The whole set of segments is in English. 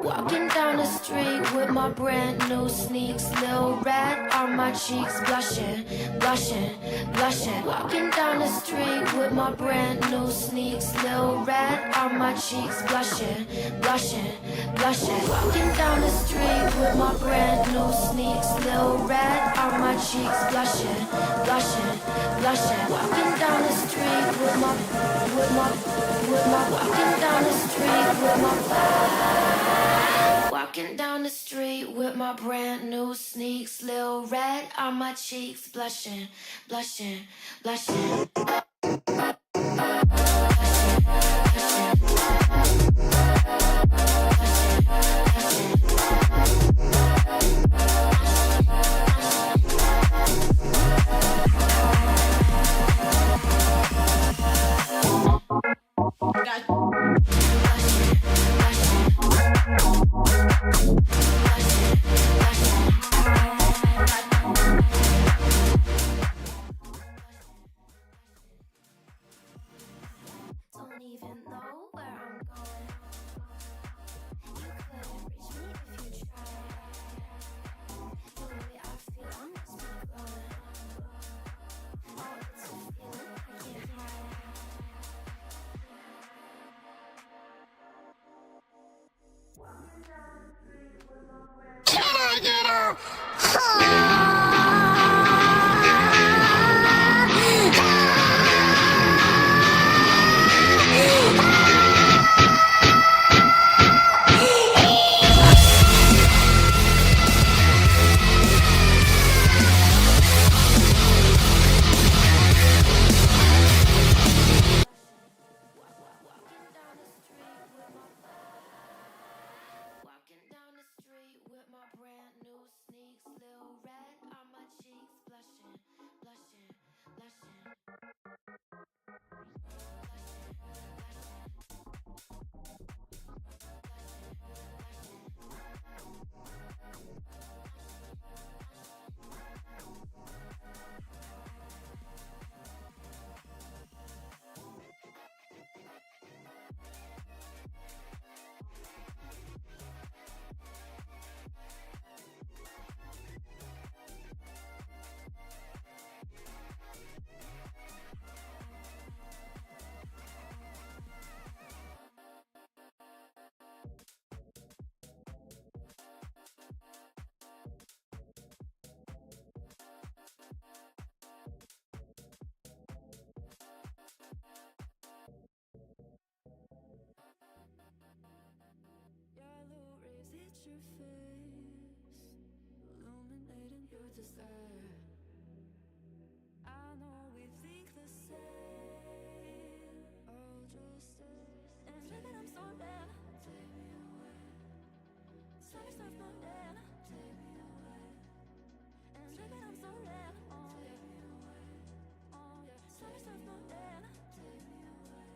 Walking down the street with my brand new sneaks, little red on my cheeks, blushing, blushing, blushing. Walking down the street with my brand new sneaks, little red on my cheeks, blushing, blushing, blushing. Walking down the street with my brand new sneaks, little red on my cheeks, blushing, blushing, blushing. Walking down the street with my walking down the street with my walking down the street with my brand new sneaks, little red on my cheeks, blushing, blushing, blushing. Don't even know where I'm going. You couldn't reach me if you tried. The way I feel, I must be glowing. Oh, it's a feeling I can't hide. Can I get a Walking down the street with my brand new sneaks, little red on my cheeks, blushing, blushing, blushing. Yellow rays hit your face, illuminating your desire. I know we think the same. Oh, just and baby, I'm so bad. Take me away. Sunny surf my dad. Take me away. And baby, I'm so red. Oh, take me away. Oh, yeah. Sunny surf my dad. Take me away.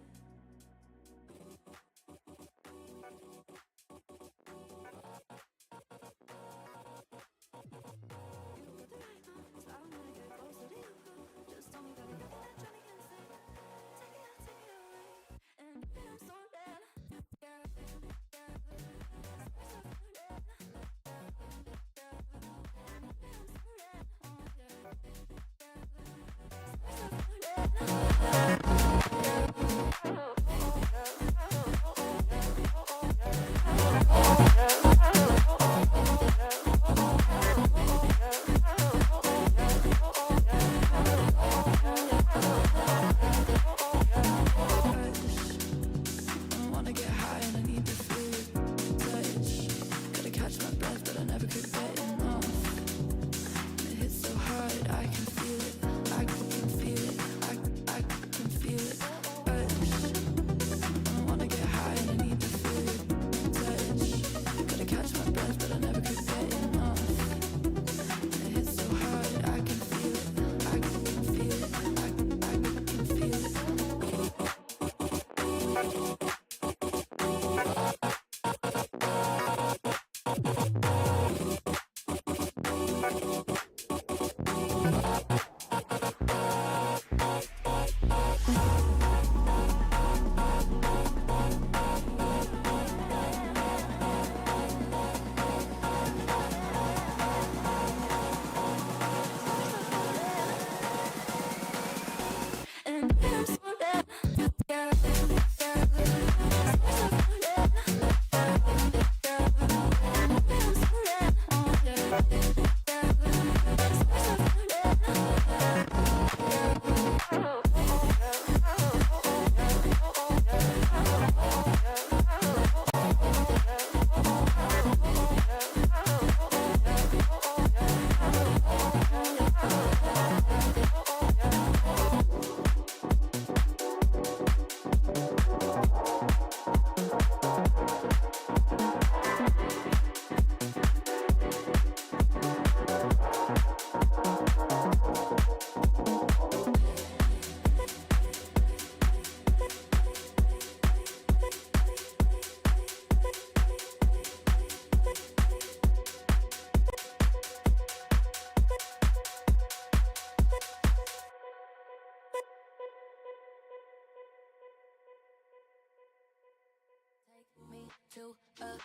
I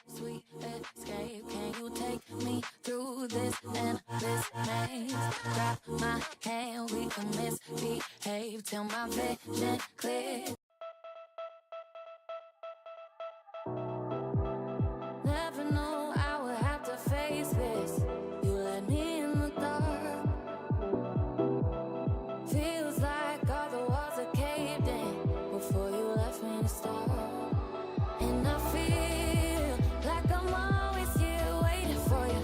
sweet escape. Can you take me through this endless maze? Grab my hand, we can misbehave till my vision clear. Never knew I would have to face this. You let me in the dark. Feels like all the walls are caved in before you left me to start. And I feel like I'm always here waiting for you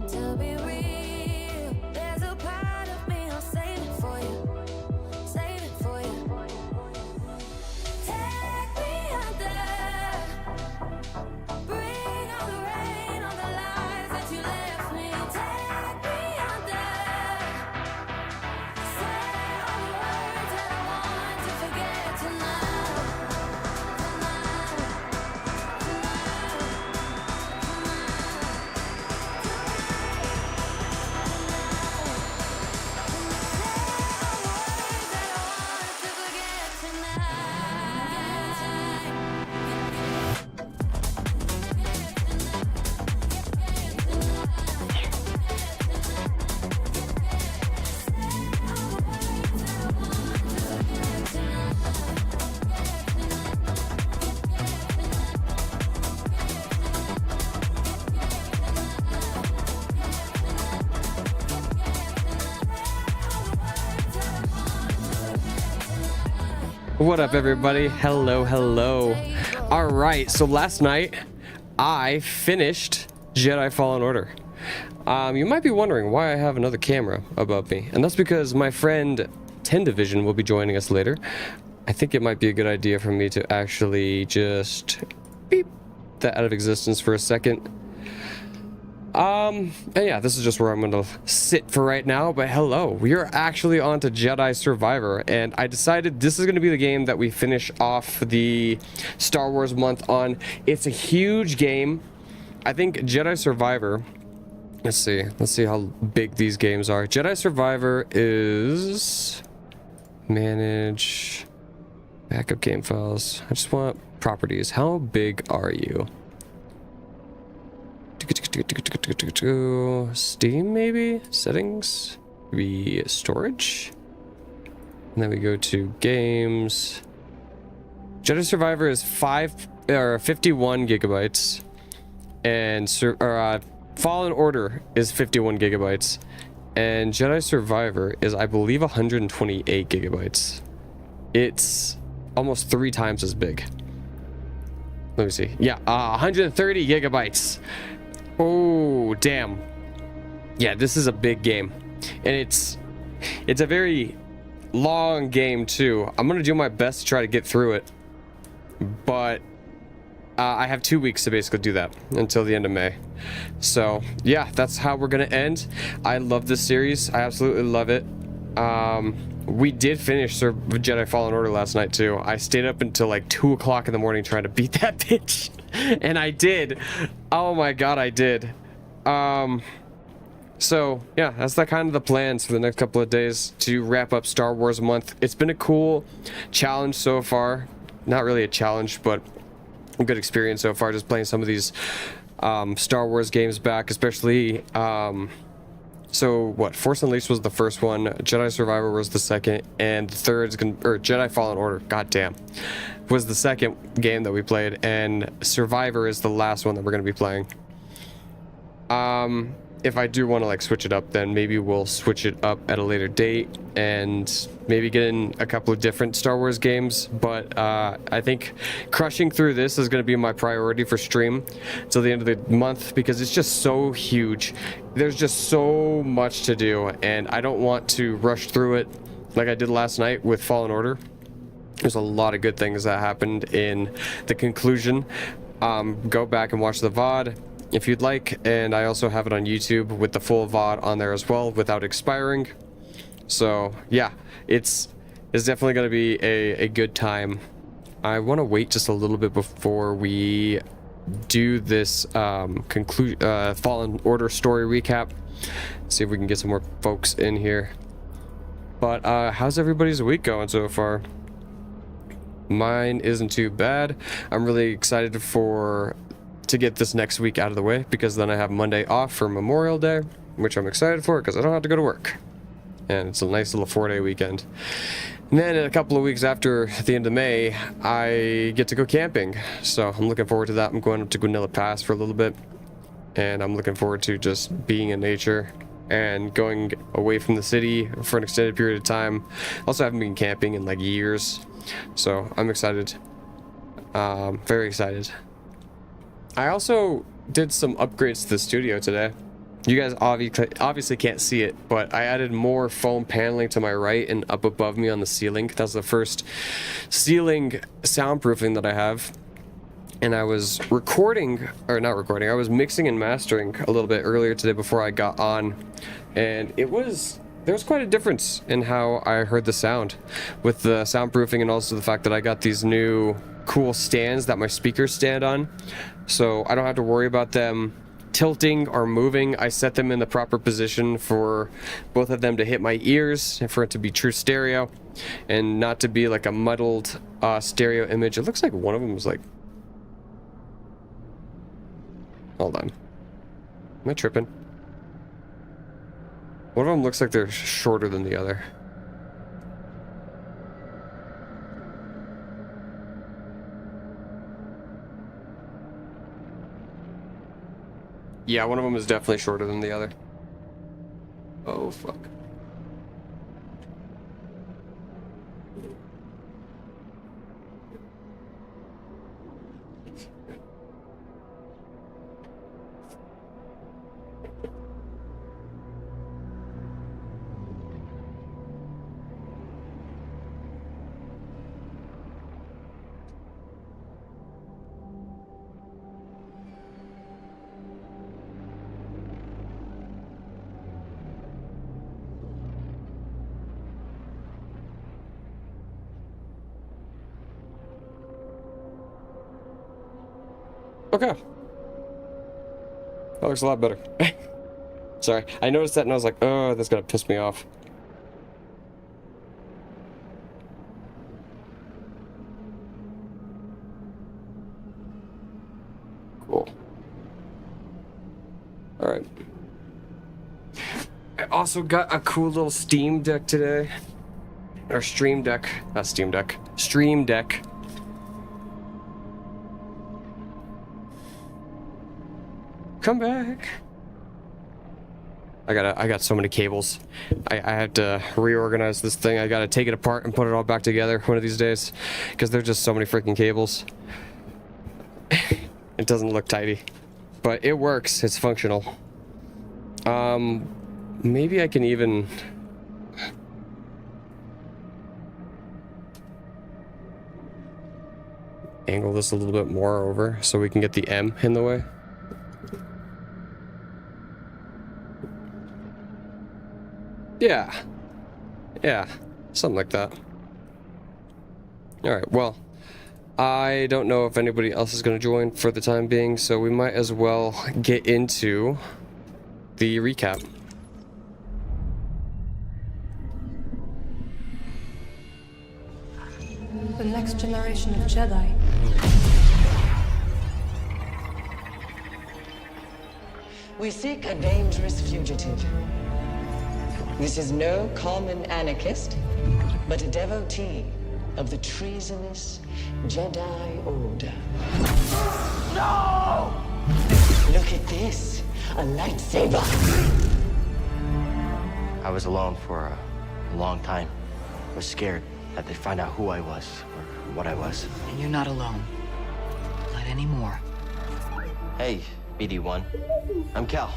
to be real. There's a part of me I'll save it for you. Take me under, bring all the rain, all the lies that you left me. Take me under, say all the words that I want to forget tonight. What up, everybody? Hello. All right, so last night I finished Jedi Fallen Order. You might be wondering why I have another camera above me, and that's because my friend 10 Division will be joining us later. I think it might be a good idea for me to actually just beep that out of existence for a second. And yeah, this is just where I'm gonna sit for right now, but hello, we are actually on to Jedi Survivor, and I decided this is gonna be the game that we finish off the Star Wars month on. It's a huge game. I think Jedi Survivor, let's see how big these games are. Jedi Survivor is manage backup game files. I just want properties. How big are you? Steam, maybe? Settings? Maybe storage? And then we go to games. Jedi Survivor is 51 gigabytes. And Fallen Order is 51 gigabytes. And Jedi Survivor is, I believe, 128 gigabytes. It's almost 3 times as big. Let me see. Yeah, 130 gigabytes. Oh, damn. Yeah, this is a big game. And it's a very long game, too. I'm going to do my best to try to get through it. But I have 2 weeks to basically do that until the end of May. So, yeah, that's how we're going to end. I love this series. I absolutely love it. We did finish Jedi Fallen Order last night, too. I stayed up until like 2 o'clock in the morning trying to beat that bitch. And I did. Oh my god, I did. So yeah, that's the kind of the plans for the next couple of days to wrap up Star Wars month. It's been a cool challenge so far. Not really a challenge, but a good experience so far, just playing some of these Star Wars games back, especially so what, Force Unleashed was the first one, Jedi Survivor was the second, and the third Jedi Fallen Order, goddamn, was the second game that we played, and Survivor is the last one that we're going to be playing. If I do want to like switch it up, then maybe we'll switch it up at a later date and maybe get in a couple of different Star Wars games. But I think crushing through this is going to be my priority for stream till the end of the month, because it's just so huge. There's just so much to do, and I don't want to rush through it like I did last night with Fallen Order. There's a lot of good things that happened in the conclusion. Go back and watch the VOD if you'd like, and I also have it on YouTube with the full VOD on there as well without expiring. So yeah, it's definitely going to be a good time. I want to wait just a little bit before we do this Fallen Order story recap. See if we can get some more folks in here. But how's everybody's week going so far? Mine isn't too bad. I'm really excited to get this next week out of the way, because then I have Monday off for Memorial Day, which I'm excited for because I don't have to go to work. And it's a nice little 4-day weekend. And then in a couple of weeks after the end of May, I get to go camping. So I'm looking forward to that. I'm going up to Guanilla Pass for a little bit. And I'm looking forward to just being in nature and going away from the city for an extended period of time. Also, I haven't been camping in like years. So I'm excited. Very excited. I also did some upgrades to the studio today. You guys obviously can't see it, but I added more foam paneling to my right and up above me on the ceiling. That's the first ceiling soundproofing that I have. And I was I was mixing and mastering a little bit earlier today before I got on. And there was quite a difference in how I heard the sound with the soundproofing, and also the fact that I got these new cool stands that my speakers stand on. So I don't have to worry about them tilting or moving. I set them in the proper position for both of them to hit my ears and for it to be true stereo and not to be like a muddled stereo image. It looks like one of them was like... Hold on. Am I tripping? One of them looks like they're shorter than the other. Yeah, one of them is definitely shorter than the other. Oh, fuck. Okay. That looks a lot better. Sorry, I noticed that and I was like, oh, that's gonna piss me off. Cool. Alright. I also got a cool little Steam Deck today. Or Stream Deck. Not Steam Deck. Stream Deck. Come back. I got so many cables. I have to reorganize this thing. I gotta take it apart and put it all back together one of these days, because there's just so many freaking cables. It doesn't look tidy, but it works. It's functional. Maybe I can even... angle this a little bit more over so we can get the M in the way. Yeah, something like that. Alright, well, I don't know if anybody else is going to join for the time being, so we might as well get into the recap. The next generation of Jedi. We seek a dangerous fugitive. This is no common anarchist, but a devotee of the treasonous Jedi Order. No! Look at this, a lightsaber. I was alone for a long time. I was scared that they'd find out who I was or what I was. And you're not alone. Not anymore. Hey, BD1. I'm Cal.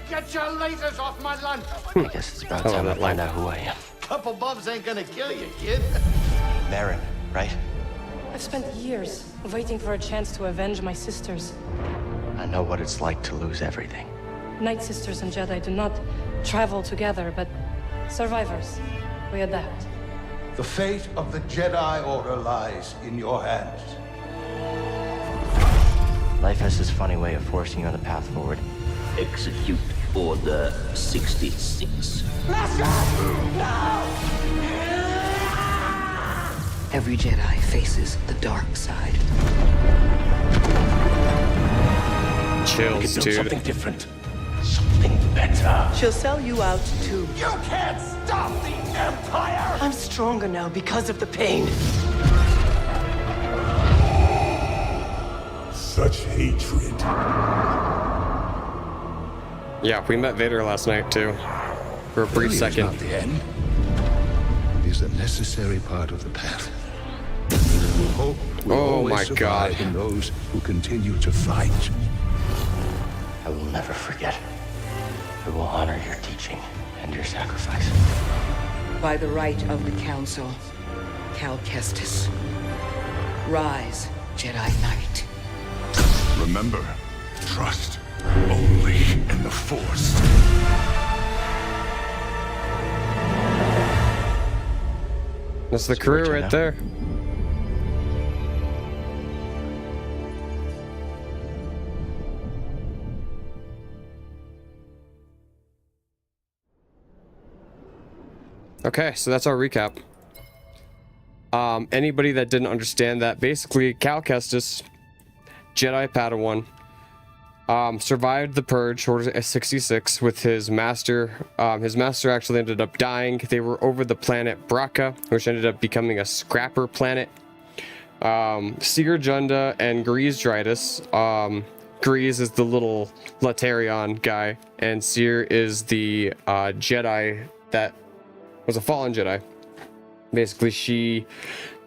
Get your lasers off my lunch! I guess it's about time I find out who I am. Couple bumps ain't gonna kill you, kid. Marin, right? I've spent years waiting for a chance to avenge my sisters. I know what it's like to lose everything. Night Sisters and Jedi do not travel together, but survivors. We adapt. The fate of the Jedi Order lies in your hands. Life has this funny way of forcing you on the path forward. Execute Order 66. Every Jedi faces the dark side. We Chills, could build dude. something different. Something better. She'll sell you out too. You can't stop the Empire! I'm stronger now because of the pain. Such hatred. Yeah, we met Vader last night too. For a brief Failure is second. not the end. It is a necessary part of the path. Hope will Oh always my survive God. in those who continue to fight. I will never forget. I will honor your teaching and your sacrifice. By the right of the Council, Cal Kestis. Rise, Jedi Knight. Remember, trust only in the Force. That's the So crew Richard, right huh? there. Okay, so that's our recap. Anybody that didn't understand that, basically Cal Kestis, Jedi Padawan, survived the Purge, Order 66, with his master. His master actually ended up dying. They were over the planet Braca, which ended up becoming a scrapper planet. Seer Junda and Grease Dridus. Grease is the little Latarion guy, and Seer is the Jedi that was a fallen Jedi. Basically, she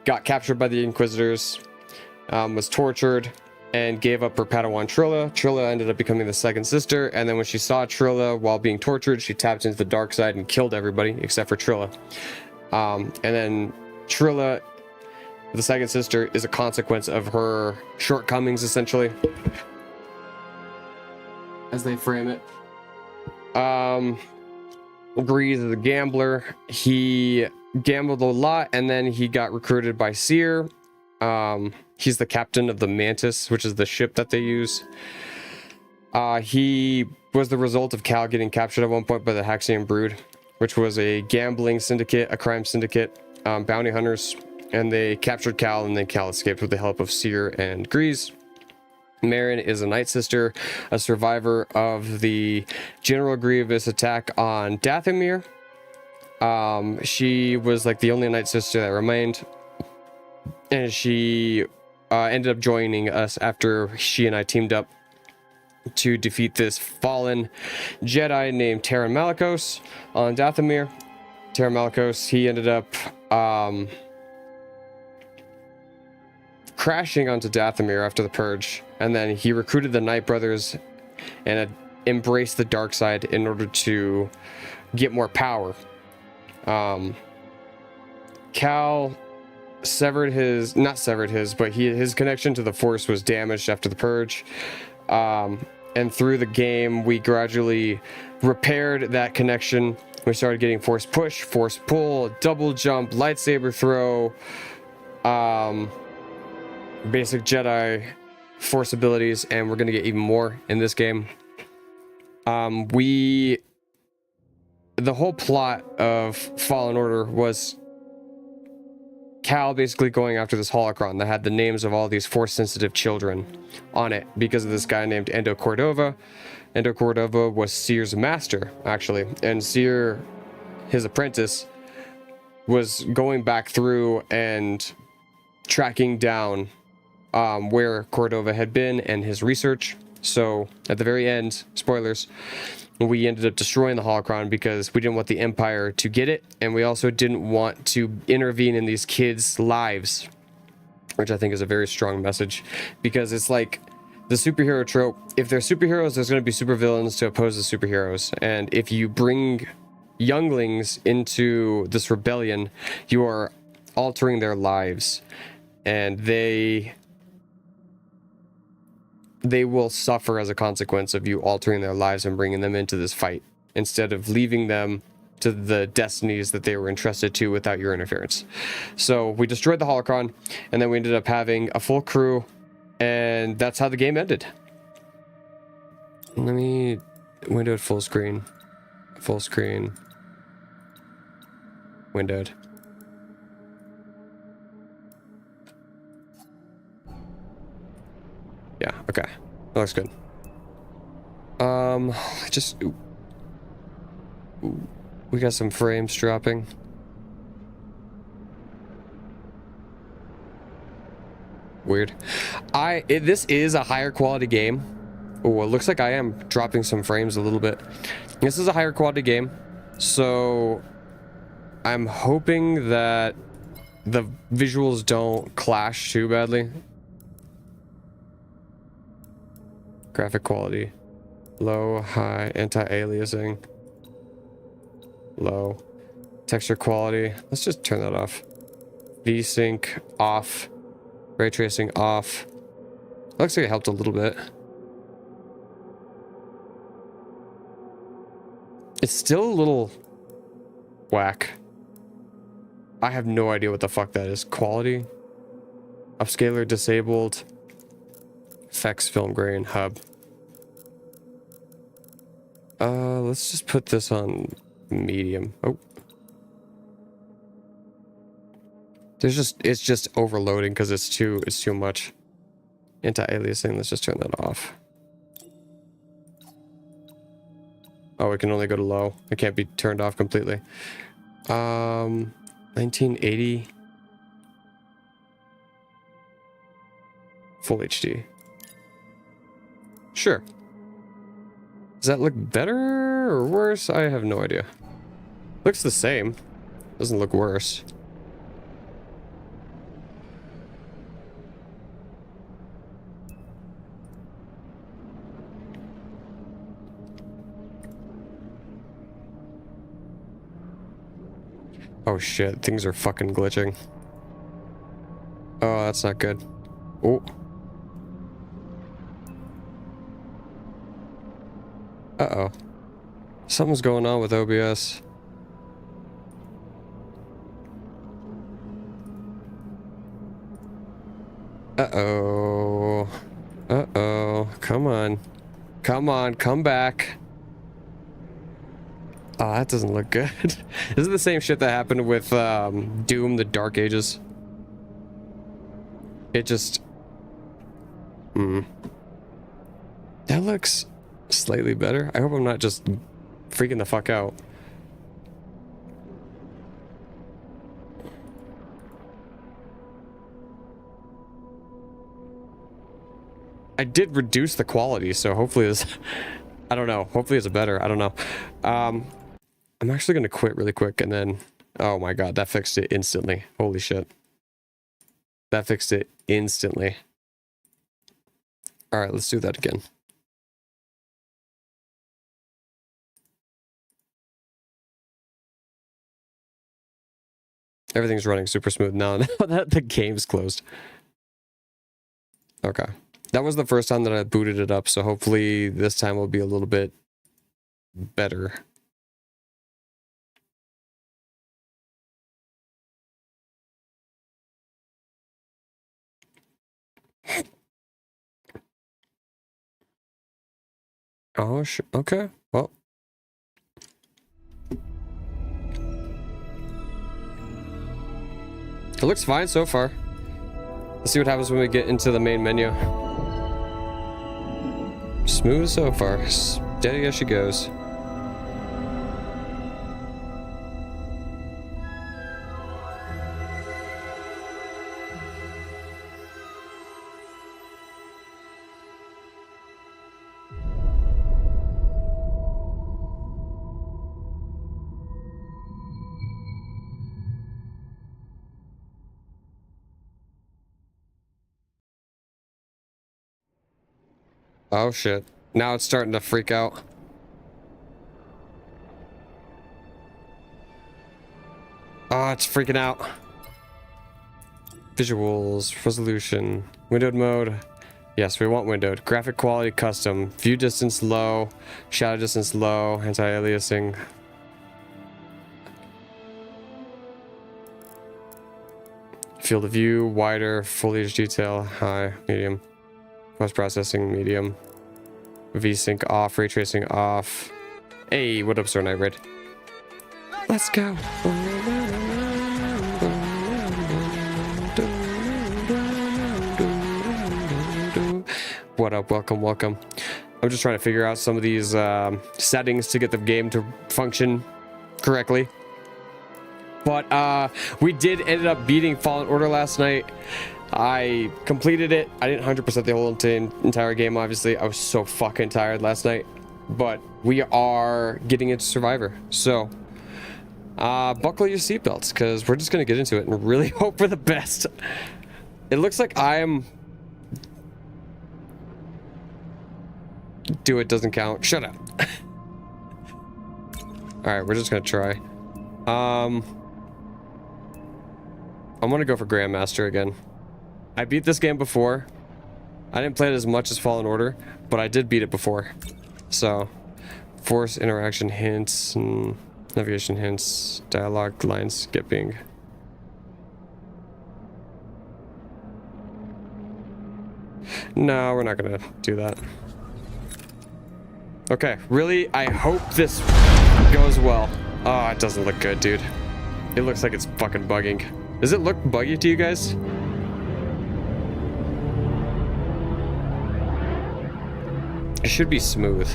got captured by the Inquisitors, was tortured, and gave up her Padawan Trilla. Trilla ended up becoming the second sister, and then when she saw Trilla while being tortured, she tapped into the dark side and killed everybody except for Trilla. And then Trilla, the second sister, is a consequence of her shortcomings, essentially, as they frame it. Grease is a gambler. He gambled a lot, and then he got recruited by Seer. He's the captain of the Mantis, which is the ship that they use. He was the result of Cal getting captured at one point by the Haxian Brood, which was a gambling syndicate, a crime syndicate, bounty hunters, and they captured Cal, and then Cal escaped with the help of Seer and Grease. Marin is a Night Sister, a survivor of the General Grievous attack on Dathomir. She was like the only Night Sister that remained, and she ended up joining us after she and I teamed up to defeat this fallen Jedi named Terran Malicos on Dathomir. Terran Malicos, he ended up crashing onto Dathomir after the Purge, and then he recruited the Night Brothers and embraced the dark side in order to get more power. Cal his connection to the Force was damaged after the Purge. And through the game, we gradually repaired that connection. We started getting Force push, Force pull, double jump, lightsaber throw, basic Jedi Force abilities, and we're gonna get even more in this game. The whole plot of Fallen Order was Cal basically going after this holocron that had the names of all these Force-sensitive children on it because of this guy named Endo Cordova. Endo Cordova was Seer's master, actually, and Seer, his apprentice, was going back through and tracking down where Cordova had been and his research. So at the very end, spoilers, we ended up destroying the holocron because we didn't want the Empire to get it, and we also didn't want to intervene in these kids' lives, which I think is a very strong message, because it's like the superhero trope. If they're superheroes, there's going to be supervillains to oppose the superheroes, and if you bring younglings into this rebellion, you are altering their lives, and they will suffer as a consequence of you altering their lives and bringing them into this fight instead of leaving them to the destinies that they were entrusted to without your interference. So we destroyed the holocron, and then we ended up having a full crew, and that's how the game ended. Let me window it full screen. Full screen. Windowed. Okay, that looks good. Just ooh. We got some frames dropping. Weird. This is a higher quality game. Oh, it looks like I am dropping some frames a little bit. This is a higher quality game, so I'm hoping that the visuals don't clash too badly. Graphic quality. Low, high, anti-aliasing. Low. Texture quality. Let's just turn that off. V-Sync off. Ray tracing off. Looks like it helped a little bit. It's still a little whack. I have no idea what the fuck that is. Quality. Upscaler disabled. Effects, film grain, hub. Let's just put this on medium. Oh. It's just overloading because it's too much. Anti-aliasing, let's just turn that off. Oh, it can only go to low. It can't be turned off completely. 1980. Full HD. Sure. Does that look better or worse? I have no idea. Looks the same. Doesn't look worse. Oh shit, things are fucking glitching. Oh, that's not good. Oh. Uh-oh. Something's going on with OBS. Uh-oh. Uh-oh. Come on. Come on, come back. Oh, that doesn't look good. This is the same shit that happened with Doom, the Dark Ages. It just... That looks slightly better. I hope I'm not just freaking the fuck out. I did reduce the quality, so hopefully this... I don't know. Hopefully it's better. I don't know. I'm actually going to quit really quick and then... Oh my god, that fixed it instantly. Holy shit. That fixed it instantly. Alright, let's do that again. Everything's running super smooth now that the game's closed. Okay. That was the first time that I booted it up, so hopefully this time will be a little bit better. Oh, okay. Well. It looks fine so far. Let's see what happens when we get into the main menu. Smooth so far. Steady as she goes. Oh shit. Now it's starting to freak out. Oh, it's freaking out. Visuals, resolution, windowed mode. Yes, we want windowed. Graphic quality custom. View distance low. Shadow distance low. Anti-aliasing. Field of view wider. Foliage detail high. Medium. Post processing medium. V-Sync off. Ray tracing off. Hey, what up, Sir Night Raid? Let's go. What up? Welcome, welcome. I'm just trying to figure out some of these settings to get the game to function correctly. But we did ended up beating Fallen Order last night. I completed it. I didn't 100% the whole entire game, obviously. I was so fucking tired last night. But we are getting into Survivor. So, buckle your seatbelts, because we're just going to get into it and really hope for the best. It looks like I'm... Do it doesn't count. Shut up. Alright, we're just going to try. I'm going to go for Grandmaster again. I beat this game before. I didn't play it as much as Fallen Order, but I did beat it before. So, force interaction hints, and navigation hints, dialogue line skipping. No, we're not gonna do that. Okay, really, I hope this goes well. Oh, it doesn't look good, dude. It looks like it's fucking bugging. Does it look buggy to you guys? It should be smooth.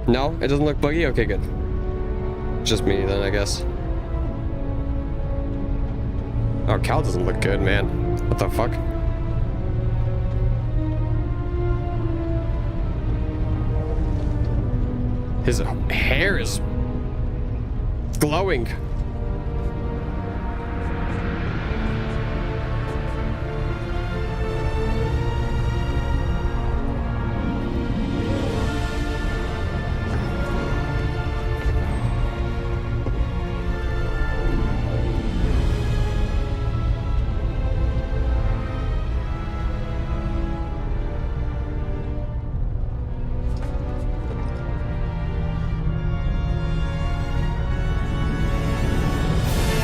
No, it doesn't look buggy? Okay, good. Just me then, I guess. Oh, Cal doesn't look good, man. What the fuck? His hair is glowing.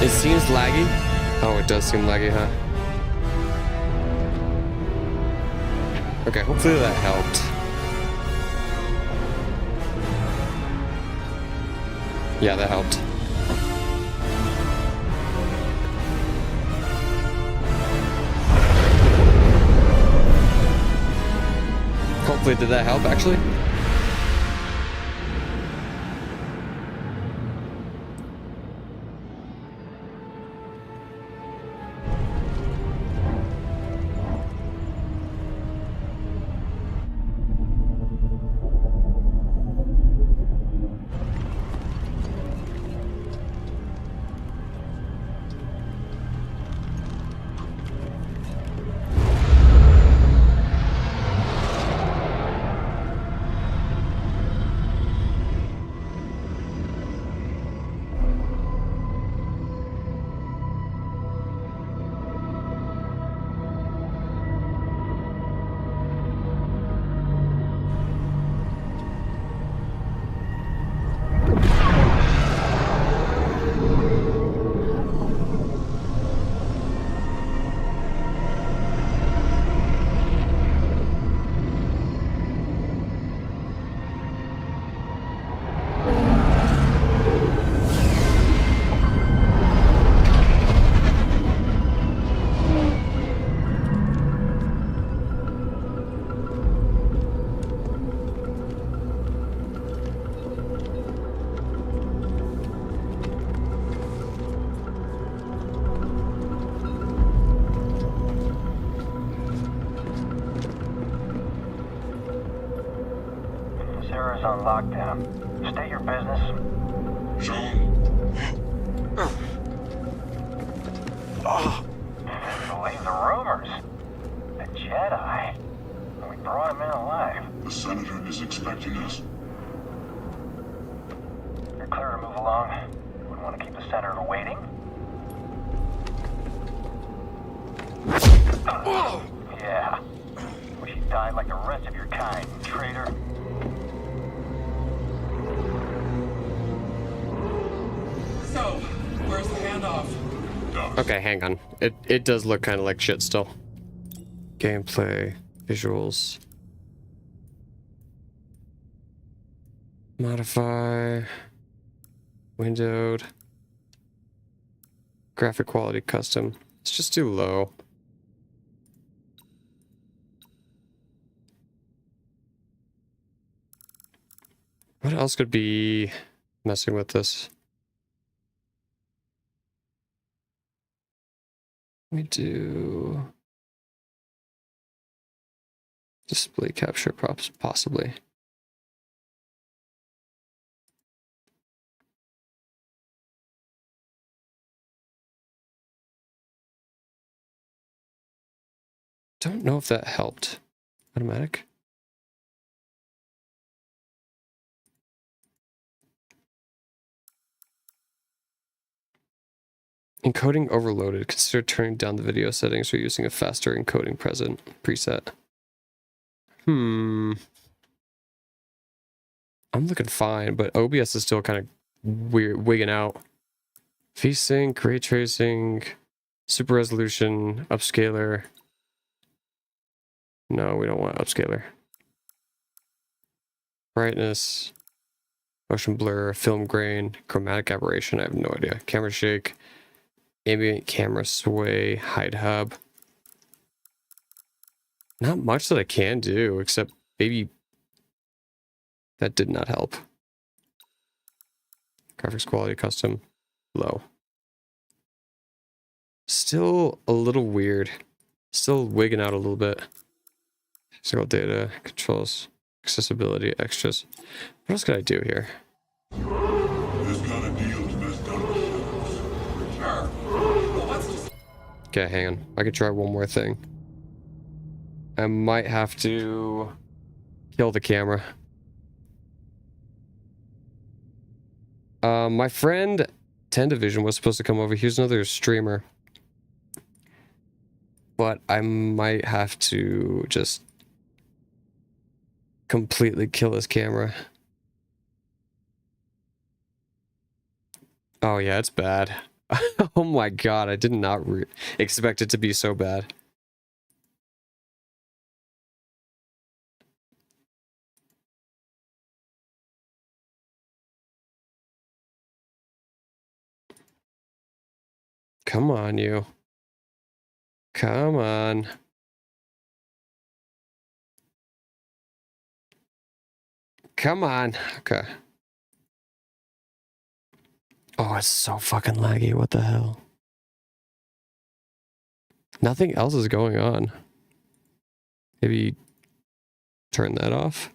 It seems laggy. Oh, it does seem laggy, huh? Okay, hopefully that helped. Yeah, that helped. Hopefully, did that help actually? Sarah's on lockdown. State your business. Believe the rumors. The Jedi. We brought him in alive. The Senator is expecting us. You're clear to move along. Wouldn't want to keep the Senator waiting. Yeah. Wish you died like the rest of your kind, traitor. So, where's the handoff? Okay, hang on. It does look kind of like shit still. Gameplay, visuals. Modify. Windowed. Graphic quality custom. Let's just do low. What else could be messing with this? Let me do display capture props, possibly. Don't know if that helped. Automatic. Encoding overloaded. Consider turning down the video settings or using a faster encoding preset. I'm looking fine, but OBS is still kind of weird, wigging out. VSync, ray tracing, super resolution, upscaler. No, we don't want upscaler. Brightness, motion blur, film grain, chromatic aberration. I have no idea. Camera shake, ambient camera sway, hide hub. Not much that I can do, except maybe that did not help. Graphics quality custom, low. Still a little weird. Still wigging out a little bit. Single data, controls, accessibility, extras. What else could I do here? This kind of deal is best done with shadows. Sure. Well, let's just... Okay, hang on. I could try one more thing. I might have to kill the camera. My friend 10 Division was supposed to come over. Here's another streamer. But I might have to just completely kill his camera. Oh yeah, it's bad. Oh my god, I did not expect it to be so bad. Come on, you. Come on. Come on. Okay. Oh, it's so fucking laggy. What the hell? Nothing else is going on. Maybe turn that off.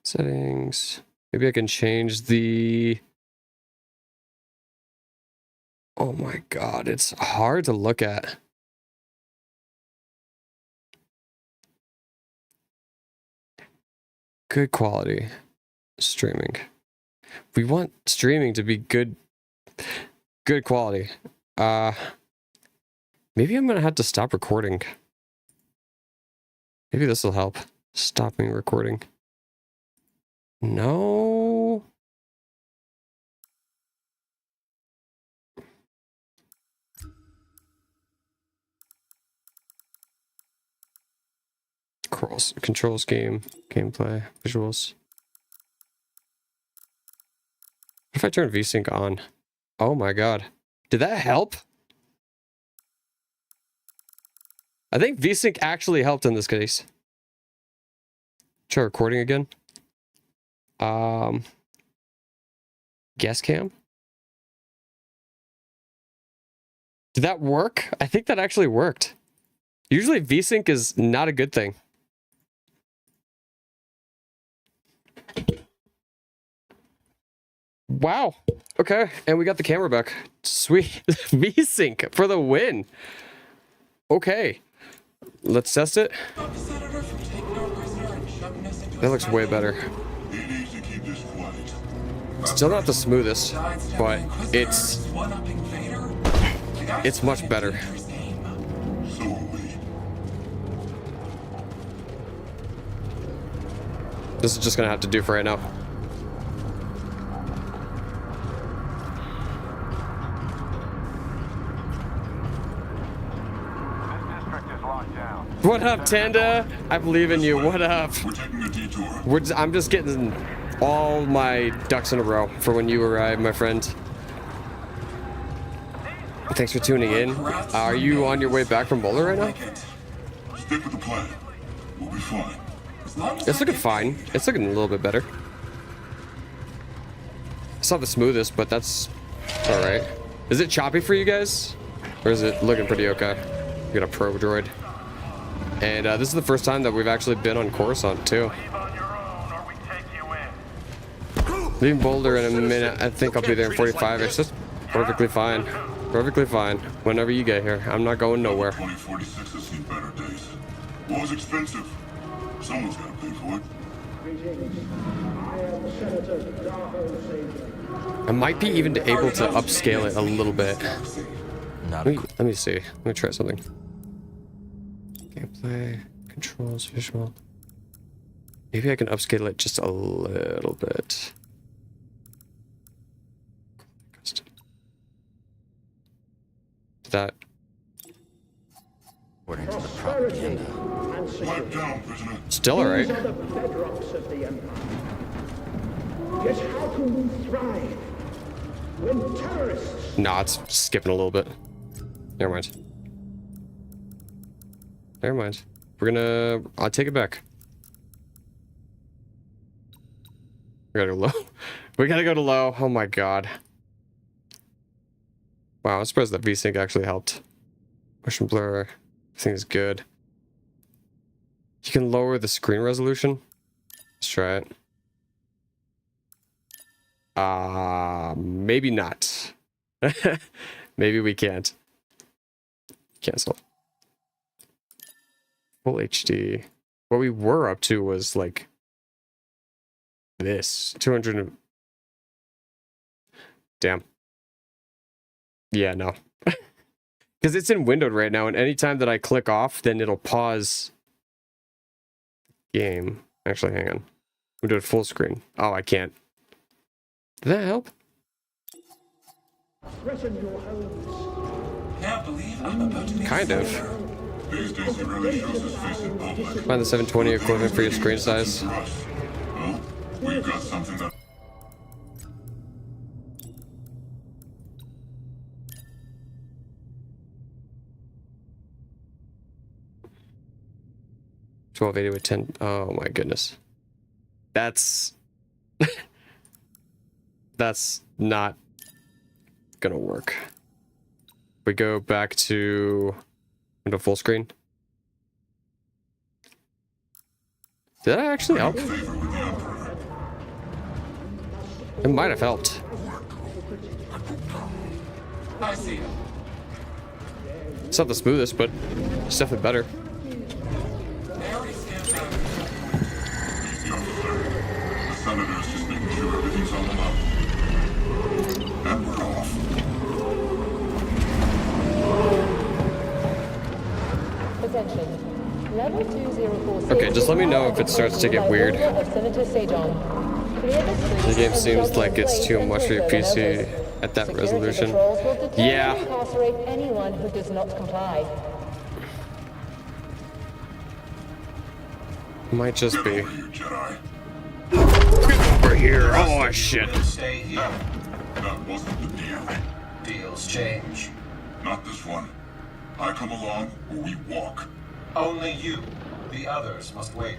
Settings. Maybe I can change the... Oh my god, it's hard to look at. Good quality streaming. We want streaming to be good quality. Maybe I'm gonna have to stop recording. Maybe this will help. Stopping recording. No. Controls game, gameplay, visuals. What if I turn VSync on? Oh my god. Did that help? I think VSync actually helped in this case. Try recording again. Guest cam? Did that work? I think that actually worked. Usually VSync is not a good thing. Wow. Okay, and we got the camera back. Sweet. VSync for the win. Okay. Let's test it. That looks way better. Still not the smoothest, but it's much better. This is just gonna have to do for right now. What up, Tanda? I believe in you. What up? We're taking a detour. I'm just getting all my ducks in a row for when you arrive, my friend. Thanks for tuning in. Are you on your way back from Boulder right now? Stick with the plan. We'll be fine. It's looking fine. It's looking a little bit better. It's not the smoothest, but that's alright. Is it choppy for you guys? Or is it looking pretty okay? We got a pro droid. And this is the first time that we've actually been on Coruscant, too. Leaving Boulder in a minute. I think I'll be there in 45. It's just perfectly fine. Perfectly fine. Whenever you get here. I'm not going nowhere. 2046 has seen better days. War's expensive. Someone's got to pay for it. I might be even able to upscale it a little bit. Let me see. Let me try something. Gameplay, controls, visual. Maybe I can upscale it just a little bit. That. According to the propaganda. Wipe down, prisoner. Still alright. These are the bedrocks of the Empire. Yet how can we thrive when terrorists... Nah, it's skipping a little bit. Never mind. Never mind. We're gonna... I'll take it back. We gotta go low. We gotta go to low. Oh my god. Wow, I'm surprised that VSync actually helped. Motion blur. Everything is good. You can lower the screen resolution. Let's try it. Maybe not. Maybe we can't. Cancel. Full HD. What we were up to was like this. 200. Damn. Yeah, no. Because it's in windowed right now, and anytime that I click off, then it'll pause game. Actually, hang on. We'll do it full screen. Oh, I can't. Did that help? Can't believe I'm about to be kind of. These days he really shows his face in public. Find the 720 equivalent for your screen size. Well, we've got something that... $1280 with 10. Oh my goodness. That's that's not gonna work. We go back to into full screen. Did that actually help? It might have helped. I see him. It's not the smoothest, but it's definitely better. The senator's just making sure everything's on the level. And we're off. Attention. Level 204. Okay, just let me know if it starts to get weird. The game seems like it's too much for your PC at that resolution. Yeah. Incarcerate anyone who does not comply. Might just be. Get over here, Jedi. Get over here. Oh shit. Stay here. That wasn't the deal. Deals change. Not this one. I come along or we walk. Only you. The others must wait.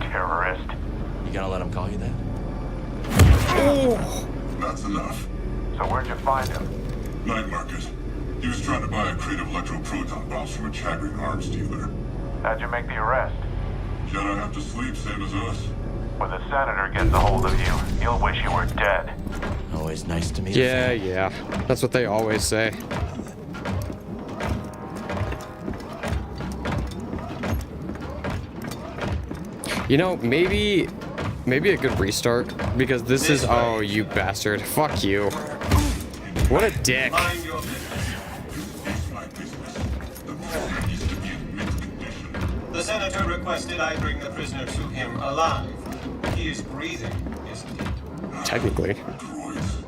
Terrorist. You gonna let him call you that? That's enough. So where'd you find him? Night market. He was trying to buy a crate of electroproton bombs from a Chagrin arms dealer. How'd you make the arrest? Jedi have to sleep, same as us. When the senator gets a hold of you, he'll wish you were dead. Always nice to meet Yeah, yeah. That's what they always say. You know, maybe a good restart, because this is... Oh, you bastard. Fuck you. What a dick. Mind your business. It's my business. The prisoner needs to be in mint condition. The senator requested I bring the prisoner to him alive. He is breathing, isn't he? Technically. Droids.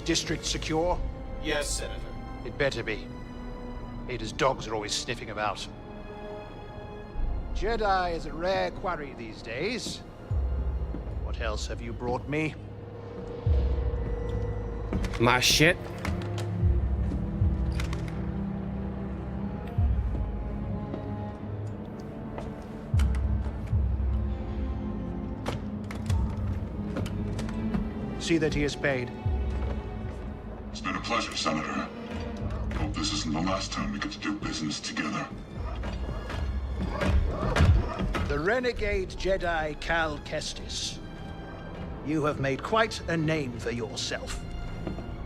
district secure? Yes, Senator. It better be. Ada's dogs are always sniffing about. Jedi is a rare quarry these days. What else have you brought me? My shit. See that he is paid. It's been a pleasure, Senator. Hope this isn't the last time we get to do business together. The renegade Jedi Cal Kestis. You have made quite a name for yourself.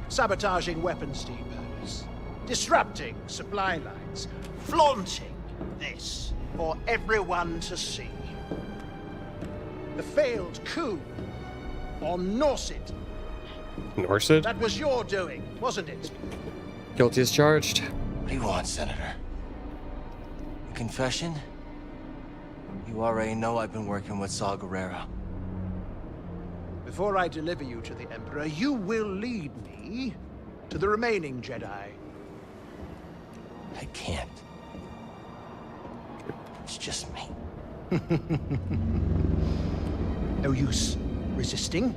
Sabotaging weapons depots, disrupting supply lines, flaunting this for everyone to see. The failed coup on Norset. Norset? That was your doing, wasn't it? Guilty as charged. What do you want, Senator? A confession? You already know I've been working with Saw Gerrera. Before I deliver you to the Emperor, you will lead me to the remaining Jedi. I can't. It's just me. No use resisting.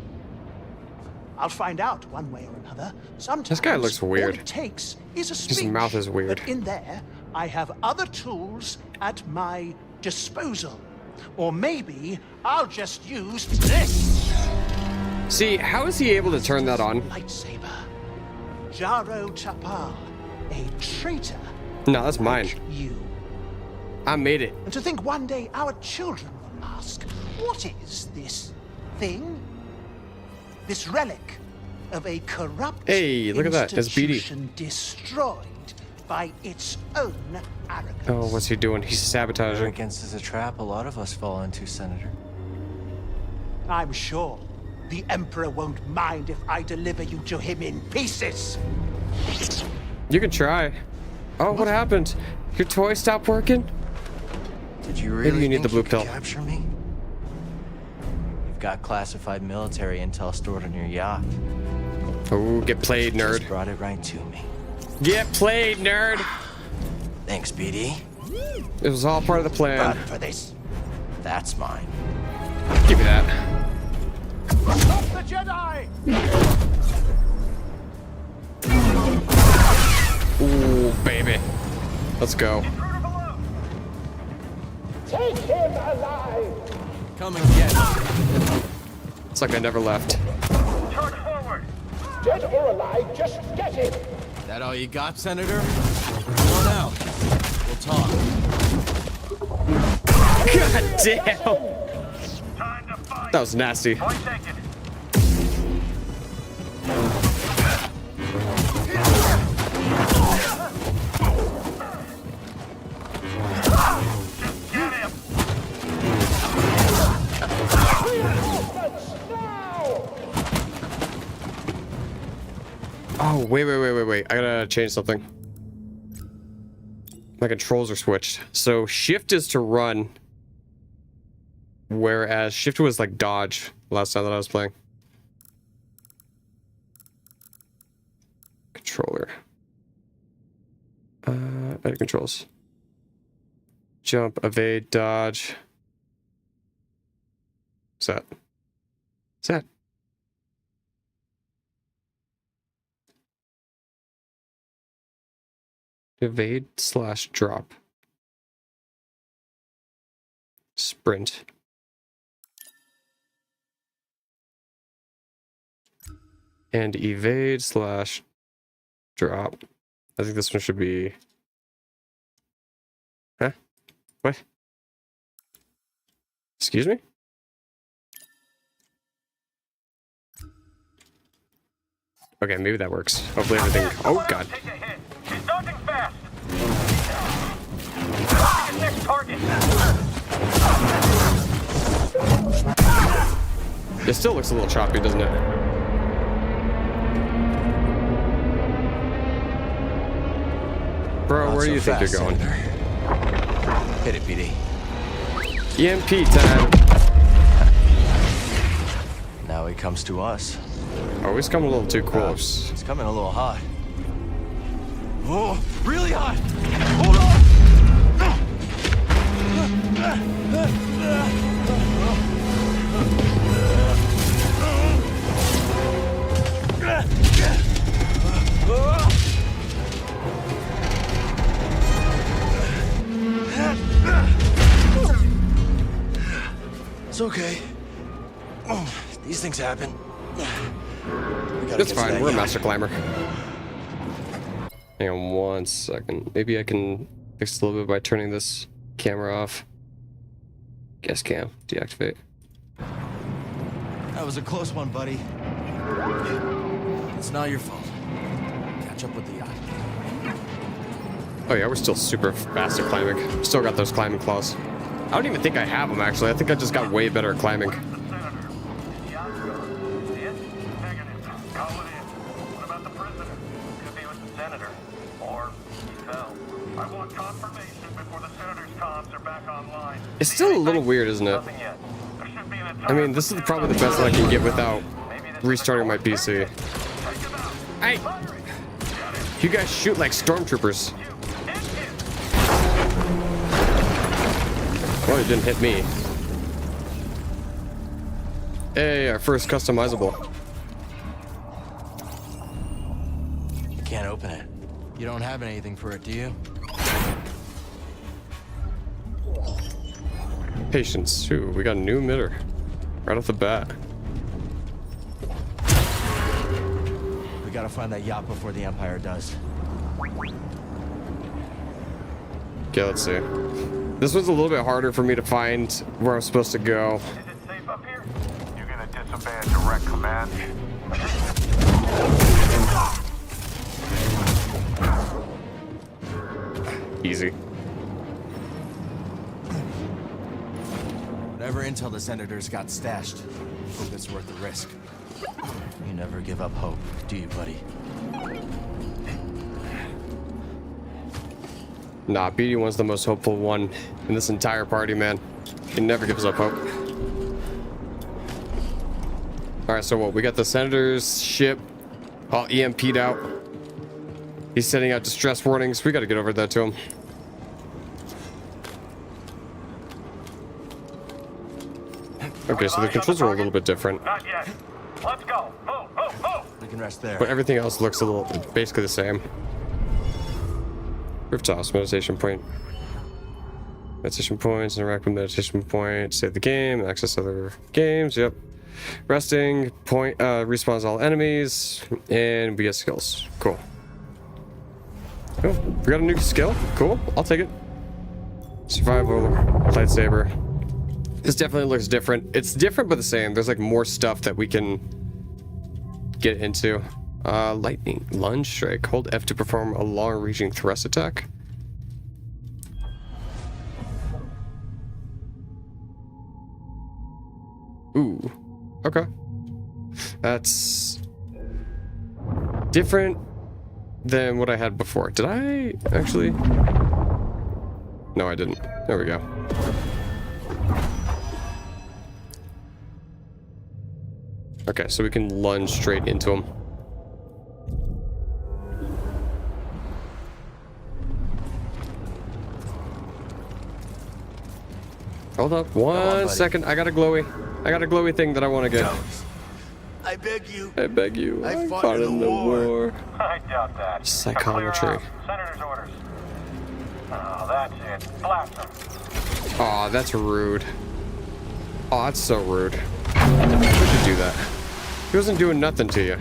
I'll find out one way or another. Sometimes This guy looks weird. all it takes is a speech. His mouth is weird. But in there, I have other tools at my disposal. Or maybe I'll just use this. See, how is he able to turn that on? Lightsaber. Jaro Tapal, a traitor. No, that's mine. like you. I made it. And to think one day our children will ask, what is this thing? This relic of a corrupt Hey, look at that. It's Beatty. institution destroyed by its own arrogance. Oh, what's he doing? He's sabotaging. Arrogance is a trap a lot of us fall into, Senator. I'm sure the Emperor won't mind if I deliver you to him in pieces. You can try. Oh, what happened? Your toy stopped working? Did you really Maybe you need the think blue you could pill. capture me? You've got classified military intel stored on your yacht. Oh, get played, nerd. Just brought it right to me. Get played, nerd. Thanks, BD. It was all part of the plan. For this. That's mine. Give me that. Stop the Jedi! Ooh, baby. Let's go. Take him alive! Come and get it. It's like I never left. Charge forward! Dead or alive, just get him! That all you got, Senator? Come on out. We'll talk. God damn. Time to fight! That was nasty. Point taken. Just get him! Oh, wait. I gotta change something. My controls are switched. So shift is to run. Whereas shift was like dodge last time that I was playing. Controller. Edit controls. Jump, evade, dodge. What's that? What's that? Evade / drop. Sprint. And evade / drop. I think this one should be... Huh? What? Excuse me? Okay, maybe that works. Hopefully everything... Oh, God. Take a hit. He's dodging fast. Target next target. It still looks a little choppy, doesn't it? Bro, Not where do so you think you're fast, going? Senator. Hit it, BD. EMP time. Now he comes to us. Oh, he's coming a little too close. It's coming a little hot. Oh, really hot! Hold on! It's okay. These things happen. It's fine. We're a master climber. Hang on 1 second. Maybe I can fix it a little bit by turning this camera off. Guess cam. Deactivate. That was a close one, buddy. It's not your fault. Catch up with the yacht. Oh yeah, we're still super fast at climbing. Still got those climbing claws. I don't even think I have them, actually. I think I just got way better at climbing. It's still a little weird, isn't it? I mean, this is probably the best that I can get without restarting my PC. Hey! You guys shoot like stormtroopers. Well, it didn't hit me. Hey, our first customizable. You can't open it. You don't have anything for it, do you? Patience. Ooh, we got a new emitter. Right off the bat. We gotta find that yacht before the Empire does. Okay, let's see. This was a little bit harder for me to find where I'm supposed to go. Is it safe up here? You're gonna disobey a direct command? Easy. Whatever intel the Senators got stashed, hope it's worth the risk. You never give up hope, do you, buddy? Nah, BD1's the most hopeful one in this entire party, man. He never gives up hope. Alright, so what? We got the Senator's ship all EMP'd out. He's sending out distress warnings. We gotta get over that to him. Okay, so the controls are a little bit different. Not yet. Let's go. Move, move, move. We can rest there. But everything else looks a little, basically the same. Rooftops, meditation point. Meditation points, interact with meditation point, save the game, access other games, yep. Resting, point, respawns all enemies, and we get skills. Cool. Oh, we got a new skill. Cool, I'll take it. Survival, lightsaber. This definitely looks different. It's different but the same. There's like more stuff that we can get into. Lightning, lunge strike. Hold F to perform a long-reaching thrust attack. Ooh, okay. That's different than what I had before. Did I actually? No, I didn't. There we go. Okay, so we can lunge straight into him. Hold up, one second. I got a glowy thing that I want to get. I beg you. I beg you. I fought in the war. I doubt that. Psychometry. Senator's orders. Oh, that's it. Blast him. Aw, that's rude. Oh, that's so rude. Why'd you do that? He wasn't doing nothing to you.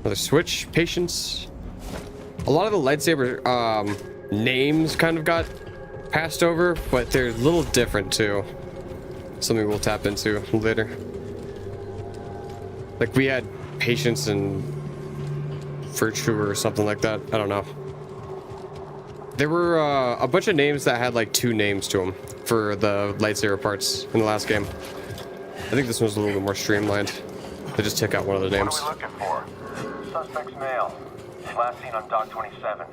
Another switch. Patience. A lot of the lightsaber names kind of got passed over, but they're a little different too. Something we'll tap into later. Like we had patience and virtue or something like that. I don't know. There were a bunch of names that had like 2 names to them for the lightsaber parts in the last game. I think this one's a little bit more streamlined. They just took out one of the names. What are we looking for? Suspect's male. Last seen on Dock 27.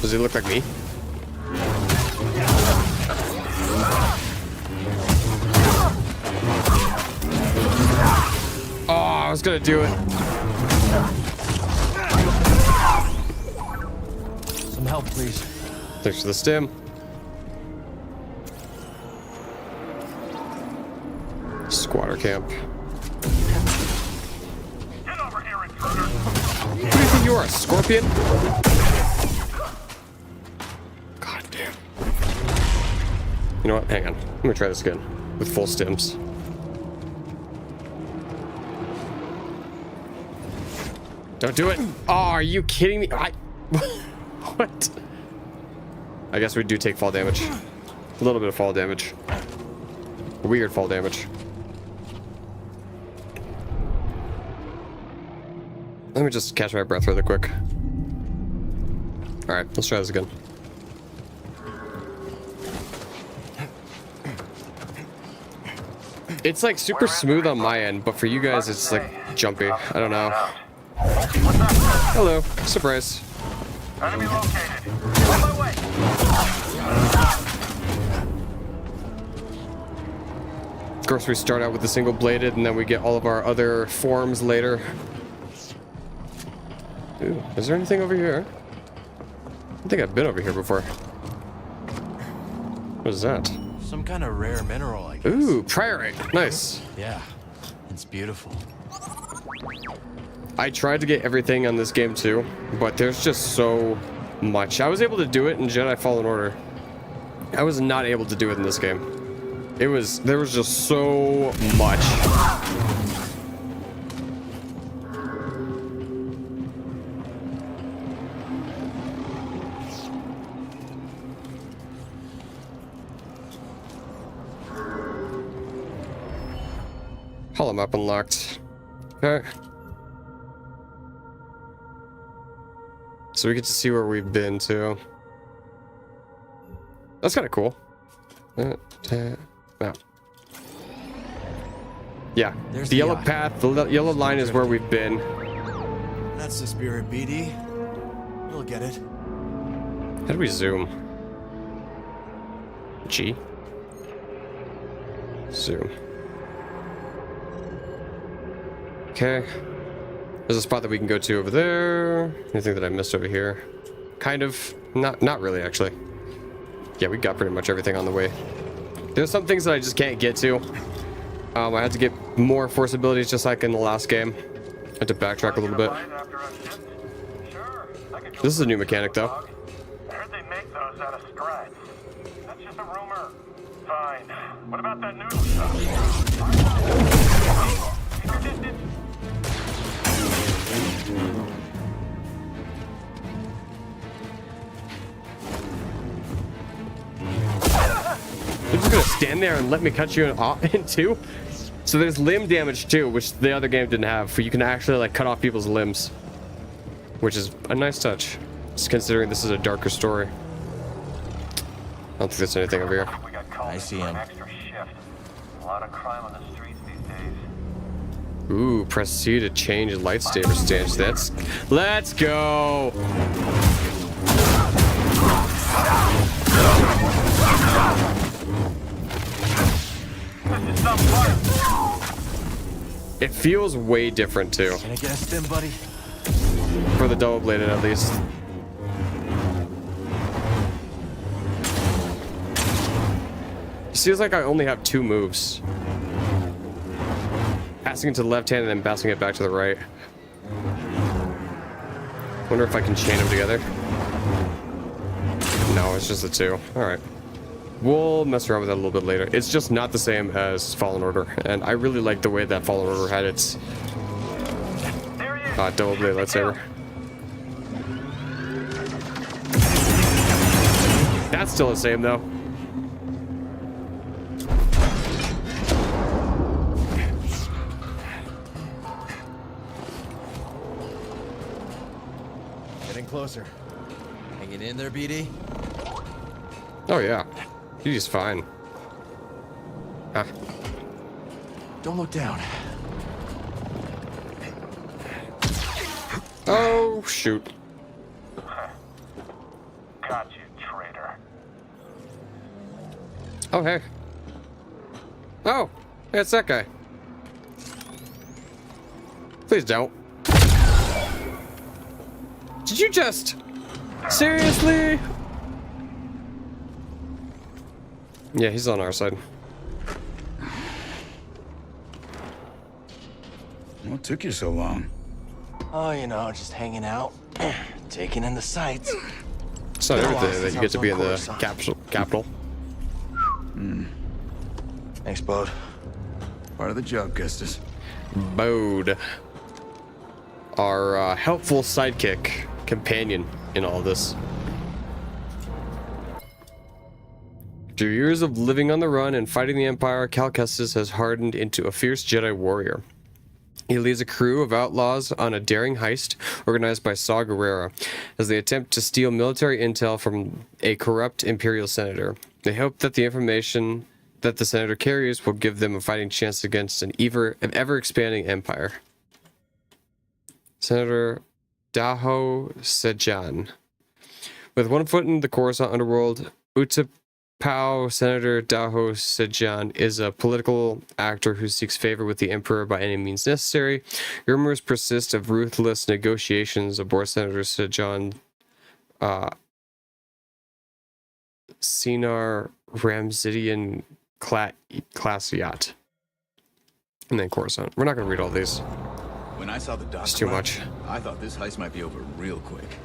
Does he look like me? Oh, I was gonna do it. Some help, please. Thanks for the stim. Squatter camp. Get over here, intruder! Who do you think you are, a scorpion? God damn. You know what? Hang on. Let me try this again with full stims. Don't do it. Oh, are you kidding me? What? I guess we do take fall damage. A little bit of fall damage. Weird fall damage. Let me just catch my breath really quick. Alright, let's try this again. It's like super smooth on my end, but for you guys it's like jumpy. I don't know. Hello. Surprise. Enemy located. On my way. Of course, we start out with the single bladed and then we get all of our other forms later. Ooh, is there anything over here? I think I've been over here before. What is that? Some kind of rare mineral, I guess. Ooh, priorite. Nice. Yeah, it's beautiful. I tried to get everything on this game too, but there's just so much. I was able to do it in Jedi Fallen Order. I was not able to do it in this game. There was just so much. Hollow map unlocked. Okay. So we get to see where we've been too. That's kind of cool. Yeah, There's the yellow eye. path, the yellow line is where we've been. That's the spirit, BD. You'll get it. How do we zoom? G. Zoom. Okay. There's a spot that we can go to over there. Anything that I missed over here? Kind of. Not really, actually. Yeah, we got pretty much everything on the way. There's some things that I just can't get to. I had to get more force abilities just like in the last game. I had to backtrack a little bit. This is a new mechanic, though. I heard they make those out of strides. That's just a rumor. Fine. What about that noodle stuff? They're just gonna stand there and let me cut you in two? So there's limb damage too, which the other game didn't have. You can actually like cut off people's limbs, which is a nice touch, just considering this is a darker story. I don't think there's anything over here. I see him. Extra shift. A lot of crime on the streets these days. Ooh, press C to change lightsaber stance. Let's go. It feels way different too. Can I get a stim, buddy? For the double bladed at least. It feels like I only have two moves. Passing it to the left hand and then passing it back to the right. Wonder if I can chain them together. No, it's just the two. Alright. We'll mess around with that a little bit later. It's just not the same as Fallen Order, and I really like the way that Fallen Order had its double blade lightsaber. That's still the same though. Getting closer. Hanging in there, BD? Oh yeah. He's fine. Ah. Don't look down. Oh, shoot. Oh, hey. Oh, it's that guy. Please don't. Did you just... Seriously? Yeah, he's on our side. What took you so long? Oh, you know, just hanging out, taking in the sights. It's not everything that you get to be in the capital. Thanks, Bode. Part of the job, Custis. Bode. Our helpful sidekick, companion in all this. After years of living on the run and fighting the Empire, Cal Kestis has hardened into a fierce Jedi warrior. He leads a crew of outlaws on a daring heist organized by Saw Gerrera as they attempt to steal military intel from a corrupt Imperial senator. They hope that the information that the senator carries will give them a fighting chance against an ever-expanding empire. Senator Daho Sejan. With one foot in the Coruscant underworld, Utapau Senator Daho Sejan is a political actor who seeks favor with the Emperor by any means necessary. Rumors persist of ruthless negotiations aboard Senator Sejan Sinar Ramsidian class yacht. And then Coruscant. We're not going to read all these. When I saw the dock, It's too much. I thought this heist might be over real quick.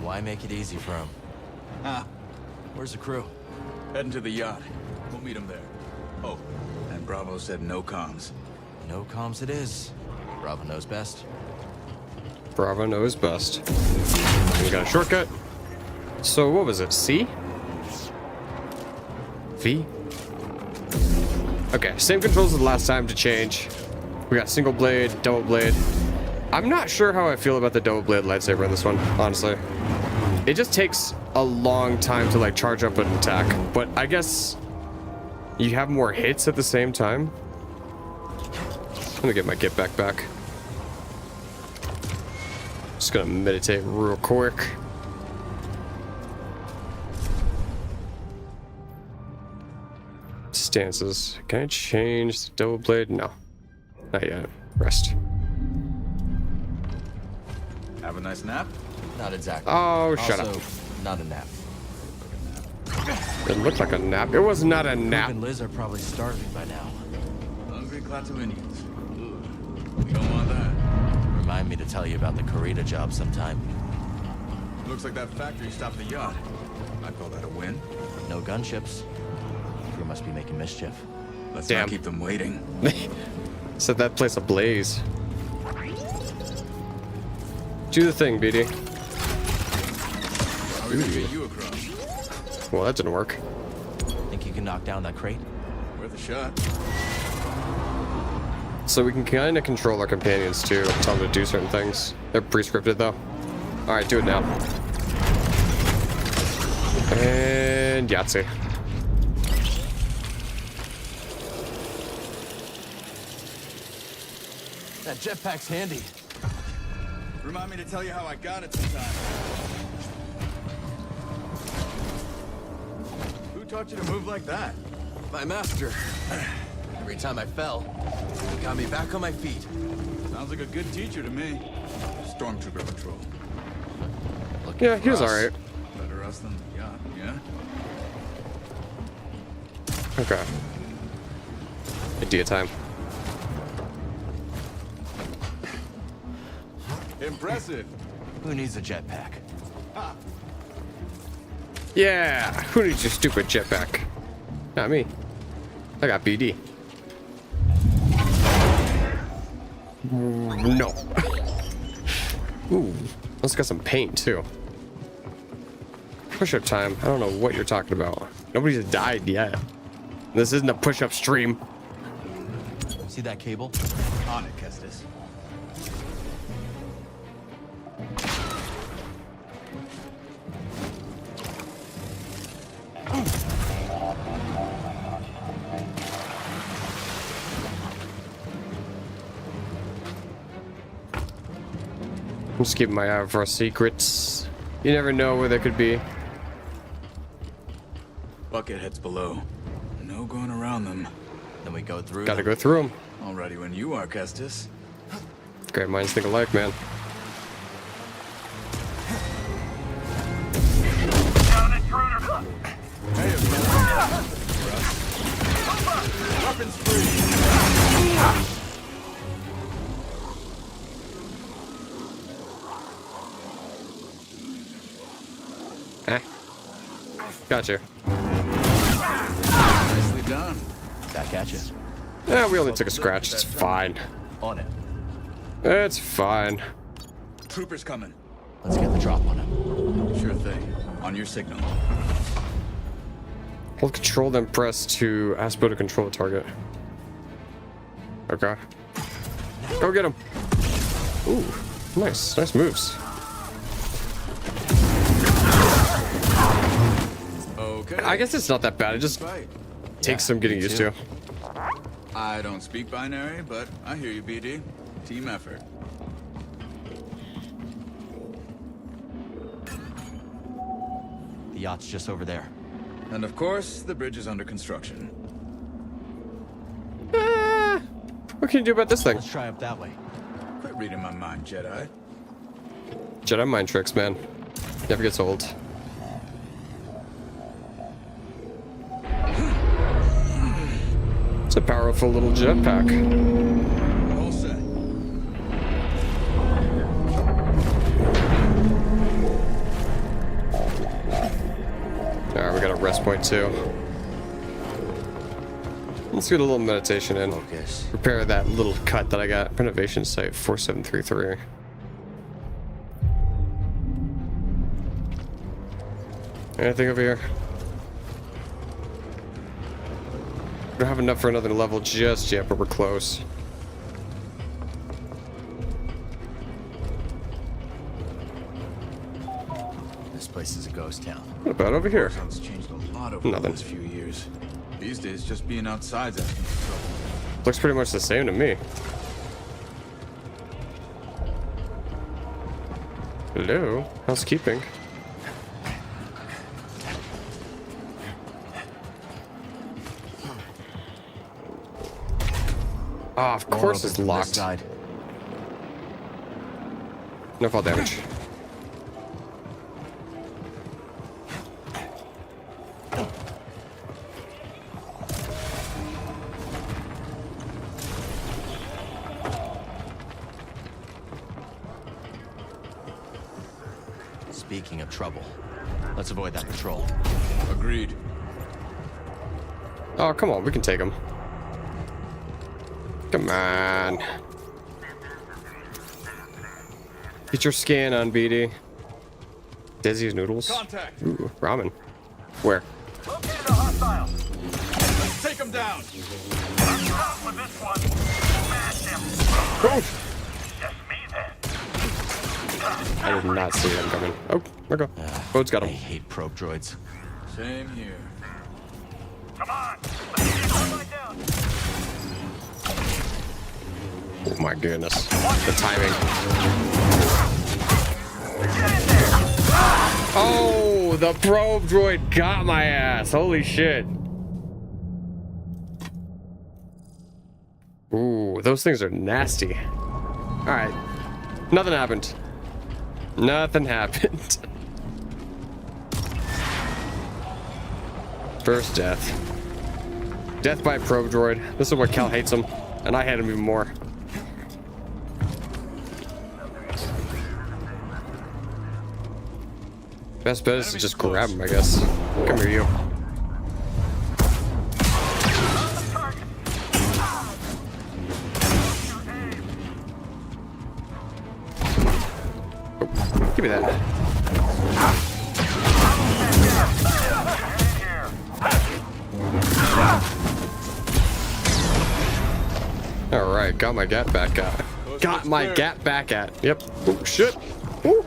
Why make it easy for him? Ah, Where's the crew? heading to the yacht. We'll meet him there. Oh, and Bravo said no comms. No comms it is. Bravo knows best. Bravo knows best. We got a shortcut. So what was it? C? V? Okay, same controls as the last time to change. We got single blade, double blade. I'm not sure how I feel about the double blade lightsaber in this one, honestly. It just takes a long time to like charge up an attack, but I guess you have more hits at the same time. I'm gonna get my get back. Just gonna meditate real quick. Stances. Can I change the double blade? No. Not yet. Rest. Have a nice nap? Not exactly. Oh, shut also, up. Not a nap. It looked like a nap. It was not a nap. Luke and Liz are probably starving by now. Hungry Klaatuinians. Ooh, we don't want that. Remind me to tell you about the Corita job sometime. Looks like that factory stopped the yacht. I call that a win. No gunships. Crew must be making mischief. Let's Damn. not keep them waiting. Set that place ablaze. Do the thing, BD. How are we gonna get you across? Well, that didn't work. Think you can knock down that crate? Worth a shot. So we can kind of control our companions too, tell them to do certain things. They're pre-scripted though. Alright, do it now. And Yahtzee. That jetpack's handy. Remind me to tell you how I got it sometime. Who taught you to move like that? My master. Every time I fell, he got me back on my feet. Sounds like a good teacher to me. Stormtrooper patrol. Yeah, he was alright. Better us than the yacht, yeah? Okay. Idea time. Impressive. Who needs a jetpack? Yeah, who needs your stupid jetpack? Not me. I got BD. No. Ooh, let's got some paint too. Push-up time. I don't know what you're talking about. Nobody's died yet. This isn't a push-up stream. See that cable? On it, Kestis. I'm just keeping my eye out for secrets. You never know where they could be. Bucket heads below. No No going around them. Then we go through Gotta them. go through them. Already when you are, Kestis. Great minds think alike, man. Got an intruder! Weapons free. Eh. Gotcha. Nicely done. Back at you. Yeah, we only took a scratch. It's fine. On it. It's fine. Troopers coming. Let's get the drop on him. Sure thing. On your signal. Hold control, then press to ask Bo to control the target. Okay. Go get him. Ooh, nice. Nice moves. Okay. I guess it's not that bad. It just takes some getting used to. I don't speak binary, but I hear you, BD. Team effort. The yacht's just over there. And of course, the bridge is under construction. What can you do about this thing? Let's try up that way. Quit reading my mind, Jedi. Jedi mind tricks, man. Never gets old. It's a powerful little jetpack. All set. Alright, we got a rest point too. Let's get a little meditation in. Focus. Repair that little cut that I got. Renovation site 4733. Anything over here? We don't have enough for another level just yet, but we're close. This place is a ghost town. What about over here? It's changed a lot over the Nothing. last few years. These days, just being outside's asking for trouble. Looks pretty much the same to me. Hello? Housekeeping. Ah, of course it's locked. No fall damage. Speaking of trouble, let's avoid that patrol. Agreed. Oh, come on, we can take him. Come on. Get your scan on, BD. Desi's noodles. Contact. Ooh, ramen. Where? Located a hostile. Let's take him down. I'm out with this one. Smash him. Just me then. I did not see them coming. Oh, okay. Boat's got I him. hate probe droids. Same here. Come on. Let's get right down. Oh my goodness. The timing. Oh, the probe droid got my ass. Holy shit. Ooh, those things are nasty. Alright. Nothing happened. Nothing happened. First death. Death by probe droid. This is what Cal hates him. And I hate him even more. Best bet is to just grab him, I guess. Come here, you. Oh, give me that. Alright, got my gat back at. Got my gat back at. Yep. Oh, shit. Ooh.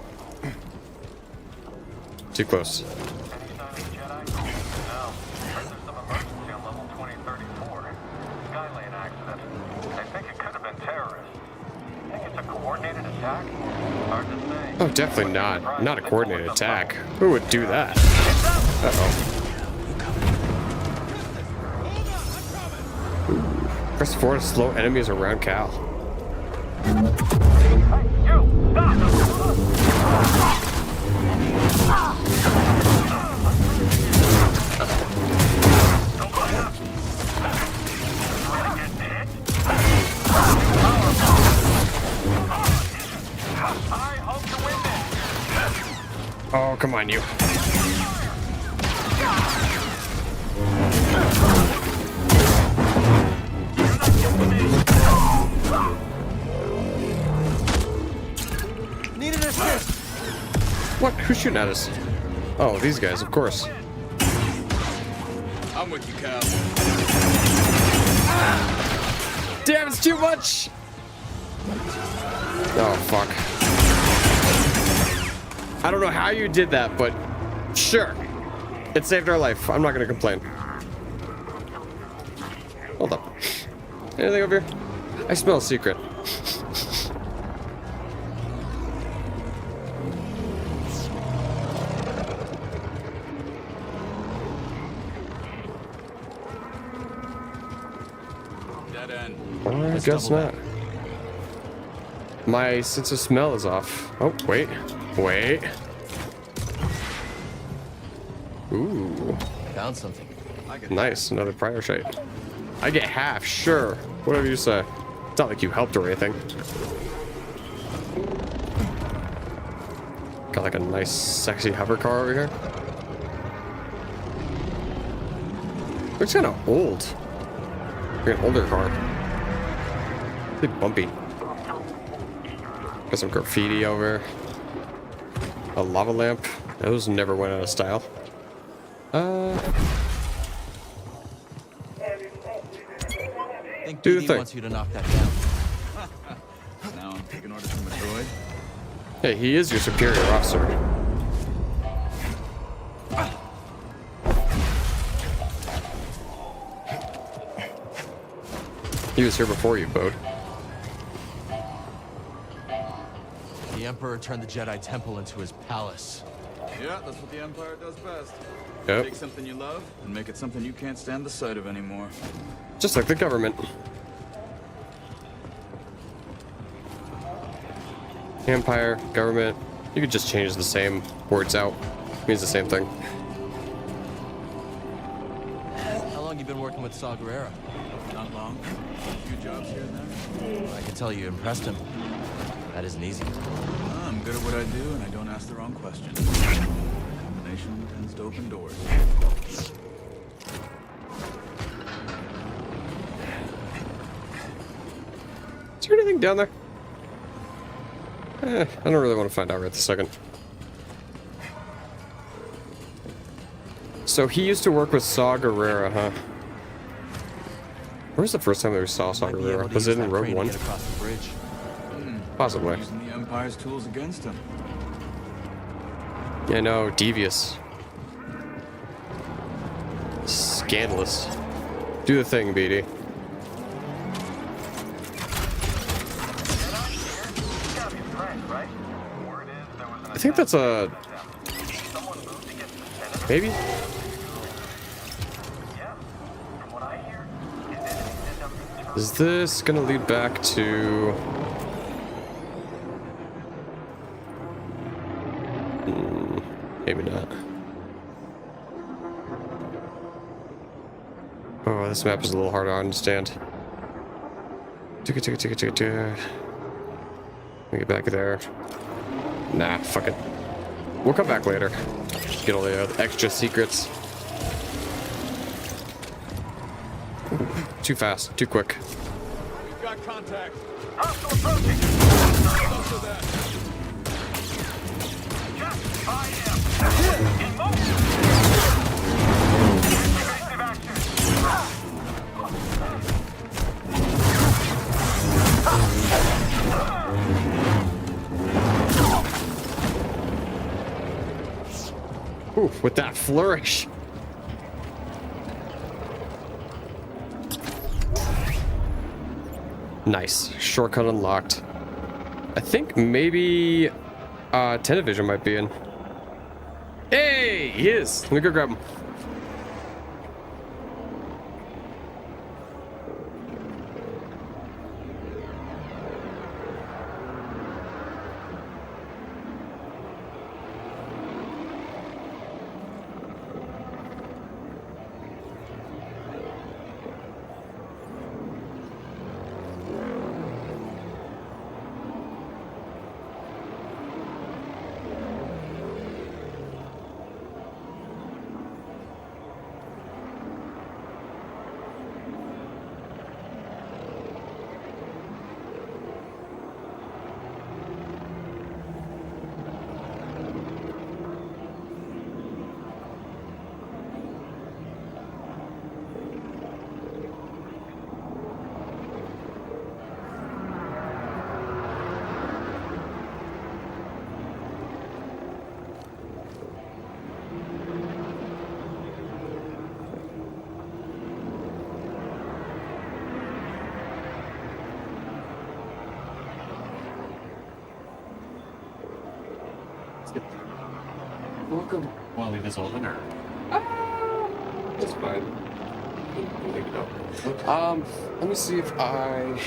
Too close. Oh, definitely not. Not a coordinated attack. Who would do that? Uh-oh. Press 4 to slow enemies around Cal. Oh, come on, you. Need an assist. What? Who's shooting at us? Oh, these guys, of course. I'm with you, Cal. Damn, it's too much! Oh, fuck. I don't know how you did that, but sure. It saved our life. I'm not gonna complain. Hold up. Anything over here? I smell a secret. Dead end. I guess not. My sense of smell is off. Oh, wait. Wait. Ooh. Found something. Nice. Another prior shite. I get half, sure. Whatever you say. It's not like you helped or anything. Got like a nice, sexy hover car over here. Looks kind of old. Like an older car. Really bumpy. Got some graffiti over. A lava lamp. Those never went out of style. Do the thing. Wants you to knock that down. Now I'm taking orders from a droid. Hey, he is your superior officer. He was here before you, Bode. The Emperor turned the Jedi Temple into his palace. Yeah, that's what the Empire does best. Yep. Take something you love and make it something you can't stand the sight of anymore. Just like the government. Empire, government. You could just change the same words out. It means the same thing. How long you been working with Saw Gerrera? Not long. A few jobs here and there. I can tell you impressed him. That isn't easy. I'm good at what I do, and I don't ask the wrong questions. Combination tends to open doors. Is there anything down there? I don't really want to find out right this second. So he used to work with Saw Gerrera, huh? Where's the first time that we saw Saw Gerrera? Was it in Rogue One? Possibly. Using the Empire's tools against him. Yeah, no, devious. Scandalous. Do the thing, BD. I think that's a... Maybe? Is this gonna lead back to... Maybe not. Oh, this map is a little hard to understand. Let me get back there. Nah, fuck it. We'll come back later. Get all the extra secrets. Too fast, too quick. We've got contact. Ooh, with that flourish. Nice. Shortcut unlocked. I think maybe Television might be in. Hey, he is. Let me go grab him. Welcome. Want to leave this open or? That's fine. Let me see if I.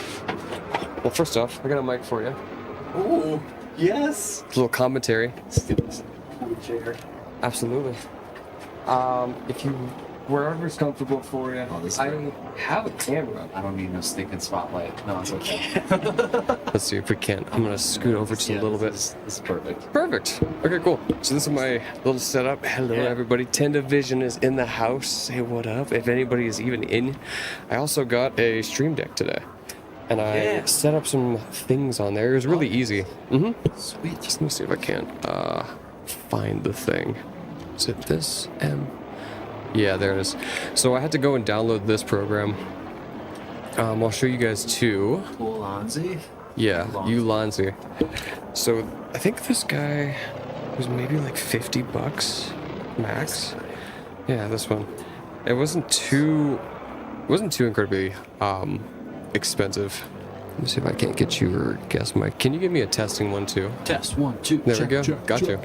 Well, first off, I got a mic for you. Ooh, yes. A little commentary. Let's do this. Chair. Absolutely. If you wherever's comfortable for you. I have a camera. I don't need no stinking spotlight. No, it's okay. Let's see if we can. I'm gonna scoot over just a little bit. This is perfect. Perfect. Okay, cool. So this is my little setup. Hello, everybody. Tenda Vision is in the house. Say what up. If anybody is even in. I also got a stream deck today. And I set up some things on there. It was really easy. Sweet. Just let me see if I can find the thing. Is it this? Yeah, there it is. So I had to go and download this program. I'll show you guys too. Ulanzi? Yeah, Ulanzi. So I think this guy was maybe like $50 max. Yeah, this one. It wasn't too incredibly expensive. Let me see if I can't get your guess mic. Can you give me a testing 1 2? Test 1 2. There check, we go. Check, Got check. you.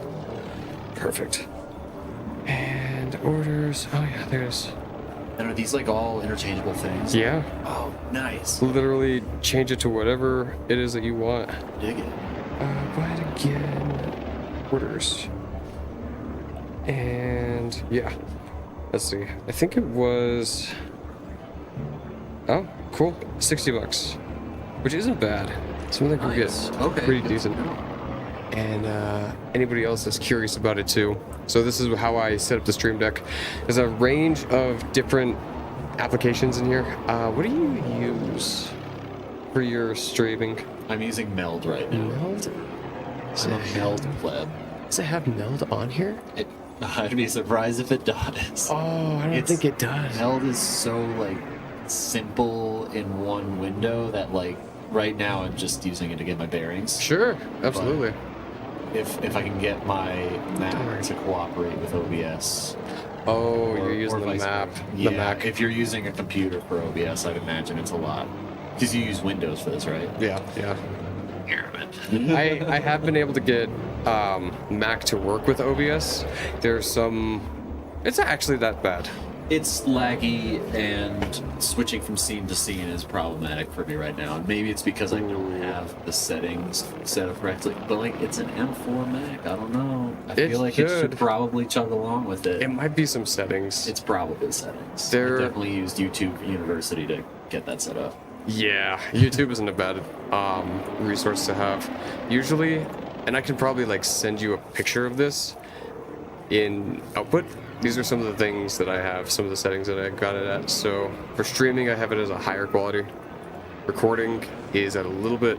Perfect. And orders. Oh yeah, there's. And are these like all interchangeable things? Yeah. Oh, nice. Literally change it to whatever it is that you want. Dig it. Go ahead again. Orders. And yeah. Let's see. I think it was. Oh, cool. $60, which isn't bad. Something that could get pretty decent. And anybody else that's curious about it too. So this is how I set up the stream deck. There's a range of different applications in here. What do you use for your streaming? I'm using Meld right now. Meld? I'm a Meld pleb. Does it have Meld on here? I'd be surprised if it does. Oh, I don't think it does. Meld is so like simple in one window that like right now I'm just using it to get my bearings. Sure, absolutely. But if I can get my Mac to cooperate with OBS. Oh, you're using the vice map. versa. The Yeah, Mac. if you're using a computer for OBS, I'd imagine it's a lot. Because you use Windows for this, right? Yeah. I have been able to get Mac to work with OBS. There's some. It's not actually that bad. It's laggy, and switching from scene to scene is problematic for me right now. And maybe it's because I don't have the settings set up correctly. But like, it's an M4 Mac. I don't know. I feel like it should probably chug along with it. It might be some settings. It's probably settings. There- I definitely used YouTube University to get that set up. Yeah, YouTube isn't a bad resource to have. Usually, and I can probably like send you a picture of this in output. These are some of the things that I have, some of the settings that I got it at. So for streaming, I have it as a higher quality. Recording is at a little bit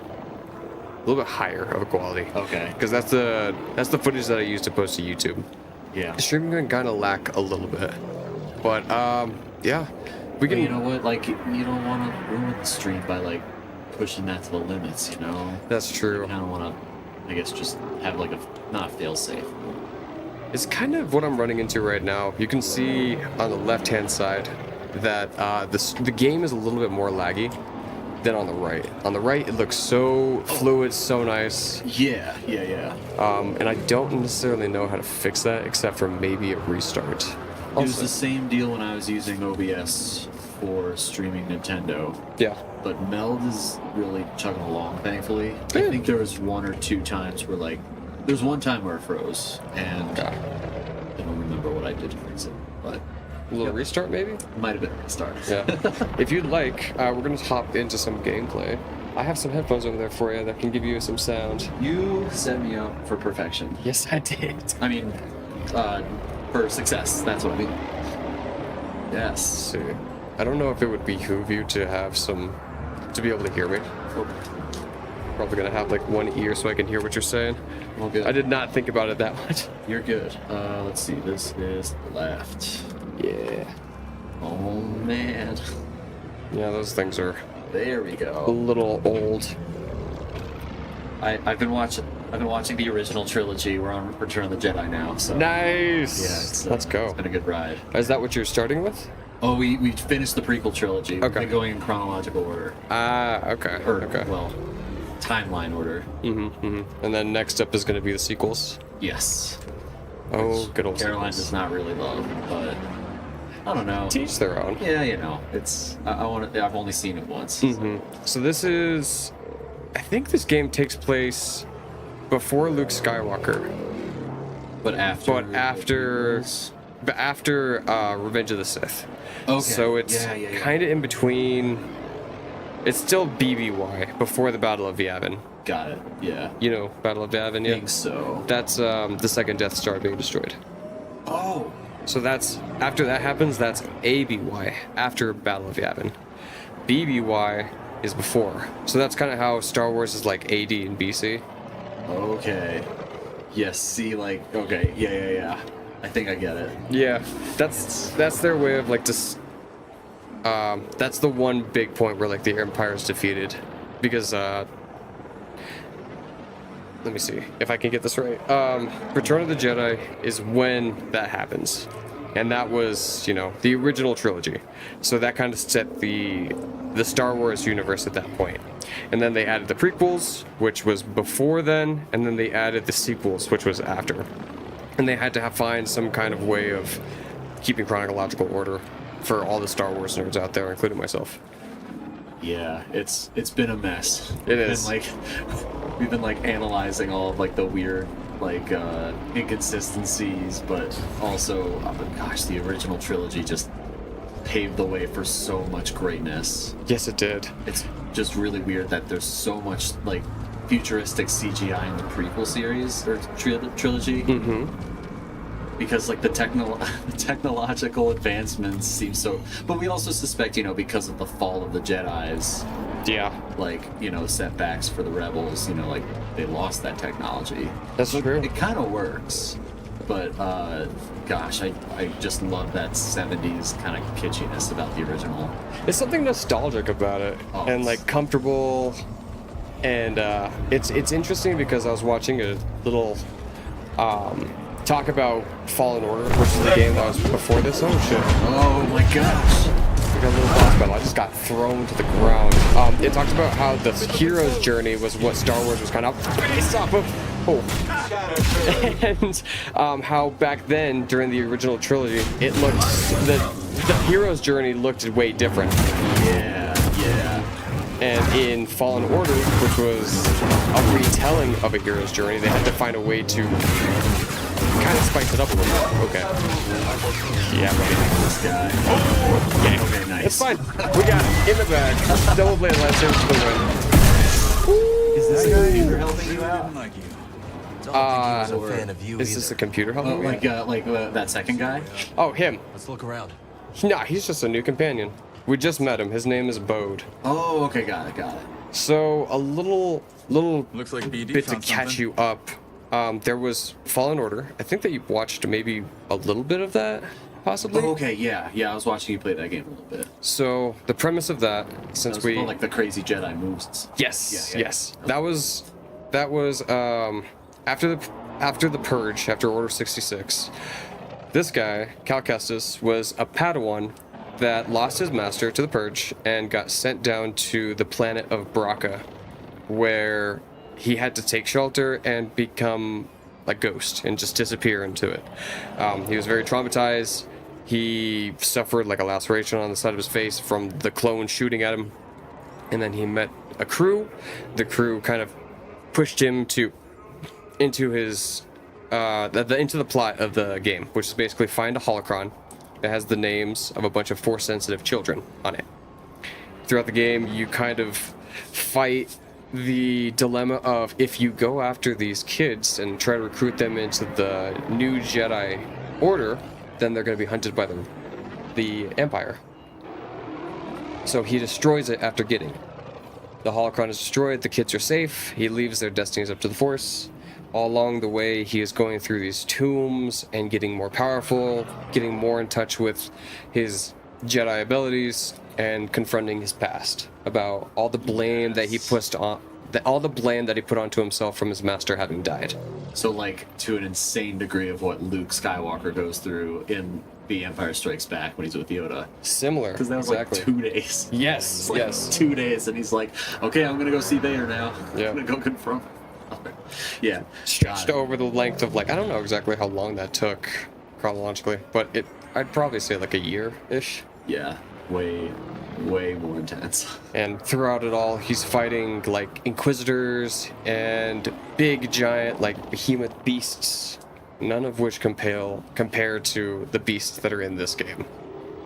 higher of a quality. Okay. Because that's the footage that I use to post to YouTube. Yeah. Streaming can kind of lack a little bit, but yeah, we can. But you know what? Like, you don't want to ruin the stream by like pushing that to the limits. You know. That's true. You kind of want to, I guess, just have like not a fail safe. It's kind of what I'm running into right now. You can see on the left-hand side that the game is a little bit more laggy than on the right. On the right, it looks so fluid, so nice. Yeah. And I don't necessarily know how to fix that, except for maybe a restart. It was the same deal when I was using OBS for streaming Nintendo. Yeah. But Meld is really chugging along, thankfully. I think there was 1 or 2 times where like, there's one time where it froze, and I don't remember what I did to fix it, but a little restart maybe? Might have been a restart. Yeah. If you'd like, we're gonna hop into some gameplay. I have some headphones over there for you that can give you some sound. You set me up for perfection. Yes, I did. I mean, for success. That's what I mean. Yes. See, I don't know if it would behoove you to have to be able to hear me. Probably gonna have like one ear so I can hear what you're saying. Well, good. I did not think about it that much. You're good. Let's see. This is left. Yeah. Oh man. Yeah, those things are. There we A go. little old. I've been watching the original trilogy. We're on Return of the Jedi now. So Nice. yeah, Let's go. It's been a good ride. Is that what you're starting with? Oh, we finished the prequel trilogy. Okay. We're going in chronological order. Okay. Or, Okay. well, timeline order. And then next up is going to be the sequels. Yes. Oh, good old Caroline sequels. does not really love, but I don't know. Teach their own. Yeah, you know, it's I want to. I've only seen it once. So this is, I think this game takes place before Luke Skywalker, But after. but after Revenge of the Sith. Okay. So it's Yeah. kind of in between. It's still BBY, before the Battle of Yavin. Got it. Yeah. You know, Battle of Yavin, yeah? I think so. That's the second Death Star being destroyed. Oh. So that's, after that happens, that's ABY, after Battle of Yavin. BBY is before. So that's kind of how Star Wars is like AD and BC. Okay. Yes. See, like, okay. Yeah. I think I get it. Yeah, that's their way of like just. That's the one big point where like the Empire is defeated, because let me see if I can get this right. Return of the Jedi is when that happens, and that was, you know, the original trilogy. So that kind of set the Star Wars universe at that point. And then they added the prequels, which was before then, and then they added the sequels, which was after. And they had to find some kind of way of keeping chronological order for all the Star Wars nerds out there, including myself. Yeah, it's been a mess. It is. We've been like analyzing all of like the weird like inconsistencies, but also, gosh, the original trilogy just paved the way for so much greatness. Yes, it did. It's just really weird that there's so much like futuristic CGI in the prequel series or trilogy. Because like the technological advancements seem so, but we also suspect, you know, because of the fall of the Jedis, like, you know, setbacks for the rebels, you know, like they lost that technology. That's true. It kind of works, but gosh, I just love that 70s kind of kitschiness about the original. There's something nostalgic about it, and like comfortable, and it's interesting because I was watching a little talk about Fallen Order, which is the game that was before this. Oh shit! Oh my gosh! We got a little boss battle. I just got thrown to the ground. It talked about how the hero's journey was what Star Wars was kind of based off of. And how back then, during the original trilogy, it looked, the hero's journey looked way different. Yeah. And in Fallen Order, which was a retelling of a hero's journey, they had to find a way to kind of spice it up a little bit. Okay. Yeah, buddy. This guy. Okay. Okay, nice. It's fine. We got it in the bag. Double blade lightsaber for the win. Is this a computer helping you out? Is this a computer helping me? Like that second guy? Oh, him. Let's look around. Nah, he's just a new companion. We just met him. His name is Bode. Oh, okay, got it. So a little Looks like BD bit to found catch something. you up. There was Fallen Order. I think that you watched maybe a little bit of that, possibly. Oh, okay, yeah. I was watching you play that game a little bit. So the premise of that, since we like the crazy Jedi moves. Yes, Yeah. yes. That was after the Purge, after Order 66. This guy, Cal Kestis, was a Padawan that lost his master to the Purge and got sent down to the planet of Bracca, where he had to take shelter and become a ghost and just disappear into it. He was very traumatized. He suffered like a laceration on the side of his face from the clone shooting at him. And then he met a crew. The crew kind of pushed him into the plot of the game, which is basically find a holocron that has the names of a bunch of Force-sensitive children on it. Throughout the game, you kind of fight the dilemma of, if you go after these kids and try to recruit them into the new Jedi Order, then they're going to be hunted by the Empire. So he destroys it after getting it. The holocron is destroyed, the kids are safe, he leaves their destinies up to the Force. All along the way, he is going through these tombs and getting more powerful, getting more in touch with his Jedi abilities, and confronting his past about all the blame that he put onto himself from his master having died. So, like, to an insane degree of what Luke Skywalker goes through in The Empire Strikes Back when he's with Yoda. Similar. Because that was exactly. like 2 days. Yes, Like yes. 2 days, and he's like, okay, I'm gonna go see Vader now. Yeah. I'm gonna go confront my father. Yeah. Stretched over the length of like, I don't know exactly how long that took chronologically, but I'd probably say like a year-ish. Yeah, way more intense. And throughout it all, he's fighting like inquisitors and big giant like behemoth beasts, none of which compare to the beasts that are in this game.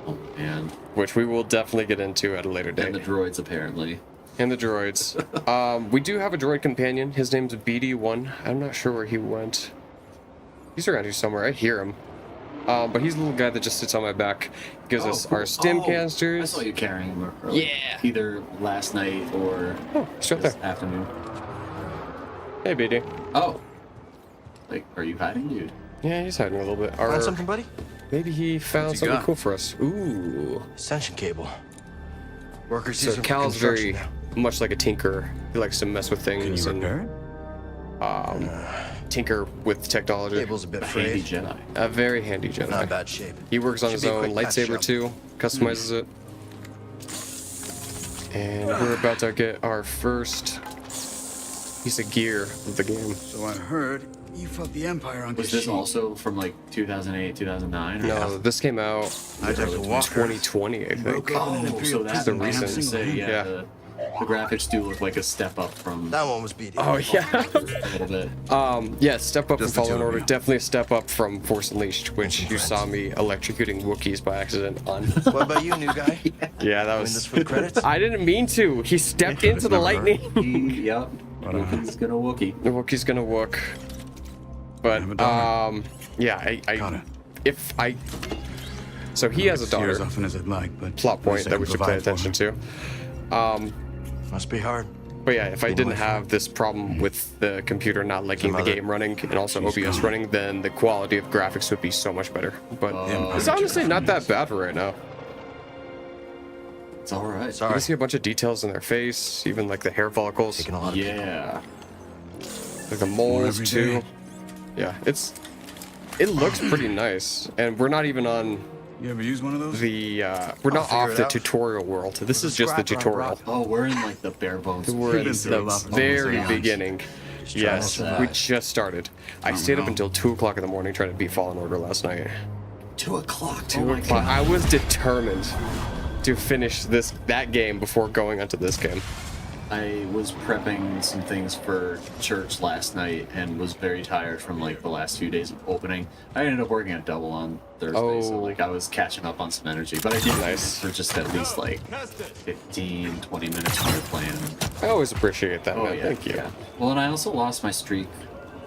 Oh man. Which we will definitely get into at a later date. And the droids apparently. And the droids. We do have a droid companion. His name's BD1. I'm not sure where he went. He's around here somewhere. I hear him. But he's a little guy that just sits on my back. Gives us our stim canisters. I saw you carrying him. Yeah. Either last night or it's right this there. afternoon. Hey, BD. Oh. Like, are you hiding, dude? Yeah, he's hiding a little bit. Find something, buddy? Maybe he found What's he something got? cool for us. Ooh. Ascension cable. Workers So use them for Cal's very construction much like a tinker. He likes to mess with things and tinker with technology. Cable's a bit frayed. Handy Jedi. A very handy Jedi. Not bad shape. He works on Should his be a own quick patch lightsaber job. too, customizes it. And we're about to get our first piece of gear of the game. So I heard you fought the Empire on Was this Kashyyyk. also from like 2008, 2009? No, this came out I took a walker. 2020, I think. Broke open an Oh, Imperial so that's the prison by hand reason. single-handed. Yeah, Yeah. the graphics do look like a step up from That one was BD. Oh yeah. a little bit. Yeah, step up Just from the two Fallen of Order. you. Definitely a step up from Force Unleashed, which you saw me electrocuting Wookiees by accident on. What about you, new guy? Yeah, that Doing was. this for the credits? I didn't mean to. He stepped into the never hurt. lightning. Yep. Wookiee's gonna Wookie. The Wookiee's gonna wook. But have a daughter. yeah, Got it. if I. So he has a See her as daughter. often as I'd like, but Plot point that we should pay provide for attention her. to. Must be hard. But yeah, if I Being didn't away from have this problem with the computer not liking the mother. game running and also She's OBS gone. running, then the quality of graphics would be so much better. But Empire it's honestly Jedi not that fans. bad for right now. It's alright. You Sorry. can see a bunch of details in their face, even like the hair follicles, Taking a lot of Yeah. like the moles every too. day. Yeah, it looks pretty nice, and we're not even on You ever use one of those? the we're not figure off it the out. tutorial world. This is just the scrapper I tutorial. brought. Oh, we're in like the bare bones. We're in been through a the lot of very things. beginning. trying to Yes, survive. we just started. I stayed up until 2 o'clock in the morning trying to beat Fallen Order last night. 2 o'clock. 2 Oh my o'clock. God. I was determined to finish that game before going onto this game. I was prepping some things for church last night and was very tired from like the last few days of opening. I ended up working a double on Thursday, so Oh. like I was catching up on some energy. But I did Nice. for just at least like 15, 20 minutes when you're playing. I always appreciate that, Oh man. yeah, Thank you. yeah. Well, and I also lost my streak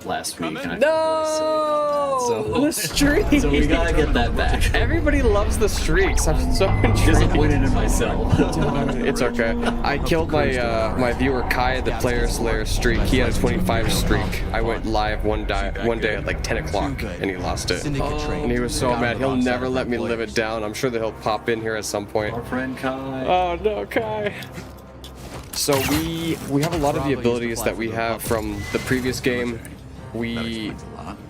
last week, and I No, So- the streak. so we gotta get that back. Everybody loves the streaks. I'm so intrigued. Disappointed in myself. It's okay. I killed my my viewer Kai, the Player Slayer streak. He had a 25 streak. I went live one day at like 10 o'clock, and he lost it. Syndicate trade. And he was so mad. He'll never let me live it down. I'm sure that he'll pop in here at some point. Our friend Kai. Oh no, Kai. So we have a lot of the abilities that we have from the previous game. We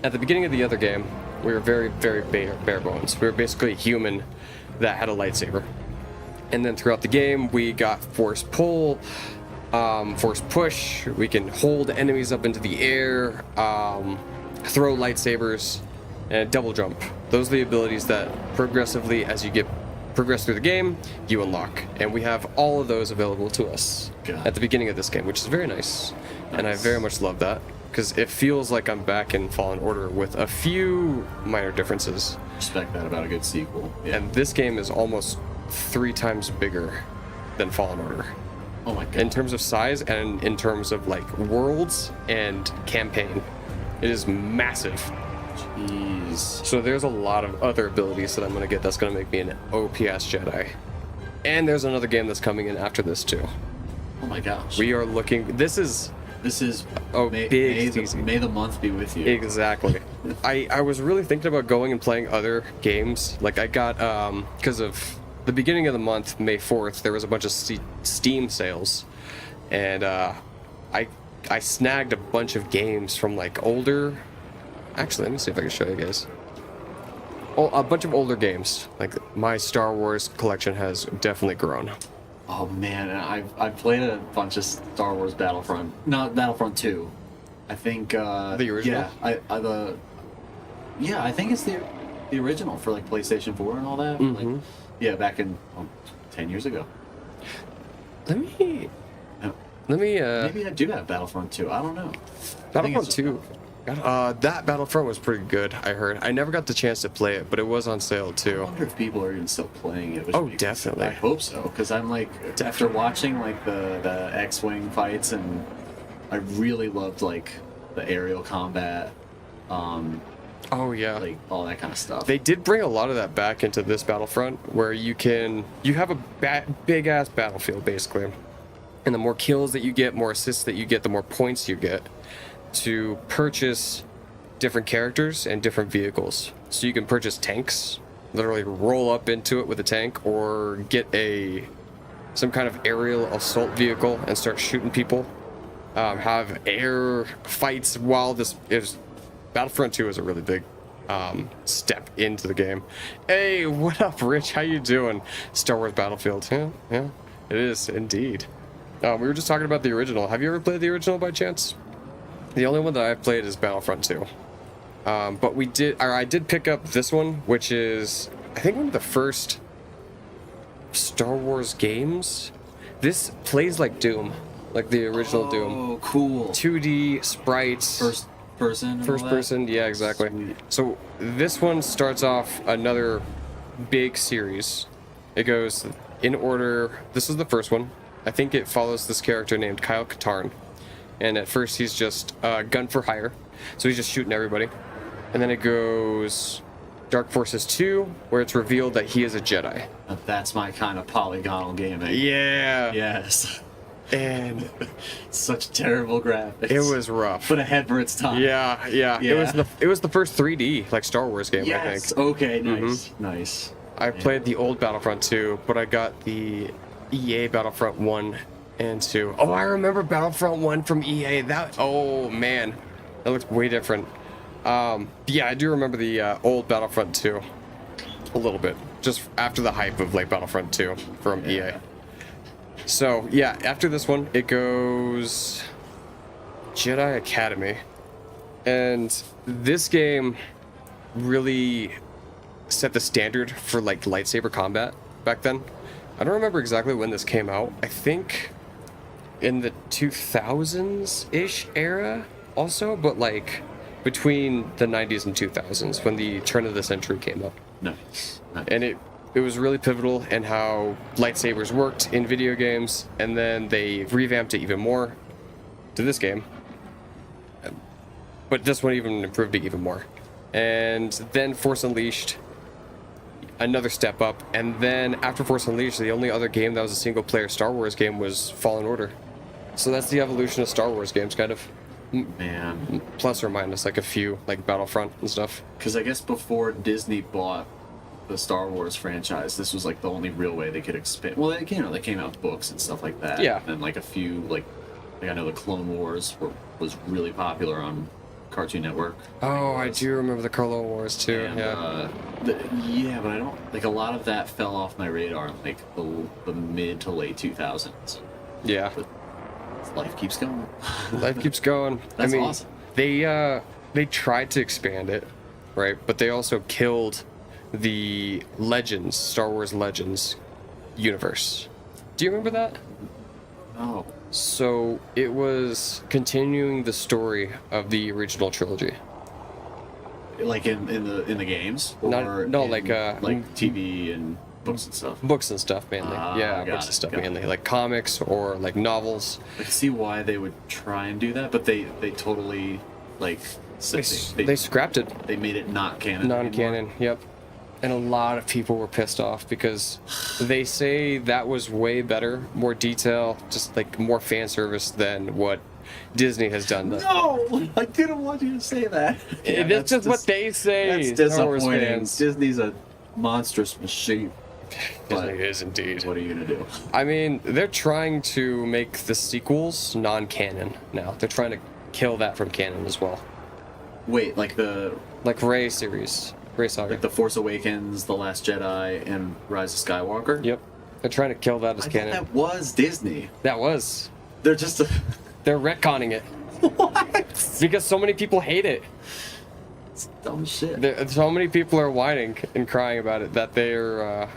at the beginning of the other game, we were very bare bones. We were basically a human that had a lightsaber. And then throughout the game, we got force pull, force push. We can hold enemies up into the air, throw lightsabers, and double jump. Those are the abilities that progressively, as you progress through the game, you unlock. And we have all of those available to us God. at the beginning of this game, which is very nice. And I very much love that, because it feels like I'm back in Fallen Order with a few minor differences. Respect that about a good sequel. Yeah. And this game is almost 3 times bigger than Fallen Order Oh my god. in terms of size and in terms of like worlds and campaign. It is massive. Jeez. So there's a lot of other abilities that I'm gonna get that's gonna make me an OPS Jedi. And there's another game that's coming in after this too. Oh my gosh. We are looking. This is Oh, big season. May the month be with you. Exactly. I was really thinking about going and playing other games. Like I got because of the beginning of the month, May 4th, there was a bunch of Steam sales, and I snagged a bunch of games from like older. Actually, let me see if I can show you guys. Oh, a bunch of older games. Like my Star Wars collection has definitely grown. Oh man, and I've played a bunch of Star Wars Battlefront, not Battlefront 2, I think The original? Yeah, I think it's the original for like PlayStation 4 and all that. Mhm. Like, yeah, back in 10 years ago. Let me Maybe I do have Battlefront 2. I don't know. Battlefront 2. That Battlefront was pretty good, I heard. I never got the chance to play it, but it was on sale I too. wonder if people are even still playing it. Which Oh, makes- definitely. I hope so, because I'm like, after watching like the X-wing fights, and I really loved like the aerial combat, Oh yeah. like all that kind of stuff. They did bring a lot of that back into this Battlefront, where you have a big ass battlefield basically, and the more kills that you get, more assists that you get, the more points you get to purchase different characters and different vehicles. So you can purchase tanks, literally roll up into it with a tank, or get some kind of aerial assault vehicle and start shooting people. Have air fights while this is. Battlefront 2 is a really big step into the game. Hey, what up, Rich? How you doing? Star Wars Battlefield. Yeah, it is indeed. We were just talking about the original. Have you ever played the original by chance? The only one that I've played is Battlefront 2. But I did pick up this one, which is, I think, one of the first Star Wars games. This plays like Doom, like the original Doom. Oh, cool. 2D sprites. First person. and all First that? person, yeah, exactly. Sweet. So this one starts off another big series. It goes in order. This is the first one. I think it follows this character named Kyle Katarn. And at first he's just gun for hire. So he's just shooting everybody. And then it goes Dark Forces 2, where it's revealed that he is a Jedi. Now, that's my kind of polygonal gaming. Yeah. Yes. And such terrible graphics. it was rough. But ahead for its time. Yeah. It was the first 3D like Star Wars game, I Yes. think. Okay. Nice. Nice. I played the old Battlefront 2, but I got the EA Battlefront 1 and 2. Oh, I remember Battlefront 1 from EA. Oh man, that looks way different. Yeah, I do remember the old Battlefront 2 a little bit, just after the hype of like Battlefront 2 from EA. So yeah, after this one, it goes Jedi Academy, and this game really set the standard for like lightsaber combat back then. I don't remember exactly when this came out. I think in the 2000s-ish era also, but like between the 90s and 2000s when the turn of the century came up. Nice. And it was really pivotal in how lightsabers worked in video games, and then they revamped it even more to this game. But this one even improved it even more. And then Force Unleashed, another step up, and then after Force Unleashed, the only other game that was a single-player Star Wars game was Fallen Order. So that's the evolution of Star Wars games, kind of. Man. Plus or minus, like a few, like Battlefront and stuff. Because I guess before Disney bought the Star Wars franchise, this was like the only real way they could expand. Well, they came out with books and stuff like that. Yeah. And like a few, like I know the Clone Wars was really popular on Cartoon Network. Oh, I do remember the Clone Wars too. And, yeah. But I don't like a lot of that fell off my radar in like the mid to late 2000s. Yeah. But life keeps going. Life keeps going. That's I mean, awesome. They tried to expand it, right? But they also killed the Legends, Star Wars Legends universe. Do you remember that? No. So it was continuing the story of the original trilogy. Like in the games, or like TV and books and stuff. Books and stuff mainly. Got books it, and stuff got it. mainly, like comics or like novels. I can see why they would try and do that, but they totally like They scrapped it. They made it not canon. Non-canon. Yep. And a lot of people were pissed off because they say that was way better, more detail, just like more fan service than what Disney has done. No, I didn't want you to say that. That's just what they say. That's Star Wars disappointing. fans. Disney's a monstrous machine. Disney is indeed. What are you gonna do? I mean, they're trying to make the sequels non-canon now. They're trying to kill that from canon as well. Wait, like Rey series, Rey Saga, like the Force Awakens, the Last Jedi, and Rise of Skywalker. Yep, they're trying to kill that as I canon. thought that was Disney. That was. They're just. They're retconning it. What? Because so many people hate it. It's dumb shit. So many people are whining and crying about it that they're,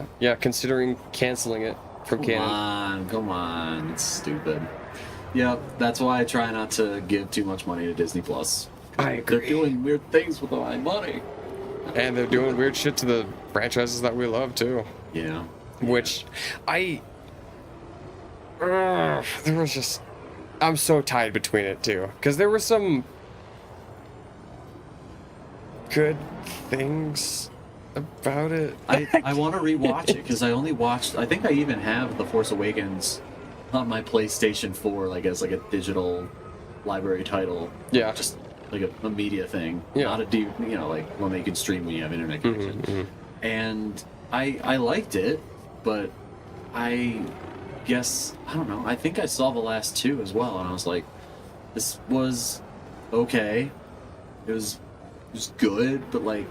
considering canceling it from canon. Come on. It's stupid. Yep, that's why I try not to give too much money to Disney Plus. I agree. They're doing weird things with my money. And they're doing weird shit to the franchises that we love, too. Yeah. Which, there was just... I'm so tied between it, too. Because there were some... good things about it. I want to rewatch it, because I only watched... I think I even have The Force Awakens on my PlayStation 4, like, as, like, a digital library title. Yeah. Just... like a media thing, yeah. Not a like one that you can stream when you have internet connection. And I liked it, but I guess I don't know. I think I saw the last two as well, and I was like, this was okay. It was good, but like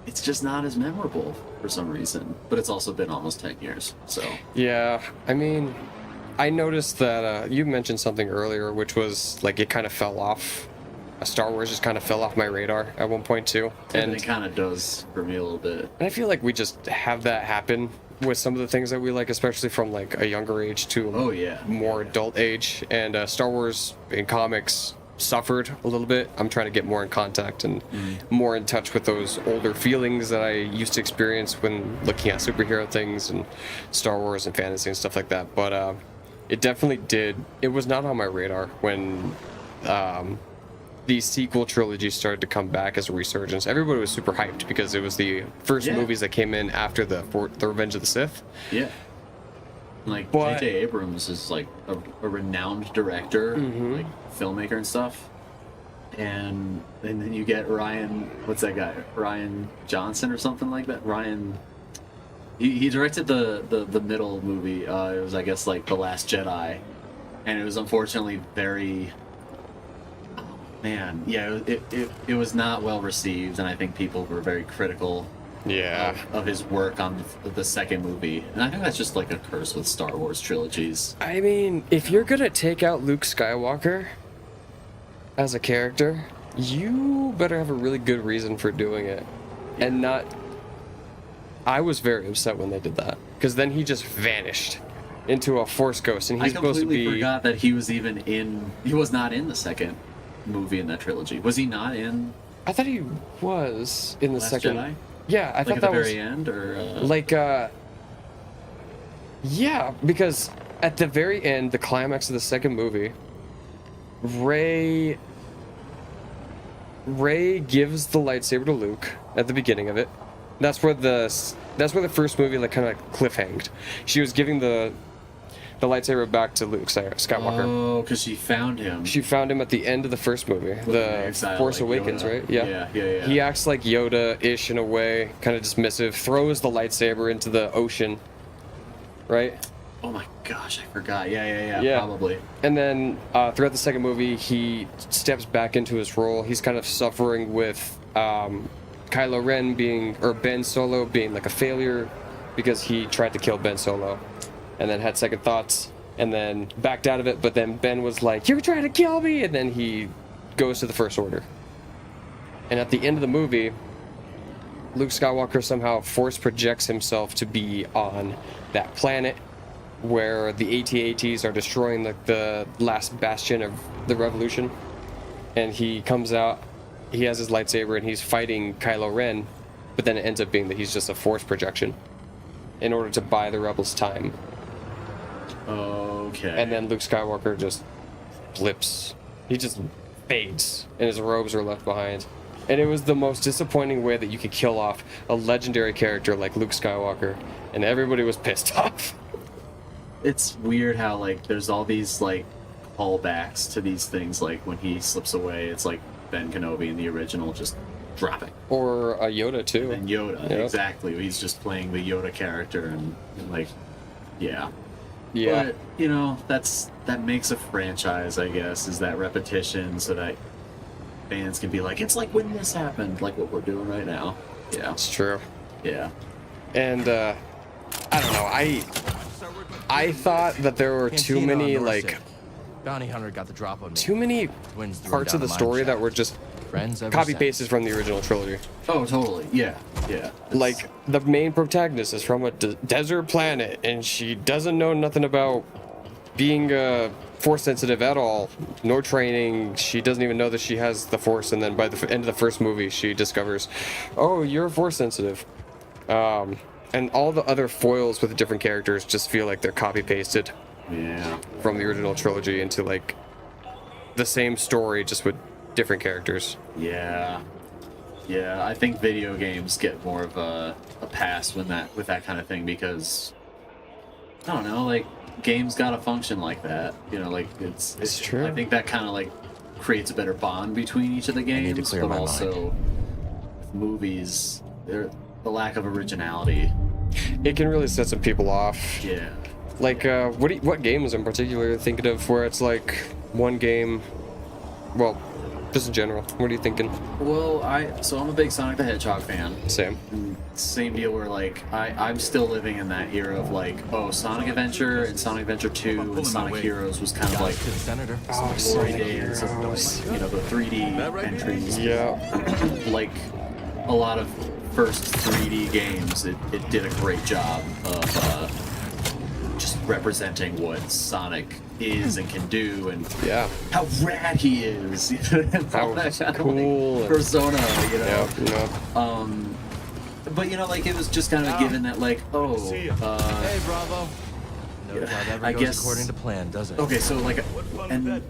it's just not as memorable for some reason. But it's also been almost 10 years, so yeah. I mean, I noticed that you mentioned something earlier, which was like it kind of fell off. Star Wars just kind of fell off my radar at one point too, and it kind of does for me a little bit. And I feel like we just have that happen with some of the things that we like, especially from like a younger age to more adult age. And Star Wars in comics suffered a little bit. I'm trying to get more in contact and more in touch with those older feelings that I used to experience when looking at superhero things and Star Wars and fantasy and stuff like that. But it definitely did. It was not on my radar when the sequel trilogy started to come back as a resurgence. Everybody was super hyped because it was the first movies that came in after the Revenge of the Sith. Yeah. Like, J.J. Abrams is like a renowned director, like filmmaker and stuff. And then you get Ryan, what's that guy? Ryan Johnson or something like that? Ryan... He directed the middle movie. It was, I guess, like The Last Jedi. And it was unfortunately very... Man, yeah, it was not well received, and I think people were very critical of his work on the second movie. And I think that's just like a curse with Star Wars trilogies. I mean, if you're gonna take out Luke Skywalker as a character, you better have a really good reason for doing it. And not... I was very upset when they did that, because then he just vanished into a Force ghost, and he's supposed to be... I completely forgot that he was even in... He was not in the second movie in that trilogy. Was he not in? I thought he was in the Last second. Jedi? Yeah, I like thought at that the was very end, or like yeah, because at the very end, the climax of the second movie, Rey gives the lightsaber to Luke at the beginning of it. That's where the first movie like kind of cliffhanged. She was giving the lightsaber back to Luke Skywalker. Oh, because she found him. She found him at the end of the first movie, the Force like Awakens, Yoda. right? Yeah. He acts like Yoda-ish in a way, kind of dismissive, throws the lightsaber into the ocean, right? Oh my gosh, I forgot. Yeah, probably. And then throughout the second movie, he steps back into his role. He's kind of suffering with Kylo Ren Ben Solo being like a failure because he tried to kill Ben Solo. And then had second thoughts, and then backed out of it, but then Ben was like, "You're trying to kill me!" And then he goes to the First Order. And at the end of the movie, Luke Skywalker somehow force projects himself to be on that planet where the AT-ATs are destroying the last bastion of the Revolution. And he comes out, he has his lightsaber, and he's fighting Kylo Ren, but then it ends up being that he's just a force projection in order to buy the Rebels time. Okay. And then Luke Skywalker just flips. He just fades, and his robes are left behind. And it was the most disappointing way that you could kill off a legendary character like Luke Skywalker, and everybody was pissed off. It's weird how, like, there's all these, like, callbacks to these things, like, when he slips away, it's like Ben Kenobi in the original just dropping. Or a Yoda, too. And Yoda, Yep. Exactly. He's just playing the Yoda character, and like, yeah. Yeah. But, you know, that makes a franchise, I guess, is that repetition, so that fans can be like, it's like when this happened, like what we're doing right now. Yeah. It's true. Yeah. And, I don't know, I thought that there were too many, like, Bounty hunter got the drop on me. too many Twins threw him parts down of the a mine story that shaft. were just Friends ever copy since. pasted from the original trilogy. Oh, totally. Yeah. Yeah. Like the main protagonist is from a desert planet, and she doesn't know nothing about being force sensitive at all, nor training. She doesn't even know that she has the force, and then by the end of the first movie, she discovers, oh, you're force sensitive. And all the other foils with the different characters just feel like they're copy pasted. Yeah. From the original trilogy into like the same story, just with different characters. Yeah. Yeah, I think video games get more of a pass with that kind of thing because I don't know, like games gotta function like that. You know, like it's true. I think that kind of like creates a better bond between each of the games, need to clear but my also with movies, the lack of originality. It can really set some people off. Yeah. Like, what games in particular are you thinking of where it's like one game, well, just in general, what are you thinking? Well, I'm a big Sonic the Hedgehog fan. Same. Same deal where like I'm still living in that era of like, oh, Sonic Adventure and Sonic Adventure 2 and Sonic Heroes was kind of like To the senator. Oh, glory Sonic days of Heroes. like, you know, the 3D entries. Yeah. Like a lot of first 3D games, it did a great job of just representing what Sonic is and can do, and how rad he is. How cool. Persona, you know. Yeah. But you know, like it was just kind of given that, like, oh, Hey, Bravo. No job ever I goes guess according to plan, does it? Okay, so like, and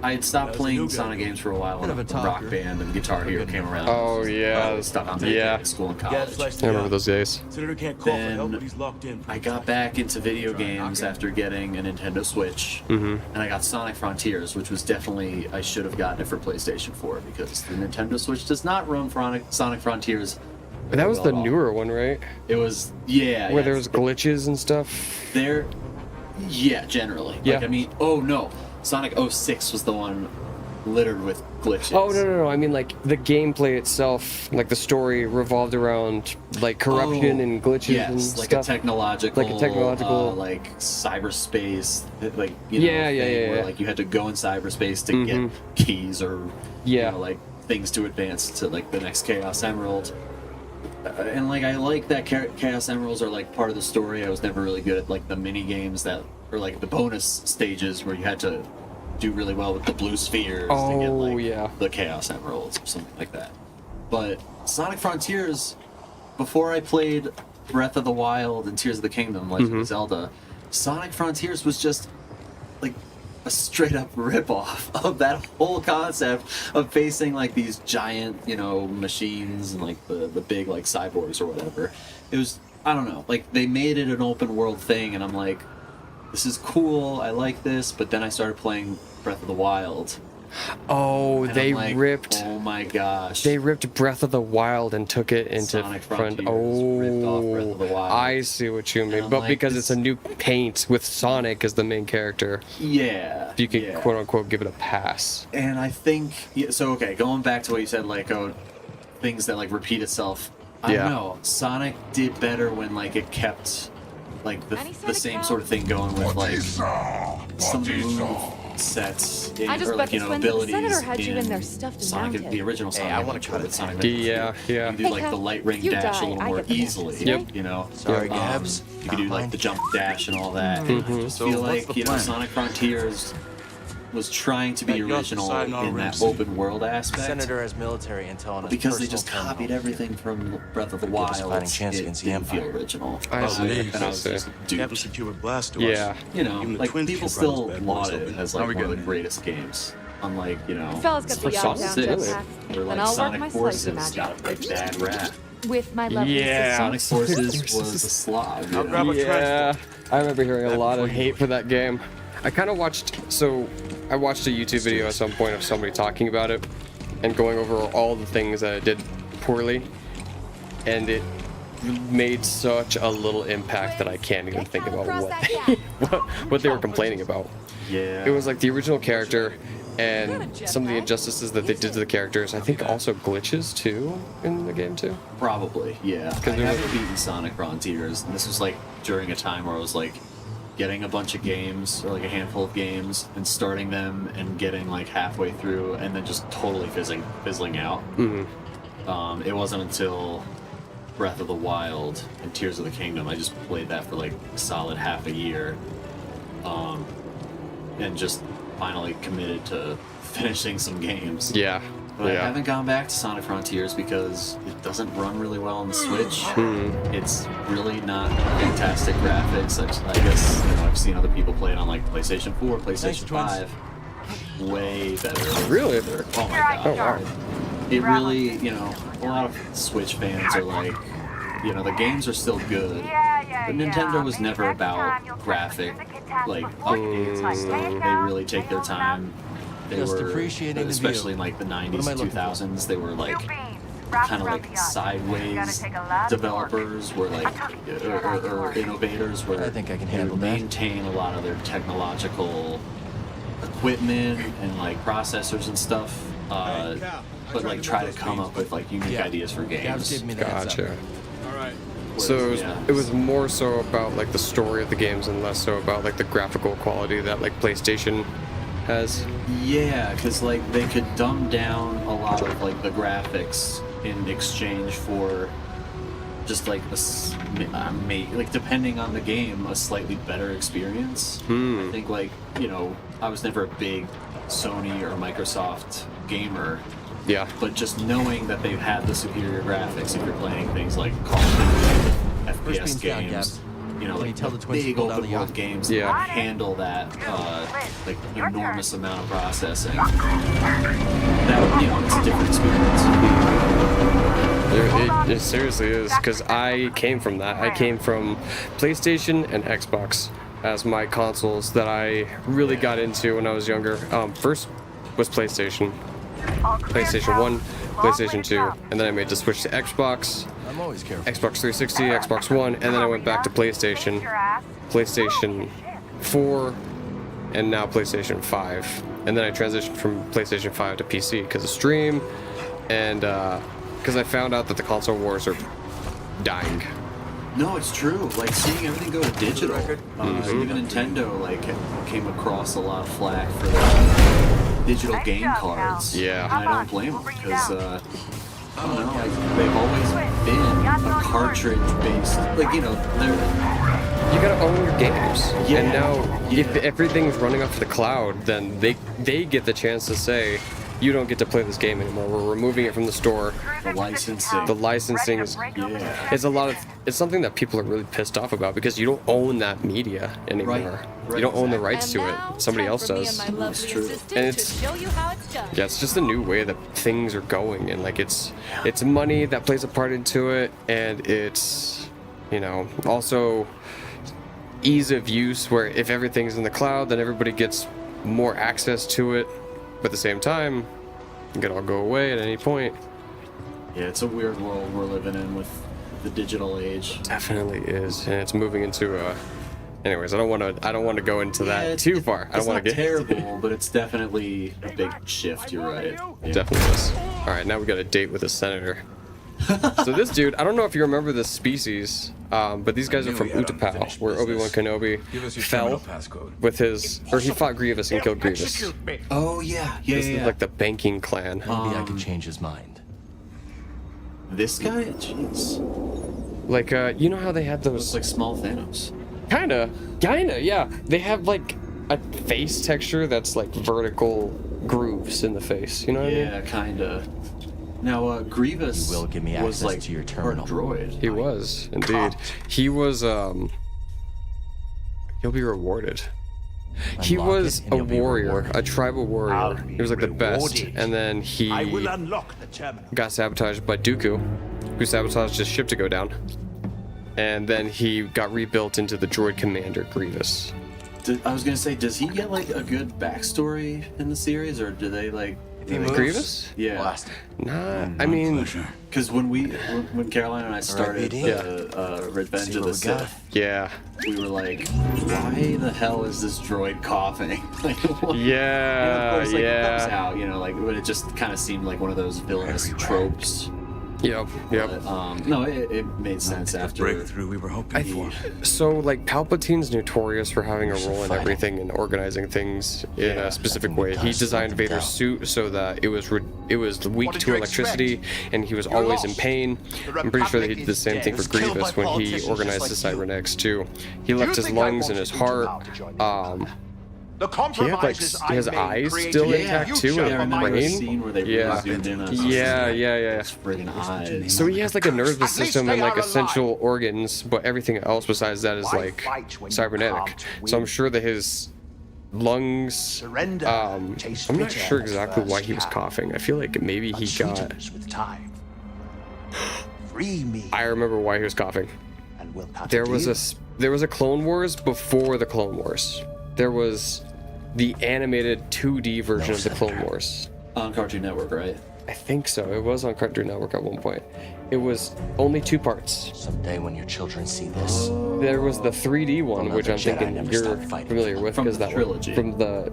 I had stopped playing Sonic games for a while when Rock Band and Guitar Hero came around. Oh yeah. Stuck on Yeah. school and college. I remember those days. Senator can't call for help, but Then he's locked in. I got back into video games after getting a Nintendo Switch, and I got Sonic Frontiers, which was definitely, I should have gotten it for PlayStation 4 because the Nintendo Switch does not run Sonic Frontiers. But that was the well at all. newer one, right? It was, yeah. Where there was glitches and stuff. Yeah, generally. Yeah. Like, I mean, oh no, Sonic 06 was the one littered with glitches. Oh no! I mean, like the gameplay itself, like the story revolved around like corruption and glitches yes, and like stuff. a technological, like cyberspace, like you know, Yeah, where yeah. like you had to go in cyberspace to get keys or you know, like things to advance to like the next Chaos Emerald. And like I like that Chaos Emeralds are like part of the story. I was never really good at like the mini games that or like the bonus stages where you had to do really well with the blue spheres to get like the Chaos Emeralds or something like that. But Sonic Frontiers, before I played Breath of the Wild and Tears of the Kingdom, Legend of Zelda, Sonic Frontiers was just like a straight up ripoff of that whole concept of facing like these giant, you know, machines and like the big like cyborgs or whatever. It was, I don't know, like they made it an open world thing and I'm like, this is cool, I like this, but then I started playing Breath of the Wild. Oh, and they I'm like, ripped. Oh my gosh. They ripped Breath of the Wild and took it into Sonic front. Frontiers ripped off Breath of the Wild. I see what you mean. I'm But like, because it's a new paint with Sonic as the main character, Yeah. you can yeah. quote unquote give it a pass. And I think, so okay, going back to what you said, like, oh, things that like repeat itself. I don't know. Sonic did better when like it kept like the same sort of thing going with like some of the move sets in, I just or bet like, you this know, when the abilities senator had you in there in stuffed and Sonic, mounted. the original Sonic. I wanna Adventure cut with it. Sonic Adventure 2. Yeah. You can do like the light ring you dash die, a little I more get the easily. message, right? You know. Sorry, Gabs. You can do like the jump dash and all that. Mm-hmm. I So feel what's like the you know plan? Sonic Frontiers was trying to be Hey, Gus, original deciding on a in that Ramsey. open world aspect. Senator has military intel on his Because they personal just terminal. copied everything from Breath of the Give us Wild. a fighting chance it against the didn't feel Empire. original. I see. And I was just Captain duped. secure blast to Yeah. us. You know, Even the like twins people can't run still his bad laud boys it over as there. like one of the greatest games. Unlike, you know, Fellas got the yacht down Sonic jetpack. or Then like I'll work Sonic my Forces slicer magic. got a pretty bad rap. With my lovely Yeah. Sonic Forces was a slog. You I'll know? grab a Yeah, trash. I remember hearing a lot of hate for that game. I kind of watched, I watched a YouTube video at some point of somebody talking about it and going over all the things that it did poorly, and it made such a little impact that I can't even think about what they were complaining about. Yeah. It was like the original character and some of the injustices that they did to the characters. I think also glitches too in the game too. Probably, yeah. I there haven't beaten Sonic Frontiers, and this was like during a time where I was like getting a bunch of games, or like a handful of games, and starting them and getting like halfway through, and then just totally fizzling out. It wasn't until Breath of the Wild and Tears of the Kingdom I just played that for like a solid half a year, and just finally committed to finishing some games. Yeah. But I haven't gone back to Sonic Frontiers because it doesn't run really well on the Switch. It's really not fantastic graphics. I guess I've seen other people play it on like PlayStation 4, PlayStation 5. Way better. Really? Oh my god. Oh wow. It really, a lot of Switch fans are like, the games are still good, but Nintendo was never about graphic, like, updates and stuff. They really take their time. They Just were, appreciating the especially view. in like the 90s What am I and looking for? 2000s, they were like kind of like sideways developers, were like, or innovators, where I think I can they handle would that. maintain a lot of their technological equipment and like processors and stuff, but like try to come up with like unique ideas for games. Gotcha. Alright. So Yeah. it was more so about like the story of the games and less so about like the graphical quality that like PlayStation has. Yeah, because like they could dumb down a lot of like the graphics in exchange for just like like depending on the game, a slightly better experience. I think like I was never a big Sony or Microsoft gamer. Yeah. But just knowing that they've had the superior graphics, if you're playing things like Call of Duty, FPS games, like tell the twins to big pull down open the world yacht? games Yeah. that handle that like enormous amount of processing. That it's a different experience. It seriously is, because I came from that. I came from PlayStation and Xbox as my consoles that I really got into when I was younger. First was PlayStation 1, PlayStation 2, and then I made the switch to Xbox, I'm always careful. Xbox 360, Xbox One, and then I went back to PlayStation 4, and now PlayStation 5. And then I transitioned from PlayStation 5 to PC because of stream, and because I found out that the console wars are dying. No, it's true. Like seeing everything go to digital. Even Nintendo like came across a lot of flack for the digital game cards. Yeah. And I don't blame them because I don't know. Like, they've always been a cartridge-based. Like they're. You gotta own your games. Yeah. And now, if everything's running off the cloud, then they get the chance to say, you don't get to play this game anymore. We're removing it from the store. The licensing. The licensing is it's something that people are really pissed off about because you don't own that media anymore. You don't own the rights to it. Somebody else does. That's true. And it's it's just a new way that things are going, and like it's money that plays a part into it, and it's also ease of use, where if everything's in the cloud, then everybody gets more access to it. But at the same time, it could all go away at any point. Yeah, it's a weird world we're living in with the digital age. Definitely is, and it's moving into anyways, I don't want to go into that too far. I don't want to get terrible, but it's definitely a big shift. You're right. Yeah. Definitely is. All right, now we got a date with a senator. So this dude, I don't know if you remember this species, but these guys are from Utapau, where Obi-Wan Kenobi fell with his, or he fought Grievous and killed Grievous. Oh yeah, This is like the banking clan. Maybe I can change his mind. This guy, jeez. Like you know how they had those like small Thanos. Kinda, yeah. They have like a face texture that's like vertical grooves in the face. You know what I mean? Yeah, kinda. Now, Grievous will give me was access like to your terminal. a droid. He was indeed. He was You'll be rewarded. He Unlock was it and a you'll be warrior, rewarded. a tribal warrior. He was like the best, rewarded. and then he I will unlock the terminal. got sabotaged by Dooku, who sabotaged his ship to go down. And then he got rebuilt into the droid commander Grievous. I was gonna say, does he get like a good backstory in the series, or do they like? Grievous? Yeah. Nah, I mean, because when Caroline and I started Revenge of the Sith, yeah, we were like, why the hell is this droid coughing? Like, what? Yeah, and of course, like, yeah. it comes out, like, but it just kind of seemed like one of those villainous tropes. Yep. But, no, it made sense after breakthrough we were hoping for. So, like, Palpatine's notorious for having a role in everything and organizing things in a specific way. He designed Vader's suit so that it was weak to electricity, and he was always in pain. I'm pretty sure that he did the same thing for Grievous when he organized the cybernetics too. He left his lungs and his heart. He had like his eyes still intact too, and brain. Yeah. So he has like a nervous system and like essential organs, but everything else besides that is like cybernetic. So I'm sure that his lungs. I'm not sure exactly why he was coughing. I feel like maybe he got. I remember why he was coughing. There was a Clone Wars before the Clone Wars. There was the animated 2D version of the Clone Wars. On Cartoon Network, right? I think so. It was on Cartoon Network at one point. It was only 2 parts. Someday when your children see this, there was the 3D one, which I'm thinking you're familiar with, because that trilogy. From the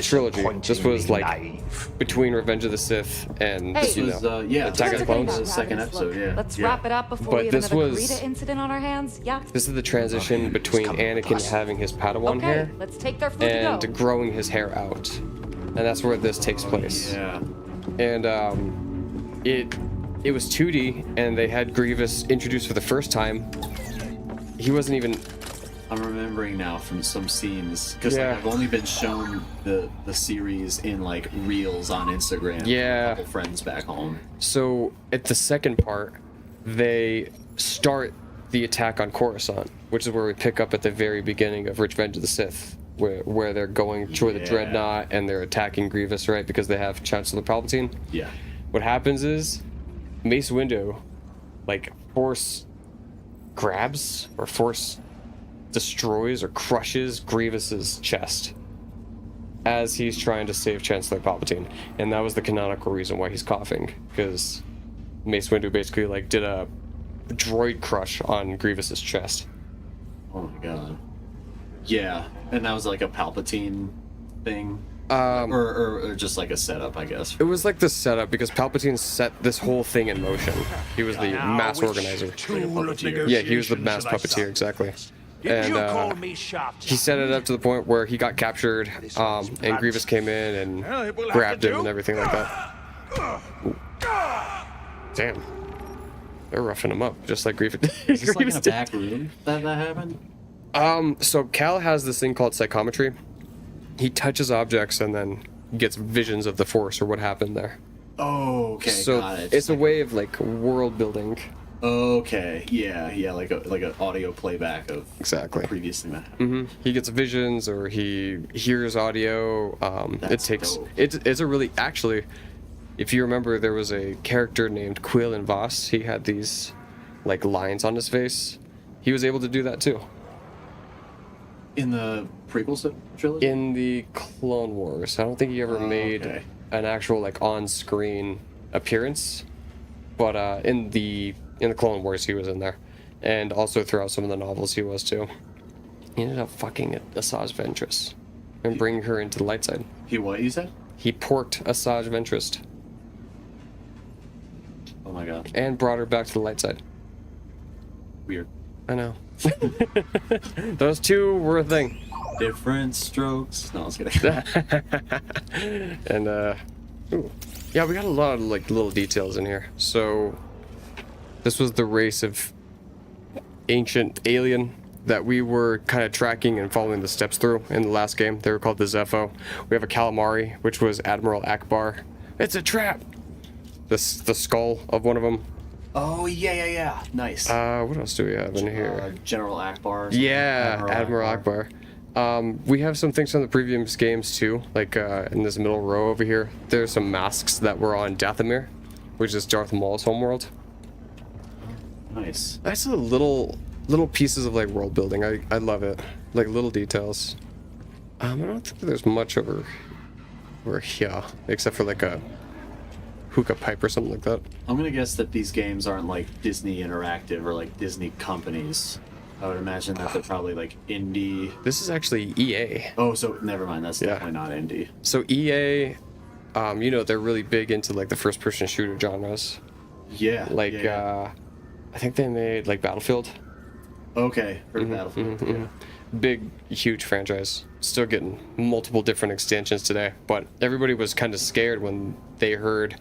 trilogy. This was like between Revenge of the Sith and This was Attack of the Clones. The second episode. Yeah. Let's wrap it up before But we have this another was- Karita incident on our hands. Yeah. This is the transition between Anakin having his Padawan Okay, hair let's take their food to and go. growing his hair out, and that's where this takes place. Yeah. And it was 2D, and they had Grievous introduced for the first time. He wasn't even. I'm remembering now from some scenes because Yeah. like, I've only been shown the series in like reels on Instagram. From Yeah. a couple friends back home. So at the second part, they start the attack on Coruscant, which is where we pick up at the very beginning of Revenge of the Sith, where they're going toward the Dreadnought and they're attacking Grievous, right? Because they have Chancellor Palpatine. Yeah. What happens is Mace Windu, like, force grabs or force destroys or crushes Grievous's chest as he's trying to save Chancellor Palpatine, and that was the canonical reason why he's coughing, because Mace Windu basically like did a droid crush on Grievous's chest. Oh my god. Yeah, and that was like a Palpatine thing. Or just like a setup, I guess. It was like the setup because Palpatine set this whole thing in motion. He was the mass organizer. Yeah, he was the mass puppeteer, exactly. And he set it up to the point where he got captured, and Grievous came in and grabbed him and everything like that. Ooh. Damn. They're roughing him up, just like Grievous. Is this like in a back room that happened? So Cal has this thing called psychometry. He touches objects and then gets visions of the Force or what happened there. Oh, okay, So got it. it's a way of like world building. Okay, yeah, like an audio playback of exactly a previous thing that happened. He gets visions or he hears audio. It's a really, actually, if you remember, there was a character named Quillen Voss. He had these like lines on his face. He was able to do that too. In the prequel trilogy? In the Clone Wars. I don't think he ever made an actual like on-screen appearance, but in the Clone Wars he was in there, and also throughout some of the novels he was too. He ended up fucking Asajj Ventress and bringing her into the light side. He what, you said? He porked Asajj Ventress. Oh my god. And brought her back to the light side. Weird. I know. Those two were a thing. Different strokes. No, I was kidding. And ooh. Yeah, we got a lot of like little details in here. So this was the race of ancient alien that we were kind of tracking and following the steps through in the last game. They were called the Zepho. We have a calamari, which was Admiral Akbar. It's a trap. The skull of one of them. Oh yeah. Nice. What else do we have in here? General Akbar. Yeah, Admiral Akbar. We have some things from the previous games too, like in this middle row over here. There's some masks that were on Dathomir, which is Darth Maul's homeworld. Nice. That's a little pieces of like world building. I love it. Like little details. I don't think there's much over here, except for like a hookah pipe or something like that. I'm gonna guess that these games aren't like Disney Interactive or like Disney companies. I would imagine that they're probably like indie. This is actually EA. Oh, so never mind. That's definitely not indie. So EA, they're really big into like the first-person shooter genres. Yeah. Like, yeah. I think they made like Battlefield. Okay, for Battlefield. Yeah. Big, huge franchise. Still getting multiple different extensions today, but everybody was kind of scared when they heard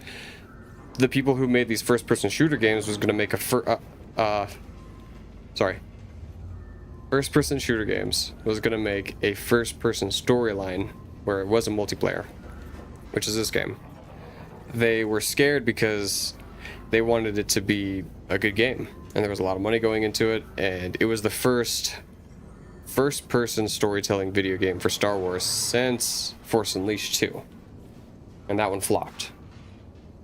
the people who made these first-person shooter games was going to make a first-person shooter games was going to make a first-person storyline where it wasn't multiplayer, which is this game. They were scared because they wanted it to be a good game, and there was a lot of money going into it, and it was the first-person storytelling video game for Star Wars since Force Unleashed 2, and that one flopped.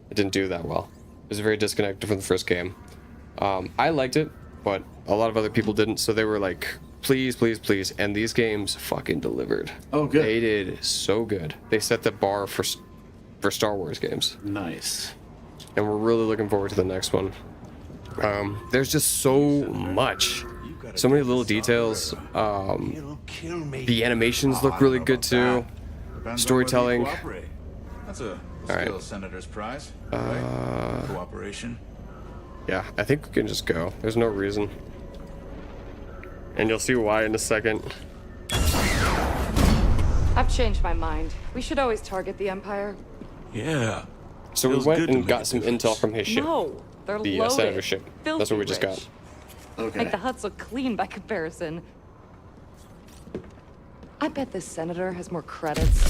It didn't do that well. It was very disconnected from the first game. I liked it, but a lot of other people didn't, so they were like, please, please, please, and these games fucking delivered. Oh, good. They did so good. They set the bar for Star Wars games. Nice. And we're really looking forward to the next one. There's just so much. So many little details. The animations look really good too. Storytelling. That's a Alright. skill Senator's prize. Right? Cooperation. Yeah, I think we can just go. There's no reason. And you'll see why in a second. I've changed my mind. We should always target the Empire. Yeah. So we went and got some intel from his ship. No, they're The loaded. senator ship. That's what we just Filthy got. Okay. Make the huts look clean by comparison. I bet this senator has more credits.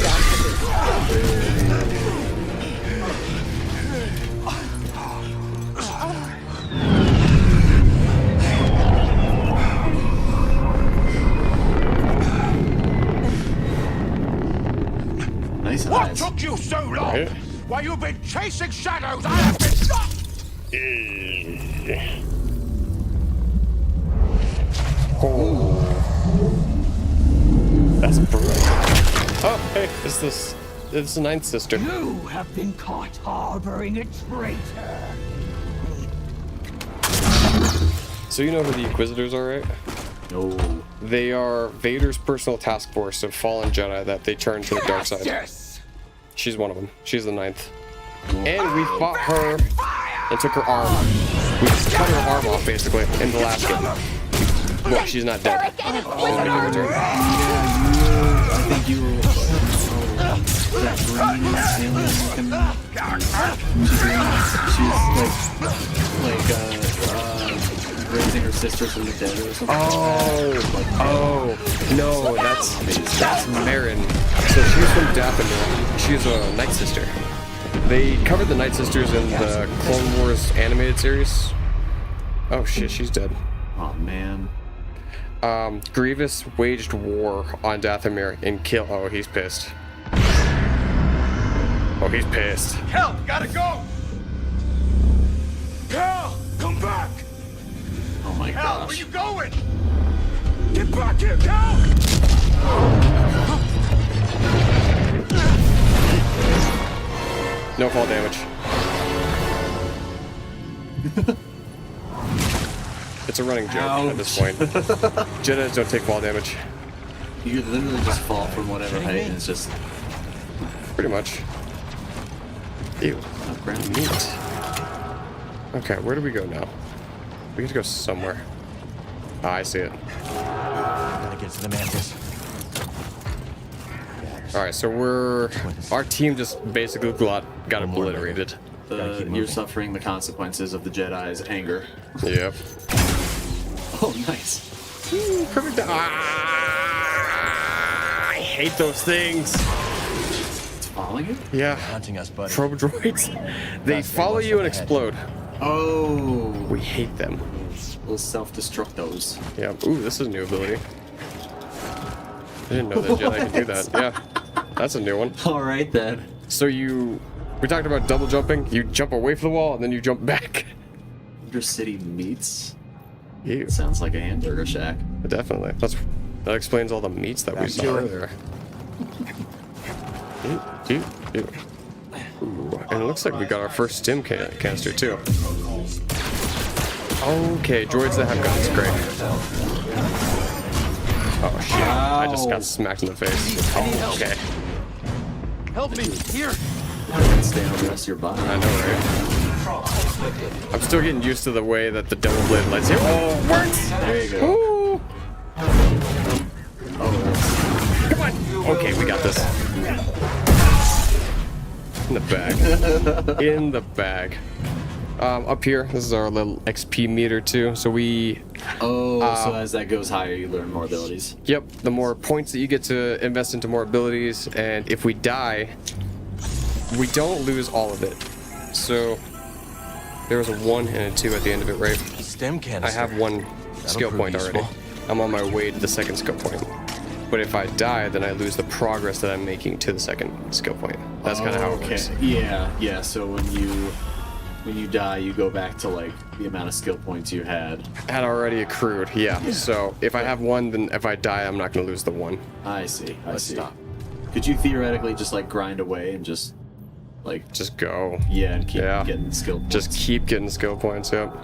Nice What eyes. took you so long? Right. Why, you've been chasing shadows. I have been shot. That's brutal. Oh, hey, it's the ninth sister. You have been caught harboring a traitor. So you know who the Inquisitors are, right? No. They are Vader's personal task force of fallen Jedi that they turned to the dark side. Yes. She's one of them. She's the ninth. And we fought her and took her arm. We cut her arm off, basically, in the last game. Well, she's not dead. She's making a return. I think you were that green alien she's like raising her sister from the dead or something. Oh, no, that's Marin. So she's from Dathomir. She's a Night Sister. They covered the Night Sisters in the Clone Wars animated series. Oh shit, she's dead. Oh man. Grievous waged war on Dathomir and killed. Oh, he's pissed. Oh, he's pissed. Kel, gotta go. Kel, come back. Oh my Kel, where gosh. you going? Get back here, Kel. No fall damage. It's a running joke at this point. Jedis don't take fall damage. You could literally just fall from whatever height and it's just Pretty much. Ew. ground Neat. Okay, where do we go now? We get to go somewhere. Ah, I see it. Gotta get to the mantis. Alright, so our team just basically got obliterated. you're suffering the consequences of the Jedi's anger. Yep. Oh, nice. Perfect. I hate those things. It's following you? Yeah. Hunting us, buddy. Probe droids. They follow you and explode. Oh. We hate them. We'll self-destruct those. Yeah. Ooh, this is a new ability. I didn't know that Jedi could do that. Yeah. That's a new one. Alright then. So we talked about double jumping. You jump away from the wall and then you jump back. Undercity meats? Ew. Sounds like a hamburger shack. Definitely. That explains all the meats that we saw earlier. Ooh, and it looks like we got our first stim canister too. Okay, droids that have guns, great. Oh shit, I just got smacked in the face. Oh, okay. Help me, here. Stay on the rest of your body. I know, right? I'm still getting used to the way that the double blade lightsaber. Oh, it works! There you go. Ooh. Oh, come on! Okay, we got this. In the bag. In the bag. Up here, this is our little XP meter too. So we. So as that goes higher, you learn more abilities. Yep. The more points that you get to invest into more abilities, and if we die, we don't lose all of it. So there was a 1 and a 2 at the end of it, right? Stem canister. I have 1 skill point already. I'm on my way to the 2nd skill point. But if I die, then I lose the progress that I'm making to the 2nd skill point. That's kind of how it works. Yeah. So when you die, you go back to like the amount of skill points you had already accrued. Yeah. So if I have 1, then if I die, I'm not going to lose the 1. I see. Stop. Could you theoretically just like grind away and just go? Yeah, and keep getting skill points. Just keep getting skill points. Yep.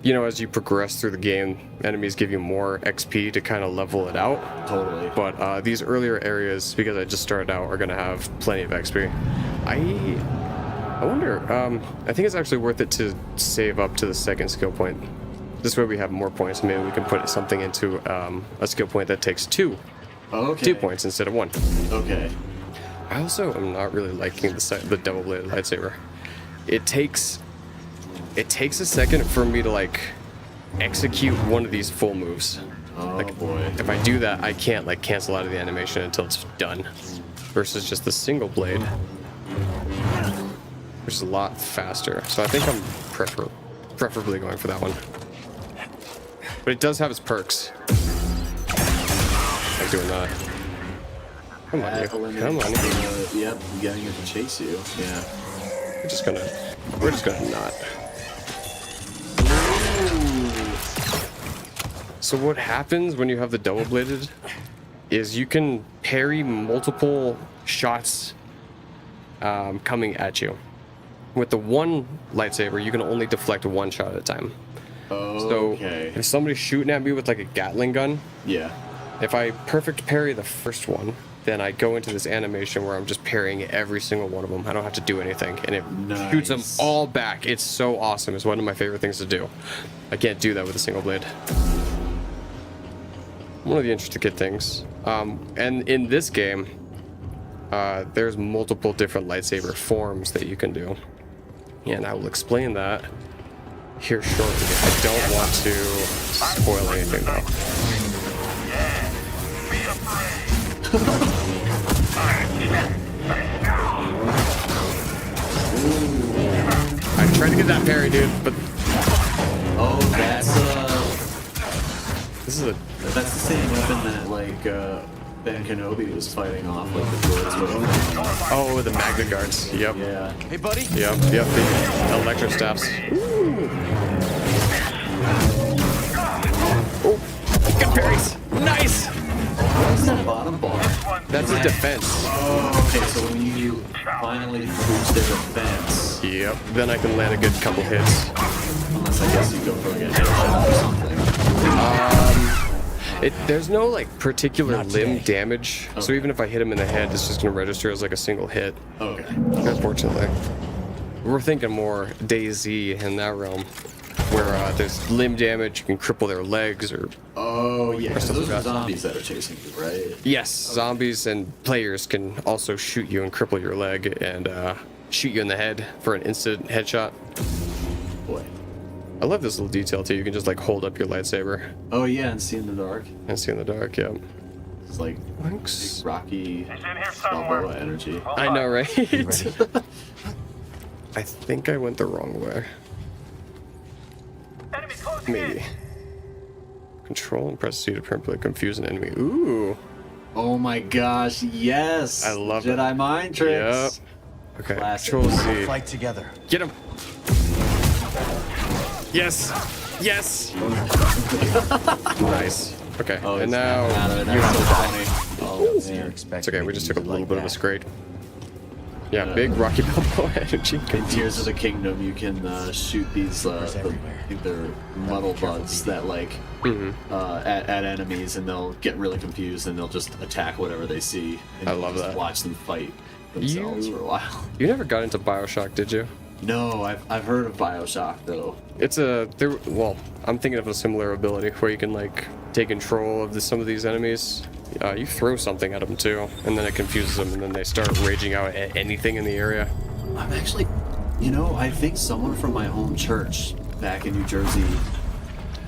You know, as you progress through the game, enemies give you more XP to kind of level it out. Totally. But these earlier areas, because I just started out, are going to have plenty of XP. I wonder, I think it's actually worth it to save up to the 2nd skill point. This way we have more points. Maybe we can put something into a skill point that takes 2 points instead of 1. Okay. I also am not really liking the double-bladed lightsaber. It takes a second for me to like execute one of these full moves. Oh boy. If I do that, I can't like cancel out of the animation until it's done. Versus just the single blade, which is a lot faster. So I think I'm preferably going for that one. But it does have its perks. Like doing that. Come on, you. Come on. Yep, getting it to chase you. Yeah. We're just gonna not. So what happens when you have the double-bladed is you can parry multiple shots coming at you. With the 1 lightsaber, you can only deflect 1 shot at a time. So if somebody's shooting at me with like a Gatling gun, if I perfect parry the first one, then I go into this animation where I'm just parrying every single one of them. I don't have to do anything, and it shoots them all back. It's so awesome. It's one of my favorite things to do. I can't do that with a single blade. One of the intricate things. And in this game, there's multiple different lightsaber forms that you can do. And I will explain that here shortly. I don't want to spoil anything though. I tried to get that parry, dude, but that's that's the same weapon that like Ben Kenobi was fighting off like the droids with. Oh, the Magna Guards. Yep. Yeah. Hey, buddy. Yep. The electro staffs. Oh, good parries. Nice. What's that bottom bar? That's a defense. Oh, okay. So when you finally boost their defense. Yep. Then I can land a good couple hits. Unless I guess you go for a headshot or something. There's no like particular limb damage, so even if I hit him in the head, it's just gonna register as like a single hit. Okay. Unfortunately, we're thinking more DayZ in that realm, where there's limb damage, you can cripple their legs or. Oh yeah, or those are zombies that are chasing you, right? Yes, zombies and players can also shoot you and cripple your leg and shoot you in the head for an instant headshot. Boy. I love this little detail too. You can just like hold up your lightsaber. Oh yeah, and see in the dark. And see in the dark, yeah. It's like big Rocky Balboa energy. I know, right? I think I went the wrong way. Maybe. Control and press C to permanently confuse an enemy. Ooh. Oh my gosh, yes. I love Jedi it. mind tricks. Yep. Okay. Classic. Control C. Fight together. Get him. Yes. Yes. Nice. Okay. Oh, and now you have to die. Oh, It's okay. We just took a little bit of a scrape. Yeah, big Rocky Balboa energy. In Tears of the Kingdom, you can shoot these they're muddle bugs that like at enemies, and they'll get really confused and they'll just attack whatever they see. And I love that. Watch them fight themselves for a while. You never got into BioShock, did you? No, I've heard of Bioshock though. It's well, I'm thinking of a similar ability where you can like take control of some of these enemies. You throw something at them too, and then it confuses them, and then they start raging out at anything in the area. I'm actually, I think someone from my home church back in New Jersey,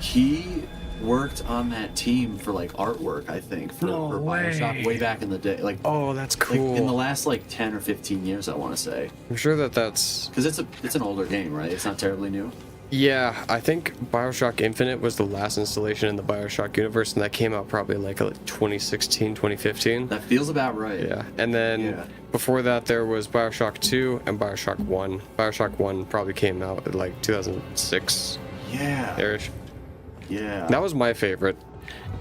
he worked on that team for like artwork, I think, for Bioshock way back in the day. Like, oh, that's cool. Like, in the last like 10 or 15 years, I want to say. I'm sure that's because it's an older game, right? It's not terribly new. Yeah, I think Bioshock Infinite was the last installation in the Bioshock universe, and that came out probably like 2016, 2015. That feels about right. Yeah, and then before that there was Bioshock 2 and Bioshock 1. Bioshock 1 probably came out at like 2006. Yeah. There-ish. Yeah. That was my favorite.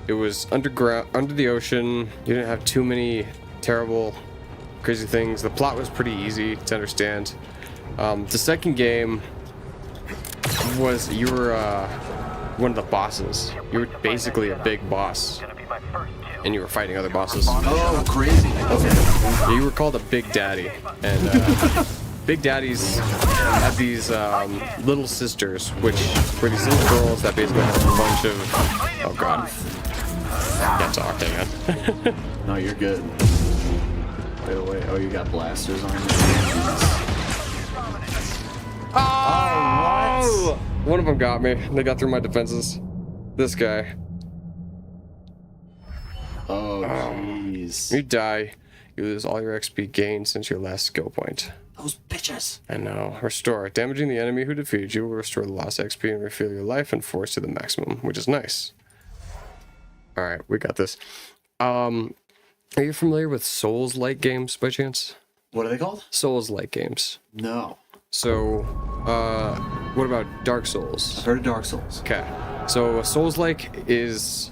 It was underground, under the ocean. You didn't have too many terrible, crazy things. The plot was pretty easy to understand. The second game was you were one of the bosses. You were basically a big boss, and you were fighting other bosses. Oh, crazy! Okay. You were called a Big Daddy, and Big Daddies had these little sisters, which were these little girls that basically had a bunch of. Oh God! Can't talk, hang on. No, you're good. Wait. Oh, you got blasters on you. Oh! One of them got me. They got through my defenses. This guy. Oh, jeez. You die. You lose all your XP gained since your last skill point. Those bitches. I know. Restore. Damaging the enemy who defeated you will restore the lost XP and refill your life and force to the maximum, which is nice. Alright, we got this. Are you familiar with Souls-like games by chance? What are they called? Souls-like games. No. So, what about Dark Souls? I've heard of Dark Souls. Okay. So, Souls-like is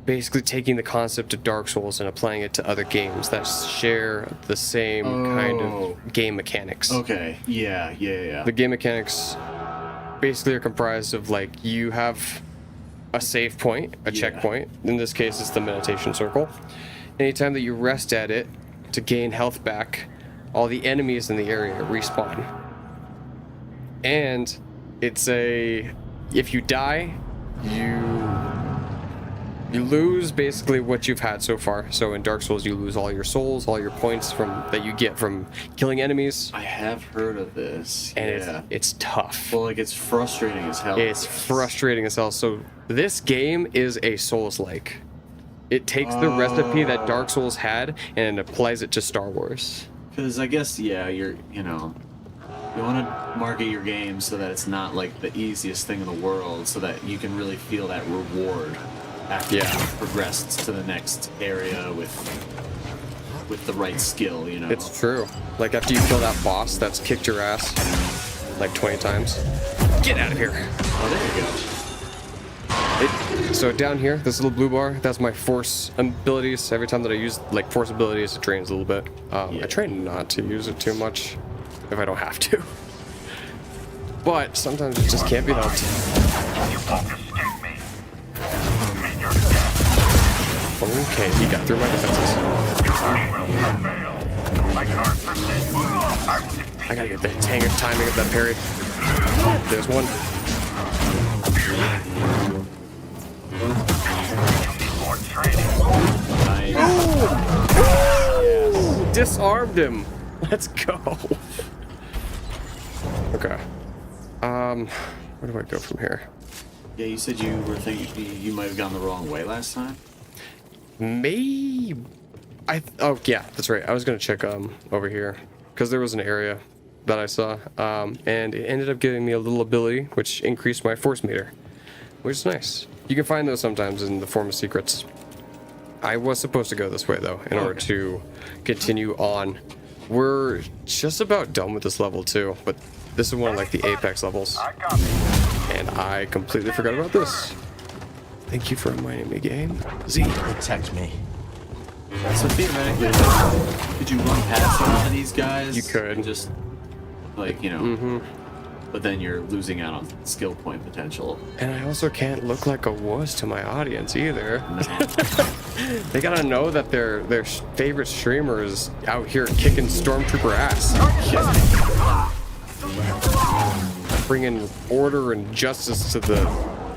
basically taking the concept of Dark Souls and applying it to other games that share the same kind of game mechanics. Okay. Yeah. The game mechanics basically are comprised of like you have a save point, a checkpoint. In this case, it's the meditation circle. Anytime that you rest at it to gain health back, all the enemies in the area respawn. And it's if you die, you lose basically what you've had so far. So in Dark Souls, you lose all your souls, all your points that you get from killing enemies. I have heard of this. And it's tough. Well, like it's frustrating as hell. It's frustrating as hell. So this game is a Souls-like. It takes the recipe that Dark Souls had and applies it to Star Wars. Because I guess, you want to market your game so that it's not like the easiest thing in the world, so that you can really feel that reward after you've progressed to the next area with the right skill, It's true. Like after you kill that boss that's kicked your ass like 20 times. Get out of here. Oh, there you go. So down here, this little blue bar, that's my force abilities. Every time that I use like force abilities, it drains a little bit. I try not to use it too much if I don't have to. But sometimes it just can't be helped. Okay, he got through my defenses. I gotta get the timing of that parry. There's one. Ooh! Disarmed him. Let's go. Okay. Where do I go from here? Yeah, you said you were thinking you might have gone the wrong way last time. Maybe. Oh yeah, that's right. I was gonna check over here because there was an area that I saw, and it ended up giving me a little ability which increased my force meter, which is nice. You can find those sometimes in the form of secrets. I was supposed to go this way though in order to continue on. We're just about done with this level too, but this is one of like the apex levels, and I completely forgot about this. Thank you for reminding me, game. Z, protect me. So theoretically, could you run past some of these guys? You could. Just, like, but then you're losing out on skill point potential. And I also can't look like a wuss to my audience either. No. They gotta know that their favorite streamer is out here kicking Stormtrooper ass. bringing order and justice to the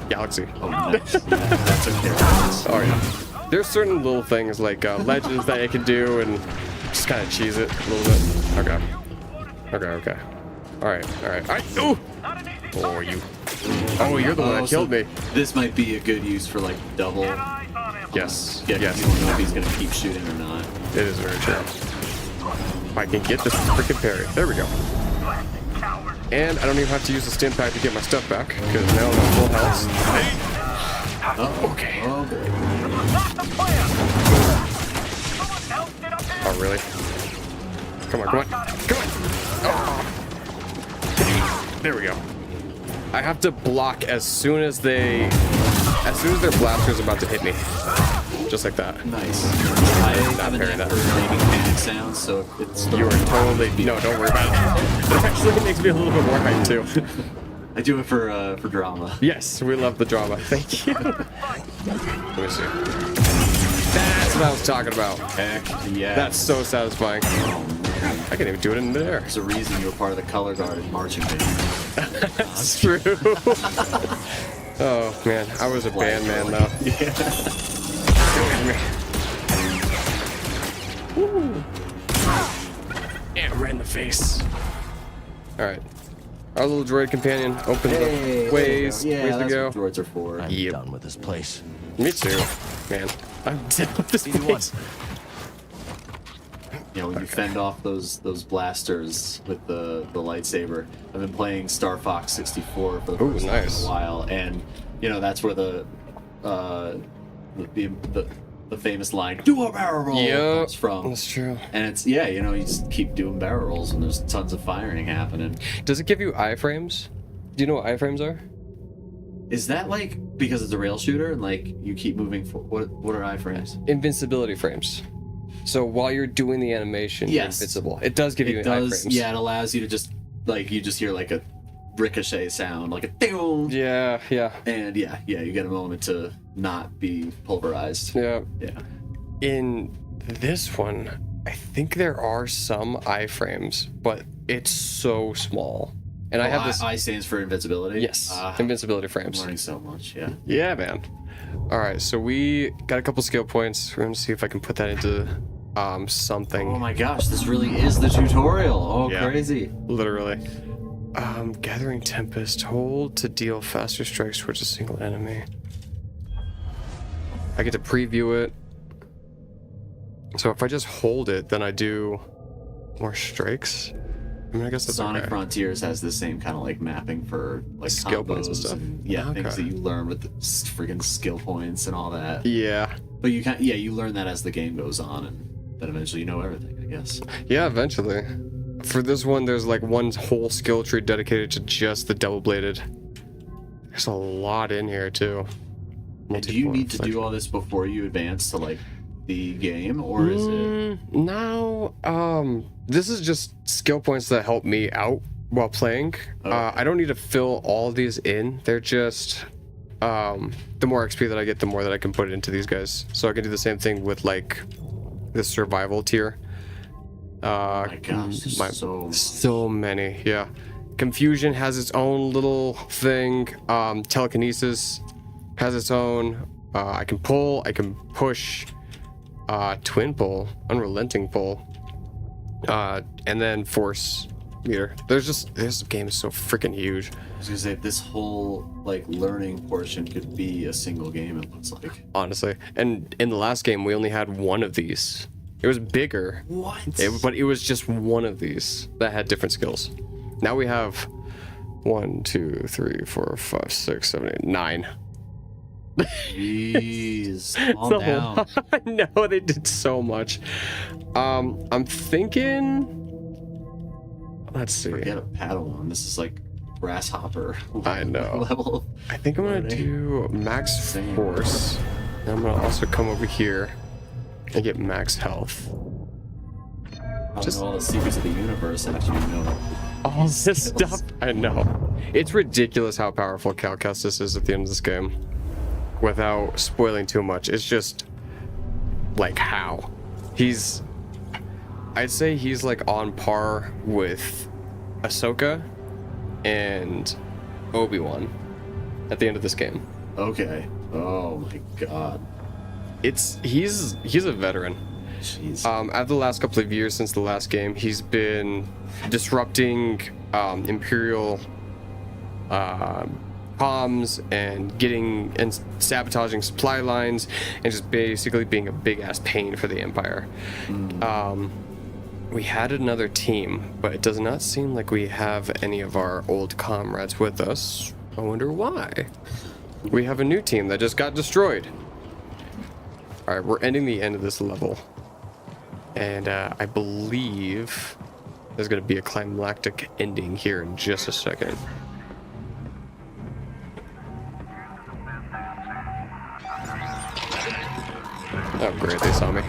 galaxy. Oh, nice. Yeah, that's okay. Oh yeah. There's certain little things like legends that it can do and just kind of cheese it a little bit. Okay. All right. Oh! Oh, you. Oh, you're the one that killed me. This might be a good use for like double. Yes. Yeah, you don't know if he's gonna keep shooting or not. It is very true. If I can get this freaking parry. There we go. And I don't even have to use the stim pack to get my stuff back, because now I'm at full health. Oh, okay. Oh, good. Oh, really? Come on. Oh. There we go. I have to block as soon as their blaster's about to hit me. Just like that. Nice. I haven't ever making panic sounds, so it's... You are totally... No, don't worry about it. It actually makes me a little bit more hyped, too. I do it for drama. Yes, we love the drama. Thank you. Let me see. That's what I was talking about. Heck yeah. That's so satisfying. I can't even do it in midair. There's a reason you were part of the color guard in marching band. That's true. Oh, man. I was a band man, though. Yeah. Woo. Yeah, right in the face. Alright. Our little droid companion opens up ways to go. What droids are for. I'm done with this place. Me too, man. I'm done with this place. You know, when you fend off those blasters with the lightsaber. I've been playing Star Fox 64 for the first time in a while, and you know that's where the famous line "Do a barrel roll" comes from. That's true. And it's you know, you just keep doing barrel rolls, and there's tons of firing happening. Does it give you iframes? Do you know what iframes are? Is that like because it's a rail shooter and like you keep moving for what are iframes? Invincibility frames. So while you're doing the animation, you're invincible. It does give you iframes. Yeah, it allows you to just like you just hear like a ricochet sound, like a ding. Yeah. And yeah, you get a moment to not be pulverized. Yeah. Yeah. In this one, I think there are some iframes, but it's so small. And I have this. I stands for invincibility. Yes, invincibility frames. I'm learning so much. Yeah. Yeah, man. All right, so we got a couple skill points. We're gonna see if I can put that into something. Oh my gosh, this really is the tutorial. Oh, yeah, crazy. Literally. Gathering Tempest. Hold to deal faster strikes towards a single enemy. I get to preview it. So if I just hold it, then I do more strikes. I mean, I guess that's Sonic okay. Frontiers has the same kind of like mapping for like skill points and combos stuff. Things that you learn with the freaking skill points and all that. Yeah. But you can't. Yeah, you learn that as the game goes on, and then eventually you know everything, I guess. Yeah, eventually. For this one, there's like one whole skill tree dedicated to just the double-bladed. There's a lot in here too. And do you need to do all this before you advance to like the game, or is it? No. This is just skill points that help me out while playing. I don't need to fill all of these in. They're just the more XP that I get, the more that I can put into these guys. So I can do the same thing with like the survival tier. Oh my gosh, there's so many. Yeah. Confusion has its own little thing. Telekinesis has its own. I can pull, I can push, twin pull, unrelenting pull, and then force meter. This game is so freaking huge. I was gonna say this whole like learning portion could be a single game. It looks like, honestly. And in the last game, we only had one of these. It was bigger. What? But it was just one of these that had different skills. Now we have 1, 2, 3, 4, 5, 6, 7, 8, 9. Jeez, calm It's a down. lot. No, they did so much. I'm thinking. Let's see. Forget a Padawan. This is like grasshopper. I know. Level. I think I'm gonna do max force. And I'm gonna also come over here and get max health. Just all the secrets of the universe that you know. All this stuff. I know. It's ridiculous how powerful Cal Kestis is at the end of this game. Without spoiling too much, it's just like how I'd say he's like on par with Ahsoka and Obi-Wan at the end of this game. Okay. Oh my god. He's a veteran. Jeez. After the last couple of years since the last game, he's been disrupting Imperial comms and sabotaging supply lines and just basically being a big ass pain for the Empire. We had another team, but it does not seem like we have any of our old comrades with us. I wonder why. We have a new team that just got destroyed. Alright, we're ending the end of this level. And I believe there's going to be a climactic ending here in just a second. Oh great, they saw me.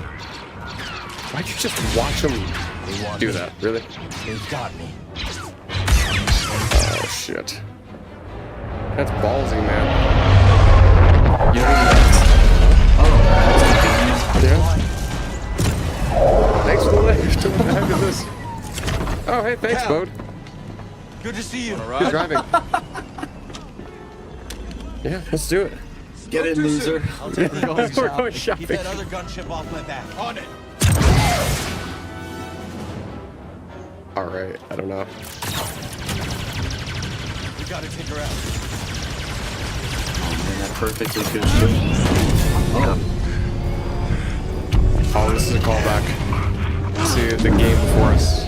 Why'd you just watch them do that? Really? They've got me. Oh shit. That's ballsy, man. You know Yeah. Thanks for this. Oh hey, thanks, Bode. Good to see you. Good driving. Yeah, let's do it. Get in, loser. I'll take the We're going Keep shopping. that other gunship off my back. On it. Alright, I don't know. We gotta take her out. And that perfectly good shit. Oh, this is a callback to the game before us.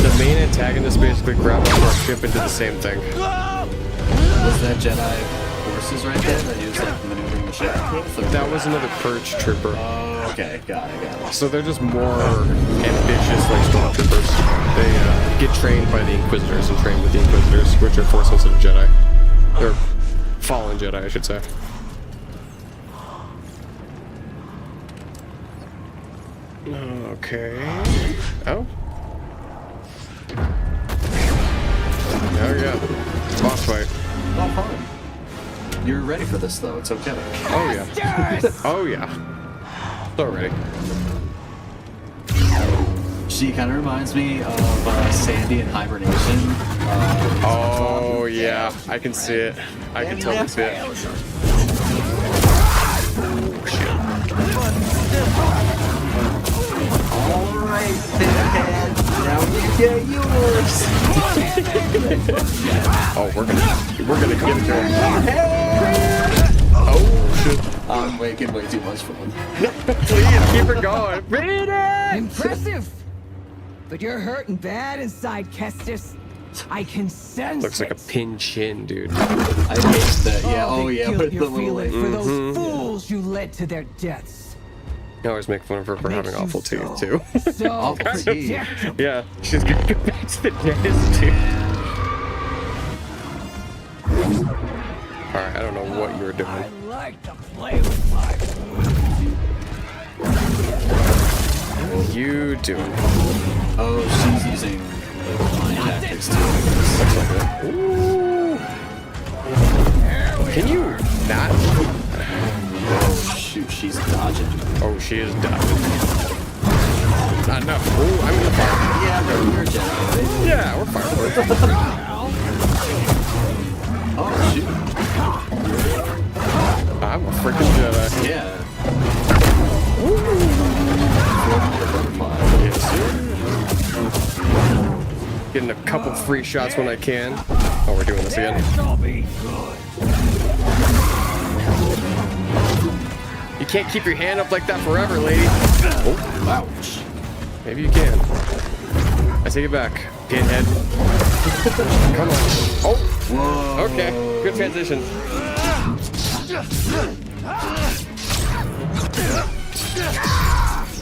The main antagonist basically grabbed onto our ship and did the same thing. Was that Jedi forces right there that he was like maneuvering the ship with? Or? That was another purge trooper. Oh, okay, got it. So they're just more ambitious, like stormtroopers. They get trained by the Inquisitors and train with the Inquisitors, which are Force-sensitive Jedi. Or fallen Jedi, I should say. Okay. Oh. Oh yeah. Boss fight. Not fun. You're ready for this though, it's okay. Oh yeah. Oh yeah. So ready. She kind of reminds me of Sandy in Hibernation. Oh yeah, I can see it. I can totally see it. Alright, Pinhead. Now you get yours. Oh, we're gonna give it to him. Oh shit. I'm making way too much for him. Please keep it going. Read it! Impressive! But you're hurting bad inside, Kestis. I can sense Looks like a pin chin, dude. I hate that. Yeah, All oh the yeah, guilt with the you're little feeling like, for those fools you led to their deaths. I always make fun of her for having awful teeth, too. So Awful teeth. predictable. Yeah, she's gonna go back to the dentist, too. Alright, I don't know what you were doing. I like to play with fire. What are you doing? oh, she's using mind tactics too. Ooh. Can you not? Oh shoot, she's dodging. Oh, she is dodging. Not enough. Ooh, I'm in the fire. Yeah, but you're a Jedi. Yeah, we're fire. Oh shoot. I'm a freaking Jedi. Yeah. Yes, sir. Getting a couple free shots when I can. Oh, we're doing this again. This'll be good. You can't keep your hand up like that forever, lady. Oh, ouch. Maybe you can. I take it back. Pinhead. Come on. Oh. Whoa. Okay. Good transition.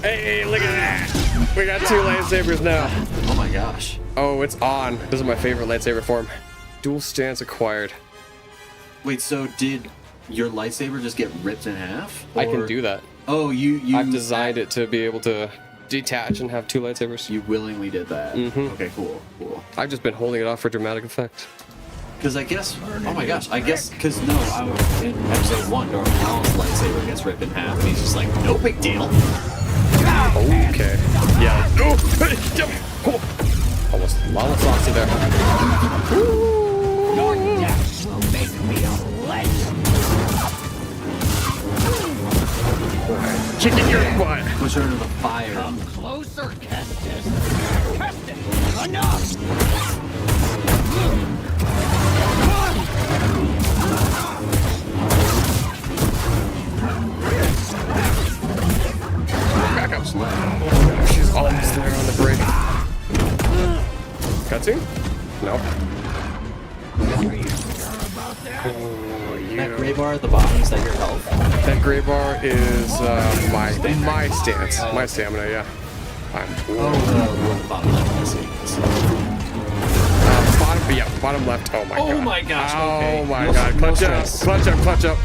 Hey, look at that. We got 2 lightsabers now. Oh my gosh. Oh, it's on. This is my favorite lightsaber form. Dual stance acquired. Wait, so did your lightsaber just get ripped in half? I can Or- do that. Oh, you I've designed it to be able to detach and have 2 lightsabers. You willingly did that. Mhm. Okay, cool. I've just been holding it off for dramatic effect. Because I guess, oh my gosh, I guess, because no, in episode 1, Darth Maul's lightsaber gets ripped in half, and he's just like, no big deal. Okay. Yeah. Oh, almost Lava saucy there. Your death will make me a legend. Kicking your butt. Push her into the fire. Come closer, Kestis. Kestis, enough. Back up. She's almost there on the break. Cutscene? Nope. Oh, That gray bar at the bottom, is that your health? That gray bar is my stance, my stamina. Yeah. The bottom left. I see. Bottom left. Oh my god. Oh my gosh. Oh Okay. my No- god. no Clutch up. stress. Clutch up. Clutch up.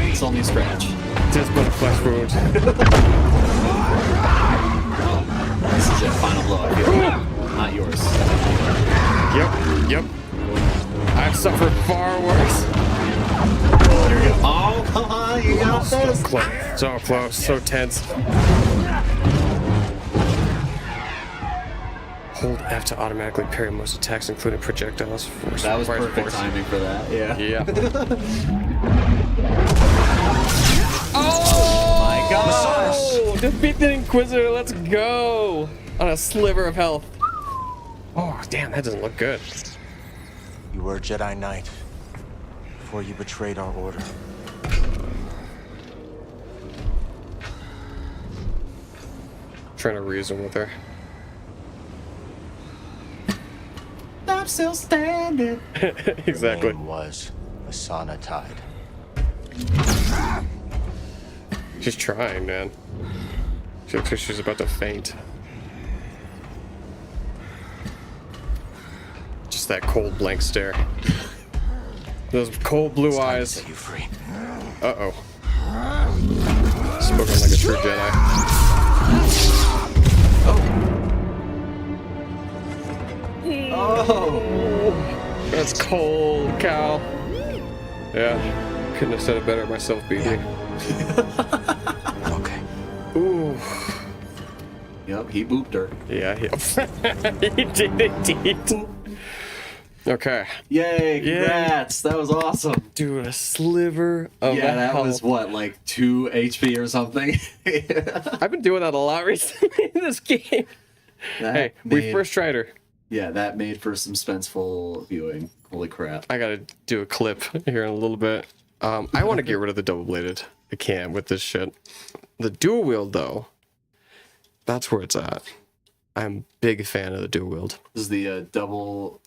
It's only a scratch. Just but a flesh wound. This is your final blow, I feel. Not yours. Yep. I've suffered far worse. Here we go. Oh, come on. You got this. So close. So tense. Hold F to automatically parry most attacks, including projectiles. That was perfect timing for that. Yeah. Yeah. Oh my gosh. Defeat the Inquisitor. Let's go. On a sliver of health. Oh, damn. That doesn't look good. You were a Jedi Knight before you betrayed our order. Trying to reason with her. I'm still standing. Exactly. Her name was Asana Tide. She's trying, man. She looks like she's about to faint. Just that cold, blank stare. Those cold blue eyes. Set you free. Uh-oh. Spoken like a true Jedi. Oh. That's cold, Cal. Yeah. Couldn't have said it better myself, BD. Okay. Ooh. Yep, he booped her. Yeah, he did indeed. Okay. Yay, congrats. That was awesome. Dude, a sliver of that health. was what, like 2 HP or something? I've been doing that a lot recently in this game. Hey, we first tried her. Yeah, that made for some suspenseful viewing. Holy crap. I gotta do a clip here in a little bit. I want to get rid of the double-bladed. I can't with this shit. The dual wield, though, that's where it's at. I'm a big fan of the dual wield. Does the double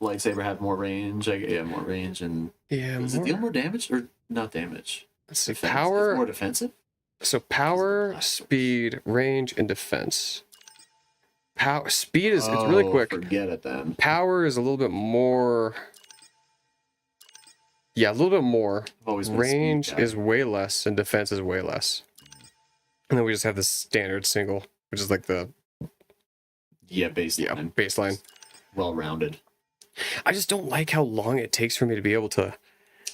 lightsaber have more range? Yeah, more range. And yeah, does it deal more damage or not damage? Let's see, Defense? power. It's more defensive? So power, speed, range, and defense. Power, speed is it's really quick. Forget it then. Power is a little bit more. Yeah, a little bit more. Always been a speed range guy. is way less, and defense is way less. And then we just have the standard single, which is like the baseline. Yeah, baseline. Well rounded. I just don't like how long it takes for me to be able to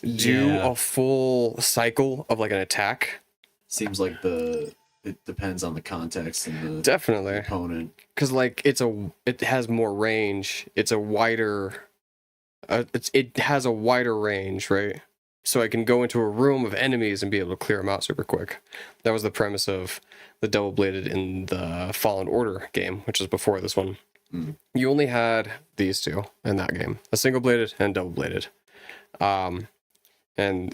do a full cycle of like an attack. Seems like it depends on the context and the Definitely opponent. Because like it has more range. It's a wider. It has a wider range, right? So I can go into a room of enemies and be able to clear them out super quick. That was the premise of the double-bladed in the Fallen Order game, which was before this one. Mm. You only had these two in that game: a single-bladed and double-bladed. And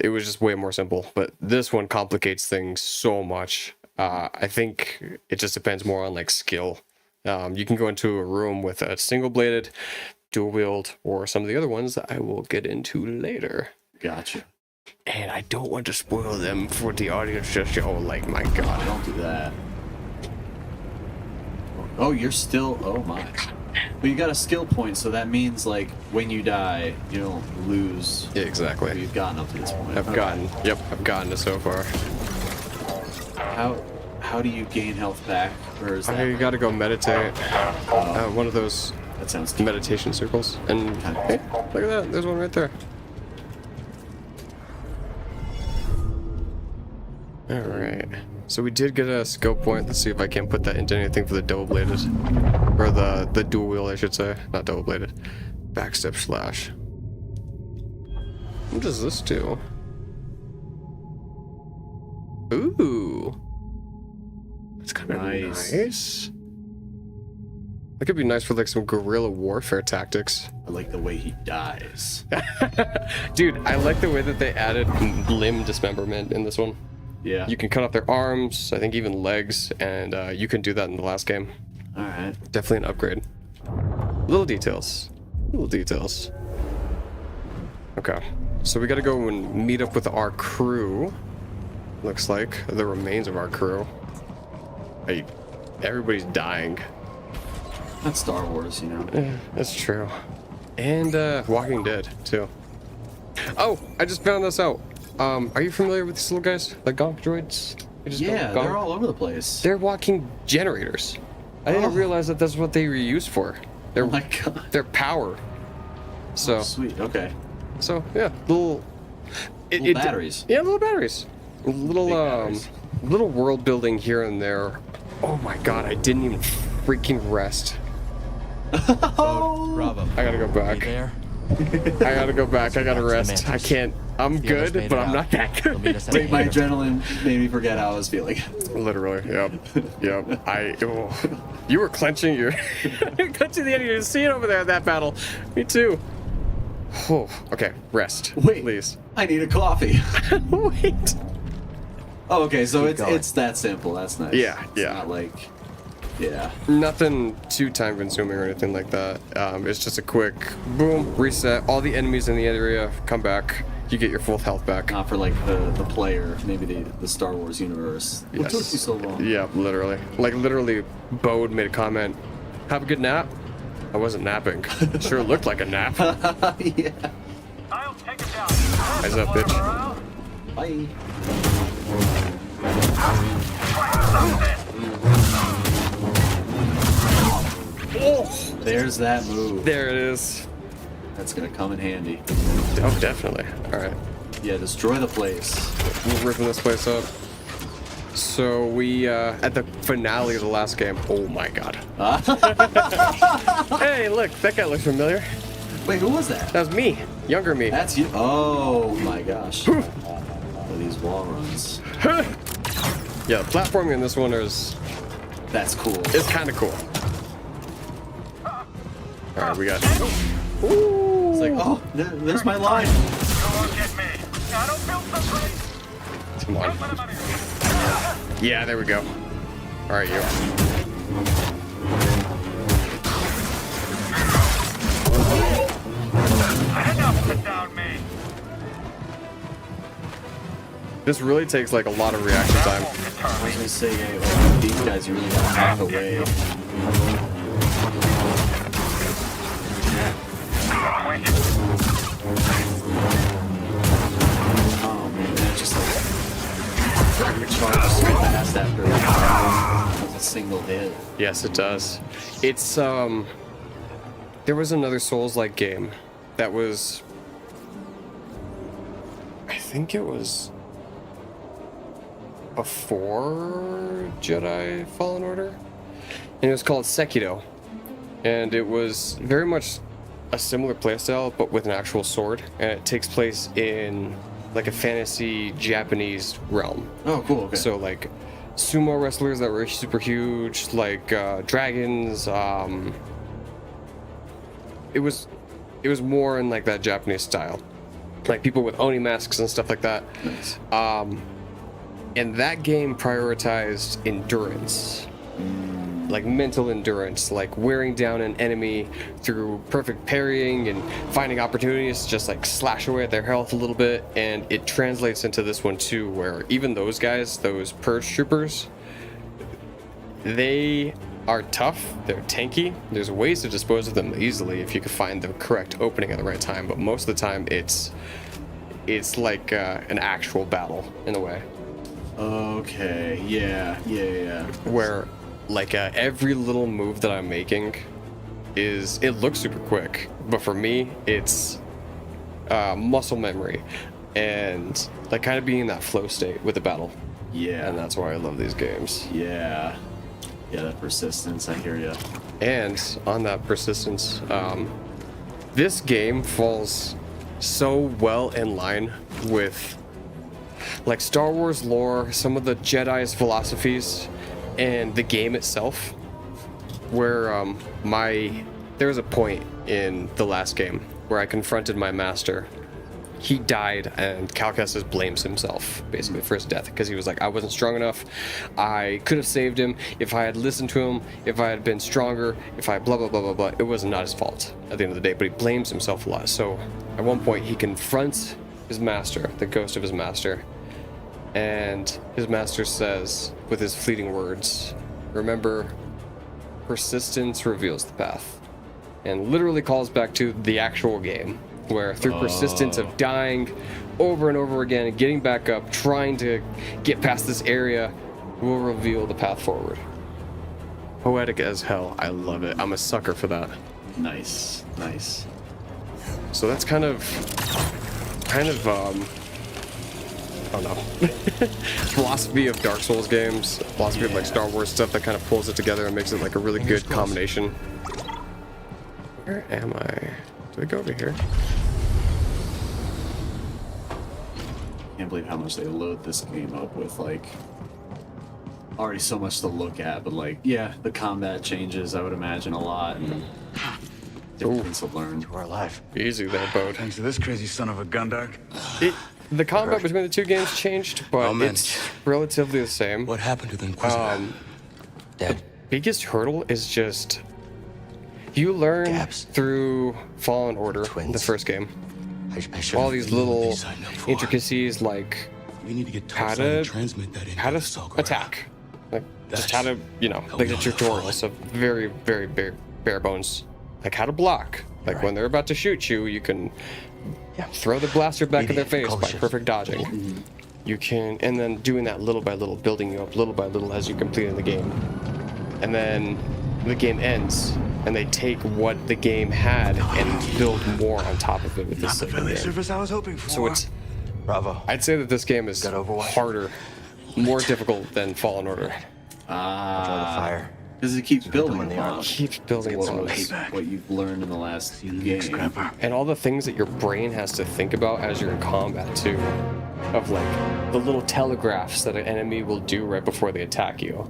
it was just way more simple. But this one complicates things so much. I think it just depends more on like skill. You can go into a room with a single-bladed, dual wield, or some of the other ones that I will get into later. Gotcha. And I don't want to spoil them for the audience to show, like, my god. Don't do that. Oh, you're still... Oh, my. But you got a skill point, so that means, like, when you die, you don't lose... Yeah, exactly. You've gotten up to this point. I've gotten it so far. How do you gain health back? Or is that... You gotta go meditate. One of those... That sounds... meditation circles. And, hey, look at that. There's one right there. Alright. So we did get a skill point. Let's see if I can put that into anything for the double-bladed. Or the dual wheel, I should say. Not double-bladed. Backstep slash. What does this do? Ooh. That's kind of nice. That could be nice for like some guerrilla warfare tactics. I like the way he dies. Dude, I like the way that they added limb dismemberment in this one. Yeah. You can cut off their arms, I think even legs, and you can do that in the last game. Alright. Definitely an upgrade. Little details. Little details. Okay. So we gotta go and meet up with our crew. Looks like. The remains of our crew. Hey, everybody's dying. That's Star Wars, you know. Yeah, that's true. And Walking Dead too. Oh, I just found this out. Are you familiar with these little guys, like gonk droids? Yeah, they're all over the place. They're walking generators. I didn't realize that that's what they were used for. They're, oh my god. Their power. So sweet. Okay. So yeah, little batteries. Yeah, little batteries. Little world building here and there. Oh my god, I didn't even freaking rest. Oh, bravo. I gotta go back. There? I gotta go back. I gotta rest. I can't. I'm good, but I'm not that good. Wait, my adrenaline made me forget how I was feeling. Literally, yep. You were clenching your clenching the end of your seat over there at that battle. Me too. Oh, okay, rest. Wait, please. I need a coffee. Wait. Oh, okay, so it's that simple. That's nice. Yeah, it's not like, yeah. Nothing too time consuming or anything like that. It's just a quick boom, reset. All the enemies in the area come back. You get your full health back. Not for like the player, maybe the Star Wars universe. What Yes. took you so long? Yeah, literally. Like literally, Bode made a comment. Have a good nap. I wasn't napping. Sure looked like a nap. Yeah. I'll take it down. Eyes up, bitch. Bye. Oh, there's that move. There it is. That's gonna come in handy. Oh, definitely. All right. Yeah, destroy the place. We're ripping this place up. So we, at the finale of the last game. Oh my god. Hey, look, that guy looks familiar. Wait, who was that? That was me. Younger me. That's you. Oh my gosh. These wall runs. Yeah, the platforming in this one is... That's cool. It's kind of cool. All right, we got... Ooh. It's like, oh, there's my line. Come on. Yeah, there we go. All right, you. This really takes like a lot of reaction time. I was gonna say, yeah, these guys you really gotta hack away. Oh man, that's just like recharge so fast after a single hit. Yes, it does. It's there was another Souls-like game that was, I think it was before Jedi Fallen Order, and it was called Sekiro, and it was very much a similar playstyle but with an actual sword, and it takes place in like a fantasy Japanese realm. Oh, cool. Okay. So like sumo wrestlers that were super huge, like dragons. It was more in like that Japanese style, like people with oni masks and stuff like that. Nice. And that game prioritized endurance, like mental endurance, like wearing down an enemy through perfect parrying and finding opportunities to just like slash away at their health a little bit. And it translates into this one too, where even those guys, those purge troopers, they are tough, they're tanky. There's ways to dispose of them easily if you can find the correct opening at the right time, but most of the time it's like an actual battle in a way. Okay, yeah. Where like every little move that I'm making it looks super quick, but for me it's muscle memory and like kind of being in that flow state with the battle. Yeah. And that's why I love these games. Yeah. Yeah, that persistence, I hear you. And on that persistence, this game falls so well in line with like Star Wars lore, some of the Jedi's philosophies, and the game itself, where there was a point in the last game where I confronted my master. He died, and Cal Kestis blames himself basically for his death because he was like, I wasn't strong enough. I could have saved him if I had listened to him, if I had been stronger, if I blah blah blah blah blah. It was not his fault at the end of the day, but he blames himself a lot. So at one point he confronts his master, the ghost of his master, and his master says with his fleeting words, remember, persistence reveals the path, and literally calls back to the actual game, where through persistence of dying over and over again and getting back up, trying to get past this area, will reveal the path forward. Poetic as hell. I love it. I'm a sucker for that. Nice. So that's kind of I don't know. Philosophy of Dark Souls games, philosophy of like Star Wars stuff that kind of pulls it together and makes it like a really good combination. Where am I? Do I go over here? Can't believe how much they load this game up with, like, already so much to look at, but like, yeah, the combat changes, I would imagine, a lot, and different things to learn. We're alive. Easy there, Bode. Thanks to this crazy son of a Gundark. The combat between the two games changed, but it's relatively the same. What happened to the Inquisitor? The biggest hurdle is just you learn through Fallen Order, the first game. All these little intricacies, like how to attack, like just how to, like the tutorial. So very, very bare bones. Like how to block. Like when they're about to shoot you, you can throw the blaster back in their face by perfect dodging. You can, and then doing that little by little, building you up little by little as you complete in the game. And then the game ends, and they take what the game had and build more on top of it with this second game. Surface I was hoping for. So it's, bravo. I'd say that this game is harder, more difficult than Fallen Order. Fire. Because it keeps building It keeps building upon what you've learned in the last game. And all the things that your brain has to think about as you're in combat too, of like the little telegraphs that an enemy will do right before they attack you.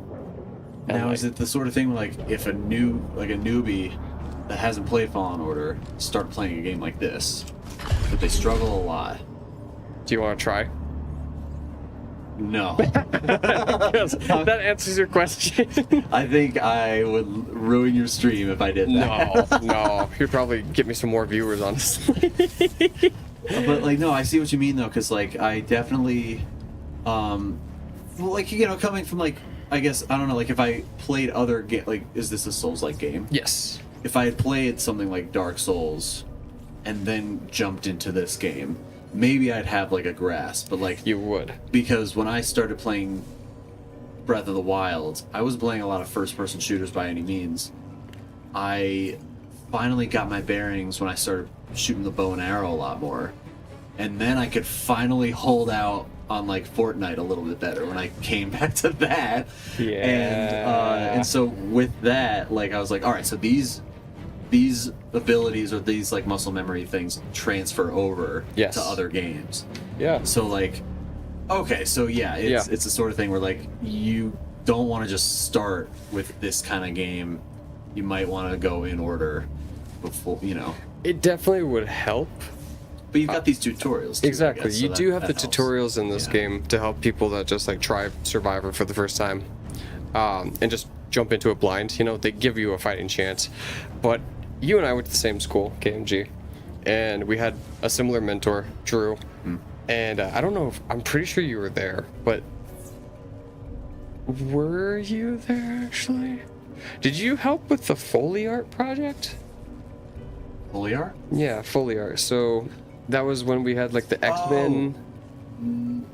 And Now, is it the sort of thing where, like, if a newbie that hasn't played Fallen Order start playing a game like this, but they struggle a lot? Do you want to try? No. That answers your question. I think I would ruin your stream if I did that. No. You'd probably get me some more viewers, honestly. But, like, no, I see what you mean, though, because, like, I definitely, coming from, like, I guess, I don't know, like, if I played other like, is this a Souls-like game? Yes. If I had played something like Dark Souls and then jumped into this game, maybe I'd have, like, a grasp, but, like... You would. Because when I started playing Breath of the Wild, I was playing a lot of first-person shooters by any means. I finally got my bearings when I started shooting the bow and arrow a lot more. And then I could finally hold out on, like, Fortnite a little bit better when I came back to that. Yeah. And so with that, like, I was like, all right, so these abilities or these, like, muscle memory things transfer over to other games. Yeah. So, like, okay, so it's the sort of thing where, like, you don't want to just start with this kind of game. You might want to go in order before, It definitely would help. But you've got these tutorials too, Exactly. I guess, so You do have the helps. tutorials in this game to help people that just like try Survivor for the first time, and just jump into it blind. They give you a fighting chance. But you and I went to the same school, KMG, and we had a similar mentor, Drew. And I don't know if I'm pretty sure you were there, but were you there actually? Did you help with the Foley art project? Foley art? Yeah, Foley art. So that was when we had like the X-Men.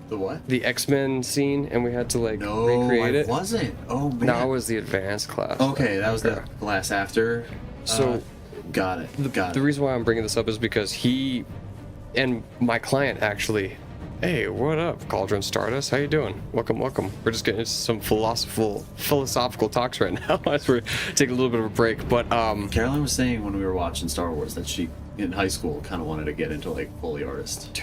The what? The X-Men scene, and we had to like recreate it. No, I wasn't. Oh man. No, it was the advanced class. Okay, that was the class after. So, got it. The reason why I'm bringing this up is because he and my client actually Hey, what up, Cauldron Stardust? How you doing? Welcome, welcome. We're just getting into some philosophical talks right now as we're taking a little bit of a break. But Caroline was saying when we were watching Star Wars that she, in high school, kind of wanted to get into like Foley artist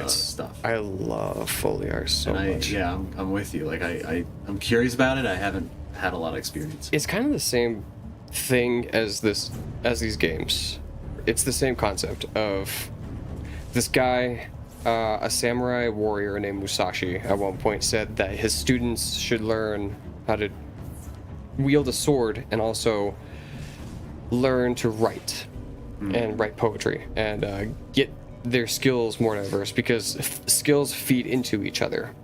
stuff. I love Foley art so much. Yeah, I'm with you. Like I'm curious about it. I haven't had a lot of experience. It's kind of the same thing as these games. It's the same concept of this guy. A samurai warrior named Musashi at one point said that his students should learn how to wield a sword and also learn to write and write poetry and get their skills more diverse because skills feed into each other.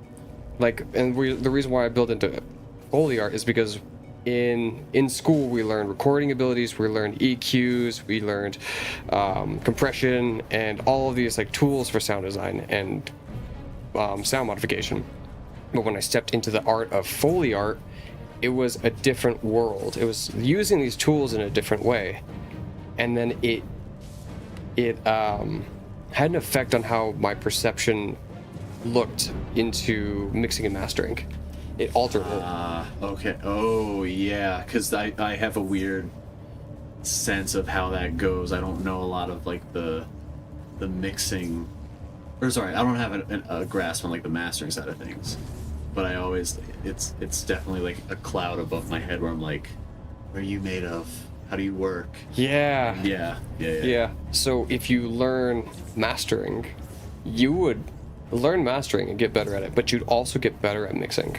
Like, and the reason why I build into Foley art is because in school we learned recording abilities, we learned EQs, we learned compression and all of these like tools for sound design and sound modification. But when I stepped into the art of Foley art, it was a different world. It was using these tools in a different way, and then it had an effect on how my perception looked into mixing and mastering. It altered it. Okay. Oh, yeah. Because I have a weird sense of how that goes. I don't know a lot of like the mixing, or sorry, I don't have a grasp on like the mastering side of things. But I always, it's definitely like a cloud above my head where I'm like, what are you made of? How do you work? Yeah. So if you learn mastering, you would learn mastering and get better at it, but you'd also get better at mixing.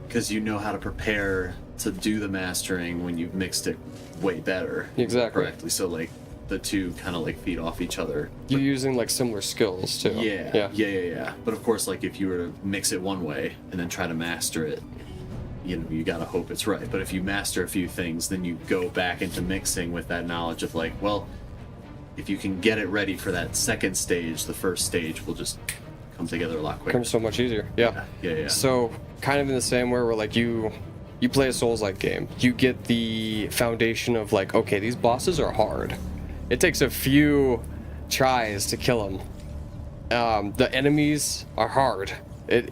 Because you know how to prepare to do the mastering when you've mixed it way better. Exactly. Correctly. So like the two kind of like feed off each other. You're using like similar skills too. Yeah. But of course, like if you were to mix it one way and then try to master it, you know, you gotta hope it's right. But if you master a few things, then you go back into mixing with that knowledge of like, well, if you can get it ready for that second stage, the first stage will just come together a lot quicker. Comes so much easier. Yeah. So kind of in the same way where like you play a Souls-like game, you get the foundation of like, okay, these bosses are hard. It takes a few tries to kill them. The enemies are hard.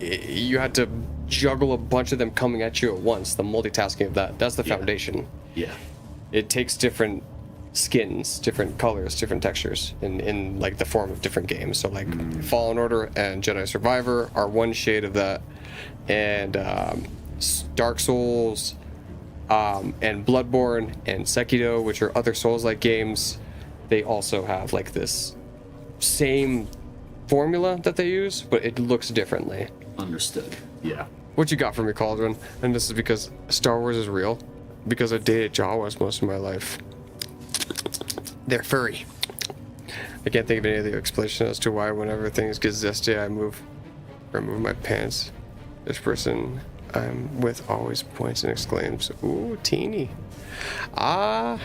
You had to juggle a bunch of them coming at you at once. The multitasking of that's the foundation. Yeah. It takes different skins, different colors, different textures in like the form of different games. So like Fallen Order and Jedi Survivor are one shade of that, and Dark Souls and Bloodborne and Sekiro, which are other Souls-like games, they also have like this same formula that they use, but it looks differently. Understood. Yeah. What you got for me, Cauldron? And this is because Star Wars is real, because I dated Jawas most of my life. They're furry. I can't think of any other explanation as to why whenever things get zesty, I remove my pants. This person I'm with always points and exclaims, "Ooh, teeny." Yeah,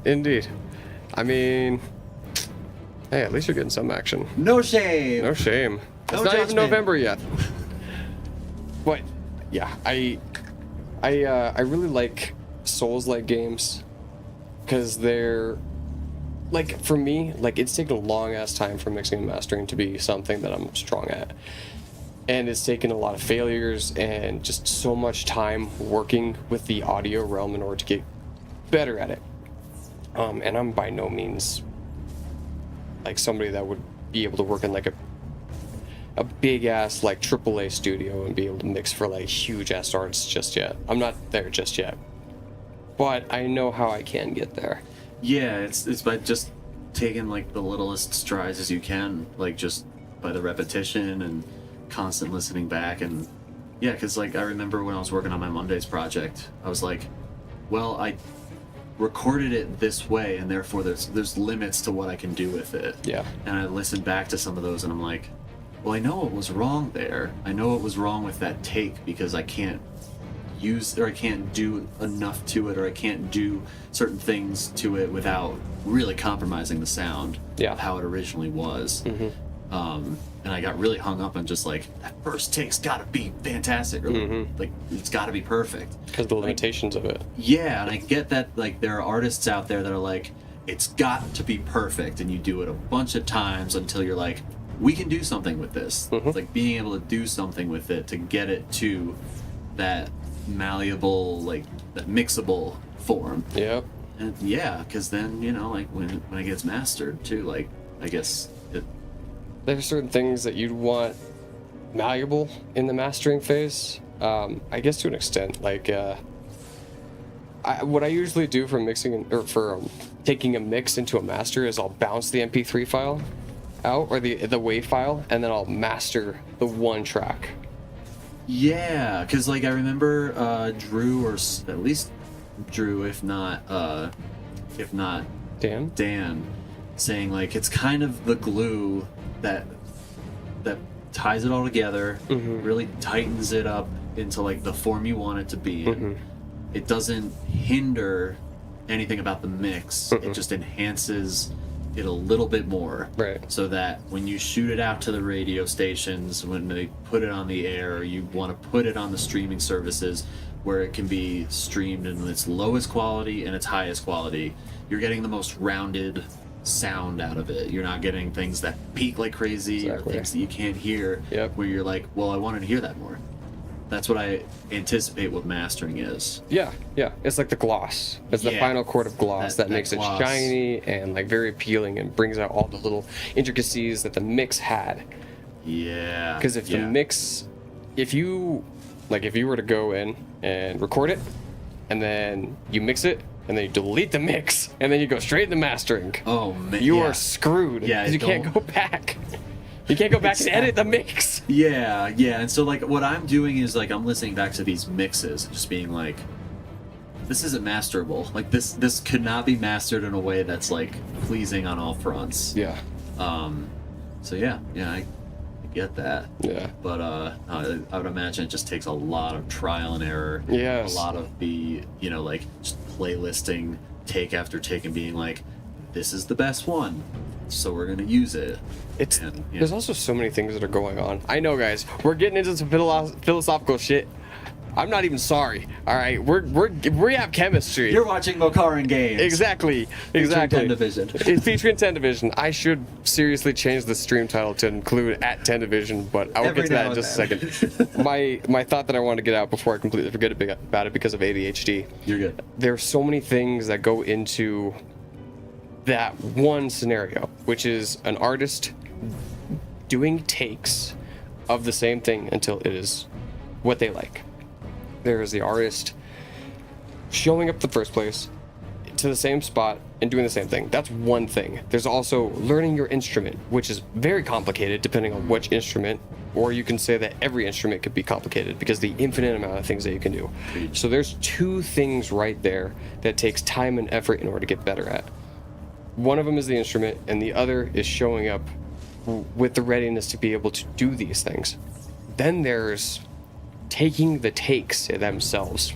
indeed. I mean, hey, at least you're getting some action. No shame. No shame. It's not even November yet. But yeah, I really like Souls-like games because they're like, for me, like it's taken a long ass time for mixing and mastering to be something that I'm strong at. And it's taken a lot of failures and just so much time working with the audio realm in order to get better at it. And I'm by no means like somebody that would be able to work in like a big ass like AAA studio and be able to mix for like huge ass artists just yet. I'm not there just yet, but I know how I can get there. Yeah, it's by just taking like the littlest strides as you can, like just by the repetition and constant listening back. And yeah, because like I remember when I was working on my Mondays project, I was like, well, I recorded it this way and therefore there's limits to what I can do with it. Yeah. And I listened back to some of those and I'm like, well, I know what was wrong there. I know what was wrong with that take because I can't use, or I can't do enough to it, or I can't do certain things to it without really compromising the sound of how it originally was. And I got really hung up on just like, that first take's gotta be fantastic, or like it's gotta be perfect. Because the limitations of it. Yeah, and I get that like there are artists out there that are like, it's got to be perfect, and you do it a bunch of times until you're like, we can do something with this. It's like being able to do something with it to get it to that malleable, like that mixable form. Yep. And yeah, because then, you know, like when it gets mastered too, like I guess there's certain things that you'd want malleable in the mastering phase. I guess to an extent, like what I usually do for mixing or for taking a mix into a master is I'll bounce the MP3 file out or the WAV file, and then I'll master the one track. Yeah, because like I remember Drew, or at least Drew, if not Dan, saying like it's kind of the glue that ties it all together, really tightens it up into like the form you want it to be in. It doesn't hinder anything about the mix. It just enhances it a little bit more, right? So that when you shoot it out to the radio stations, when they put it on the air, you want to put it on the streaming services where it can be streamed in its lowest quality and its highest quality. You're getting the most rounded sound out of it. You're not getting things that peak like crazy, or things that you can't hear, where you're like, well, I wanted to hear that more. That's what I anticipate what mastering is. Yeah. It's like the gloss. It's the final coat of gloss that makes gloss. it shiny and like very appealing and brings out all the little intricacies that the mix had. Yeah. Because if the mix, if you were to go in and record it, and then you mix it, and then you delete the mix, and then you go straight into mastering. Oh man, you are screwed. Yeah, because you can't go back. You can't go back and edit the mix. Yeah, and so like what I'm doing is like I'm listening back to these mixes and just being like, this isn't masterable. Like this could not be mastered in a way that's like pleasing on all fronts. Yeah. So yeah, I get that. Yeah. But I would imagine it just takes a lot of trial and error. Yes. A lot of like just playlisting take after take and being like, this is the best one, so we're gonna use it. There's also so many things that are going on. I know, guys, we're getting into some philosophical shit. I'm not even sorry. All right, we have chemistry. You're watching Mokaran Games. Exactly. Featuring 10 Division. It's featuring 10 Division. I should seriously change the stream title to include at 10 Division, but I will get to that in just a second. My thought that I want to get out before I completely forget about it because of ADHD. You're good. There's so many things that go into that one scenario, which is an artist doing takes of the same thing until it is what they like. There is the artist showing up the first place to the same spot and doing the same thing. That's one thing. There's also learning your instrument, which is very complicated depending on which instrument, or you can say that every instrument could be complicated because the infinite amount of things that you can do. So there's two things right there that takes time and effort in order to get better at. One of them is the instrument, and the other is showing up with the readiness to be able to do these things. Then there's taking the takes themselves.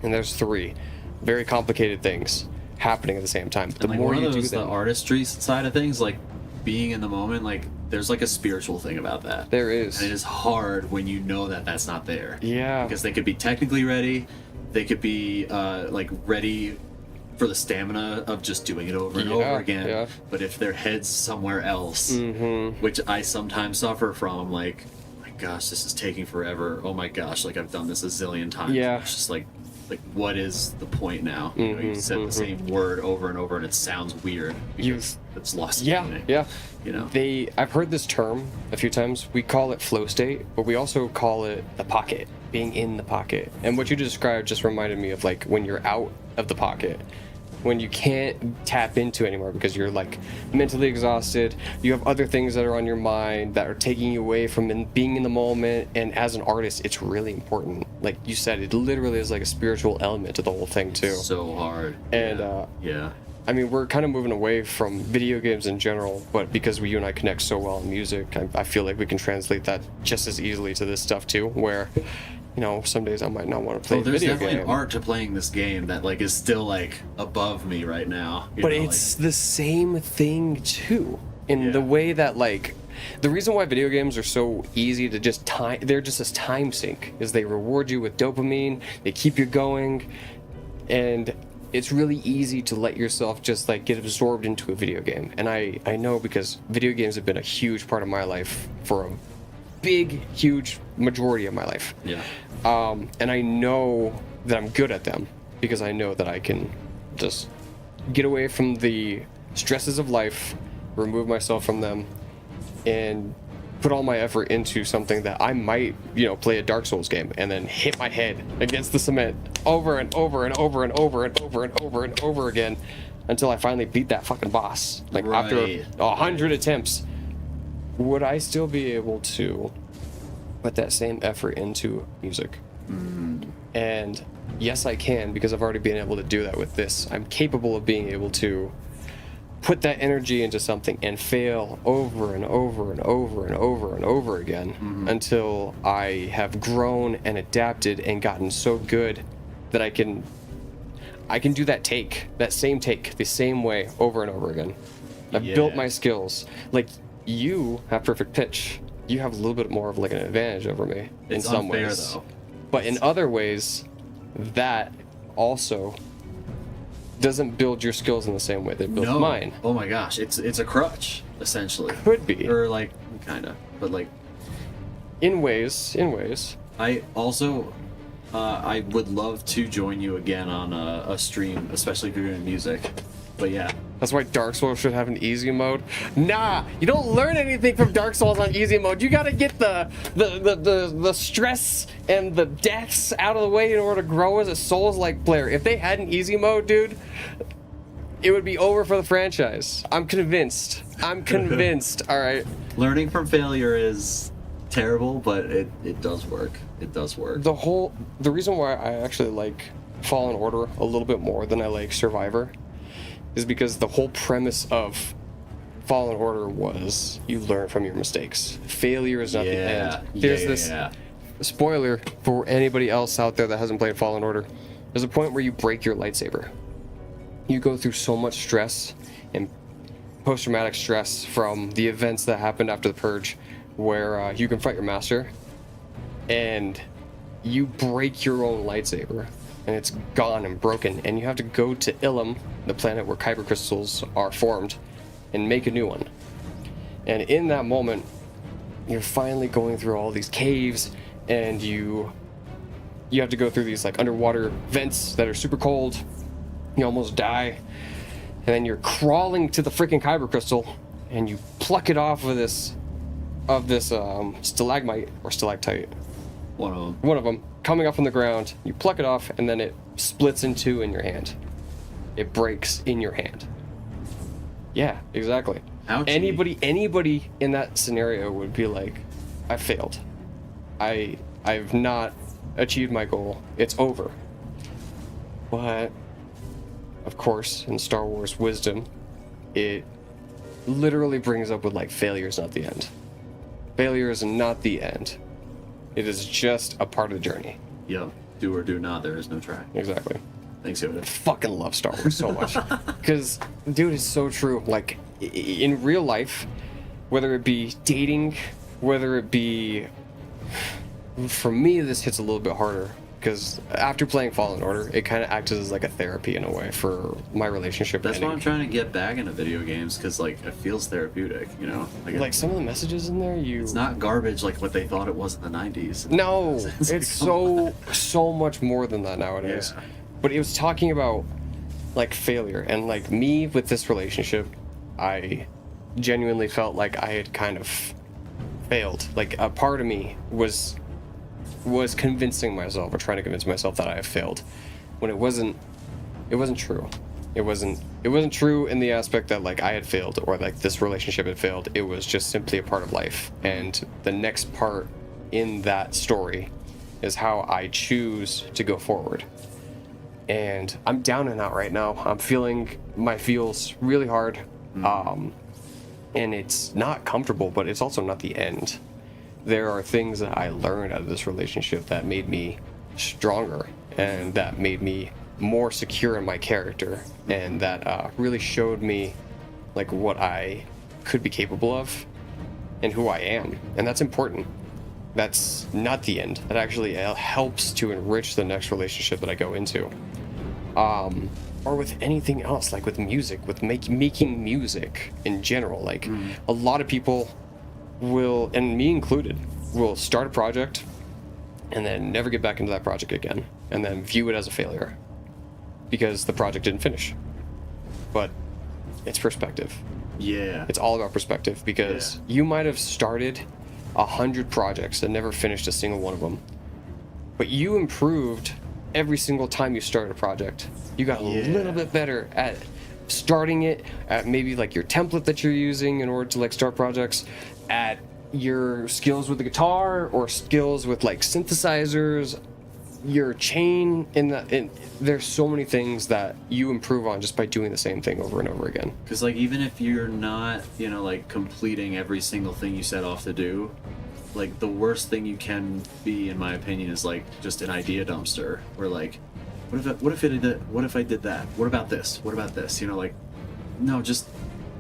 And there's three very complicated things happening at the same time. But the like more one you of do those, them, the artistry side of things, like being in the moment, like there's like a spiritual thing about that. There is. And it is hard when you know that that's not there. Yeah. Because they could be technically ready, they could be like ready for the stamina of just doing it over and over again. Yeah. But if their head's somewhere else, which I sometimes suffer from, like, oh my gosh, this is taking forever. Oh my gosh, like I've done this a zillion times. Yeah. It's just like what is the point now? You know, you said the same word over and over and it sounds weird because it's lost meaning. Yeah. You know. I've heard this term a few times. We call it flow state, but we also call it the pocket, being in the pocket. And what you described just reminded me of like when you're out of the pocket, when you can't tap into anymore because you're like mentally exhausted, you have other things that are on your mind that are taking you away from being in the moment. And as an artist, it's really important. Like you said, it literally is like a spiritual element to the whole thing too. So hard. And yeah. I mean, we're kind of moving away from video games in general, but because you and I connect so well in music, I feel like we can translate that just as easily to this stuff too, where, you know, some days I might not want to play a video game. There's definitely an art to playing this game that like is still like above me right now. But it's the same thing too, in the way that like, the reason why video games are so easy to just they're just this time sink, is they reward you with dopamine, they keep you going, and it's really easy to let yourself just like get absorbed into a video game. And I know because video games have been a huge part of my life for a big, huge majority of my life. Yeah. And I know that I'm good at them because I know that I can just get away from the stresses of life, remove myself from them, and put all my effort into something that I might, play a Dark Souls game and then hit my head against the cement over and over and over and over and over and over and over again until I finally beat that fucking boss. Like after 100 attempts. Would I still be able to put that same effort into music? And yes, I can, because I've already been able to do that with this. I'm capable of being able to put that energy into something and fail over and over and over and over and over again until I have grown and adapted and gotten so good that I can do that same take the same way over and over again. I've built my skills. Like, you have perfect pitch. You have a little bit more of like an advantage over me in some unfair, ways. though. But in other ways, that also doesn't build your skills in the same way that builds mine. Oh my gosh, it's a crutch essentially. Could be, or like kind of, but like in ways. I also I would love to join you again on a stream, especially if you're doing music. But yeah, that's why Dark Souls should have an easy mode. Nah, you don't learn anything from Dark Souls on easy mode. You gotta get the stress and the deaths out of the way in order to grow as a Souls-like player. If they had an easy mode, dude, it would be over for the franchise. I'm convinced. All right. Learning from failure is terrible, but it does work. It does work. The reason why I actually like Fallen Order a little bit more than I like Survivor is because the whole premise of Fallen Order was you learn from your mistakes. Failure is not the end. There's this spoiler for anybody else out there that hasn't played Fallen Order. There's a point where you break your lightsaber. You go through so much stress and post-traumatic stress from the events that happened after the Purge, where you confront your master and you break your own lightsaber. And it's gone and broken, and you have to go to Ilum, the planet where kyber crystals are formed, and make a new one. And in that moment, you're finally going through all these caves, and you have to go through these like underwater vents that are super cold. You almost die, and then you're crawling to the freaking kyber crystal, and you pluck it off of this stalagmite or stalactite. One of them coming up from the ground. You pluck it off, and then it splits in two in your hand. It breaks in your hand. Yeah, exactly. Ouchie. Anybody in that scenario would be like, I failed. I've not achieved my goal. It's over. But of course, in Star Wars wisdom, it literally brings up with like failure is not the end. Failure is not the end. It is just a part of the journey. Yeah, do or do not, there is no track. Exactly. Thanks, Yoda. I fucking love Star Wars so much. Because, dude, it's so true. Like, in real life, whether it be dating, whether it be... For me, this hits a little bit harder. Because after playing Fallen Order, it kind of acts as like a therapy in a way for my relationship. That's why I'm trying to get back into video games, because like it feels therapeutic, you know. Like some of the messages in there, it's not garbage like what they thought it was in the 90s. No, it's so much more than that nowadays. Yeah. But it was talking about like failure and like me with this relationship. I genuinely felt like I had kind of failed. Like a part of me was convincing myself or trying to convince myself that I have failed when it wasn't true. It wasn't true in the aspect that like I had failed or like this relationship had failed. It was just simply a part of life. And the next part in that story is how I choose to go forward. And I'm down and out right now. I'm feeling my feels really hard. And it's not comfortable, but it's also not the end. There are things that I learned out of this relationship that made me stronger and that made me more secure in my character and that really showed me like what I could be capable of and who I am. And that's important. That's not the end. That actually helps to enrich the next relationship that I go into. or with anything else, like with music, with making music in general. Like a lot of people will, and me included, will start a project and then never get back into that project again, and then view it as a failure because the project didn't finish. But it's perspective. Yeah. It's all about perspective, because you might have started 100 projects and never finished a single one of them, but you improved every single time you started a project. You got a little bit better at starting it, at maybe like your template that you're using in order to like start projects, at your skills with the guitar or skills with like synthesizers, your chain there's so many things that you improve on just by doing the same thing over and over again. Because like even if you're not, you know, like completing every single thing you set off to do, like the worst thing you can be, in my opinion, is like just an idea dumpster, where like, what if I did that? What about this? What about this? You know, like, no, just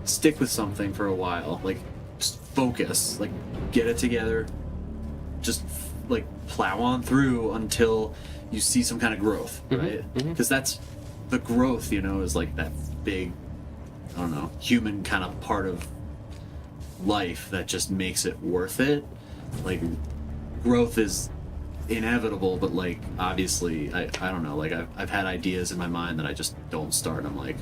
stick with something for a while. Like, just focus. Like, get it together. Just like plow on through until you see some kind of growth, right? Because that's the growth, you know, is like that big, I don't know, human kind of part of life that just makes it worth it. Like, growth is inevitable, but like obviously I don't know, like I've had ideas in my mind that I just don't start. I'm like,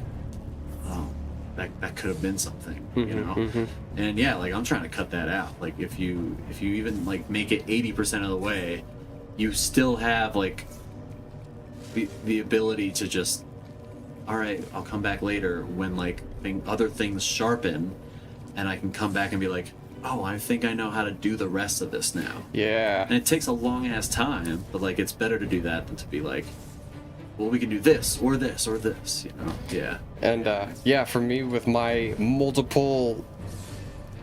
oh, that could have been something, you know. And yeah, like I'm trying to cut that out. Like if you even like make it 80% of the way, you still have like the ability to just, all right, I'll come back later when like other things sharpen, and I can come back and be like, oh, I think I know how to do the rest of this now. Yeah. And it takes a long ass time, but like it's better to do that than to be like, well, we can do this or this or this, you know? Yeah. And yeah, for me, with my multiple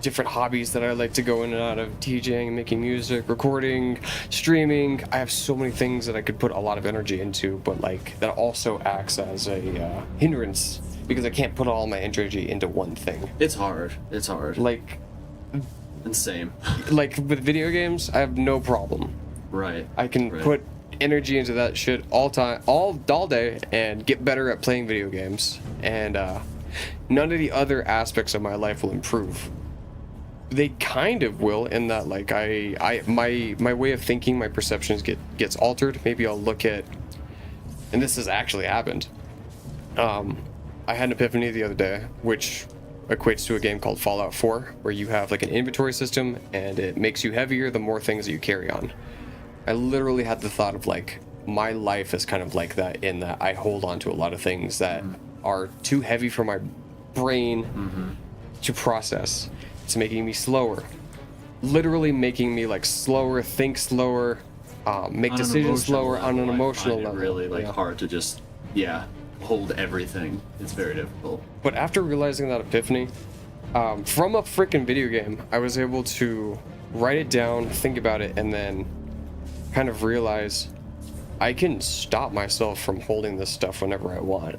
different hobbies that I like to go in and out of, DJing, making music, recording, streaming, I have so many things that I could put a lot of energy into, but like that also acts as a hindrance, because I can't put all my energy into one thing. It's hard. It's hard. Like, and same. Like with video games, I have no problem. Right. I can put energy into that shit all day and get better at playing video games, and none of the other aspects of my life will improve. They kind of will, in that like my way of thinking, my perceptions gets altered. Maybe I'll look at, and this has actually happened. I had an epiphany the other day, which equates to a game called Fallout 4, where you have like an inventory system and it makes you heavier the more things that you carry on. I literally had the thought of like, my life is kind of like that, in that I hold on to a lot of things that are too heavy for my brain to process. It's making me slower, literally making me like slower, think slower, make decisions slower on an emotional level. Really like hard to just hold everything. It's very difficult. But after realizing that epiphany, from a freaking video game, I was able to write it down, think about it, and then kind of realize I can stop myself from holding this stuff whenever I want.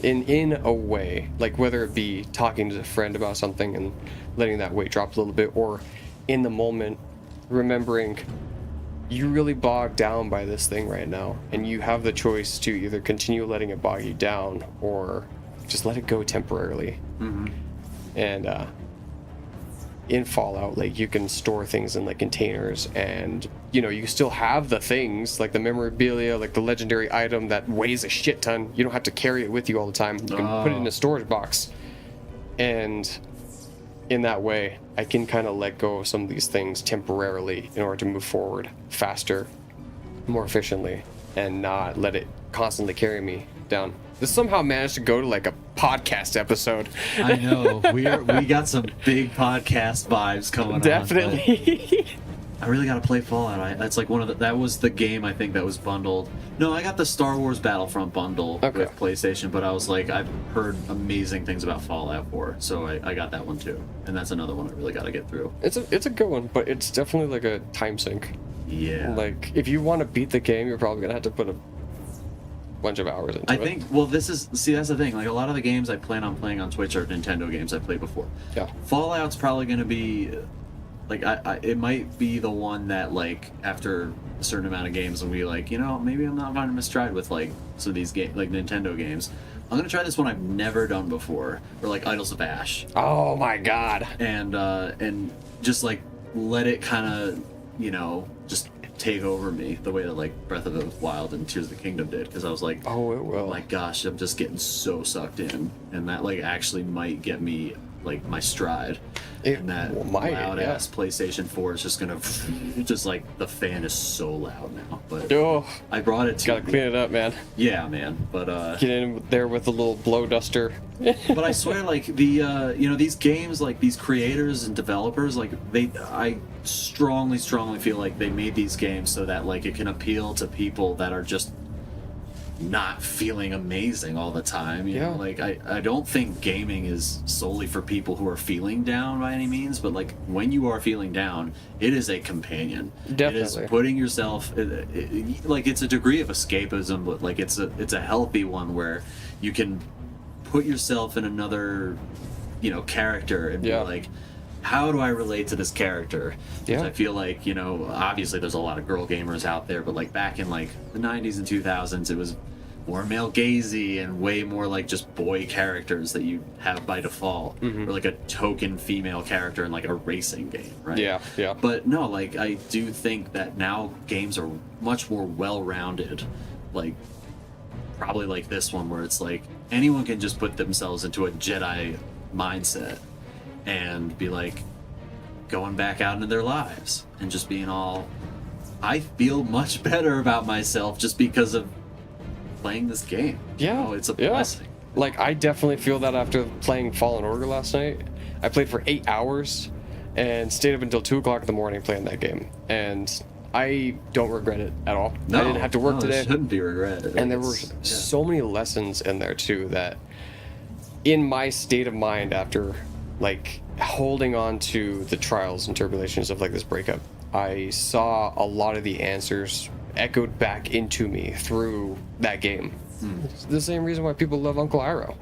In a way, like whether it be talking to a friend about something and letting that weight drop a little bit, or in the moment remembering you really bogged down by this thing right now, and you have the choice to either continue letting it bog you down or just let it go temporarily. And in Fallout, like, you can store things in like containers, and you know, you still have the things like the memorabilia, like the legendary item that weighs a shit ton. You don't have to carry it with you all the time. You can put it in a storage box, and in that way I can kind of let go of some of these things temporarily in order to move forward faster, more efficiently, and not let it constantly carry me down. This somehow managed to go to like a podcast episode. I know. we got some big podcast vibes coming on. Definitely. I really got to play Fallout. That's like that was the game I think that was bundled. No, I got the Star Wars Battlefront bundle with PlayStation, but I was like, I've heard amazing things about Fallout 4, so I got that one too. And that's another one I really got to get through. It's a good one, but it's definitely like a time sink. Yeah. Like, if you want to beat the game, you're probably gonna have to put a bunch of hours into it. I think, well, that's the thing. Like, a lot of the games I plan on playing on Twitch are Nintendo games I played before. Yeah. Fallout's probably going to be Like it might be the one that like after a certain amount of games, and we like, maybe I'm not finding my stride with like some of these like Nintendo games. I'm gonna try this one I've never done before, or like Idols of Ash. Oh my god! And just like let it kind of, just take over me the way that like Breath of the Wild and Tears of the Kingdom did, because I was like, oh my gosh, I'm just getting so sucked in, and that like actually might get me like my stride. And that loud ass PlayStation 4 is just gonna just like the fan is so loud now. But I brought it to gotta clean it up, man. Yeah, man. But get in there with a little blow duster. But I swear, like the these games, like these creators and developers, like I strongly feel like they made these games so that like it can appeal to people that are just not feeling amazing all the time. You know, like I don't think gaming is solely for people who are feeling down by any means, but like when you are feeling down, it is a companion. Definitely. It is putting yourself like it's a degree of escapism, but like it's a healthy one where you can put yourself in another character and be like, how do I relate to this character? I feel like, obviously there's a lot of girl gamers out there, but like back in like the 90s and 2000s, it was more male gazy and way more like just boy characters that you have by default, or like a token female character in like a racing game, right? Yeah. But no, like I do think that now games are much more well-rounded, like probably like this one where it's like anyone can just put themselves into a Jedi mindset and be like going back out into their lives and just being all, I feel much better about myself just because of playing this game. It's a blessing. Like I definitely feel that after playing Fallen Order last night. I played for 8 hours and stayed up until 2 o'clock in the morning playing that game, and I don't regret it at all. I didn't have to work today. It shouldn't be regretted. And there were so many lessons in there too that in my state of mind after like holding on to the trials and tribulations of like this breakup, I saw a lot of the answers echoed back into me through that game. It's the same reason why people love Uncle Iroh.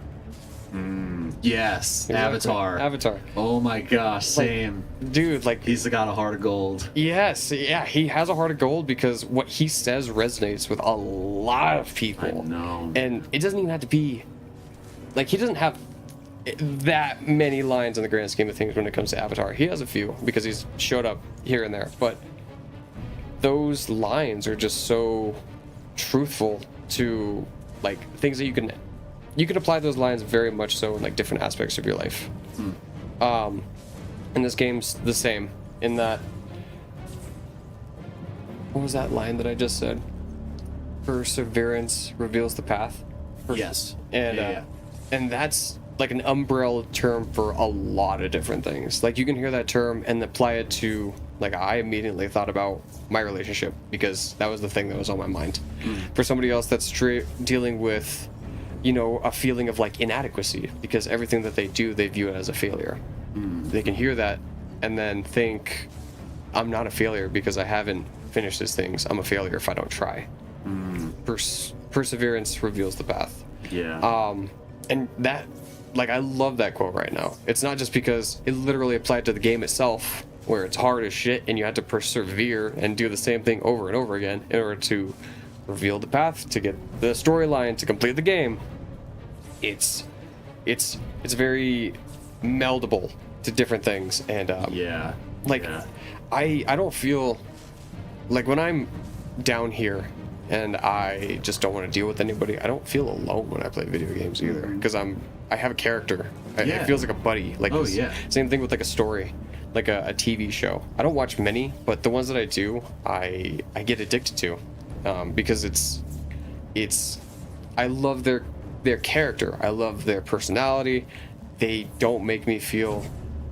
Yes, Exactly. Avatar. Oh my gosh, same. Like, dude, like he's got a heart of gold. Yes, yeah, he has a heart of gold because what he says resonates with a lot of people. I know. And it doesn't even have to be like he doesn't have that many lines in the grand scheme of things when it comes to Avatar. He has a few because he's showed up here and there, but those lines are just so truthful to like things that you can apply those lines very much so in like different aspects of your life. And this game's the same in that, what was that line that I just said? Perseverance reveals the path. Yes. And and that's like an umbrella term for a lot of different things. Like you can hear that term and apply it to, like, I immediately thought about my relationship because that was the thing that was on my mind. For somebody else that's dealing with, a feeling of like inadequacy because everything that they do, they view it as a failure. They can hear that and then think, I'm not a failure because I haven't finished these things. I'm a failure if I don't try. Perseverance reveals the path. And that, like, I love that quote right now. It's not just because it literally applied to the game itself, where it's hard as shit and you have to persevere and do the same thing over and over again in order to reveal the path to get the storyline to complete the game. It's very meldable to different things, and I don't feel like when I'm down here and I just don't want to deal with anybody, I don't feel alone when I play video games either, because I have a character. It feels like a buddy. Like same thing with like a story, like a TV show. I don't watch many, but the ones that I do, I get addicted to, because it's I love their character. I love their personality. They don't make me feel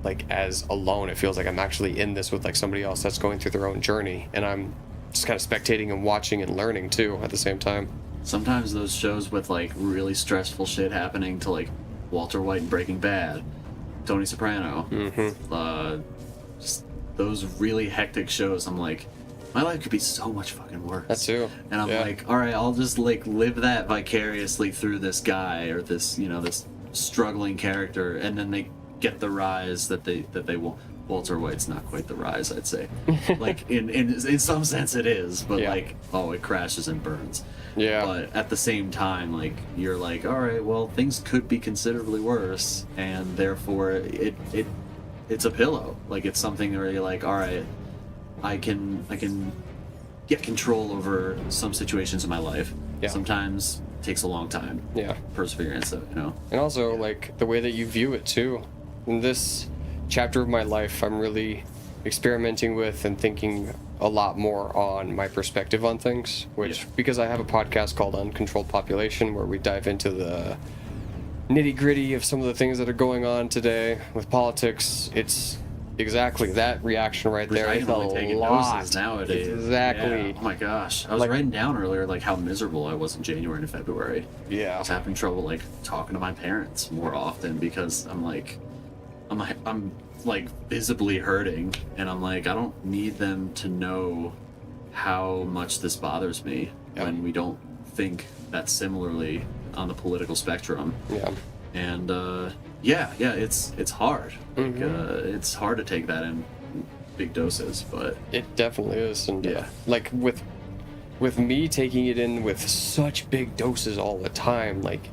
like as alone. It feels like I'm actually in this with like somebody else that's going through their own journey, and I'm just kind of spectating and watching and learning too at the same time. Sometimes those shows with like really stressful shit happening to like Walter White in Breaking Bad, Tony Soprano, just those really hectic shows, I'm like, my life could be so much fucking worse. That too. And I'm like, all right, I'll just like live that vicariously through this guy or this, this struggling character, and then they get the rise that they want. Walter White's not quite the rise, I'd say. Like in some sense it is, but like it crashes and burns. Yeah. But at the same time, like you're like, all right, well, things could be considerably worse, and therefore it's a pillow. Like it's something where you're like, all right, I can get control over some situations in my life. Yeah. Sometimes it takes a long time. Yeah. Perseverance, you know. And also like the way that you view it too. In this chapter of my life, I'm really experimenting with and thinking a lot more on my perspective on things, which because I have a podcast called Uncontrolled Population where we dive into the nitty-gritty of some of the things that are going on today with politics. It's exactly that reaction right there. I It's can only take doses nowadays. Exactly. Yeah. Oh my gosh. I was writing down earlier like how miserable I was in January and February. Yeah. I was having trouble like talking to my parents more often because I'm visibly hurting, and I'm like, I don't need them to know how much this bothers me when we don't think that similarly on the political spectrum. Yeah. And it's hard. Like, it's hard to take that in big doses, but it definitely is. And like with me taking it in with such big doses all the time, like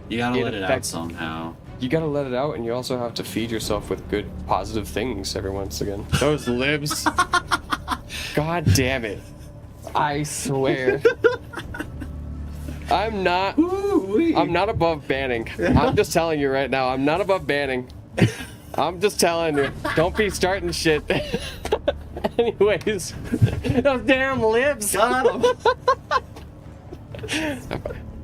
you gotta let it out somehow. You gotta let it out, and you also have to feed yourself with good, positive things every once again. Those libs. God damn it. I swear. I'm not above banning. I'm just telling you right now, I'm not above banning. I'm just telling you. Don't be starting shit. Anyways. Those damn libs. Got them.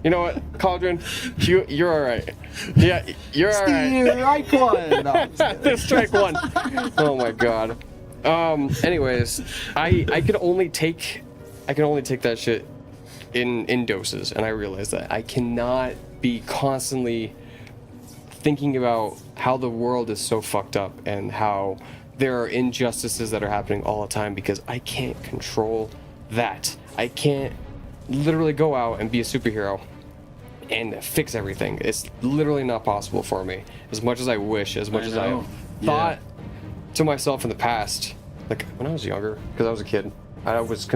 You know what, Cauldron? You're all right. Yeah, you're all right. Strike one. No, strike one. Oh my god. Anyways, I can only take that shit in doses, and I realize that I cannot be constantly thinking about how the world is so fucked up and how there are injustices that are happening all the time, because I can't control that. I can't literally go out and be a superhero and fix everything. It's literally not possible for me. As much as I wish, as much as I thought to myself in the past, like when I was younger, because I was a kid, I was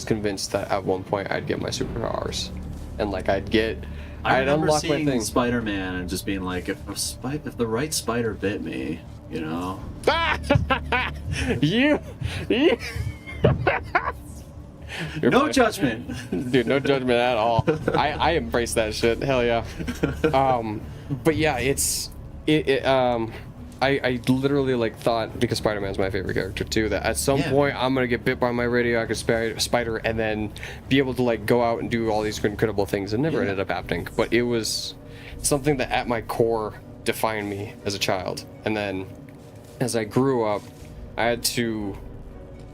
convinced that at one point I'd get my superpowers, and like I'd remember unlock my seeing thing. Spider-Man and just being like, if the right spider bit me, you know. you. No judgment. Dude, no judgment at all. I embrace that shit. Hell yeah. But yeah, I literally like thought, because Spider-Man's my favorite character too, that at some point I'm gonna get bit by my radioactive spider and then be able to like go out and do all these incredible things. It never ended up happening, but it was something that at my core defined me as a child. And then as I grew up, I had to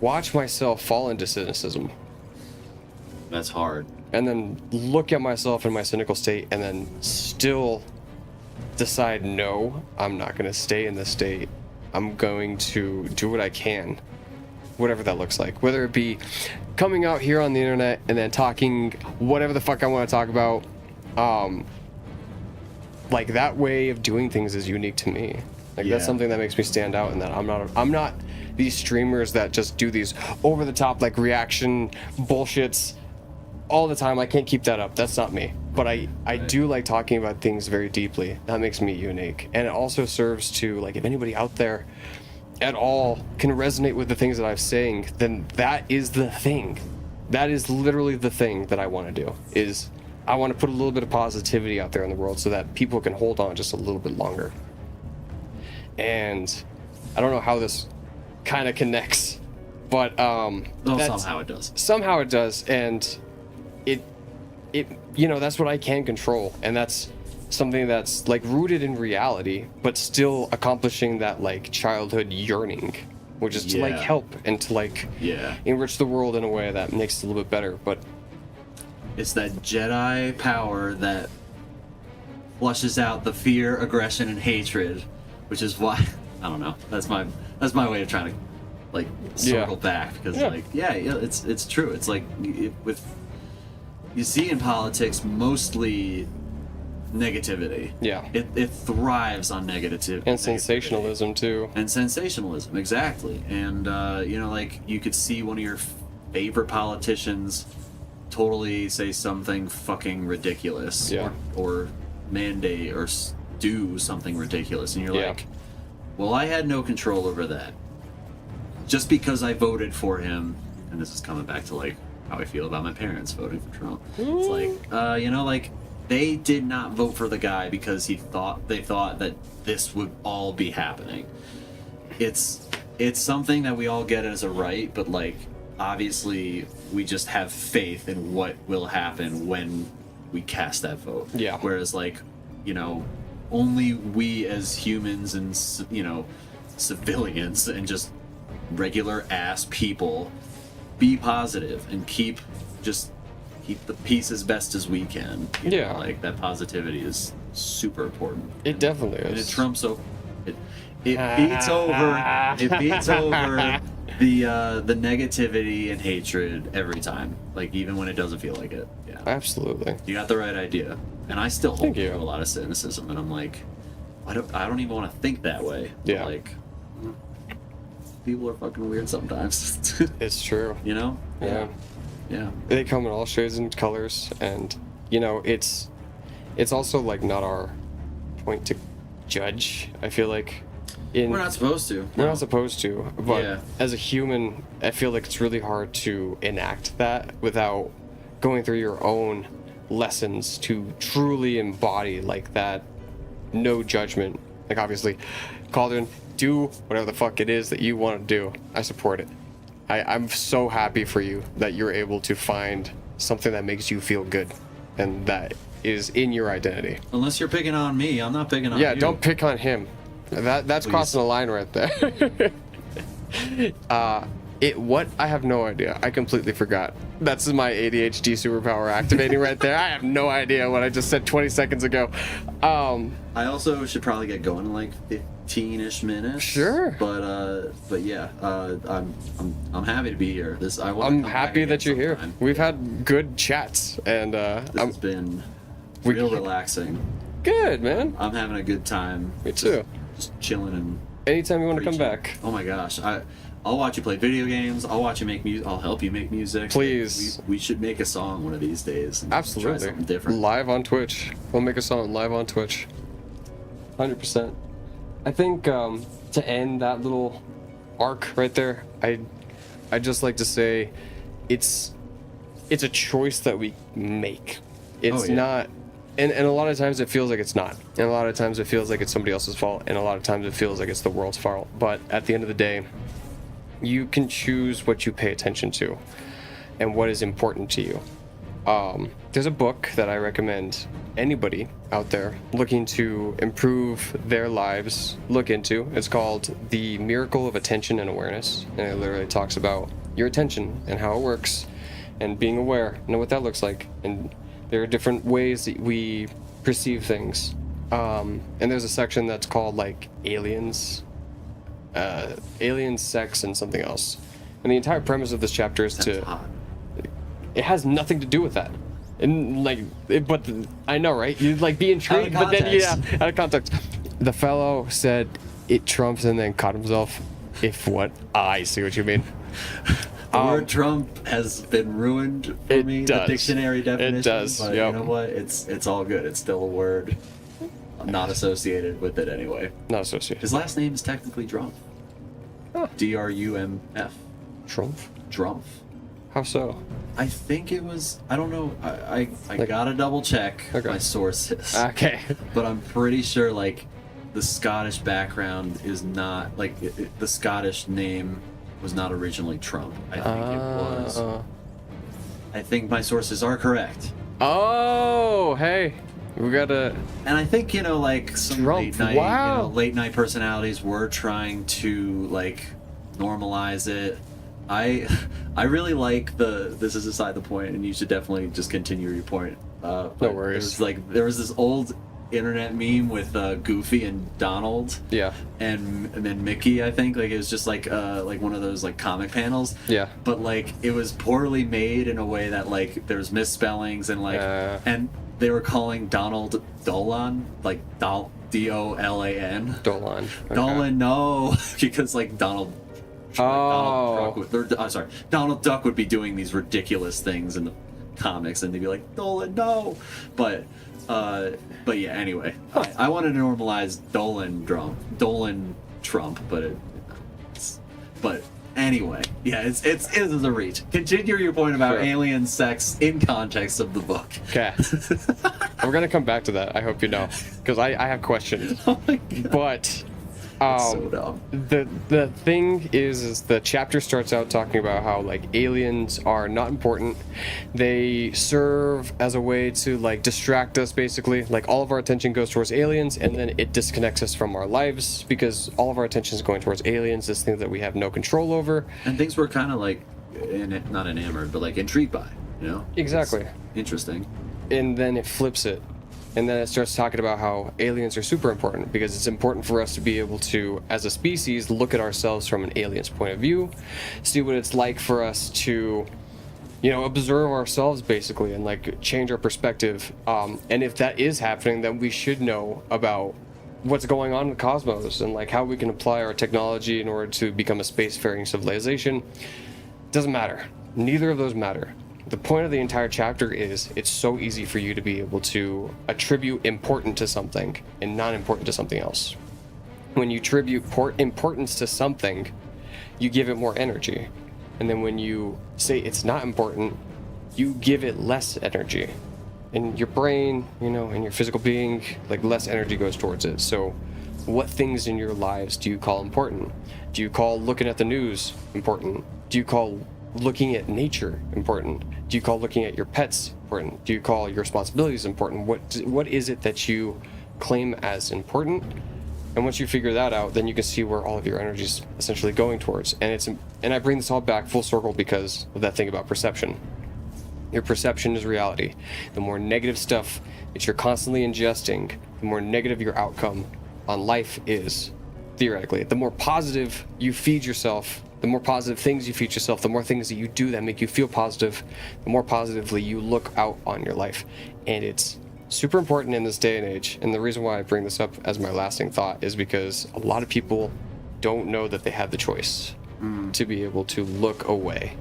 watch myself fall into cynicism. That's hard. And then look at myself in my cynical state and then still decide, no, I'm not going to stay in this state. I'm going to do what I can, whatever that looks like. Whether it be coming out here on the internet and then talking whatever the fuck I want to talk about. Like that way of doing things is unique to me. Like that's something that makes me stand out, and that I'm not these streamers that just do these over the top like reaction bullshits all the time. I can't keep that up. That's not me. But I do like talking about things very deeply. That makes me unique. And it also serves to, like, if anybody out there at all can resonate with the things that I'm saying, then that is the thing. That is literally the thing that I want to do, is I want to put a little bit of positivity out there in the world so that people can hold on just a little bit longer. And I don't know how this kind of connects, but somehow it does. Somehow it does, and it that's what I can control, and that's something that's like rooted in reality, but still accomplishing that like childhood yearning, which is to like help and to like enrich the world in a way that makes it a little bit better. But it's that Jedi power that flushes out the fear, aggression, and hatred, which is why I don't know. That's my way of trying to like circle back, because it's true. It's like with you see in politics mostly negativity. Yeah. It thrives on negative And sensationalism too. And sensationalism, exactly. And you know, like you could see one of your favorite politicians totally say something fucking ridiculous, or mandate or do something ridiculous, and you're like, well, I had no control over that. Just because I voted for him, and this is coming back to like how I feel about my parents voting for Trump. It's like, you know, like they did not vote for the guy because they thought that this would all be happening. It's something that we all get as a right, but like obviously we just have faith in what will happen when we cast that vote. Yeah. Whereas like, you know, only we as humans and, you know, civilians and just regular ass people be positive and keep the peace as best as we can. You know, like that positivity is super important. It definitely is. And it trumps it beats over the negativity and hatred every time. Like even when it doesn't feel like it. Yeah. Absolutely. You got the right idea. And I still hold Thank you. a lot of cynicism, and I'm like, I don't even want to think that way. Yeah. But like, people are fucking weird sometimes. It's true. You know? Yeah. Yeah. They come in all shades and colors, and you know, it's also like not our point to judge. I feel like We're not supposed to. We're not supposed to, but Yeah. as a human, I feel like it's really hard to enact that without going through your own lessons to truly embody like that no judgment. Like obviously, Calderon, do whatever the fuck it is that you want to do. I support it. I'm so happy for you that you're able to find something that makes you feel good and that is in your identity. Unless you're picking on me, I'm not picking on you. Yeah, don't pick on him. That's Please. crossing a line right there. What? I have no idea. I completely forgot. That's my ADHD superpower activating right there. I have no idea what I just said 20 seconds ago. I also should probably get going in like 15-ish minutes. Sure. But yeah, I'm happy to be here. I'm happy that you're here. We've had good chats, and this has been real relaxing. Good, man. I'm having a good time. Me too. Just chilling and. Anytime you want to come back. Oh my gosh, I'll watch you play video games. I'll watch you make music. I'll help you make music. Please. We should make a song one of these days. And Absolutely. Try something different. Live on Twitch. We'll make a song live on Twitch. 100%. I think to end that little arc right there, I'd just like to say it's a choice that we make. It's not, and a lot of times it feels like it's not. And a lot of times it feels like it's somebody else's fault. And a lot of times it feels like it's the world's fault. But at the end of the day, you can choose what you pay attention to and what is important to you. There's a book that I recommend anybody out there looking to improve their lives look into. It's called The Miracle of Attention and Awareness. And it literally talks about your attention and how it works and being aware, know what that looks like. And there are different ways that we perceive things. And there's a section that's called like aliens, sex, and something else. And the entire premise of this chapter is it has nothing to do with that. And like, I know, right? You'd like be intrigued, but then out of context. The fellow said it trumps and then caught himself. If what? I see what you mean. The word Trump has been ruined for me. Does. The dictionary definition. It does. But you know what? It's all good. It's still a word. I'm not associated with it anyway. Not associated. His last name is technically Drumpf. Drumf. Trump? Drumpf. How so? I think it was. I don't know. I gotta double check my sources. Okay. But I'm pretty sure like the Scottish background is not like the Scottish name was not originally Trump. I think it was. I think my sources are correct. Oh, hey, we gotta. And I think like some Trump, late night personalities were trying to like normalize it. I really like this is aside the point, and you should definitely just continue your point. No worries. There was this old internet meme with Goofy and Donald. Yeah. And then Mickey, I think. Like, it was just like one of those like comic panels. Yeah. But like it was poorly made in a way that like there's misspellings and like and they were calling Donald Dolan, like D-O-L-A-N. Dolan. Okay. Dolan, no, because like Donald Donald Duck would be doing these ridiculous things in the comics, and they'd be like, Dolan, no. But yeah, anyway, I wanted to normalize Dolan Trump, but anyway, yeah, it is a reach. Continue your point about alien sex in context of the book. Okay. We're gonna come back to that. I hope you know, because I have questions. Oh my God. But so dumb. The thing is the chapter starts out talking about how like aliens are not important. They serve as a way to like distract us, basically. Like all of our attention goes towards aliens, and then it disconnects us from our lives because all of our attention is going towards aliens, this thing that we have no control over. And things we're kind of like not enamored, but like intrigued by, you know? Exactly. It's interesting. And then it flips it. And then it starts talking about how aliens are super important because it's important for us to be able to, as a species, look at ourselves from an alien's point of view, see what it's like for us to, you know, observe ourselves basically and like change our perspective. And if that is happening, then we should know about what's going on in the cosmos and like how we can apply our technology in order to become a spacefaring civilization. Doesn't matter. Neither of those matter. The point of the entire chapter is it's so easy for you to be able to attribute important to something and not important to something else. When you attribute importance to something, you give it more energy. And then when you say it's not important, you give it less energy. In your brain, you know, in your physical being, like less energy goes towards it. So what things in your lives do you call important? Do you call looking at the news important? Do you call looking at nature important? Do you call looking at your pets important? Do you call your responsibilities important? What is it that you claim as important? And once you figure that out, then you can see where all of your energy is essentially going towards. And I bring this all back full circle because of that thing about perception. Your perception is reality. The more negative stuff that you're constantly ingesting, the more negative your outcome on life is, theoretically. The more positive you feed yourself, the more positive things you feed yourself, the more things that you do that make you feel positive, the more positively you look out on your life. And it's super important in this day and age. And the reason why I bring this up as my lasting thought is because a lot of people don't know that they have the choice to be able to look away.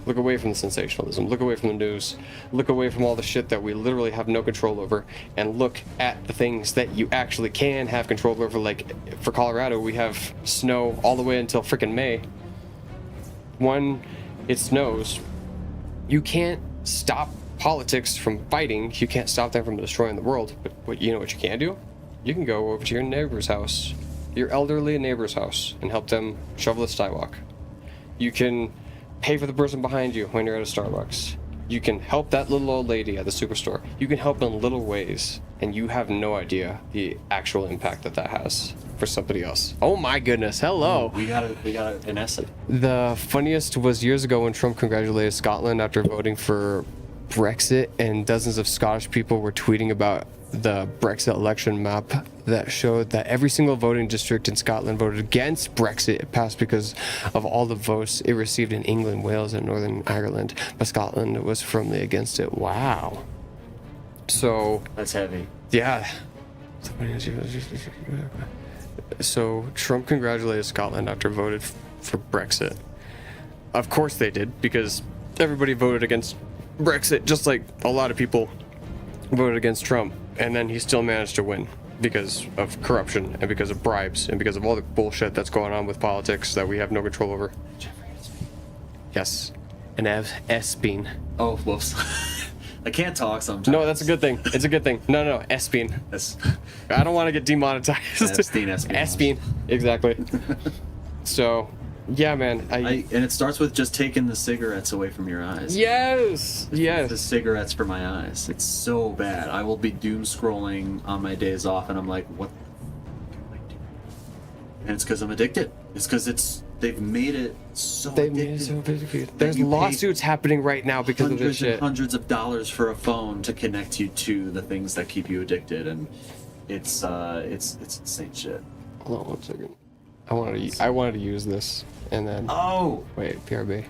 Look away from the sensationalism, look away from the news, look away from all the shit that we literally have no control over, and look at the things that you actually can have control over. Like for Colorado, we have snow all the way until freaking May. When it snows, you can't stop politics from fighting, you can't stop them from destroying the world, but you know what you can do? You can go over to your neighbor's house, your elderly neighbor's house, and help them shovel the sidewalk. You can pay for the person behind you when you're at a Starbucks. You can help that little old lady at the superstore. You can help in little ways, and you have no idea the actual impact that has for somebody else. Oh my goodness, hello. We got an essay. The funniest was years ago when Trump congratulated Scotland after voting for Brexit, and dozens of Scottish people were tweeting about the Brexit election map that showed that every single voting district in Scotland voted against Brexit. It passed because of all the votes it received in England, Wales, and Northern Ireland, but Scotland was firmly against it. Wow. So that's heavy. Yeah. So Trump congratulated Scotland after voted for Brexit. Of course they did, because everybody voted against Brexit, just like a lot of people voted against Trump, and then he still managed to win because of corruption and because of bribes and because of all the bullshit that's going on with politics that we have no control over. Yes, and Espin. Oh, whoops. I can't talk sometimes. No, that's a good thing. It's a good thing. No, Espin. I don't want to get demonetized. Espin. Exactly. So, yeah, man. And it starts with just taking the cigarettes away from your eyes. Yes. The cigarettes for my eyes. It's so bad. I will be doom scrolling on my days off, and I'm like, what can I do? And it's because I'm addicted. It's because it's they've made it so They made it so addictive big. that There's you pay lawsuits happening right now because of this hundreds and shit. hundreds of dollars for a phone to connect you to the things that keep you addicted, and it's insane shit. Hold on 1 second. I wanted to use this, and then. Oh wait, PRB.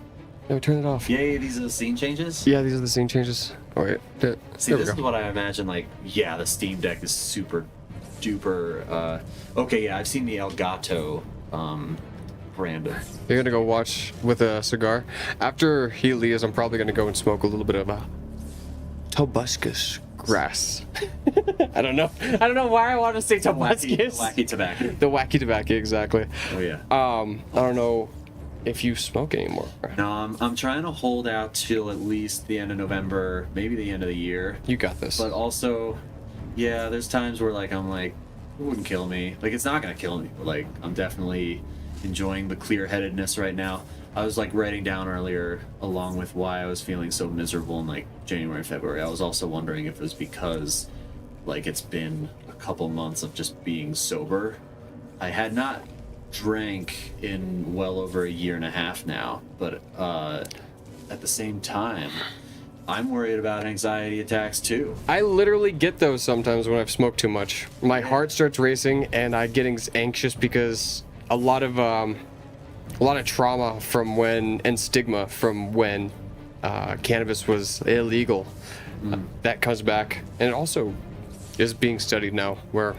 No, turn it off. Yay, these are the scene changes? Yeah, these are the scene changes. Oh wait. See, this is what I imagine, like, yeah, the Steam Deck is super duper, okay, yeah, I've seen the Elgato, brand. You're gonna go watch with a cigar? After he leaves, I'm probably gonna go and smoke a little bit of Tobuscus grass. I don't know why I want to say Tobuscus. Wacky tobacco. The wacky tobacco, exactly. Oh yeah. I don't know if you smoke anymore. No, I'm trying to hold out till at least the end of November, maybe the end of the year. You got this. But also, yeah, there's times where like I'm like, it wouldn't kill me. Like it's not gonna kill me, but like I'm definitely enjoying the clear-headedness right now. I was like writing down earlier, along with why I was feeling so miserable in like January and February. I was also wondering if it was because like it's been a couple months of just being sober. I had not drank in well over a year and a half now, but at the same time, I'm worried about anxiety attacks too. I literally get those sometimes when I've smoked too much. My heart starts racing and I get anxious because a lot of trauma from when and stigma from when cannabis was illegal that comes back, and it also is being studied now where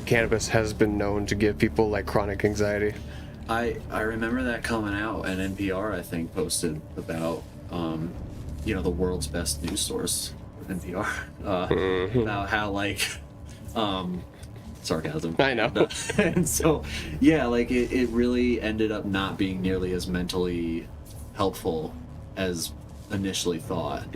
cannabis has been known to give people like chronic anxiety. I remember that coming out, and NPR I think posted about the world's best news source, NPR, about how like sarcasm. I know. And so yeah, like it really ended up not being nearly as mentally helpful as initially thought.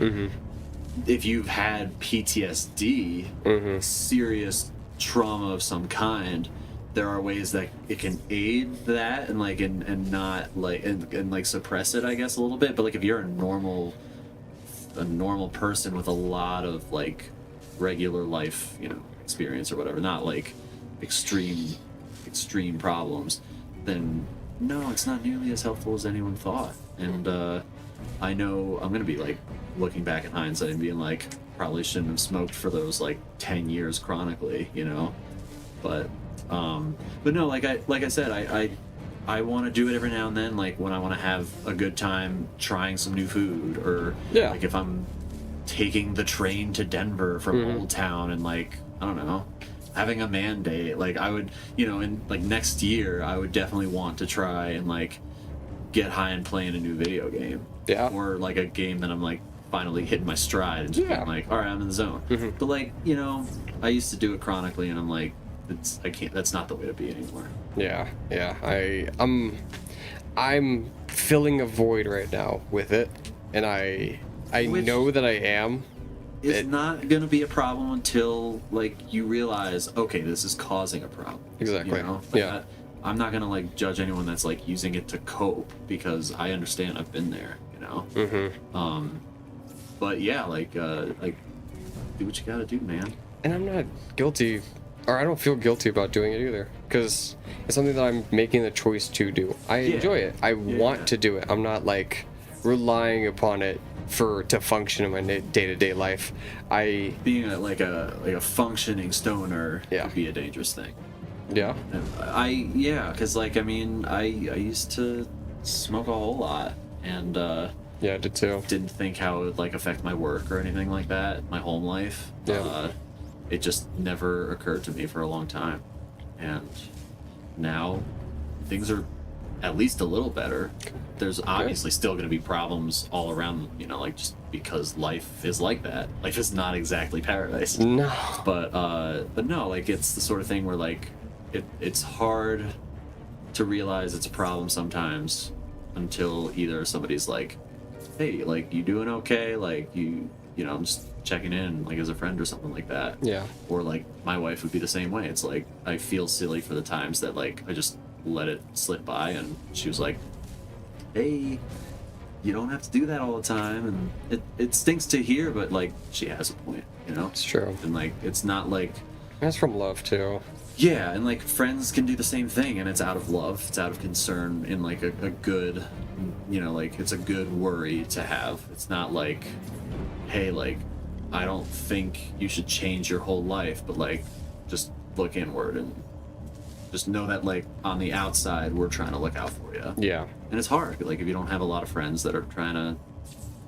If you've had PTSD, serious trauma of some kind, there are ways that it can aid that and like and not like and like suppress it, I guess, a little bit. But like if you're a normal person with a lot of like regular life, experience or whatever, not like extreme problems, then no, it's not nearly as helpful as anyone thought. And I know I'm gonna be like looking back in hindsight and being like, probably shouldn't have smoked for those like 10 years chronically, but no, like I said, I want to do it every now and then, like when I want to have a good time trying some new food, or like if I'm taking the train to Denver from Old Town and like, I don't know, having a man date. Like I would, in like next year, I would definitely want to try and like get high and play in a new video game. Yeah. Or like a game that I'm like finally hitting my stride and just being like, all right, I'm in the zone. But like, I used to do it chronically, and I'm like, that's not the way to be anymore. Yeah. I'm filling a void right now with it, and I know that I am. It's not gonna be a problem until like you realize, okay, this is causing a problem. Exactly. Like, I'm not gonna like judge anyone that's like using it to cope, because I understand, I've been there, But yeah, like do what you gotta do, man. And I'm not guilty, or I don't feel guilty about doing it either, because it's something that I'm making the choice to do. I enjoy it. I want to do it. I'm not like relying upon it to function in my day-to-day life. Being a functioning stoner would be a dangerous thing. Yeah. Because like I used to smoke a whole lot, and yeah, I did too. Didn't think how it would like affect my work or anything like that, my home life. It just never occurred to me for a long time, and now things are at least a little better. There's obviously still going to be problems all around, like just because life is like that. Life is not exactly paradise. No. But no, like it's the sort of thing where like it's hard to realize it's a problem sometimes until either somebody's like, hey, like you doing okay? Like I'm just checking in like as a friend or something like that. Yeah. Or like my wife would be the same way. It's like I feel silly for the times that like I just let it slip by, and she was like, hey, you don't have to do that all the time. And it stinks to hear, but like she has a point, It's true. And like it's not like that's from love too. Yeah, and like friends can do the same thing, and it's out of love, it's out of concern, in like a good, you know, like it's a good worry to have. It's not like, hey, like, I don't think you should change your whole life, but like, just look inward and just know that like on the outside we're trying to look out for you. Yeah. And it's hard, like if you don't have a lot of friends that are trying to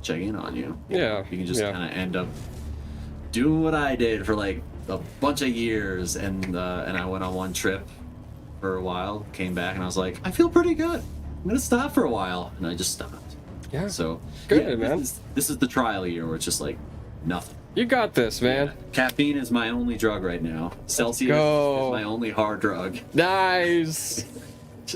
check in on you. Yeah. You can just kind of end up doing what I did for like a bunch of years, and I went on one trip for a while, came back, and I was like, I feel pretty good. I'm gonna stop for a while, and I just stopped. Yeah. So good, man. This is the trial year where it's just like nothing. You got this, man. Yeah. Caffeine is my only drug right now. Celsius go. is my only hard drug. Nice.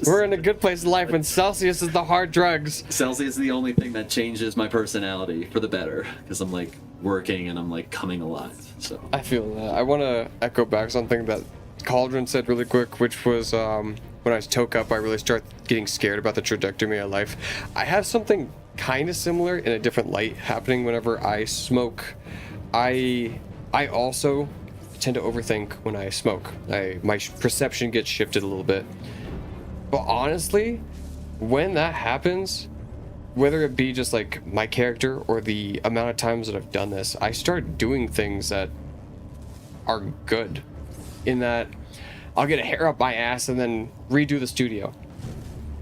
We're in a good place in life when Celsius is the hard drugs. Celsius is the only thing that changes my personality for the better, because I'm like working and I'm like coming alive. So I feel that. I want to echo back something that Cauldron said really quick, which was when I was toke up, I really start getting scared about the trajectory of my life. I have something kind of similar in a different light happening whenever I smoke. I also tend to overthink when I smoke. My perception gets shifted a little bit. But honestly, when that happens, whether it be just like my character or the amount of times that I've done this, I start doing things that are good. In that I'll get a hair up my ass and then redo the studio.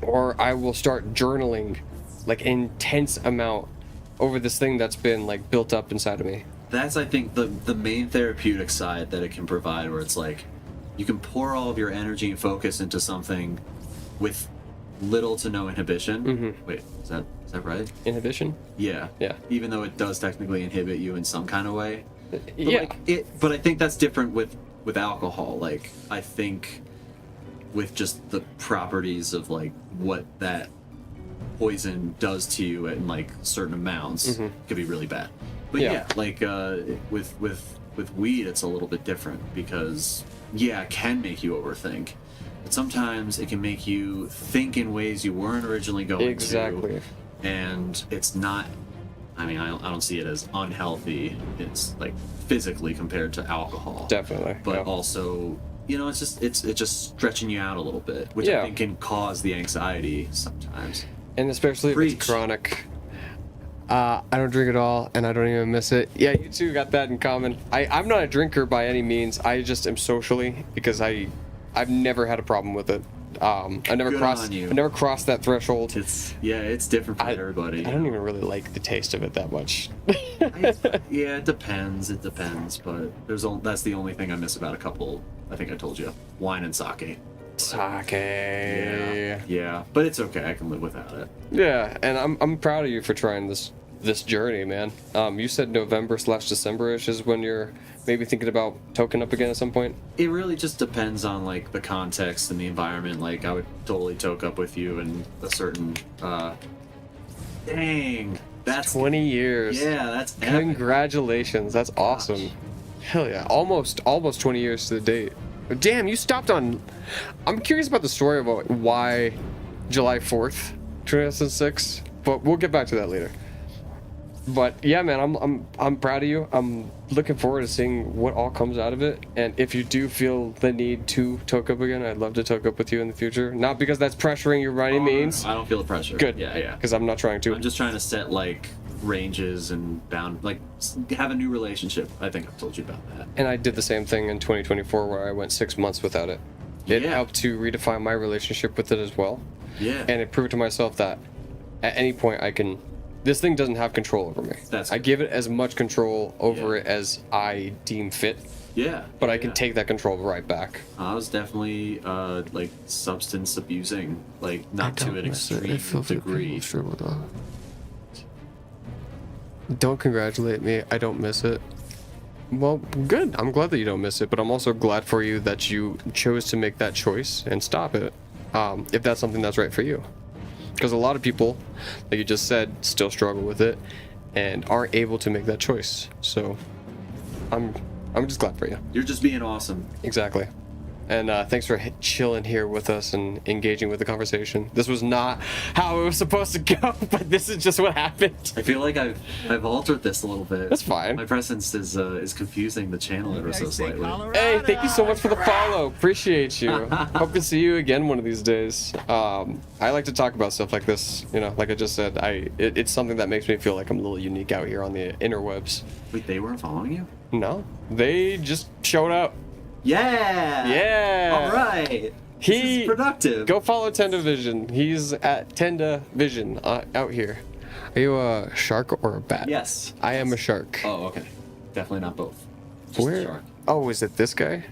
Or I will start journaling like intense amount over this thing that's been like built up inside of me. that's, I think, the main therapeutic side that it can provide, where it's like you can pour all of your energy and focus into something with little to no inhibition. Mm-hmm. Wait, is that right? Inhibition? Yeah. Even though it does technically inhibit you in some kind of way. But yeah. But I think that's different with alcohol. Like, I think with just the properties of like what that poison does to you in like certain amounts, Mm-hmm. could be really bad. But yeah, like with weed, it's a little bit different because it can make you overthink. But sometimes it can make you think in ways you weren't originally going to. And it's not, I mean, I don't see it as unhealthy. It's like physically compared to alcohol. Definitely. But also, you know, it's just stretching you out a little bit, which I think can cause the anxiety sometimes. And especially if it's chronic. I don't drink at all, and I don't even miss it. Yeah, you two got that in common. I'm not a drinker by any means. I just am socially, because I've never had a problem with it. I never crossed that threshold. It's different for everybody. I don't even really like the taste of it that much. Yeah, it depends. But that's the only thing I miss about a couple. I think I told you, wine and sake. Yeah, but it's okay. I can live without it. Yeah, and I'm proud of you for trying this journey, man. You said November/December-ish is when you're maybe thinking about toking up again at some point. It really just depends on like the context and the environment. Like, I would totally toke up with you in a certain dang, that's 20 years. Yeah, that's epic. Congratulations. That's awesome. Hell yeah. Almost 20 years to the date. Damn, you stopped on... I'm curious about the story about why July 4th, 2006, but we'll get back to that later. But yeah, man, I'm proud of you. I'm looking forward to seeing what all comes out of it. And if you do feel the need to toke up again, I'd love to toke up with you in the future. Not because that's pressuring you by any means. I don't feel the pressure. Good. Yeah. Because I'm not trying to. I'm just trying to set like ranges and like have a new relationship. I think I've told you about that. And I did the same thing in 2024 where I went 6 months without it. It helped to redefine my relationship with it as well. Yeah. And it proved to myself that at any point this thing doesn't have control over me. I give it as much control over it as I deem fit. Yeah. But I can take that control right back. I was definitely like substance abusing, like not to an extreme degree. Don't congratulate me. I don't miss it. Well, good. I'm glad that you don't miss it, but I'm also glad for you that you chose to make that choice and stop it, if that's something that's right for you. Because a lot of people, like you just said, still struggle with it and aren't able to make that choice. So I'm just glad for you. You're just being awesome. Exactly. And thanks for chilling here with us and engaging with the conversation. This was not how it was supposed to go, but this is just what happened. I feel like I've altered this a little bit. That's fine. My presence is confusing the channel ever so slightly. Hey, thank you so much for the follow. Appreciate you. Hope to see you again one of these days. I like to talk about stuff like this. You know, like I just said, it's something that makes me feel like I'm a little unique out here on the interwebs. Wait, they weren't following you? No, they just showed up. Yeah. Yeah. All right. This is productive. Go follow Tenda Vision. He's at Tenda Vision out here. Are you a shark or a bat? Yes. I am a shark. Oh, okay. Definitely not both. Just Where? a shark. Oh, is it this guy?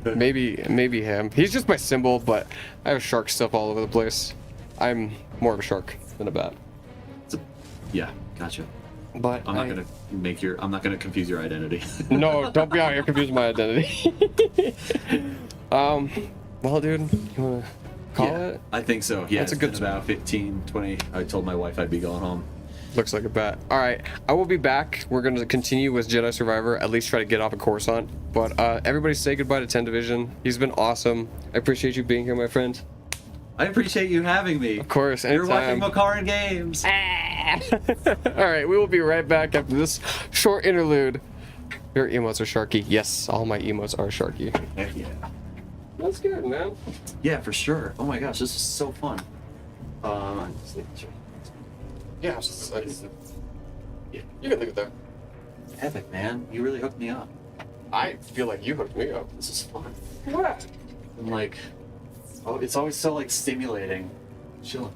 maybe him. He's just my symbol, but I have shark stuff all over the place. I'm more of a shark than a bat. Yeah, gotcha. But I'm not gonna confuse your identity. No, don't be out here confusing my identity. Well, dude, you wanna call it? I think so. Yeah, That's it's a good been about 15, 20. I told my wife I'd be going home. Looks like a bat. All right, I will be back. We're going to continue with Jedi Survivor, at least try to get off of Coruscant. But everybody say goodbye to 10 Division. He's been awesome. I appreciate you being here, my friend. I appreciate you having me. Of course, anytime. You're watching Makaran Games. All right, we will be right back after this short interlude. Your emotes are Sharky. Yes, all my emotes are Sharky. Heck yeah. That's good, man. Yeah, for sure. Oh my gosh, this is so fun. Yeah, yeah, you can leave it there. Epic, man. You really hooked me up. I feel like you hooked me up. This is fun. What? I'm like, oh, it's always so like stimulating. Chilling.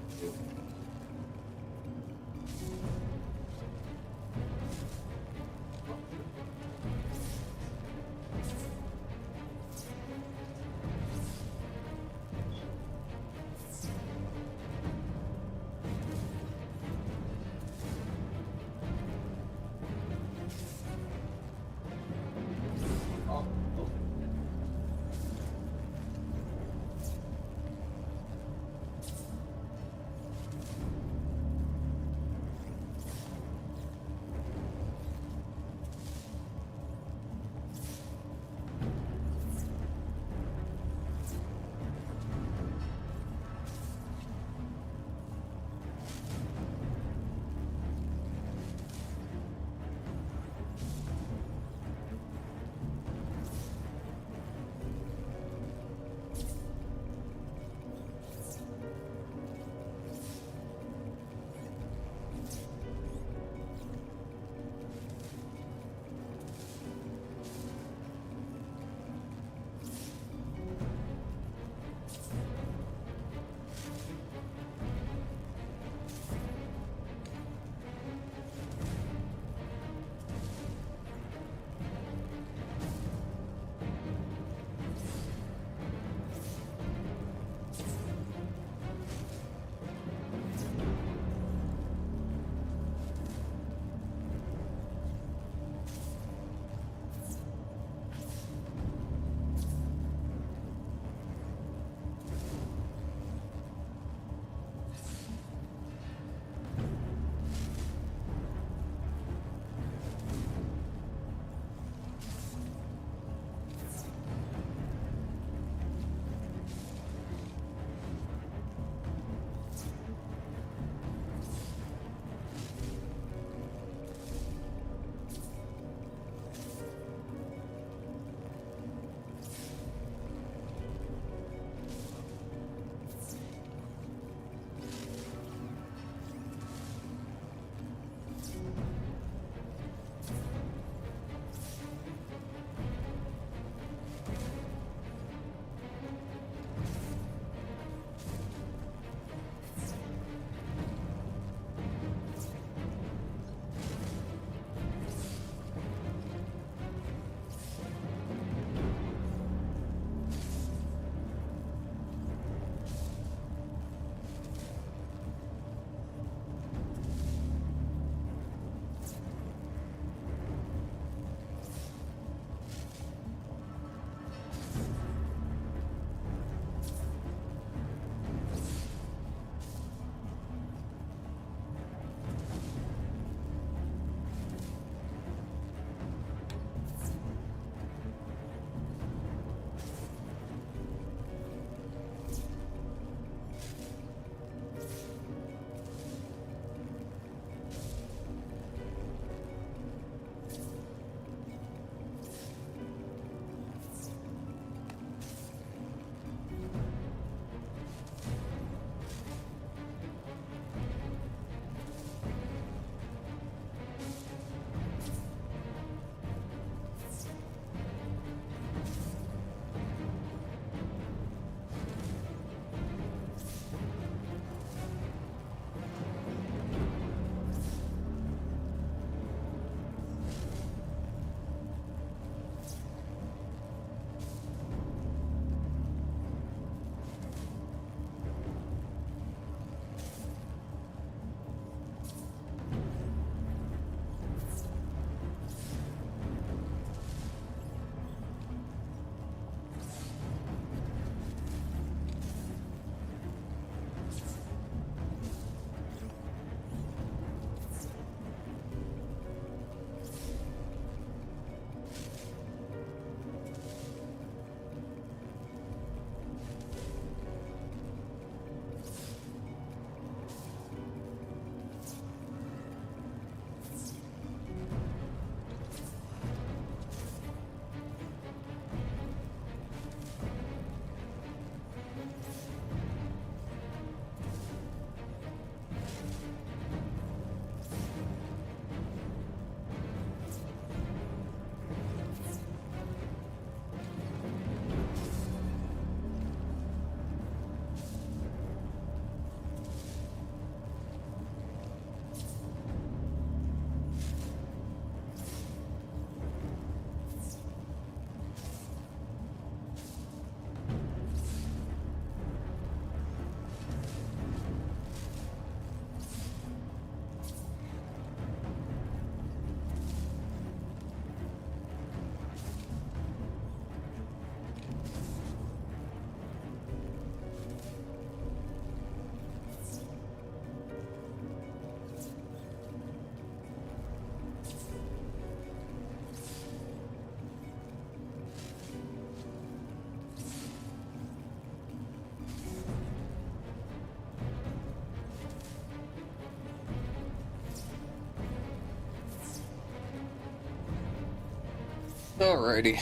Alrighty.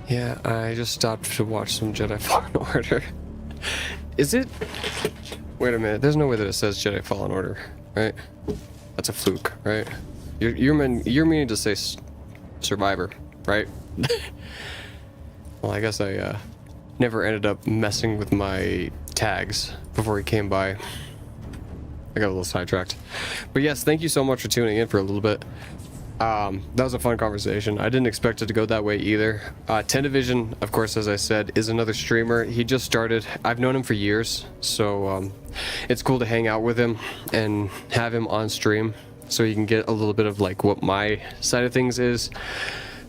Yeah, I just stopped to watch some Jedi Fallen Order. Is it? Wait a minute. There's no way that it says Jedi Fallen Order, right? That's a fluke, right? You're meaning to say Survivor, right? Well, I guess I never ended up messing with my tags before he came by. I got a little sidetracked. But yes, thank you so much for tuning in for a little bit. That was a fun conversation. I didn't expect it to go that way either. 10 Division, of course, as I said, is another streamer. He just started. I've known him for years, so it's cool to hang out with him and have him on stream so you can get a little bit of like what my side of things is.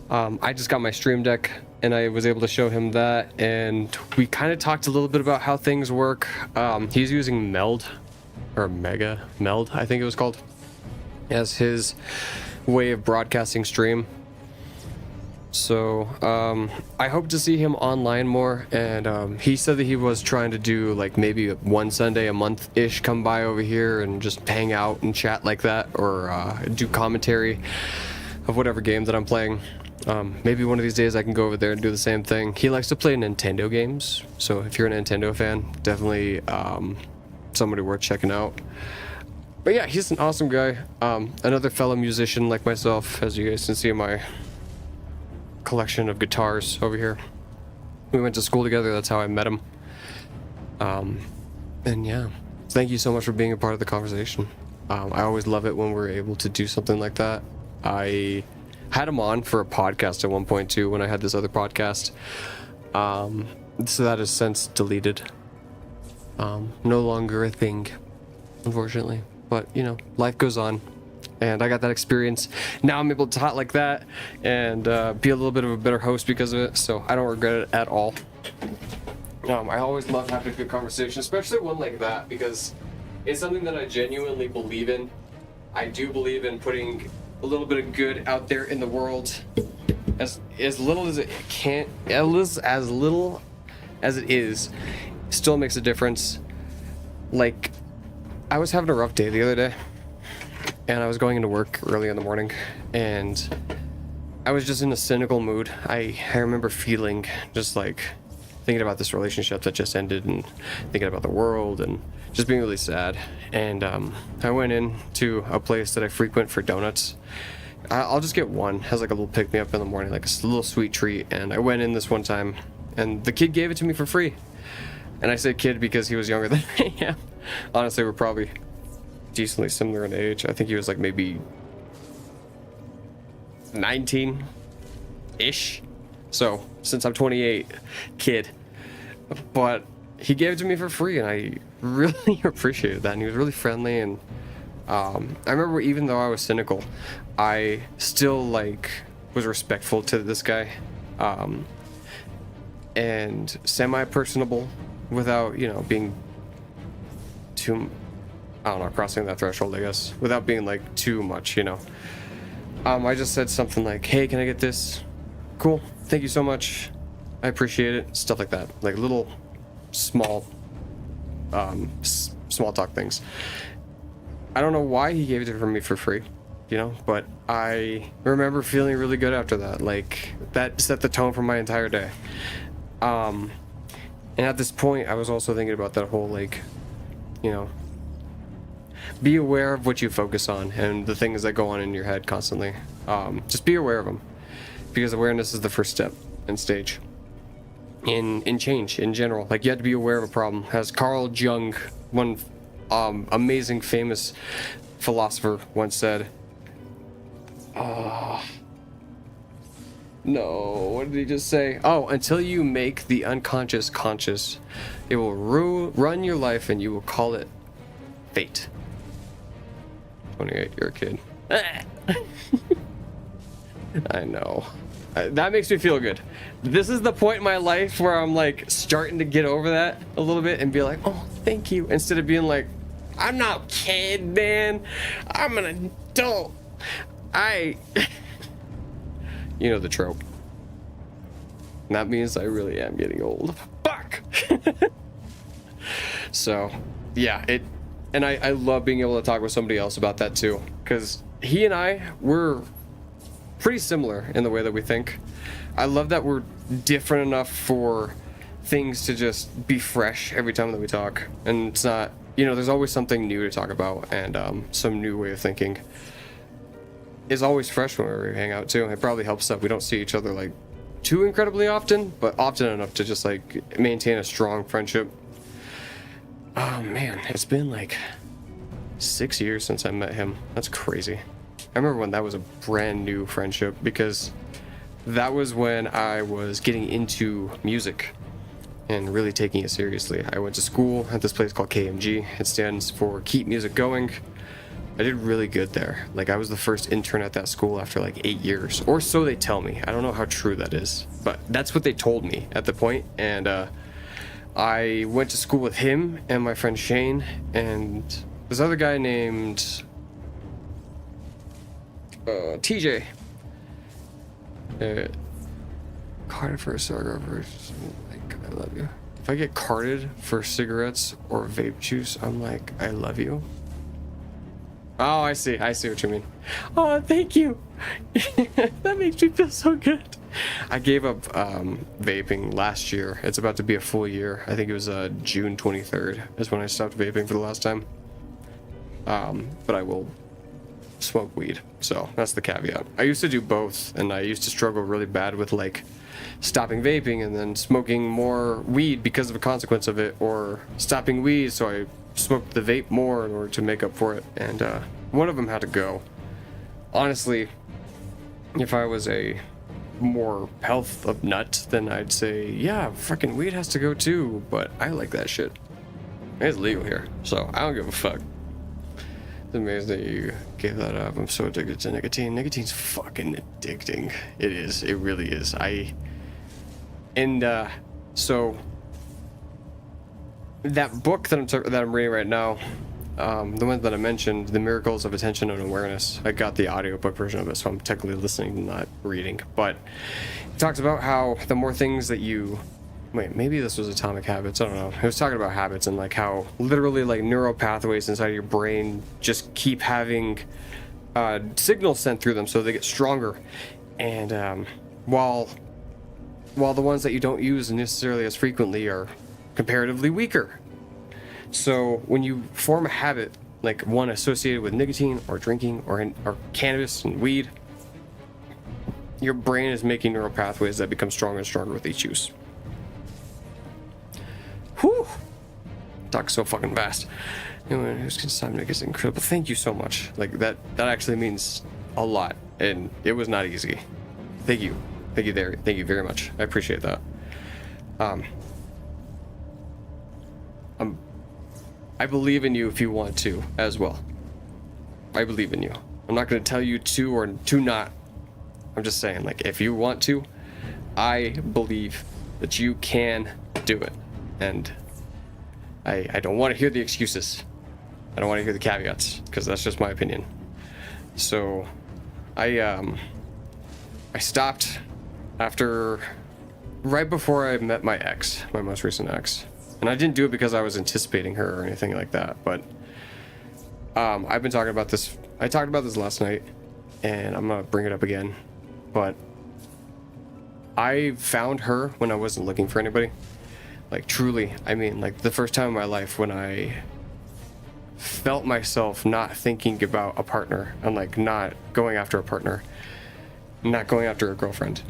I just got my stream deck and I was able to show him that, and we kind of talked a little bit about how things work. He's using Meld, or Mega Meld, I think it was called, as his way of broadcasting stream. So I hope to see him online more, and he said that he was trying to do like maybe one Sunday a month ish, come by over here and just hang out and chat like that, or do commentary of whatever game that I'm playing. Maybe one of these days I can go over there and do the same thing. He likes to play Nintendo games, so if you're a Nintendo fan, definitely somebody worth checking out. But yeah, he's an awesome guy. Another fellow musician like myself, as you guys can see in my collection of guitars over here. We went to school together, that's how I met him. And yeah, thank you so much for being a part of the conversation. I always love it when we're able to do something like that. I had him on for a podcast at one point too, when I had this other podcast. So that is since deleted. No longer a thing, unfortunately. But, you know, life goes on, and I got that experience. Now I'm able to talk like that and be a little bit of a better host because of it, so I don't regret it at all. I always love having a good conversation, especially one like that, because it's something that I genuinely believe in. I do believe in putting a little bit of good out there in the world, as little as it can, as little as it is, still makes a difference. Like, I was having a rough day the other day, and I was going into work early in the morning, and I was just in a cynical mood. I remember feeling just like thinking about this relationship that just ended, and thinking about the world, and just being really sad. And I went in to a place that I frequent for donuts. I'll just get one. It has like a little pick me up in the morning, like a little sweet treat. And I went in this one time, and the kid gave it to me for free. And I say kid because he was younger than I am. Honestly, we're probably decently similar in age. I think he was like maybe 19-ish. So, since I'm 28, kid. But he gave it to me for free, and I really appreciated that. And he was really friendly, and I remember even though I was cynical, I still like was respectful to this guy, and semi-personable without, you know, being too, I don't know, crossing that threshold, I guess, without being like too much, you know. I just said something like, hey, can I get this? Cool, thank you so much, I appreciate it, stuff like that, like little small small talk things. I don't know why he gave it to me for free, you know, but I remember feeling really good after that. Like, that set the tone for my entire day. And at this point, I was also thinking about that whole, like, you know, be aware of what you focus on and the things that go on in your head constantly. Just be aware of them, because awareness is the first step and stage in change in general. Like, you have to be aware of a problem. As Carl Jung, one amazing famous philosopher, once said, no, what did he just say? Oh, until you make the unconscious conscious, it will run your life and you will call it fate. 28, you're a kid. I know. That makes me feel good. This is the point in my life where I'm like starting to get over that a little bit and be like, oh, thank you. Instead of being like, I'm not a kid, man. I'm an adult. You know the trope. And that means I really am getting old. Fuck! So, yeah, And I love being able to talk with somebody else about that too, because he and we're pretty similar in the way that we think. I love that we're different enough for things to just be fresh every time that we talk, and it's not, you know, there's always something new to talk about, and some new way of thinking is always fresh whenever we hang out too. It probably helps that we don't see each other like too incredibly often, but often enough to just like maintain a strong friendship. Oh man, it's been like 6 years since I met him. That's crazy. I remember when that was a brand new friendship, because that was when I was getting into music and really taking it seriously. I went to school at this place called KMG. It stands for Keep Music Going. I did really good there. Like, I was the first intern at that school after like 8 years, or so they tell me. I don't know how true that is, but that's what they told me at the point. And I went to school with him and my friend Shane and this other guy named TJ. Carded for a cigar versus, like, I love you. If I get carded for cigarettes or vape juice, I'm like, I love you. Oh, I see what you mean. Oh, thank you. That makes me feel so good. I gave up vaping last year. It's about to be a full year. I think it was June 23rd is when I stopped vaping for the last time. But I will smoke weed, so that's the caveat. I used to do both, and I used to struggle really bad with like stopping vaping and then smoking more weed because of a consequence of it, or stopping weed so I smoked the vape more in order to make up for it, and one of them had to go. Honestly, if I was a more health of nut, then I'd say, yeah, freaking weed has to go too, but I like that shit. It's legal here, so I don't give a fuck. It's amazing that you gave that up. I'm so addicted to nicotine. Nicotine's fucking addicting. It is. It really is. So that book that I'm reading right now, the one that I mentioned, The Miracles of Attention and Awareness, I got the audiobook version of it, so I'm technically listening, not reading. But it talks about how the more things that you... Wait, maybe this was Atomic Habits, I don't know. It was talking about habits and like how literally like neural pathways inside of your brain just keep having signals sent through them so they get stronger. And while the ones that you don't use necessarily as frequently are comparatively weaker. So when you form a habit, like one associated with nicotine or drinking or cannabis and weed, your brain is making neural pathways that become stronger and stronger with each use. Whew! Talk so fucking fast. Anyone who's consignment is incredible. Thank you so much. Like that actually means a lot, and it was not easy. Thank you. Thank you very much. I appreciate that. I believe in you if you want to as well. I believe in you. I'm not going to tell you to or to not. I'm just saying, like, if you want to, I believe that you can do it. And I don't want to hear the excuses. I don't want to hear the caveats, because that's just my opinion. So I stopped after right before I met my ex, my most recent ex. And I didn't do it because I was anticipating her or anything like that, but I've been talking about this. I talked about this last night, and I'm gonna bring it up again. But I found her when I wasn't looking for anybody. Like, truly, I mean, like the first time in my life when I felt myself not thinking about a partner and like not going after a partner, not going after a girlfriend.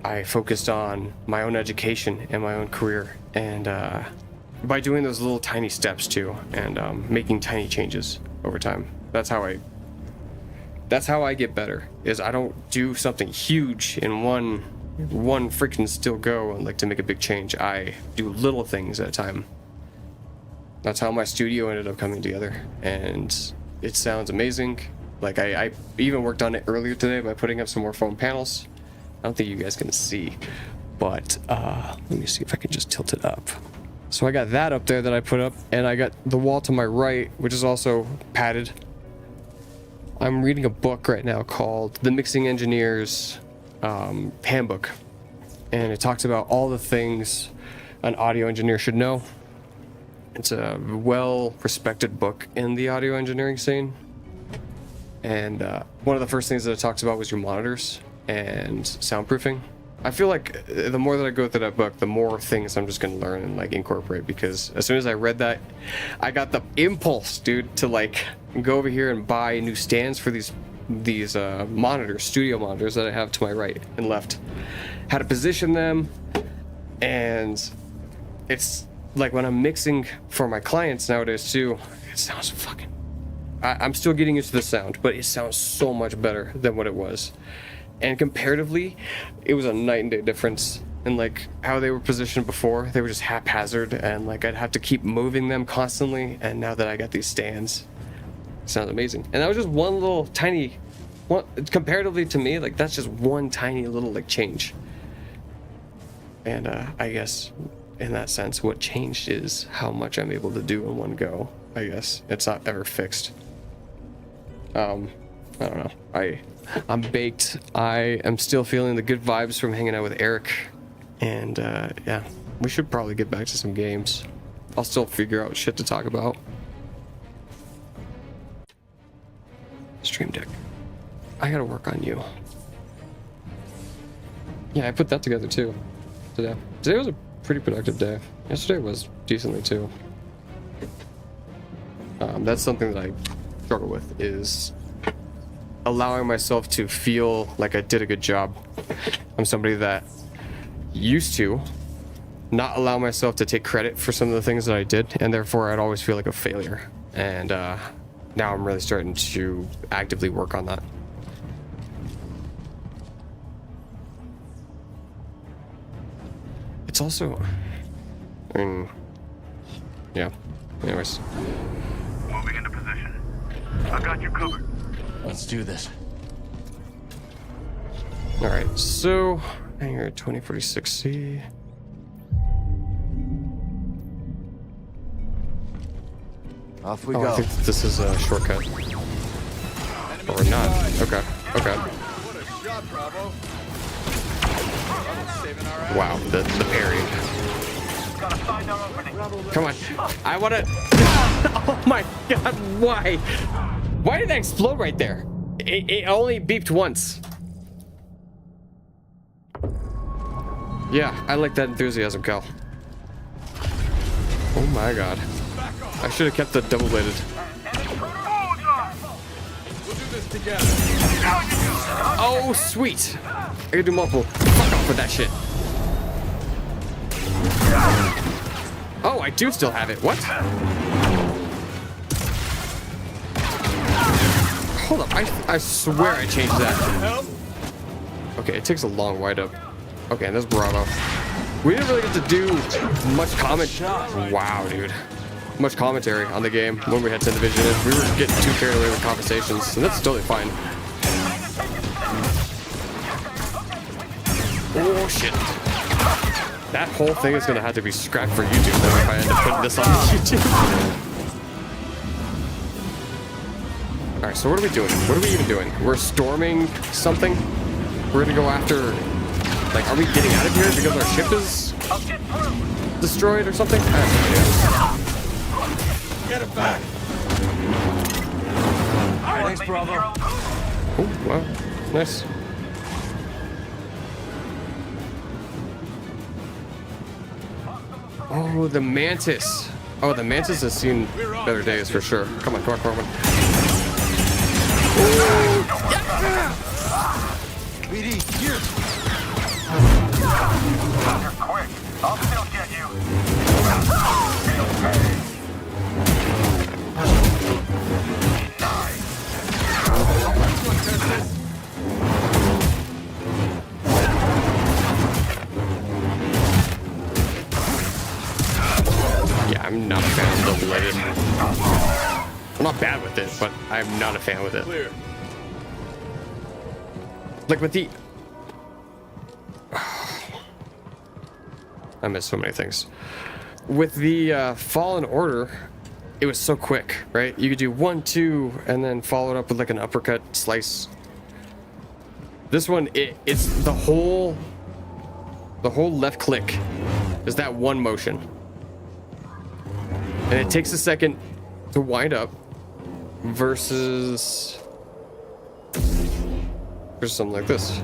I focused on my own education and my own career, and by doing those little tiny steps too, and making tiny changes over time. That's how I get better. Is I don't do something huge in one freaking still go and like to make a big change. I do little things at a time. That's how my studio ended up coming together, and it sounds amazing. Like I even worked on it earlier today by putting up some more foam panels. I don't think you guys can see, but let me see if I can just tilt it up. So I got that up there that I put up, and I got the wall to my right, which is also padded. I'm reading a book right now called The Mixing Engineer's Handbook, and it talks about all the things an audio engineer should know. It's a well-respected book in the audio engineering scene. And one of the first things that it talks about was your monitors and soundproofing. I feel like the more that I go through that book, the more things I'm just gonna learn and like incorporate, because as soon as I read that, I got the impulse, dude, to like go over here and buy new stands for these monitors, studio monitors that I have to my right and left. How to position them, and it's like when I'm mixing for my clients nowadays too, it sounds fucking... I'm still getting used to the sound, but it sounds so much better than what it was. And comparatively, it was a night and day difference in like how they were positioned before. They were just haphazard, and like I'd have to keep moving them constantly. And now that I got these stands, it sounds amazing. And that was just one little tiny, one comparatively to me, like that's just one tiny little like change. And I guess in that sense, what changed is how much I'm able to do in one go. I guess it's not ever fixed. I don't know. I'm baked. I am still feeling the good vibes from hanging out with Eric. And yeah, we should probably get back to some games. I'll still figure out shit to talk about. Stream Deck. I gotta work on you. Yeah, I put that together too. Today was a pretty productive day. Yesterday was decently too. That's something that I struggle with, is allowing myself to feel like I did a good job. I'm somebody that used to not allow myself to take credit for some of the things that I did, and therefore I'd always feel like a failure. And now I'm really starting to actively work on that. It's also, I mean, yeah. Anyways. Moving into position. I've got you covered. Let's do this. All right, so hangar 2046C. Off we Oh, go. I think this is a shortcut. Or not. Okay. Okay. Wow, the parry. Come on. I want to... Oh my god, why? Why did that explode right there? It only beeped once. Yeah, I like that enthusiasm, Cal. Oh my god. I should have kept the double-bladed. Oh, sweet. I can do multiple. Fuck off with that shit. Oh, I do still have it. What? Hold up. I swear I changed that. Okay, it takes a long wide up. Okay, and there's Bravo. We didn't really get to do much comment. Wow, dude. Much commentary on the game when we had 10 division in. We were getting too carried away with conversations, and that's totally fine. Oh shit. That whole thing is gonna have to be scrapped for YouTube if I end up putting this on YouTube. Alright, so what are we doing? What are we even doing? We're storming something? We're gonna go after... Like, are we getting out of here because our ship is destroyed or something? I have no idea. Get it back. Thanks, Bravo. Oh, wow. Nice. Oh, the Mantis. Oh, the Mantis has seen better days for sure. Come on, come on, come on. BD, here. You're quick. I'll still get you. Yeah, I'm not a fan of double-bladed. I'm not bad with it, but I'm not a fan with it. Like with the... I missed so many things. With the Fallen Order, it was so quick, right? You could do 1, 2, and then follow it up with like an uppercut slice. This one, it's the whole left click is that one motion. And it takes a second to wind up versus something like this.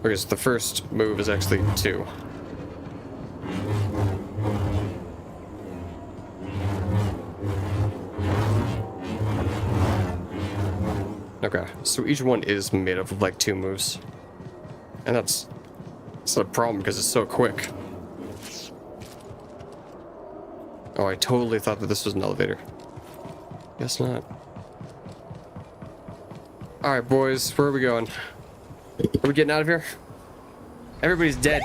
Okay, so the first move is actually 2. Okay, so each one is made up of like 2 moves. And that's not a problem because it's so quick. Oh, I totally thought that this was an elevator. Guess not. Alright, boys, where are we going? Are we getting out of here? Everybody's dead.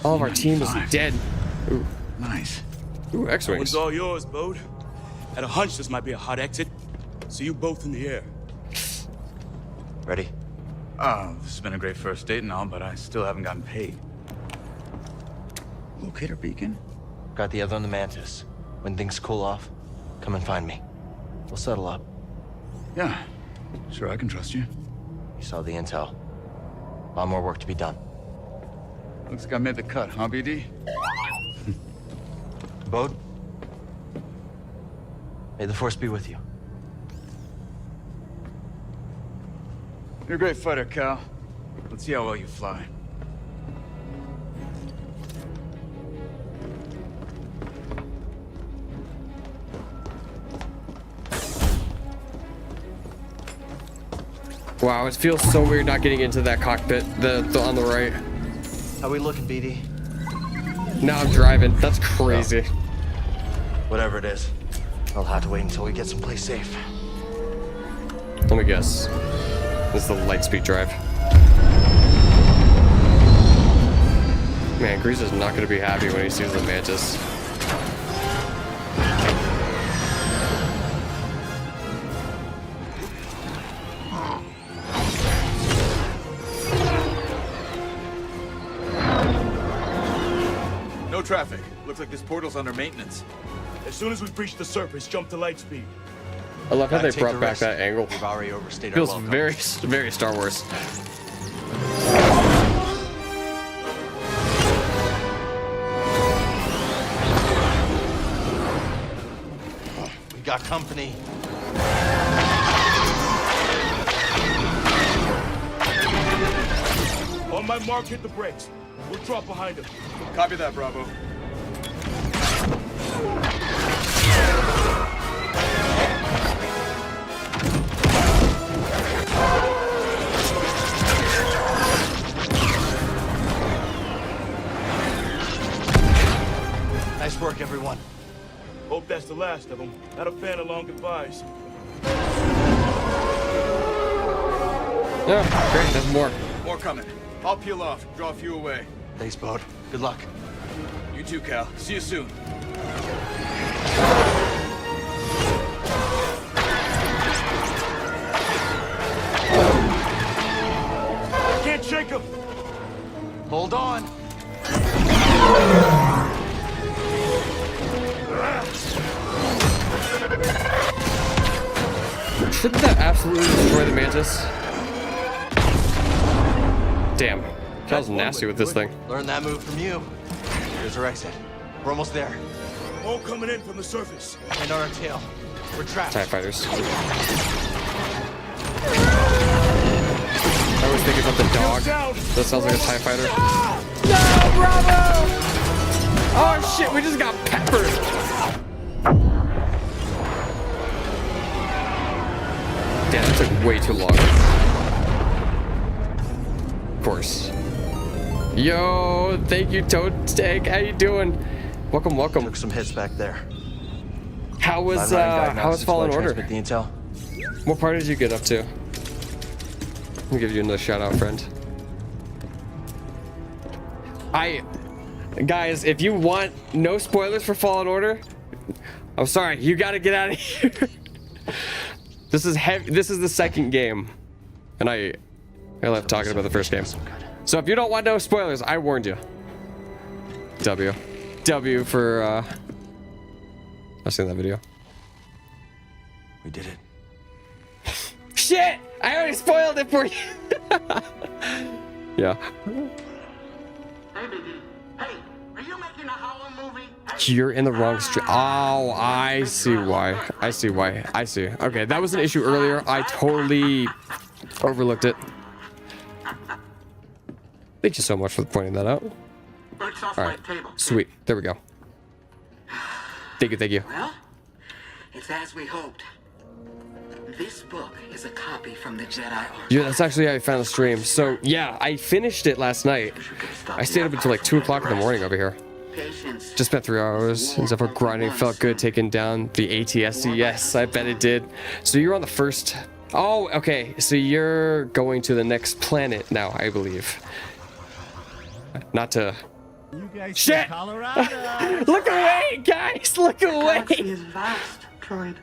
All of our team is dead. Ooh. Nice. Ooh, X-Wings. One's all yours, Bode. Had a hunch this might be a hot exit. See you both in the air. Ready? Oh, this has been a great first date and all, but I still haven't gotten paid. Locator beacon? Got the other on the Mantis. When things cool off, come and find me. We'll settle up. Yeah, sure, I can trust you. You saw the intel. A lot more work to be done. Looks like I made the cut, huh, BD? Bode? May the Force be with you. You're a great fighter, Cal. Let's see how well you fly. Wow, it feels so weird not getting into that cockpit, the on the right. How we looking, BD? Now I'm driving. That's crazy. Whatever it is, I'll have to wait until we get someplace safe. Let me guess. This is the Lightspeed drive. Man, Grease is not going to be happy when he sees the Mantis. No traffic. Looks like this portal's under maintenance. As soon as we breach the surface, jump to Lightspeed. I love how they Take brought the back risk. that angle. We've already overstayed our Feels welcome. very Star Wars. We got company. On my mark, hit the brakes. We'll drop behind him. Copy that, Bravo. Nice work, everyone. Hope that's the last of them. Not a fan of long goodbyes. Yeah, great. There's more. More coming. I'll peel off, draw a few away. Thanks, Bode. Good luck. You too, Cal. See you soon. Can't shake him. Hold on. Shouldn't that absolutely destroy the Mantis? Damn. Cal's nasty with this thing. Learn that move from you. Here's our exit. We're almost there. All coming in from the surface. And on our tail. We're trapped. TIE fighters. I was thinking about the dog. That sounds like a TIE fighter. No, Bravo! Oh shit, we just got peppered. Damn, that took way too long. Of course. Yo, thank you, Toad Steak. How you doing? Welcome, welcome. Took some hits back there. How was Fallen Order? The intel. What part did you get up to? I'll give you another shout out, friend. Guys, if you want no spoilers for Fallen Order, I'm sorry, you gotta get out of here. This is heavy. This is the second game, and I left talking about the first game. So if you don't want no spoilers, I warned you. W for I've seen that video. We did it. Shit! I already spoiled it for you. Yeah. They begin You're in the wrong street. Oh, I see why. I see why. I see. Okay, that was an issue earlier. I totally overlooked it. Thank you so much for pointing that out. All right, sweet. There we go. Thank you, thank you. Well, it's as we hoped. This book is a copy from the Jedi Archive. Yeah, that's actually how I found the stream. So, yeah, I finished it last night. I stayed up until like 2 o'clock in the morning over here. Just spent 3 hours. And Zephyr grinding felt good taking down the ATSC. Yes, I bet it did. So you're on the first... Oh, okay. So you're going to the next planet now, I believe. Not to... Shit! Look away, guys! Look away! Is vast, droid.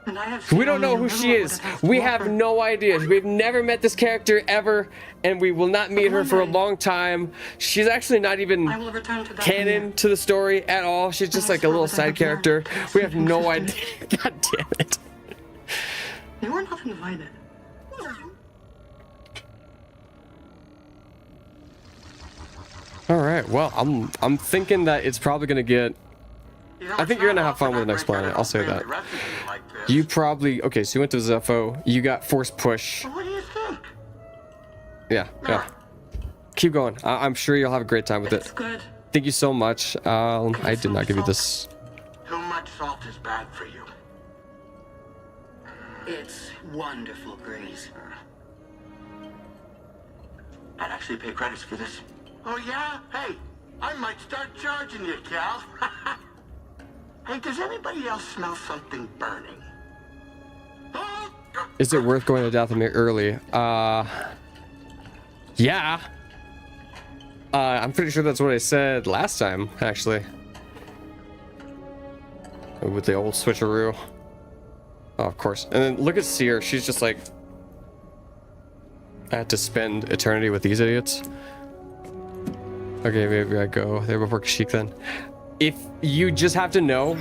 And I have We don't know who she is. We have no idea. We've never met this character ever, and we will not meet her for a long time. She's actually not even canon to the story at all. She's just like a little side character. We have no idea. God damn it. You were not invited. All right. Well, I'm thinking that it's probably gonna get. I think you're gonna have fun with the next planet. I'll say that. You probably okay. So you went to Zepho. You got force push. What do you think? Yeah. Yeah. Keep going. I'm sure you'll have a great time with it. Good. Thank you so much. I did not give you this. Too much salt is bad for you. It's wonderful, Grease. I'd actually pay credits for this. Oh yeah? Hey, I might start charging you, Cal. Hey, does anybody else smell something burning? Is it worth going to Dathomir early? Yeah. I'm pretty sure that's what I said last time, actually. With the old switcheroo. Oh, of course. And then look at Seer. She's just like... I had to spend eternity with these idiots. Okay, maybe I go there before Kashyyyk then. If you just have to know...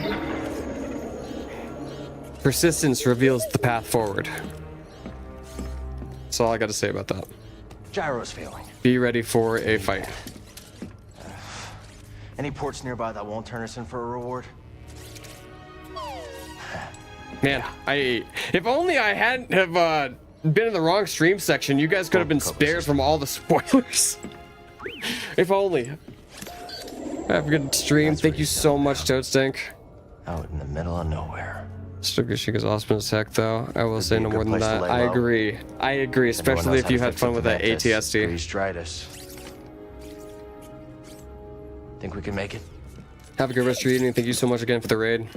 Persistence reveals the path forward. That's all I got to say about that. Gyro's failing. Be ready for a fight. Any ports nearby that won't turn us in for a reward? Man, if only I hadn't have been in the wrong stream section, you guys could have been spared from all the spoilers. If only. Have a good stream. Thank you so much, Toadstink. Out in the middle of nowhere. Kashyyyk is awesome as heck, though. I will say no more than that. I agree. I agree, especially if you had fun with that ATSD. Grease-dritis. Think we can make it? Have a good rest of your evening. Thank you so much again for the raid.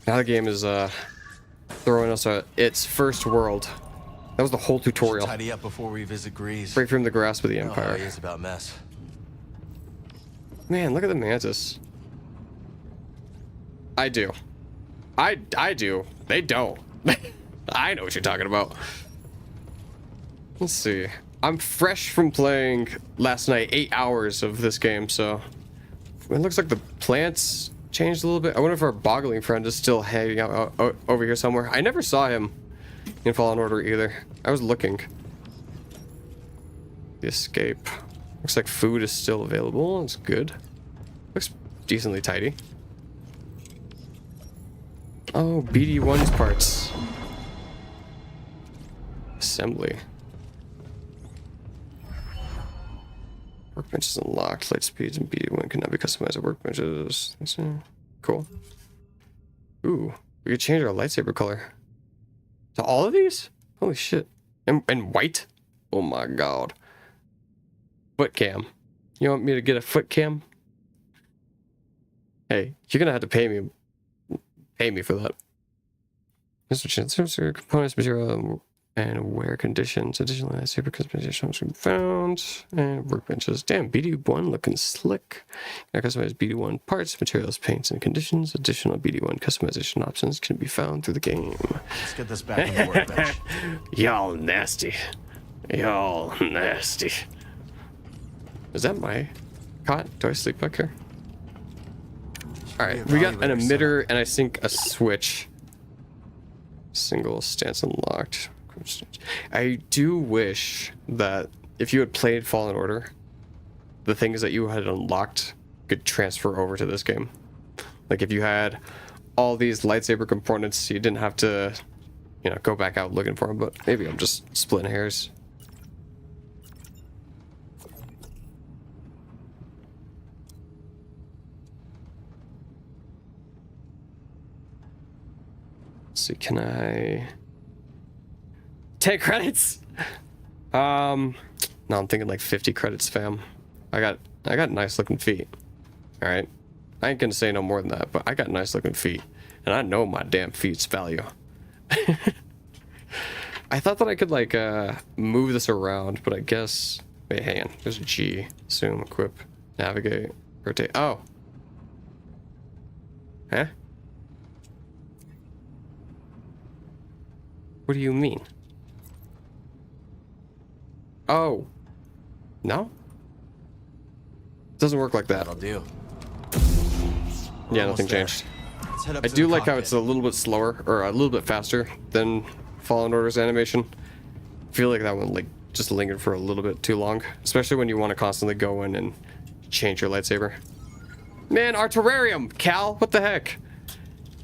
Now the game is throwing us its first world. That was the whole tutorial. Tidy up before we visit Grease. Break from the grasp of the Empire. He is about mess. Man, look at the mantis. I do. I do. They don't. I know what you're talking about. Let's see. I'm fresh from playing last night 8 hours of this game, so it looks like the plants changed a little bit. I wonder if our boggling friend is still hanging out over here somewhere. I never saw him in Fallen Order either. I was looking. The escape. Looks like food is still available. It's good. Looks decently tidy. Oh, BD1's parts. Assembly. Workbenches unlocked. Light speeds and BD1 cannot be customized at workbenches. Cool. Ooh, we could change our lightsaber color. To all of these? Holy shit. And white? Oh my god. Foot cam. You want me to get a foot cam? Hey, you're gonna have to pay me for that. Mr. Chin, components, material, and wear conditions. Additionally, super customization can be found. And workbenches. Damn, BD1 looking slick. Now customize BD1 parts, materials, paints, and conditions. Additional BD1 customization options can be found through the game. Let's get this back in the workbench. Y'all nasty. Y'all nasty. Is that my cot? Do I sleep back here? Alright, we got an emitter and I think a switch. Single stance unlocked. I do wish that if you had played Fallen Order, the things that you had unlocked could transfer over to this game. Like if you had all these lightsaber components, you didn't have to, you know, go back out looking for them. But maybe I'm just splitting hairs. Let's see, can I 10 credits? No, I'm thinking like 50 credits, fam. I got nice looking feet. All right, I ain't gonna say no more than that, but I got nice looking feet, and I know my damn feet's value. I thought that I could like move this around, but I guess, wait, hang on. There's a G, zoom, equip, navigate, rotate. Oh, huh? What do you mean? Oh, no? Doesn't work like that. That'll do. Yeah, nothing changed. I do like how it's a little bit slower, or a little bit faster than Fallen Order's animation. I feel like that one like just lingered for a little bit too long, especially when you want to constantly go in and change your lightsaber. Man, our terrarium, Cal, what the heck?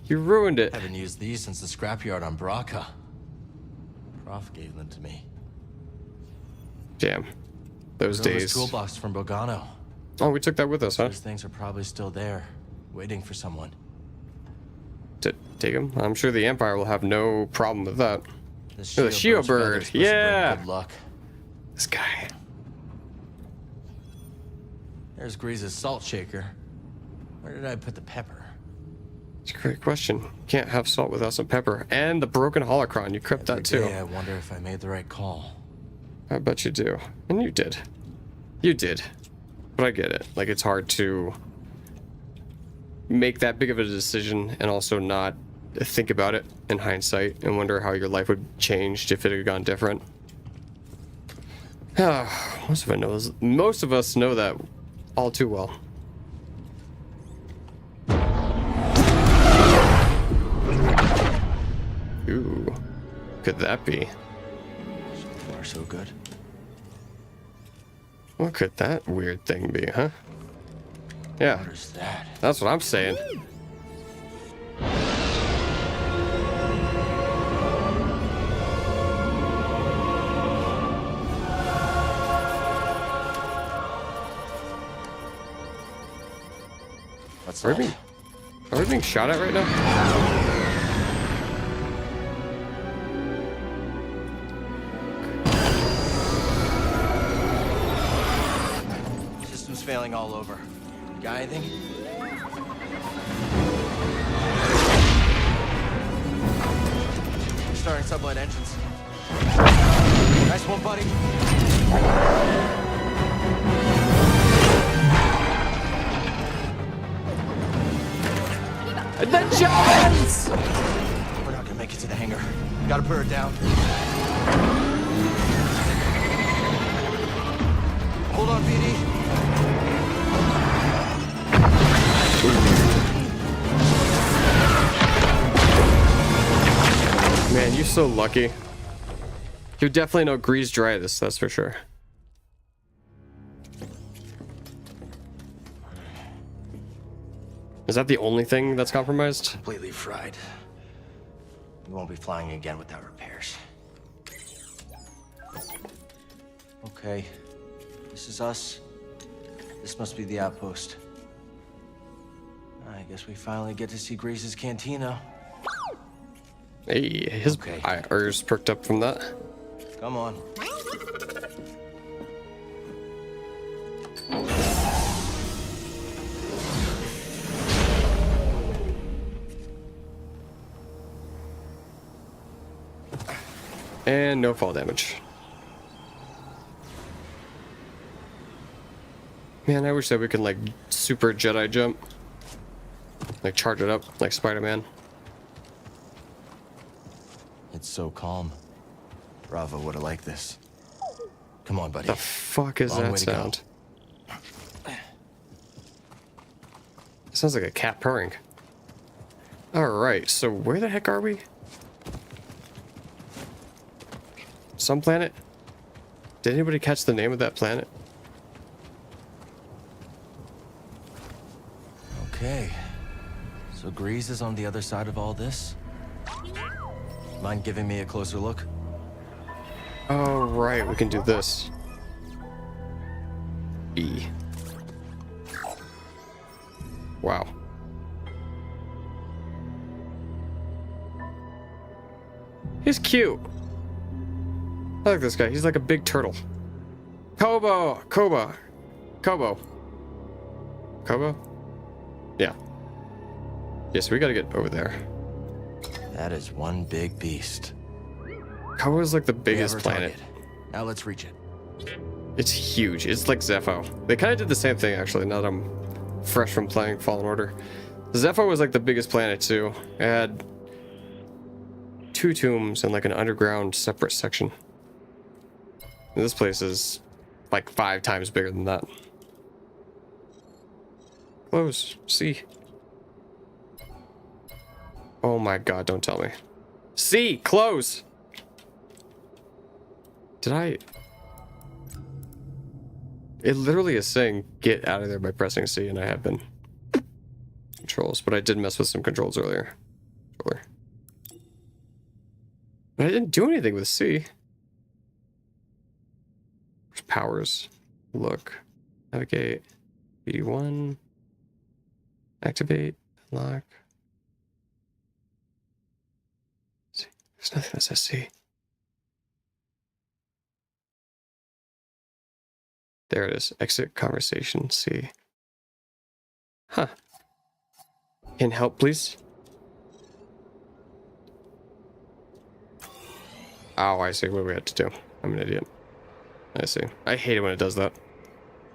You ruined it. Haven't used these since the scrapyard on Braca. Prof gave them to me. Damn, those days. Toolbox from Bogano. Oh, we took that with us, huh? These things are probably still there, waiting for someone. To take them? I'm sure the Empire will have no problem with that. The Shio bird, yeah. Good luck. This guy. There's Grease's salt shaker. Where did I put the pepper? It's a great question. Can't have salt without some pepper. And the broken holocron, you crept that too. I wonder if I made the right call. I bet you do. And you did. You did. But I get it. Like, it's hard to make that big of a decision and also not think about it in hindsight and wonder how your life would change if it had gone different. Most of us know that all too well. Ooh, could that be? So far, so good. What could that weird thing be, huh? Yeah, what is that? That's what I'm saying. What's Are that? we being shot at right now? System's failing all over. Got anything? Starting sublight engines. Nice one, buddy. The Giants! We're not gonna make it to the hangar. Gotta put her down. Hold on, BD. Man, you're so lucky. You're definitely no grease dry this, that's for sure. Is that the only thing that's compromised? Completely fried. We won't be flying again without repairs. Okay. This is us. This must be the outpost. I guess we finally get to see Grease's cantina. Hey, his ears perked up from that. Come on. And no fall damage. Man, I wish that we could like super Jedi jump. Like charge it up like Spider-Man. It's so calm. Bravo would have liked this. Come on, buddy. The fuck is Long that way to go. sound? It sounds like a cat purring. Alright, so where the heck are we? Some planet? Did anybody catch the name of that planet? Okay. So Grease is on the other side of all this? Mind giving me a closer look? Oh, right, we can do this. E. Wow. He's cute. I like this guy. He's like a big turtle. Kobo! Kobo! Kobo. Kobo? Yeah. Yes, we gotta get over there. That is one big beast. Kobo is like the biggest planet. Now let's reach it. It's huge. It's like Zepho. They kind of did the same thing, actually, now that I'm fresh from playing Fallen Order. Zepho was like the biggest planet, too. It had 2 tombs and like an underground separate section. And this place is like 5 times bigger than that. Close. See. Oh my god, don't tell me. See! Close! Did I... It literally is saying get out of there by pressing C, and I have been. Controls, but I did mess with some controls earlier. But I didn't do anything with C. There's powers. Look. Navigate. BD1. Activate. Unlock. C. There's nothing that says C. There it is. Exit conversation. C. Huh. Can help, please? Oh, I see what we had to do. I'm an idiot. I see. I hate it when it does that.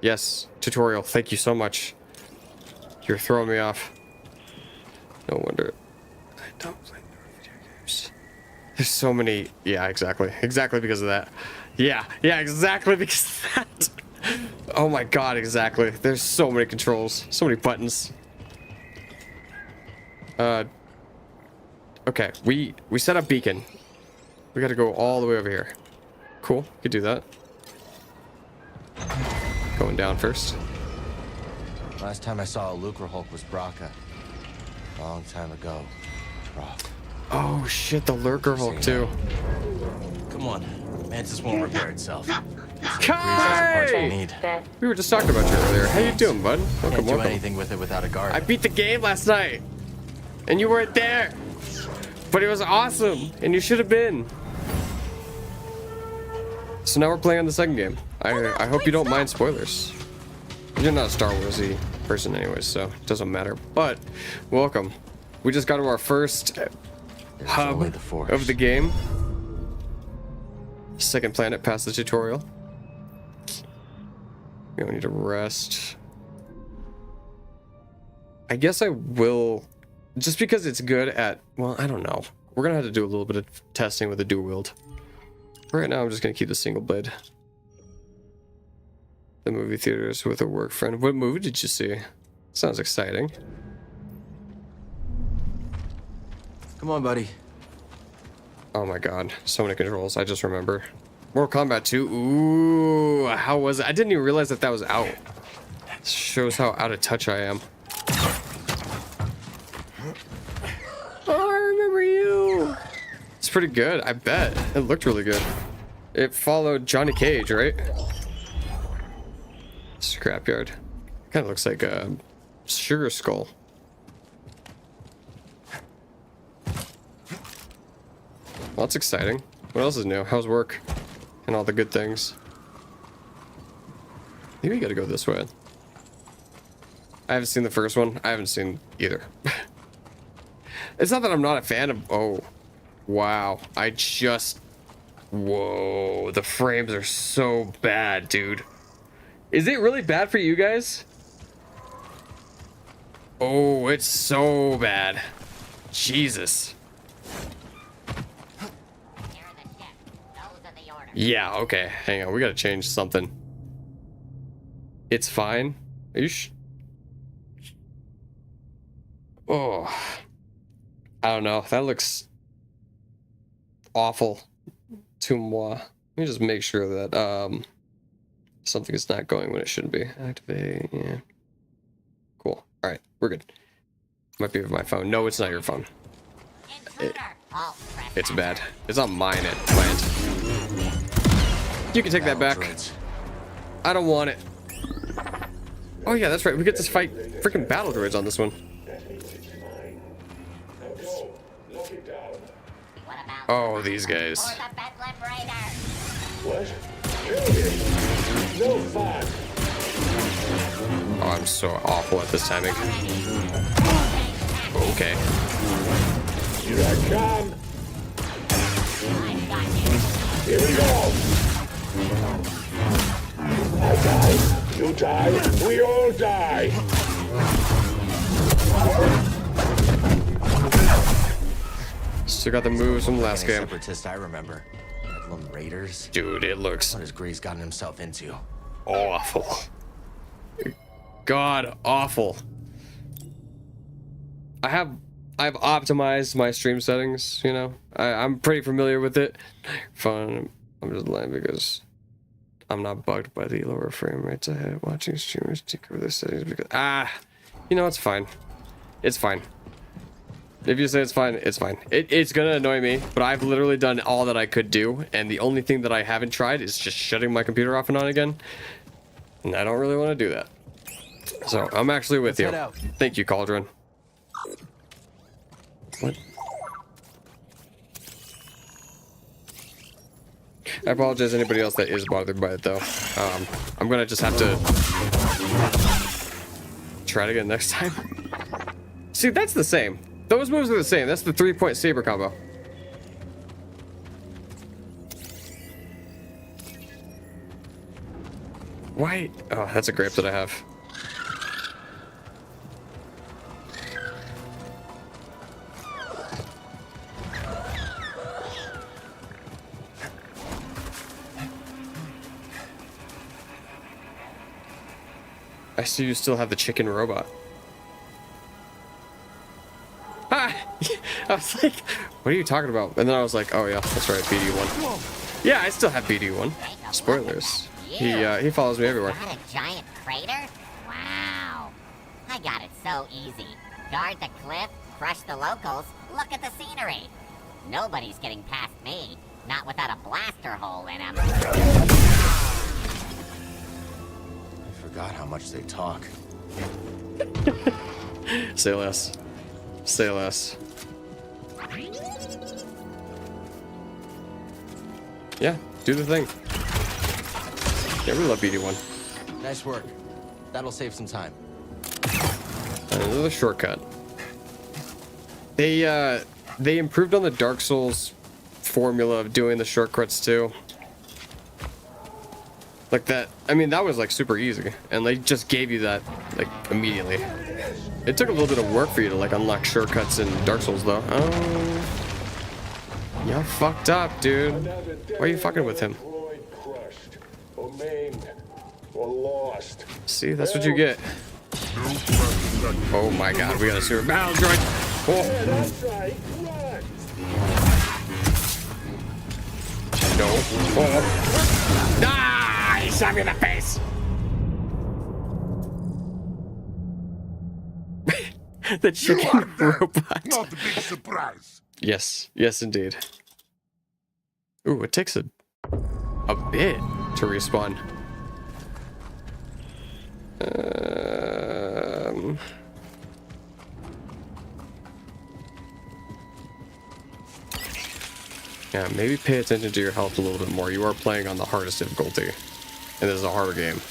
Yes, tutorial. Thank you so much. You're throwing me off. No wonder. I don't play video games. There's so many. Yeah, exactly. Exactly because of that. Yeah, exactly because of that. Oh my god, exactly. There's so many controls. So many buttons. Okay, we set up beacon. We gotta go all the way over here. Cool, could do that. Going down first. Last time I saw a Lucre Hulk was Braca. Long time ago. Oh shit, the Lurker Hulk too. Come on, Mantis won't repair itself. Kai! We were just talking about you earlier. How you doing, bud? Can't do Welcome. anything with it without a guard. I beat the game last night, and you weren't there. But it was awesome, and you should have been. So now we're playing on the second game. I hope you don't mind spoilers. You're not a Star Warsy person anyways, so it doesn't matter. But welcome. We just got to our first hub of the game. Second planet past the tutorial. We don't need to rest. I guess I will, just because it's good at, well, I don't know. We're gonna have to do a little bit of testing with the dual wield. Right now, I'm just gonna keep the single blade. The movie theaters with a work friend. What movie did you see? Sounds exciting. Come on, buddy. Oh my god, so many controls. I just remember. Mortal Kombat 2. Ooh, how was it? I didn't even realize that that was out. Shows how out of touch I am. Oh, I remember you. It's pretty good, I bet. It looked really good. It followed Johnny Cage, right? Scrapyard. Kind of looks like a sugar skull. Well, that's exciting. What else is new? How's work? And all the good things. Maybe we gotta go this way. I haven't seen the first one. I haven't seen either. It's not that I'm not a fan of... Oh. Wow. I just... Whoa. The frames are so bad, dude. Is it really bad for you guys? Oh, it's so bad. Jesus. Yeah, okay. Hang on. We gotta change something. It's fine. Are you Oh. I don't know. That looks awful to moi. Let me just make sure that something is not going when it shouldn't be. Activate. Yeah. Cool. All right, we're good. Might be with my phone. No, it's not your phone. It's bad. It's on mine at plant. You can take that back. I don't want it. Oh yeah, that's right. We get to fight freaking battle droids on this one. Oh, these guys. Oh, I'm so awful at this timing. Okay. Here I come. Here we go. I die. You die. We all die. Still got the moves from last game. Separatist I remember. Bedlam Raiders. Dude, it looks... What has Gray's gotten himself into? Awful. God, awful. I've optimized my stream settings, you know. I'm pretty familiar with it. Fun. I'm just lying because I'm not bugged by the lower frame rates I had watching streamers tinker with their settings because you know, it's fine. It's fine. If you say it's fine, it's fine. It's gonna annoy me, but I've literally done all that I could do, and the only thing that I haven't tried is just shutting my computer off and on again. And I don't really want to do that. So I'm actually with you. Thank you, Cauldron. What? I apologize to anybody else that is bothered by it, though. I'm gonna just have to try it again next time. See, that's the same. Those moves are the same. That's the 3-point saber combo. Why? Oh, that's a grape that I have. I see you still have the chicken robot. Ah! I was like, what are you talking about? And then I was like, oh yeah, that's right, BD1. Yeah, I still have BD1. Spoilers. He follows me everywhere. Is that a giant crater? Wow. I got it so easy. Guard the cliff, crush the locals, look at the scenery. Nobody's getting past me. Not without a blaster hole in him. I forgot how much they talk. Say less. Say less. Yeah, do the thing. Yeah, we love BD1. Nice work. That'll save some time. Another shortcut. They improved on the Dark Souls formula of doing the shortcuts too. Like that, I mean, that was like super easy, and they just gave you that like immediately. It took a little bit of work for you to like unlock shortcuts in Dark Souls though. Oh, you're fucked up, dude. Why are you fucking with him? Crushed, or maimed, or lost. See, that's what you get. Oh my god, we got a super battle droid. Oh. Yeah, that's right. Run. No. Oh. Ah! He shot me in the face. The chicken robot. Not a big surprise. Yes, yes, indeed. Ooh, it takes a bit to respawn. Yeah, maybe pay attention to your health a little bit more. You are playing on the hardest difficulty, and this is a harder game.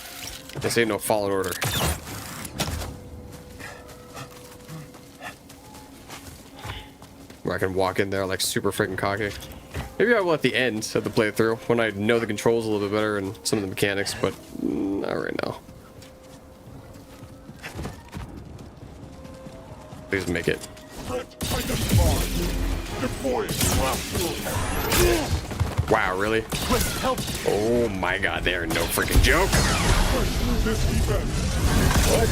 This ain't no Fallen Order. Where I can walk in there like super freaking cocky. Maybe I will at the end of the playthrough when I know the controls a little bit better and some of the mechanics, but not right now. Please make it. Wow, really? Oh my god, they are no freaking joke. What?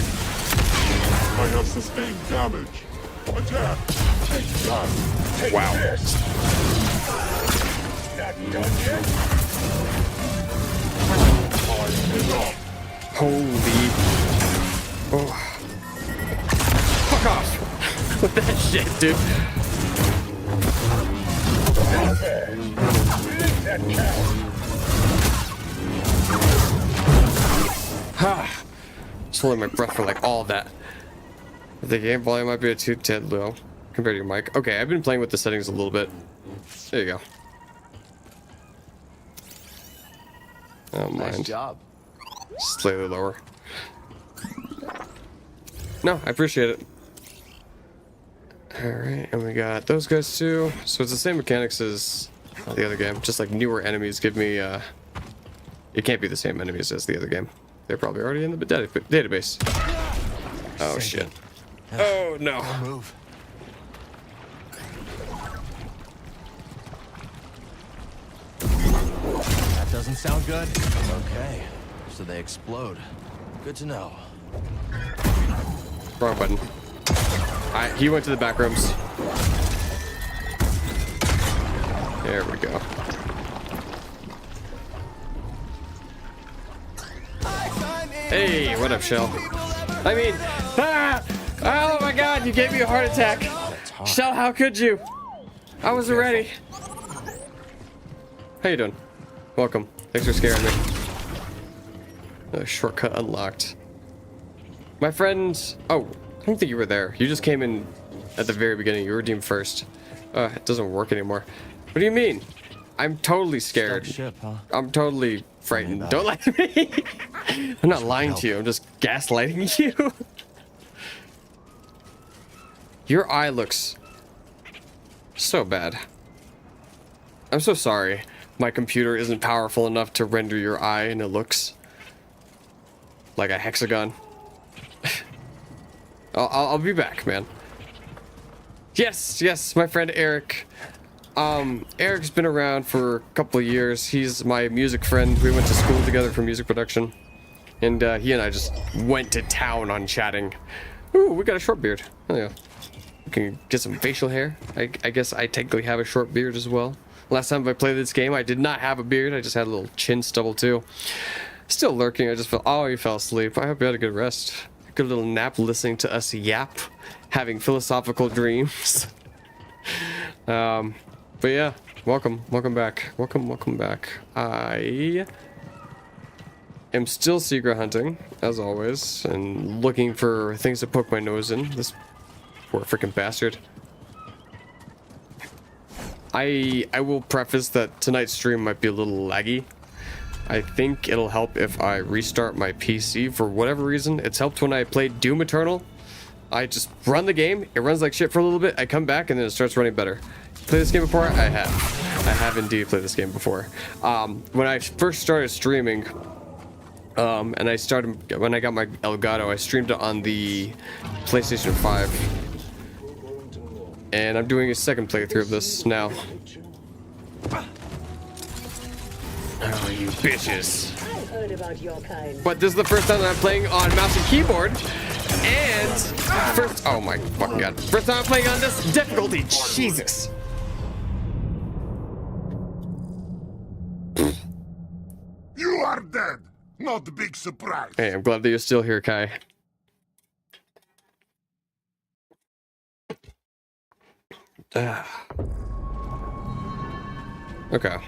I have sustained damage. Attack. Take time. Take wow. This. Not done yet? Holy. Oh. with that shit, dude. Just holding my breath for like all of that. The game volume might be a tad low compared to your mic. Okay, I've been playing with the settings a little bit. There you go. Oh, mind. Nice job. Slightly lower. No, I appreciate it. Alright, and we got those guys too. So it's the same mechanics as the other game. Just like newer enemies give me, it can't be the same enemies as the other game. They're probably already in the database. Oh, shit. Oh, no. Move. That doesn't sound good. Okay. So they explode. Good to know. Wrong button. He went to the back rooms. There we go. Hey, what up, Shell? I mean, oh my god, you gave me a heart attack. Shell, how could you? I wasn't ready. How you doing? Welcome. Thanks for scaring me. Shortcut unlocked. My friend... Oh, I don't think you were there. You just came in at the very beginning. You were redeemed first. It doesn't work anymore. What do you mean? I'm totally scared. Ship, huh? I'm totally frightened. Don't lie to me. I'm not lying to you. I'm just gaslighting you. Your eye looks so bad. I'm so sorry. My computer isn't powerful enough to render your eye, and it looks like a hexagon. I'll be back, man. Yes, my friend Eric. Eric's been around for a couple of years. He's my music friend. We went to school together for music production. And he and I just went to town on chatting. Ooh, we got a short beard. Oh yeah. We can get some facial hair. I guess I technically have a short beard as well. Last time I played this game, I did not have a beard. I just had a little chin stubble too. Still lurking. I just felt, oh, you fell asleep. I hope you had a good rest. A good little nap listening to us yap, having philosophical dreams. But yeah, welcome back. Welcome back. I am still secret hunting, as always, and looking for things to poke my nose in. This poor freaking bastard. I will preface that tonight's stream might be a little laggy. I think it'll help if I restart my PC for whatever reason. It's helped when I played Doom Eternal. I just run the game, it runs like shit for a little bit, I come back and then it starts running better. Played this game before? I have indeed played this game before. When I first started streaming, and when I got my Elgato, I streamed it on the PlayStation 5. And I'm doing a second playthrough of this now. Oh, you bitches. I've heard about your kind. But this is the first time that I'm playing on mouse and keyboard. And first, oh my fucking god. First time I'm playing on this difficulty. Jesus. You are dead. Not a big surprise. Hey, I'm glad that you're still here, Kai. Okay.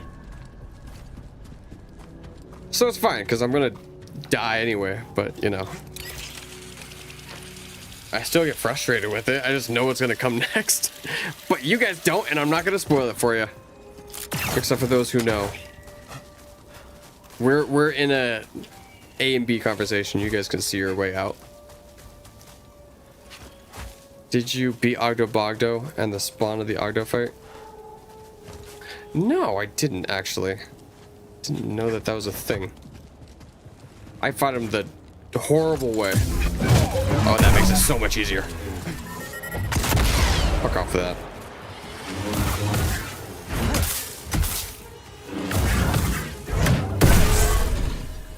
So it's fine, because I'm gonna die anyway, but, you know. I still get frustrated with it. I just know what's gonna come next. But you guys don't, and I'm not gonna spoil it for you. Except for those who know. We're in a and B conversation. You guys can see your way out. Did you beat Ogdo Bogdo and the spawn of the Ogdo fight? No, I didn't actually. Didn't know that was a thing. I fought him the horrible way. Oh, that makes it so much easier. Fuck off with that.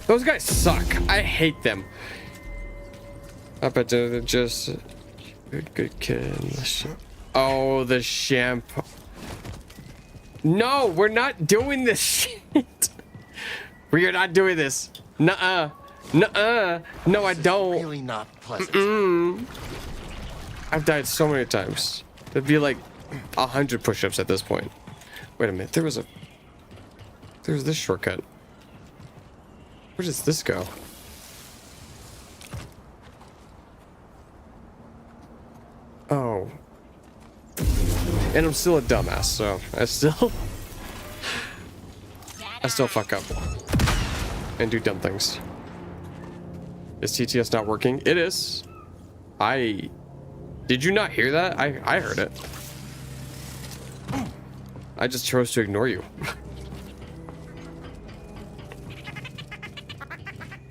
Those guys suck. I hate them. I bet they're just good kid. Oh, the shampoo. No, we're not doing this shit. We are not doing this. Nuh-uh. Nuh-uh. No, I don't. Really not pleasant. I've died so many times. It'd be like 100 push-ups at this point. Wait a minute, there's this shortcut. Where does this go? Oh. And I'm still a dumbass, so I still fuck up. And do dumb things. Is TTS not working? It is. Did you not hear that? I heard it. I just chose to ignore you.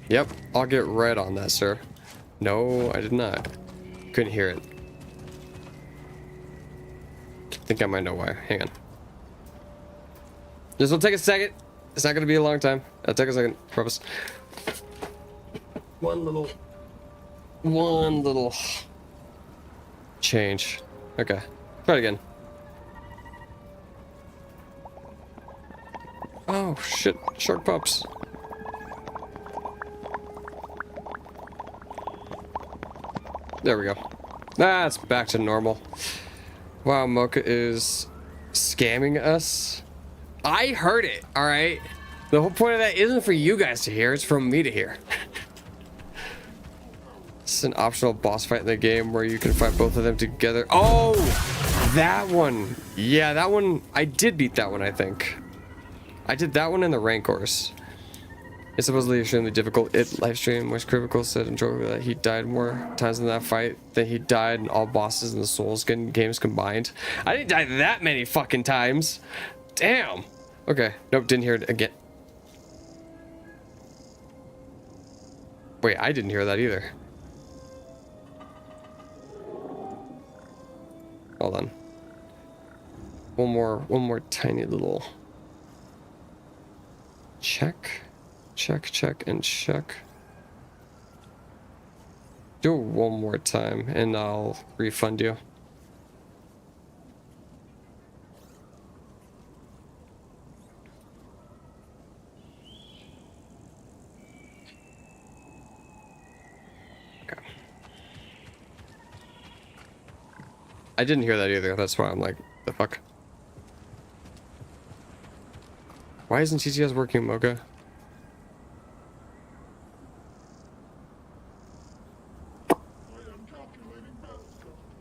Yep, I'll get right on that, sir. No, I did not. Couldn't hear it. I think I might know why. Hang on. This will take a second. It's not gonna be a long time. It'll take a second, promise. One little change. Okay, try it again. Oh shit, shark pups. There we go. That's back to normal. Wow, Mocha is scamming us. I heard it, alright? The whole point of that isn't for you guys to hear, it's for me to hear. It's an optional boss fight in the game where you can fight both of them together. Oh! That one! Yeah, that one, I did beat that one, I think. I did that one in the Rancors. It's supposedly extremely difficult. Livestream was critical, said enjoyably that he died more times in that fight than he died in all bosses in the Souls games combined. I didn't die that many fucking times. Damn. Okay. Nope, didn't hear it again. Wait, I didn't hear that either. Hold on. One more tiny little check. Check, and check. Do it one more time, and I'll refund you. Okay. I didn't hear that either. That's why I'm like, the fuck? Why isn't TTS working, Mocha?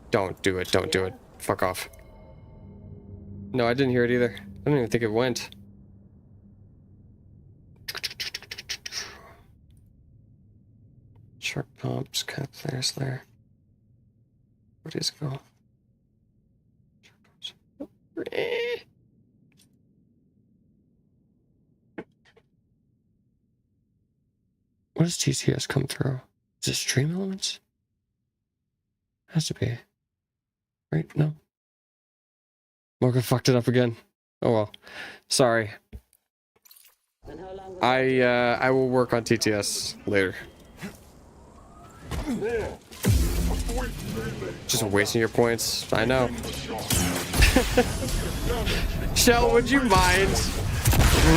Don't do it. Don't do it. Fuck off. No, I didn't hear it either. I don't even think it went. Shark pumps, cat flare slayer. Where does it go? What does TCS come through? Is it stream elements? Has to be. Right? No. Morgan fucked it up again. Oh well. Sorry. I will work on TTS later. Just wasting your points. I know. Shell, would you mind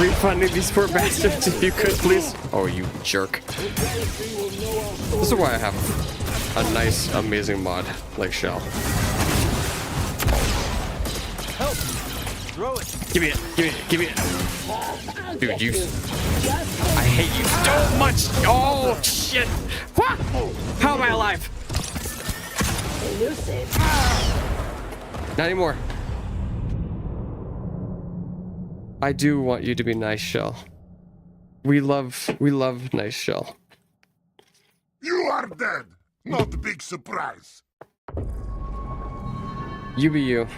refunding these poor bastards if you could, please? Oh, you jerk. This is why I have a nice, amazing mod like Shell. Help! Throw it! Give me it! Dude, you... I hate you so much! Oh, shit! What? How am I alive? Elusive. Not anymore. I do want you to be nice, Shell. We love nice Shell. You are dead! Not a big surprise. You be you.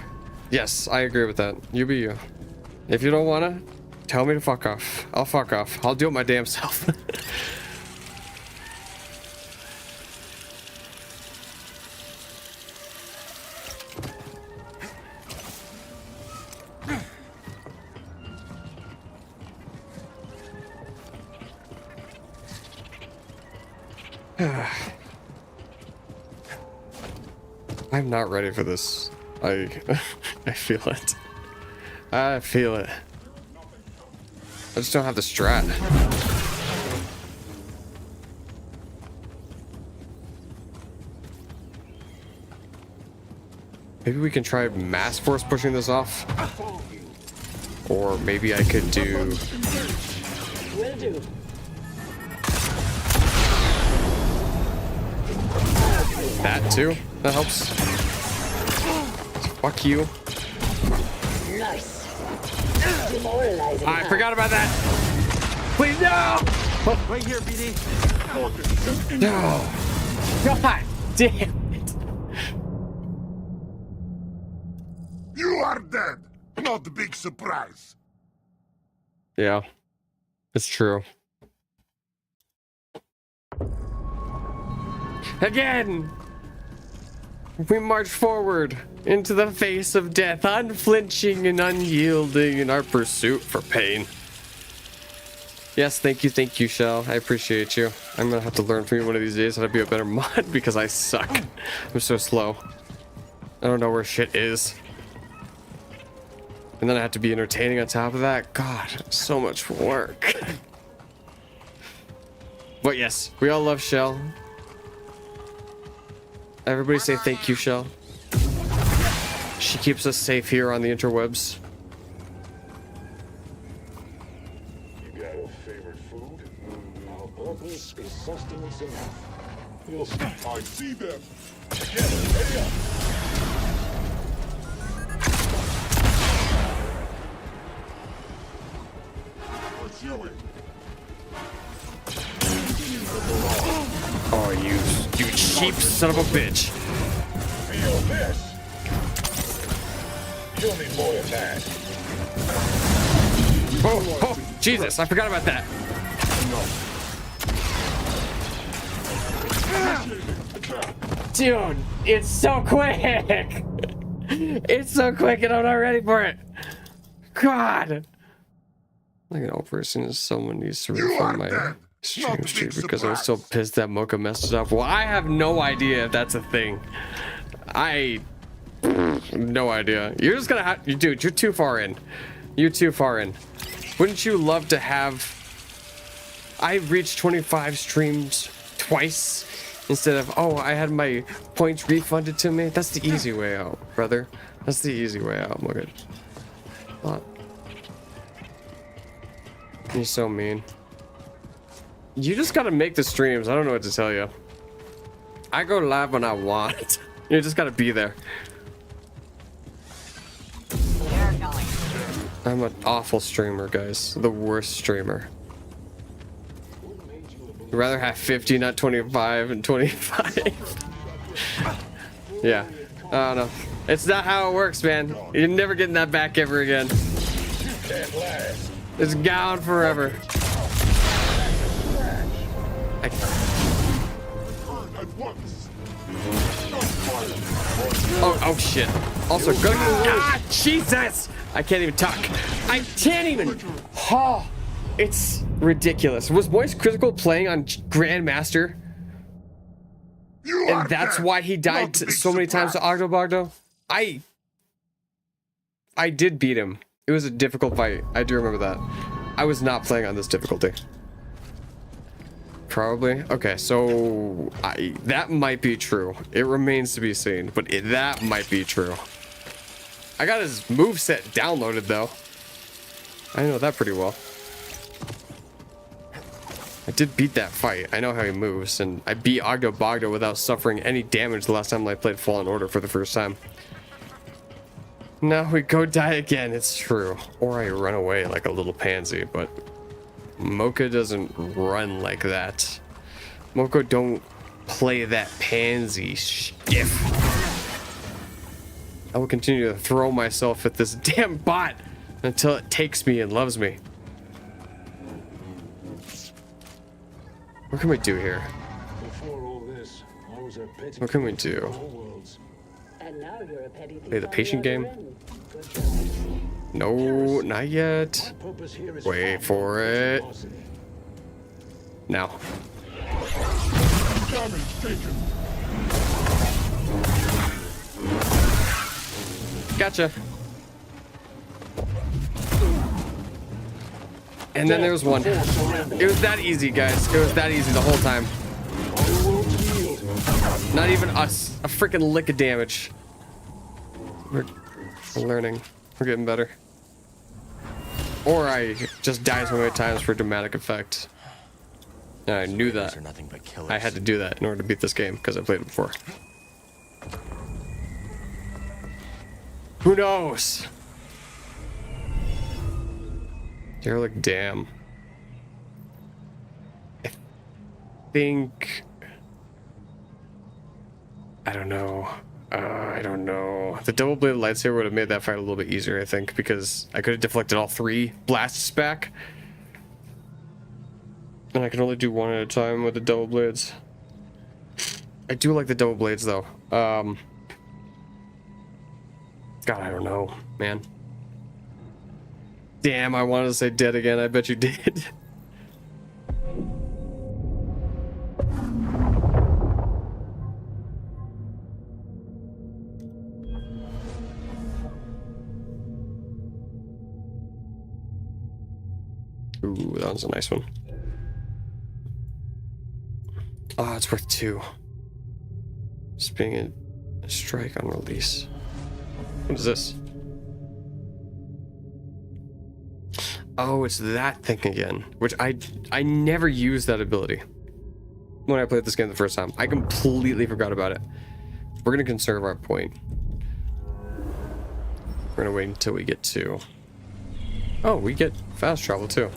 Yes, I agree with that. You be you. If you don't wanna, tell me to fuck off. I'll fuck off. I'll do it my damn self. I'm not ready for this. I feel it. I feel it. I just don't have the strat. Maybe we can try mass force pushing this off. Or maybe I could do... Will do. that too. That helps. Fuck you. Nice. Demoralizing. I forgot about that. Please no! Right here, BD. No. God damn it. You are dead. Not a big surprise. Yeah. It's true. Again! We march forward into the face of death, unflinching and unyielding in our pursuit for pain. Yes, thank you, Shell. I appreciate you. I'm gonna have to learn from you one of these days how to be a better mod because I suck. I'm so slow. I don't know where shit is. And then I have to be entertaining on top of that. God, so much work. But yes, we all love Shell. Everybody say thank you, Shell. She keeps us safe here on the interwebs. You got a favorite food? Our purpose is sustenance enough. We'll I see them. Together, ready up. Pursuing. Oh, you cheap son of a bitch. Feel this. You'll need more than that. Oh, Jesus, I forgot about that. Dude, it's so quick. It's so quick and I'm not ready for it. God. Like an old person is someone needs to refund my stream streak because I was so pissed that Mocha messed it up. Well, I have no idea if that's a thing. No idea. You're just gonna have, dude, you're too far in. You're too far in. Wouldn't you love to have, I reached 25 streams twice instead of, oh, I had my points refunded to me? That's the easy way out, brother. That's the easy way out. Look at it. You're so mean. You just gotta make the streams. I don't know what to tell you. I go live when I want. You just gotta be there. I'm an awful streamer, guys. The worst streamer. I'd rather have 50, not 25 and 25. Yeah. I don't know. It's not how it works, man. You're never getting that back ever again. It's gone forever. Oh shit. Also, go. Ah, Jesus! I can't even talk. I can't even. Oh, it's ridiculous. Was Moist Critical playing on Grandmaster? And that's why he died so many times to Ogdo Bogdo? I did beat him. It was a difficult fight. I do remember that. I was not playing on this difficulty. Probably. Okay, so that might be true. It remains to be seen, but that might be true. I got his moveset downloaded though. I know that pretty well. I did beat that fight. I know how he moves, and I beat Ogdo Bogdo without suffering any damage the last time I played Fallen Order for the first time. Now we go die again, it's true. Or I run away like a little pansy, but Mocha doesn't run like that. Mocha don't play that pansy stiff. I will continue to throw myself at this damn bot until it takes me and loves me. What can we do here? What can we do? Play the patient game? No, not yet. Wait for it. Now. Gotcha. And then there was one. It was that easy, guys. It was that easy the whole time. Not even us. A freaking lick of damage. We're learning. We're getting better. Or I just died so many times for dramatic effect. And I knew that. Are nothing but killers. I had to do that in order to beat this game because I played it before. Who knows? Derelict Dam. I think... I don't know. I don't know. The double-bladed lightsaber would have made that fight a little bit easier, I think, because I could have deflected all 3 blasts back. And I can only do 1 at a time with the double blades. I do like the double blades, though. God, I don't know, man. Damn, I wanted to say dead again. I bet you did. Ooh, that was a nice one. Oh, it's worth 2. Just being a strike on release. What is this? Oh, it's that thing again, which I never used that ability when I played this game the first time. I completely forgot about it. We're gonna conserve our point. We're gonna wait until we get to... Oh, we get fast travel too.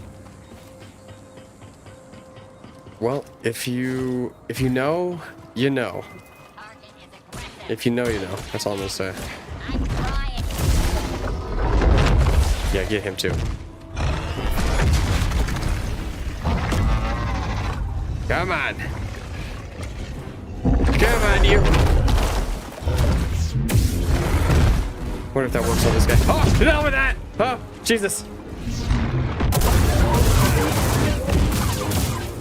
Well, if you know, you know. If you know, you know. That's all I'm gonna say. Yeah, get him too. Come on. Come on, you. Wonder if that works on this guy. Oh, no with that. Oh, Jesus.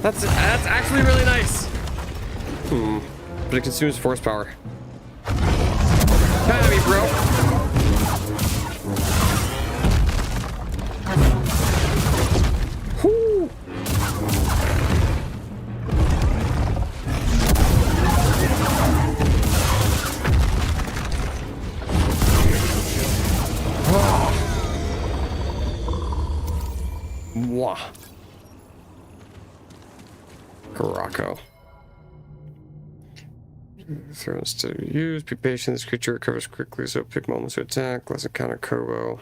That's actually really nice. But it consumes force power. Come at me, bro. Whoo. Mwah. Caraco. Throws to use. Be patient. This creature recovers quickly, so pick moments to attack. Let's encounter Kobo.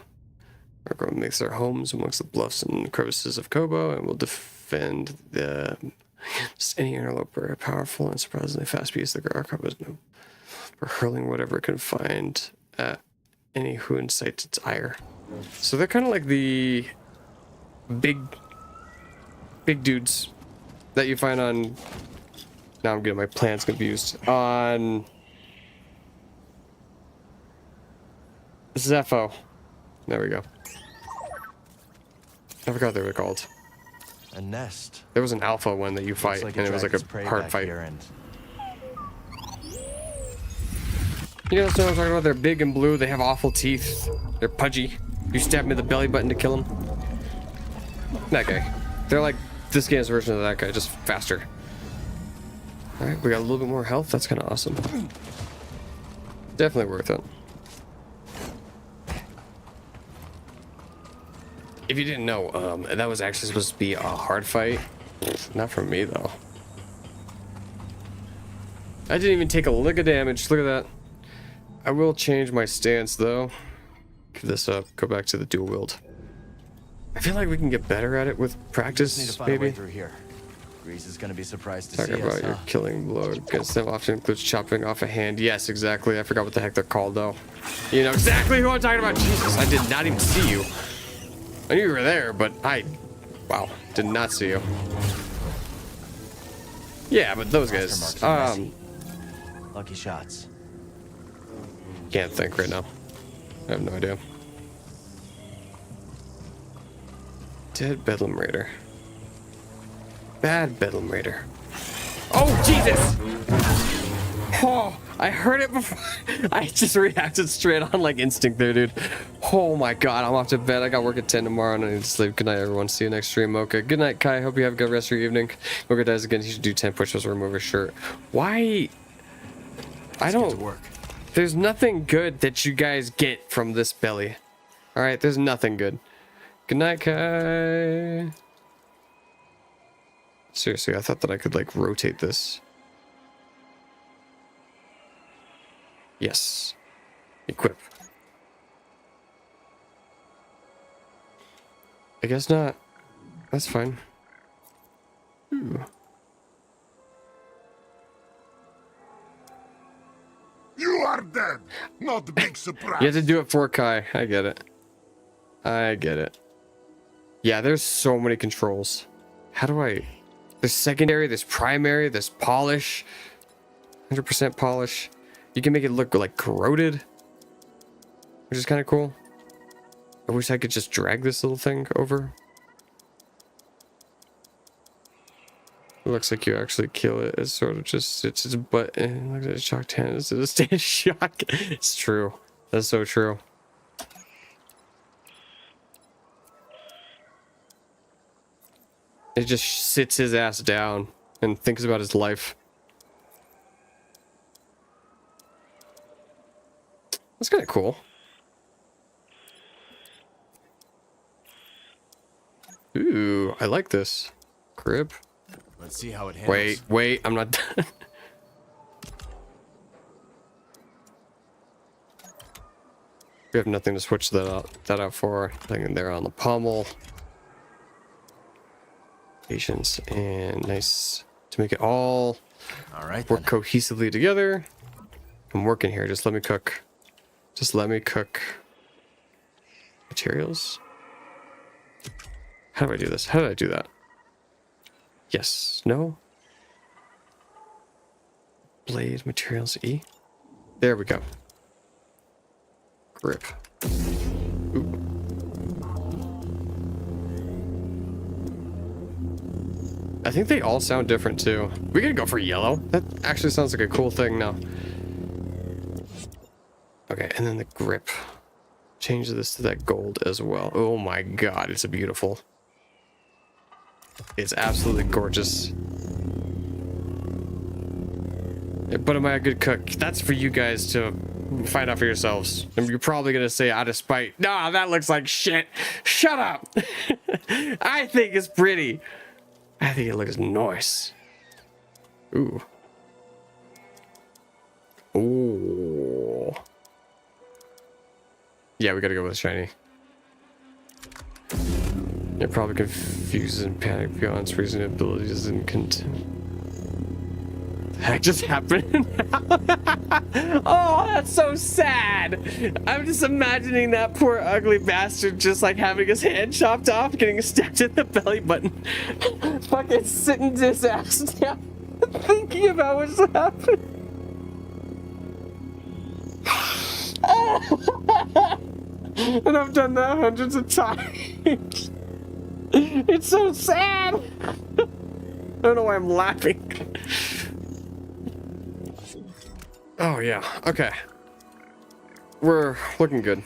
Kobo makes their homes amongst the bluffs and crevices of Kobo, and will defend the just any interloper. A powerful and surprisingly fast beast. The Kobo is known for hurling whatever it can find at any who incites its ire. So they're kind of like the big dudes that you find on... Now I'm getting my plans confused. On... Zepho. There we go. I forgot what they were called. A nest. There was an alpha one that you fight, and it was like a hard fight. You know what I'm talking about? They're big and blue. They have awful teeth. They're pudgy. You stab them in the belly button to kill them. That guy. They're like this game's version of that guy, just faster. Alright, we got a little bit more health. That's kind of awesome. Definitely worth it. If you didn't know, that was actually supposed to be a hard fight. Not for me, though. I didn't even take a lick of damage. Look at that. I will change my stance, though. Give this up. Go back to the dual wield. I feel like we can get better at it with practice, Need to find a way maybe. through here. Grease is gonna be surprised to Talk see about us, your huh? killing blow against them often includes chopping off a hand. Yes, exactly. I forgot what the heck they're called, though. You know exactly who I'm talking about. Jesus, I did not even see you. I knew you were there, but wow, did not see you. Yeah, but those guys, Lucky shots. can't think right now. I have no idea. Dead Bedlam Raider. Bad Bedlam Raider. Oh, Jesus! Oh, I heard it before. I just reacted straight on like instinct there, dude. Oh my god, I'm off to bed. I got work at 10 tomorrow and I need to sleep. Good night, everyone. See you next stream, Mocha. Good night, Kai. Hope you have a good rest of your evening. Mocha dies again. He should do 10 push-ups or remove his shirt. Why? I don't... work. There's nothing good that you guys get from this belly. Alright, there's nothing good. Good night, Kai. Seriously, I thought that I could, like, rotate this. Yes. Equip. I guess not. That's fine. Ooh. You are dead. Not a big surprise. You have to do it for Kai. I get it. I get it. Yeah, there's so many controls. How do I... There's secondary, there's primary, there's polish. 100% polish. You can make it look like corroded, which is kind of cool. I wish I could just drag this little thing over. It looks like you actually kill it. It sort of just sits its butt and looks at its shocked hands to stay in shock. It's true. That's so true. It just sits his ass down and thinks about his life. That's kind of cool. Ooh, I like this. Crib. Let's see how it handles. Wait, I'm not done. We have nothing to switch that out for. Nothing there on the pommel. Patience and nice to make it all work cohesively together. I'm working here. Just let me cook. Just let me cook. Materials. How do I do this? How did I do that? Yes. No. Blade materials E. There we go. Grip. Ooh. I think they all sound different too. We could go for yellow. That actually sounds like a cool thing now. Okay, and then the grip. Change this to that gold as well. Oh my god, it's beautiful. It's absolutely gorgeous. But am I a good cook? That's for you guys to find out for yourselves. And you're probably gonna say out of spite, nah, that looks like shit. Shut up. I think it's pretty. I think it looks nice. Ooh. Ooh. Yeah, we gotta go with shiny. It probably confuses and panic beyond its reason abilities and the heck just happened? Oh, that's so sad. I'm just imagining that poor ugly bastard just like having his hand chopped off, getting stabbed in the belly button, fucking sitting his ass down, thinking about what's happened. And I've done that hundreds of times. It's so sad. I don't know why I'm laughing. Oh yeah, okay. We're looking good.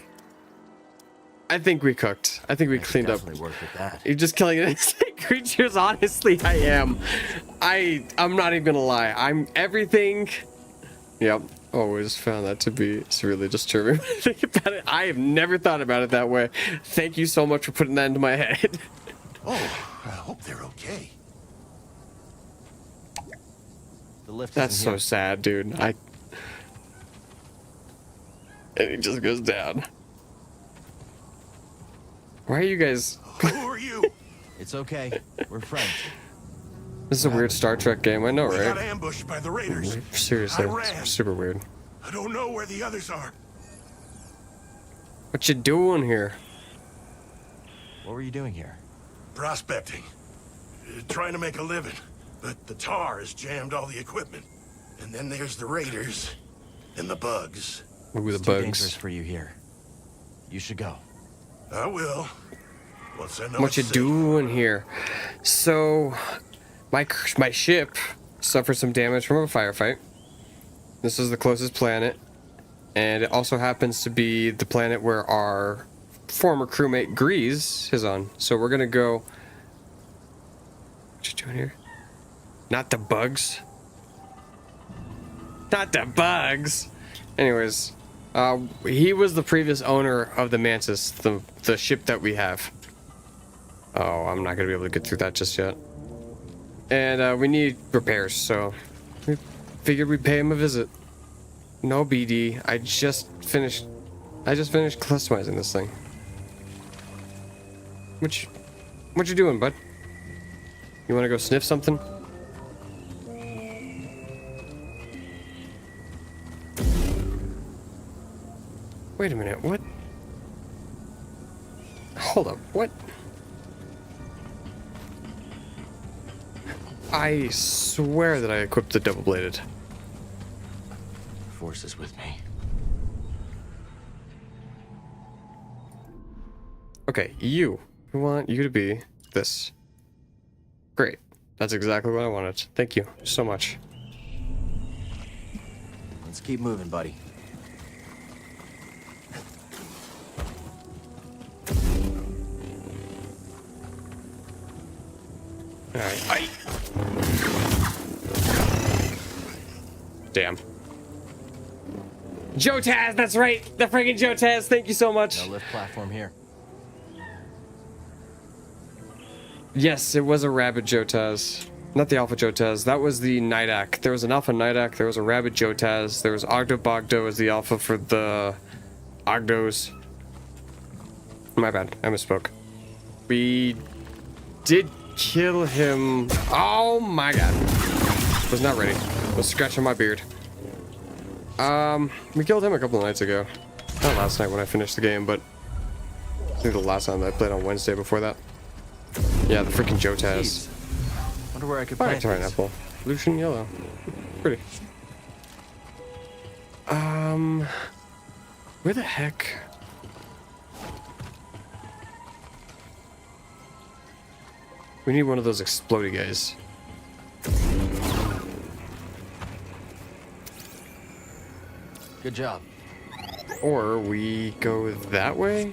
I think we cooked. I think we cleaned up. Worked with that. You're just killing innocent creatures. Honestly, I am. I'm not even gonna lie. I'm everything. Yep. Always found that to be really disturbing. Think about it. I have never thought about it that way. Thank you so much for putting that into my head. Oh, I hope they're okay. The lift. That's so sad, dude. And he just goes down. Why are you guys? Who are you? It's okay. We're friends. This is a weird Star Trek game. I know, We got right? ambushed by the raiders. Seriously, I ran. it's super weird. I don't know where the others are. What you doing here? What were you doing here? Prospecting. Trying to make a living. But the tar has jammed all the equipment. And then there's the raiders. And the bugs. Ooh, the It's too bugs. dangerous for you here. You should go. I will. Once I know What you it's safe. doing here? So, my ship suffered some damage from a firefight. This is the closest planet, and it also happens to be the planet where our former crewmate Grease is on. So we're gonna go. What you doing here? Not the bugs. Not the bugs. Anyways, he was the previous owner of the Mantis, the ship that we have. Oh, I'm not gonna be able to get through that just yet. And we need repairs, so we figured we'd pay him a visit. No BD. I just finished customizing this thing. What you doing, bud? You want to go sniff something? Wait a minute, what? Hold up, what? I swear that I equipped the double-bladed. Force is with me. Okay, you. I want you to be this. Great. That's exactly what I wanted. Thank you so much. Let's keep moving, buddy. Alright. Damn. Jotaz, that's right! The friggin' Jotaz, thank you so much! No lift platform here. Yes, it was a Rabbit Jotaz. Not the Alpha Jotaz, that was the Nidak. There was an Alpha Nidak, there was a Rabbit Jotaz, there was Ogdo as the Alpha for the Ogdos. My bad, I misspoke. We did kill him. Oh my god. Was not ready. Was scratching my beard. We killed him a couple of nights ago. Not last night when I finished the game, but I think the last time I played on Wednesday before that. Yeah, the freaking Jotaz. Wonder where I could plant Alright, apple. Lucian yellow. Pretty. Where the heck? We need one of those explodey guys. Good job. Or we go that way?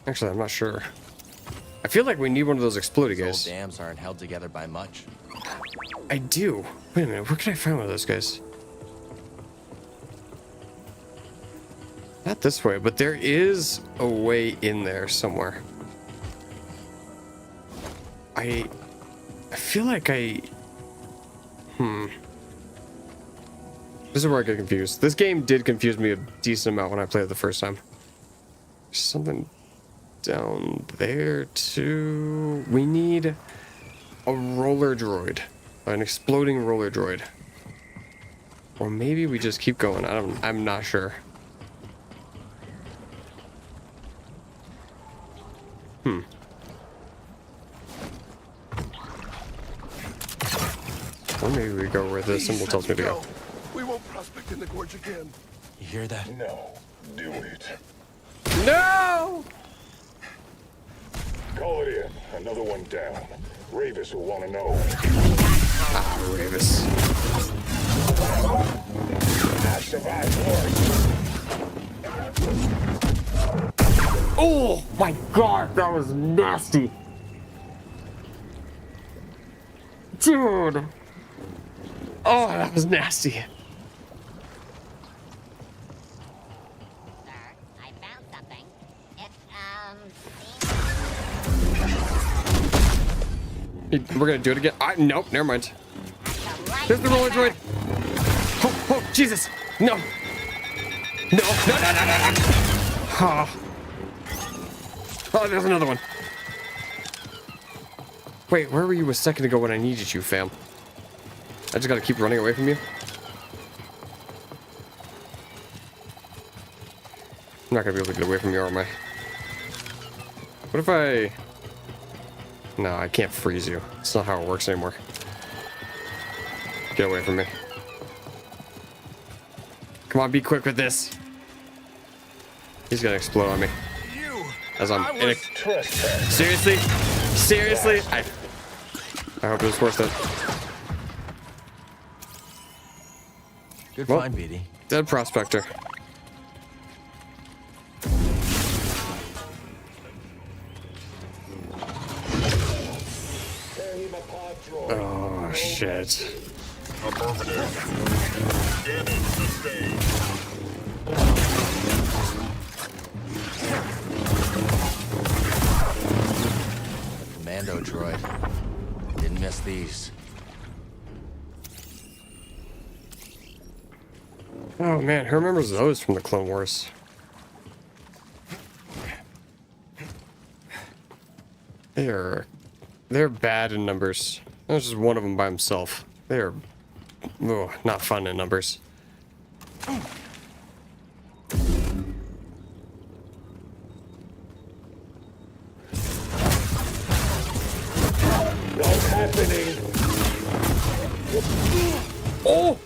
Actually, I'm not sure. I feel like we need one of those explodey guys. Old dams aren't held together by much. I do. Wait a minute, where can I find one of those guys? Not this way, but there is a way in there somewhere. I feel like This is where I get confused. This game did confuse me a decent amount when I played it the first time. There's something down there too. We need a roller droid. An exploding roller droid. Or maybe we just keep going. I'm not sure. Or maybe we go where the symbol tells me to go. We won't prospect in the gorge again. You hear that? No. Do it. No! Call it in. Another one down. Ravis will want to know. Ah, Ravis. I survived worse. Oh my god, that was nasty. Dude. Oh, that was nasty. Sir, I found something. It, We're gonna do it again. Nope, never mind. There's the roller droid. Oh, Jesus. No. No. Oh, there's another one. Wait, where were you a second ago when I needed you, fam? I just gotta keep running away from you? I'm not gonna be able to get away from you, am I? What if I... No, I can't freeze you. It's not how it works anymore. Get away from me. Come on, be quick with this. He's gonna explode on me. As I'm in a... Seriously? Seriously? I hope it was worth it. Good find, BD. Dead prospector. Oh, shit. Affirmative. Damage sustained. Commando droid. Didn't miss these. Oh man, who remembers those from the Clone Wars? They're bad in numbers. There's just one of them by himself. They're not fun in numbers. What's happening? Oh!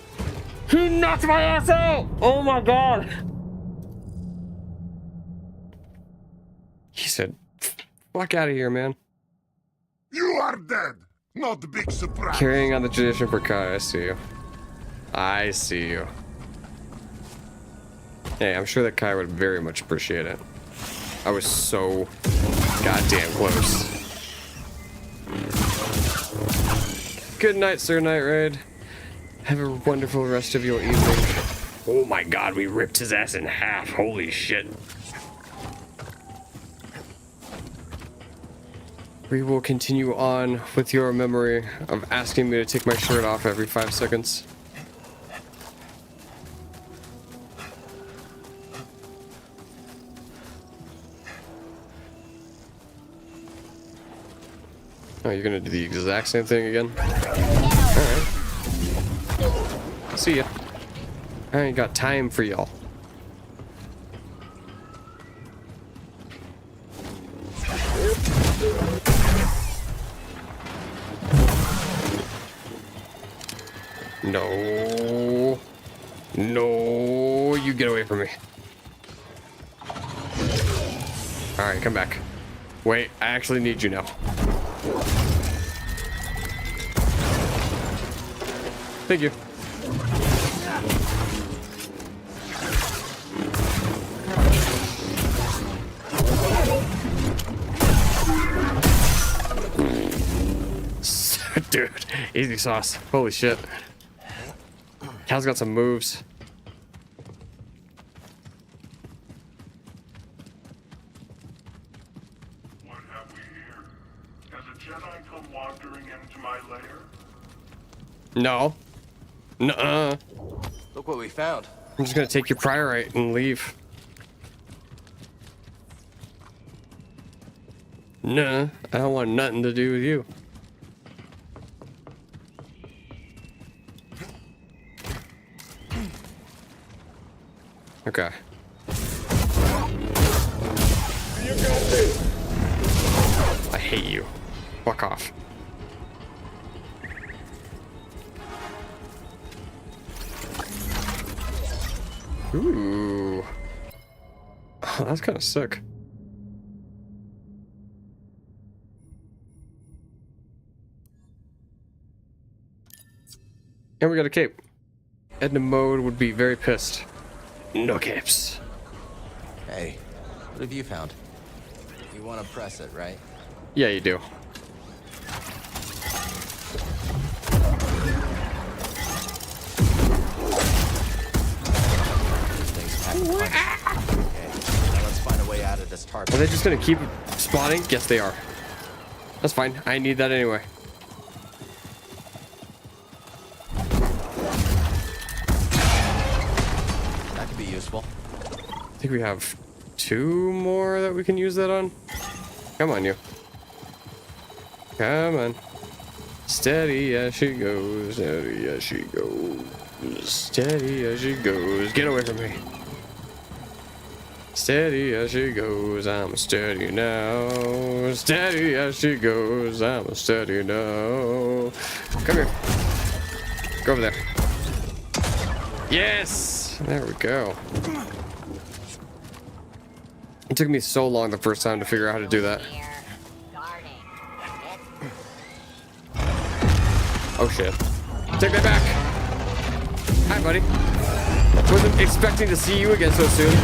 He knocked my ass out! Oh my god! He said, fuck out of here, man. You are dead. Not a big surprise. Carrying on the tradition for Kai, I see you. I see you. Hey, I'm sure that Kai would very much appreciate it. I was so goddamn close. Good night, Sir Night Raid. Have a wonderful rest of your evening. Oh my god, we ripped his ass in half. Holy shit. We will continue on with your memory of asking me to take my shirt off every 5 seconds. Oh, you're gonna do the exact same thing again? Alright. See ya. I ain't got time for y'all. No. No, you get away from me. Alright, come back. Wait, I actually need you now. Thank you. Dude, easy sauce. Holy shit. Cal's got some moves. What have we here? Has a Jedi come wandering into my lair? No. Nuh-uh. Look what we found. I'm just gonna take your priorite and leave. Nah, I don't want nothing to do with you. Okay. You got this. I hate you. Fuck off. Ooh. Oh, that's kind of sick. And we got a cape. Edna Mode would be very pissed. No capes. Hey, what have you found? You want to press it, right? Yeah, you do. Okay, now let's find a way out of this tarp. Are they just gonna keep spawning? Yes, they are. That's fine. I need that anyway. That could be useful. I think we have 2 more that we can use that on. Come on, you. Come on. Steady as she goes. Steady as she goes. Steady as she goes. Get away from me. Steady as she goes, I'm steady now. Steady as she goes, I'm steady now. Come here. Go over there. Yes! There we go. It took me so long the first time to figure out how to do that. Oh shit. Take me back! Hi, buddy. Wasn't expecting to see you again so soon.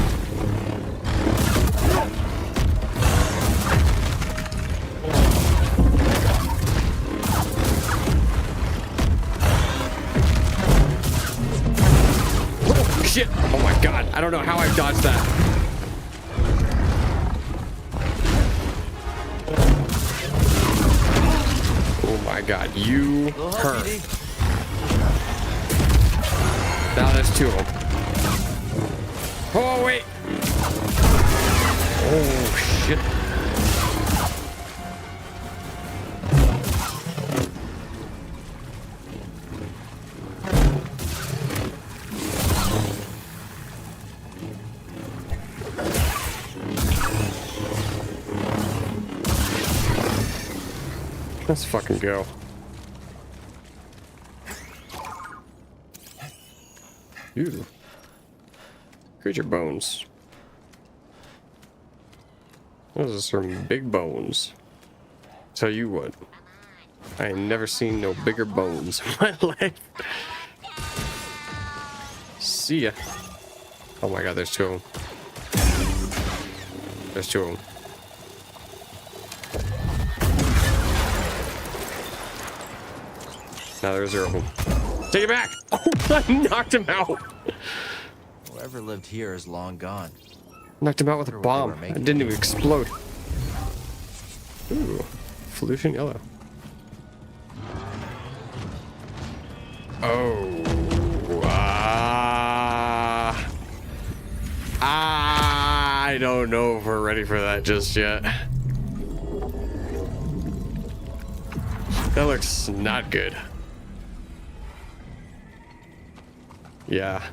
shit! Oh my god, I don't know how I dodged that. Oh my god, you hurt. Now there's two of them. Oh wait! Oh shit. Let's fucking go. Ew. Creature bones. Those are some big bones. Tell you what, I ain't never seen no bigger bones in my life. See ya. Oh my god, there's two of them. There's two of them. Now there's zero of them. Take it back! Oh, I knocked him out! Whoever lived here is long gone. Knocked him out with a bomb. It didn't even explode. Ooh, Felucian yellow. Oh, I don't know if we're ready for that just yet. That looks not good. Yeah.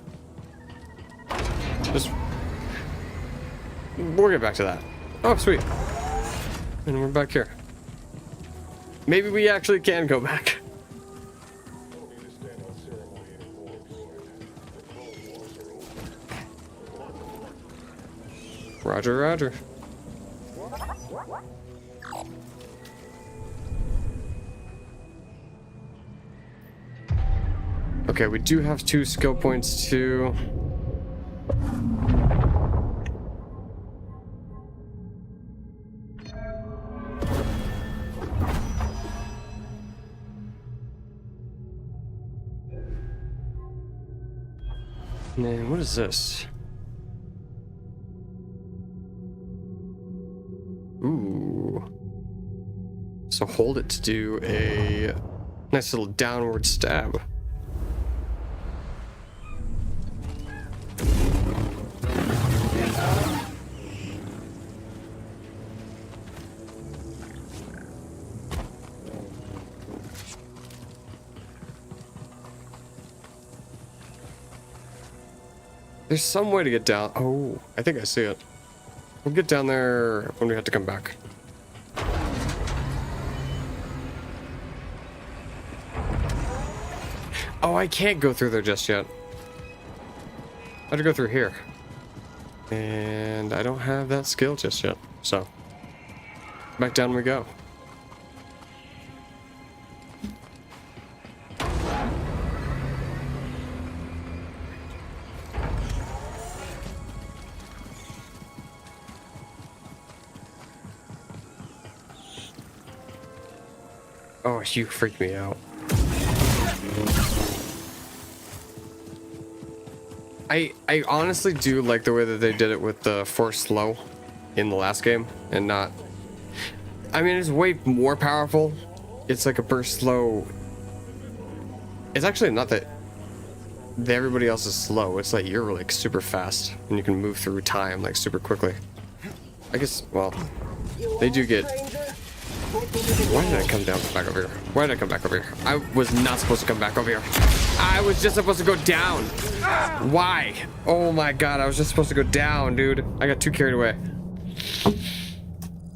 We'll get back to that. Oh, sweet. And we're back here. Maybe we actually can go back. Roger, roger. Okay, we do have 2 skill points too. Man, what is this? Ooh. So hold it to do a nice little downward stab. There's some way to get down. Oh, I think I see it. We'll get down there when we have to come back. Oh, I can't go through there just yet. I have to go through here. And I don't have that skill just yet, so back down we go. Oh, you freaked me out. I honestly do like the way that they did it with the force slow in the last game and not... I mean, it's way more powerful. It's like a burst slow. It's actually not that everybody else is slow. It's like you're like super fast and you can move through time like super quickly. I guess, well, they do get... Why did I come down back over here? Why did I come back over here? I was not supposed to come back over here. I was just supposed to go down. Why? Oh my god, I was just supposed to go down, dude. I got too carried away.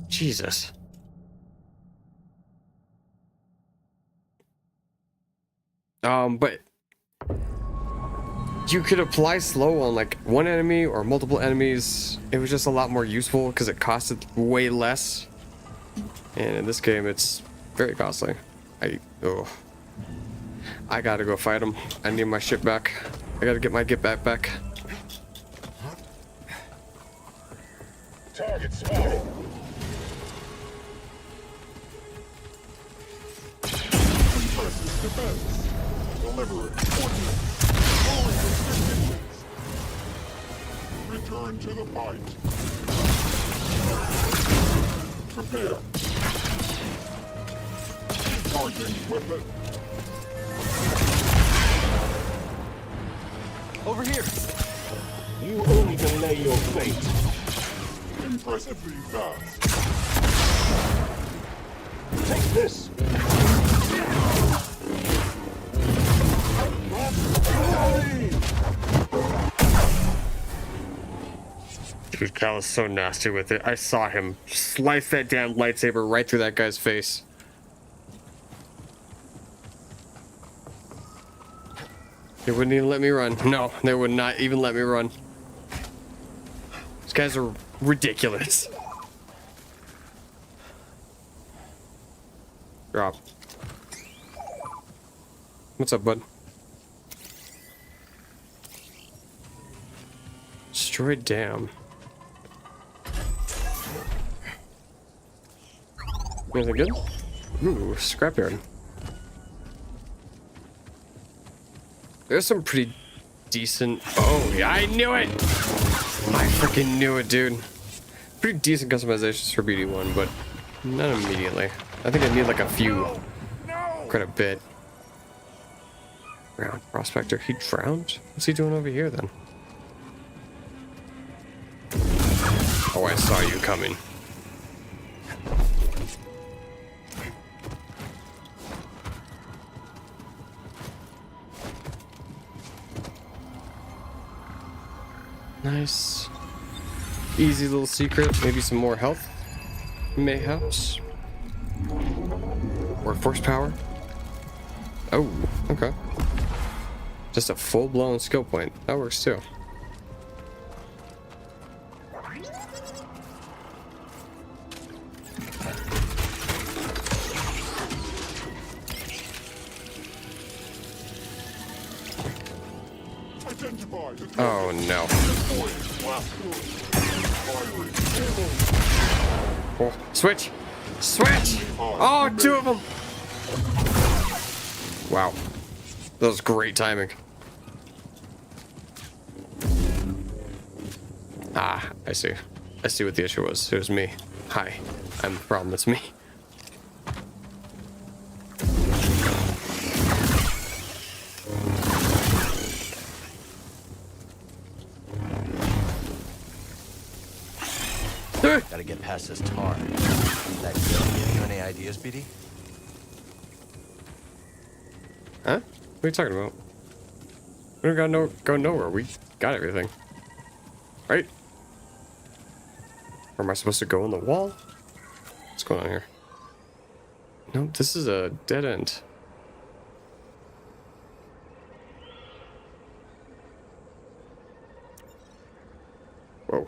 Jesus. But you could apply slow on like one enemy or multiple enemies. It was just a lot more useful because it costed way less. And in this game, it's very costly. I gotta go fight him. I need my ship back. I gotta get my get back. Target spotted. Defense. Delivery. Ordnance. Rolling restricted. Return to the fight. Prepare. Charging weapon. Over here. You only delay your fate. Impressively fast. Take this. Dude, Cal is so nasty with it. I saw him slice that damn lightsaber right through that guy's face. They wouldn't even let me run. No, they would not even let me run. These guys are ridiculous. Drop. What's up, bud? Destroyed dam. Anything good? Ooh, scrapyard. There's some pretty decent. Oh, yeah, I knew it! I freaking knew it, dude. Pretty decent customizations for BD1, but not immediately. I think I need like a few. Quite a bit. Ground prospector. He drowned? What's he doing over here then? Oh, I saw you coming. Nice. Easy little secret. Maybe some more health. Mayhaps. Workforce power. Oh, okay. Just a full-blown skill point. That works too. Oh no. Oh, switch! Switch! Oh, two of them! Wow. That was great timing. Ah, I see. I see what the issue was. It was me. Hi. I'm the problem. It's me. Gotta get past this tar. That give you any ideas, BD? Huh? What are you talking about? We don't gotta go nowhere. We got everything. Right? Or am I supposed to go on the wall? What's going on here? No, this is a dead end. Whoa.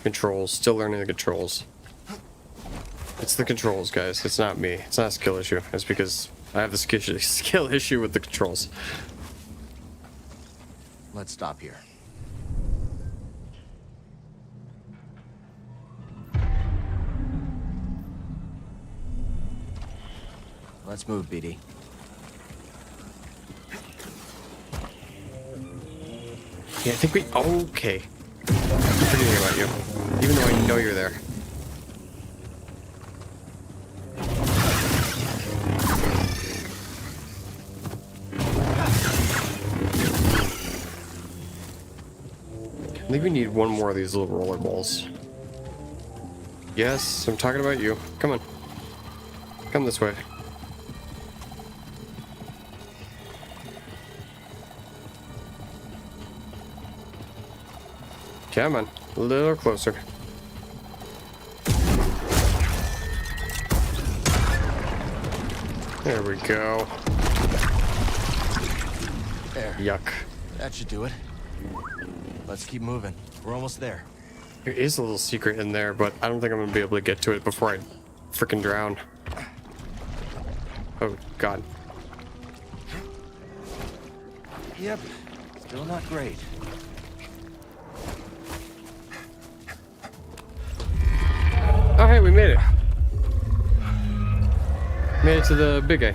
Controls. Still learning the controls. It's the controls, guys. It's not me. It's not a skill issue. It's because I have the skill issue with the controls. Let's stop here. Let's move, BD. Yeah, I think we... Okay. I'm forgetting about you. Even though I know you're there. I think we need one more of these little roller balls. Yes, I'm talking about you. Come on. Come this way. Come on, a little closer. There we go. There. Yuck. That should do it. Let's keep moving. We're almost there. There is a little secret in there, but I don't think I'm gonna be able to get to it before I freaking drown. Oh, God. Yep. Still not great. Oh, hey, we made it. Made it to the big guy.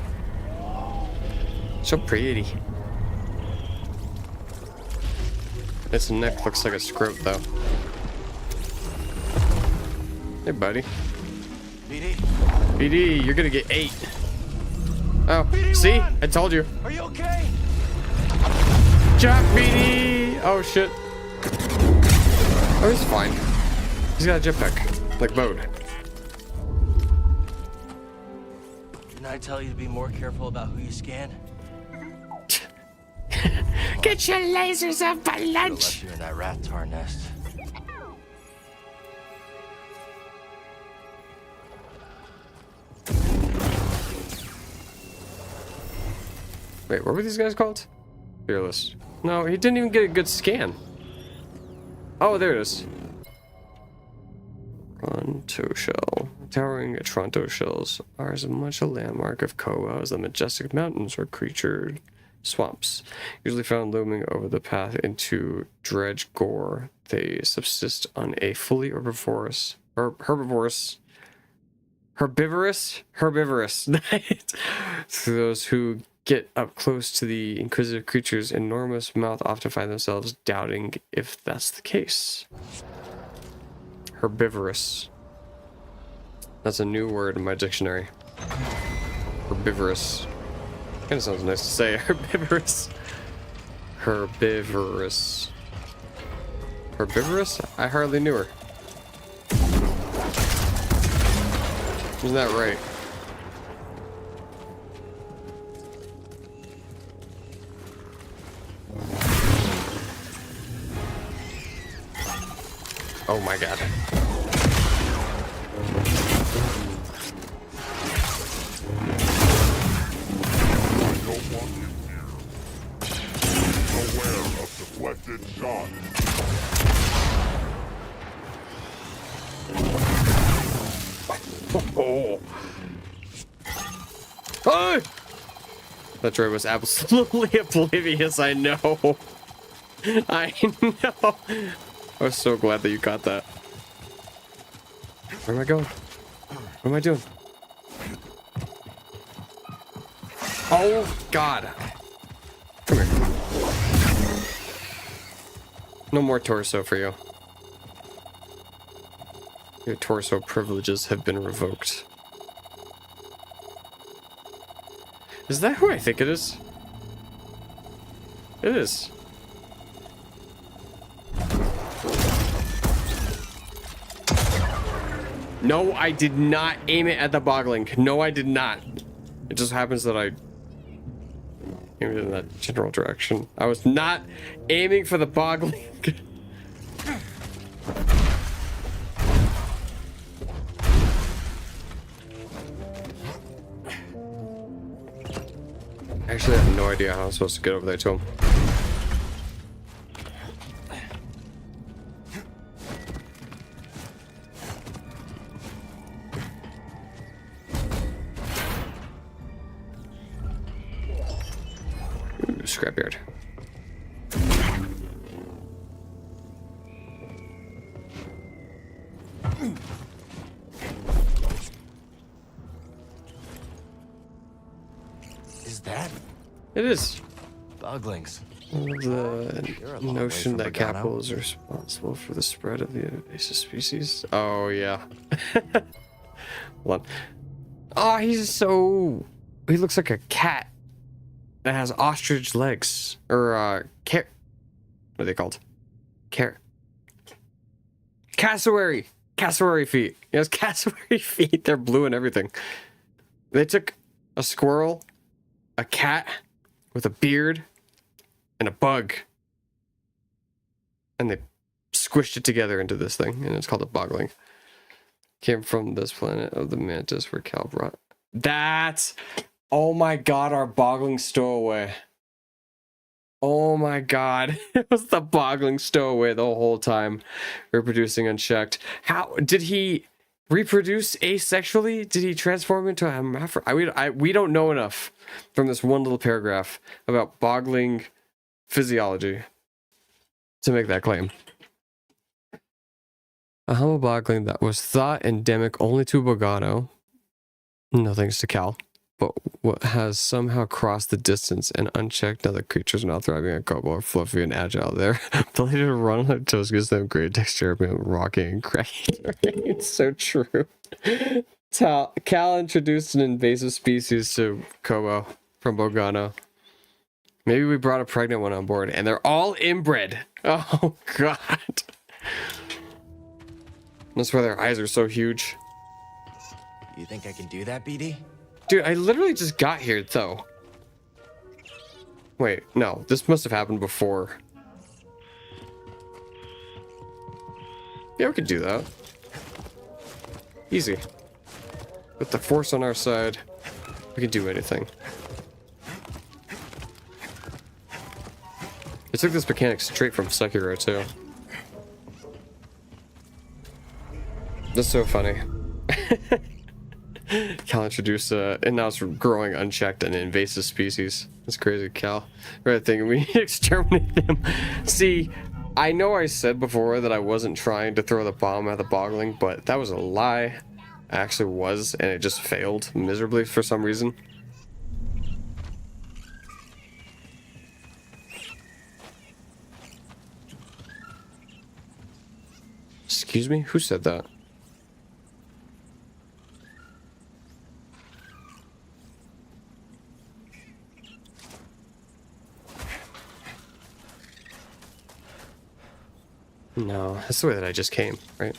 So pretty. Its neck looks like a scrote, though. Hey, buddy. BD? BD, you're gonna get 8. Oh, BD, see? Run! I told you. Are you okay? Jack BD! Oh, shit. Oh, he's fine. He's got a jetpack. Like Bode. Didn't I tell you to be more careful about who you scan? Get your lasers off my I lunch! left you in that rat tar nest. Wait, what were these guys called? Fearless. No, he didn't even get a good scan. Oh, there it is. Toronto shell. Towering Toronto shells are as much a landmark of Koa as the majestic mountains or creature swamps. Usually found looming over the path into Dredge Gore, they subsist on a fully herbivorous diet. To those who get up close to the inquisitive creature's enormous mouth often find themselves doubting if that's the case. Herbivorous. That's a new word in my dictionary. Herbivorous. Kind of sounds nice to say. Herbivorous. Herbivorous. Herbivorous? I hardly knew her. Isn't that right? Oh my god. Aware of deflected shot. Oh. Oh! That droid was absolutely oblivious, I know. I know. I was so glad that you got that. Where am I going? What am I doing? Oh, God. Come here. No more torso for you. Your torso privileges have been revoked. Is that who I think it is? It is. No, I did not aim it at the boggling. No, I did not. It just happens that I aimed it in that general direction. I was not aiming for the boggling. Actually, I have no idea how I'm supposed to get over there to him. Ooh, scrapyard. Is that? It is. Boglings. The notion that capital is responsible for the spread of the invasive species. Oh, yeah. Hold on. Oh, he's so... He looks like a cat that has ostrich legs. Or, what are they called? Cassowary. Cassowary feet. He has cassowary feet. They're blue and everything. They took a squirrel, a cat with a beard, and a bug, and they squished it together into this thing, and it's called a bogling. Came from this planet of the mantis where Cal brought. That's... Oh my god, our boggling stowaway. Oh my god. It was the boggling stowaway the whole time. Reproducing unchecked. How did he reproduce asexually? Did he transform into a hermaphrodite? We don't know enough from this one little paragraph about boggling physiology to make that claim. A humble boggling that was thought endemic only to Bogano. No thanks to Cal. but what has somehow crossed the distance and unchecked. Now the creatures are not thriving at Kobo are fluffy and agile. Their ability to run on their toes gives them great dexterity, rocking and cracking. It's so true. Cal introduced an invasive species to Kobo from Bogano. Maybe we brought a pregnant one on board, and they're all inbred. Oh, God. That's why their eyes are so huge. You think I can do that, BD? Dude, I literally just got here, though. Wait, no. This must have happened before. Yeah, we could do that. Easy. With the force on our side, we can do anything. It took this mechanic straight from Sekiro, too. That's so funny. Cal introduced, and now it's growing unchecked an invasive species. That's crazy, Cal. Right thing, we need to exterminate them. See, I know I said before that I wasn't trying to throw the bomb at the boggling, but that was a lie. I actually was, and it just failed miserably for some reason. Excuse me? Who said that? No, that's the way that I just came, right?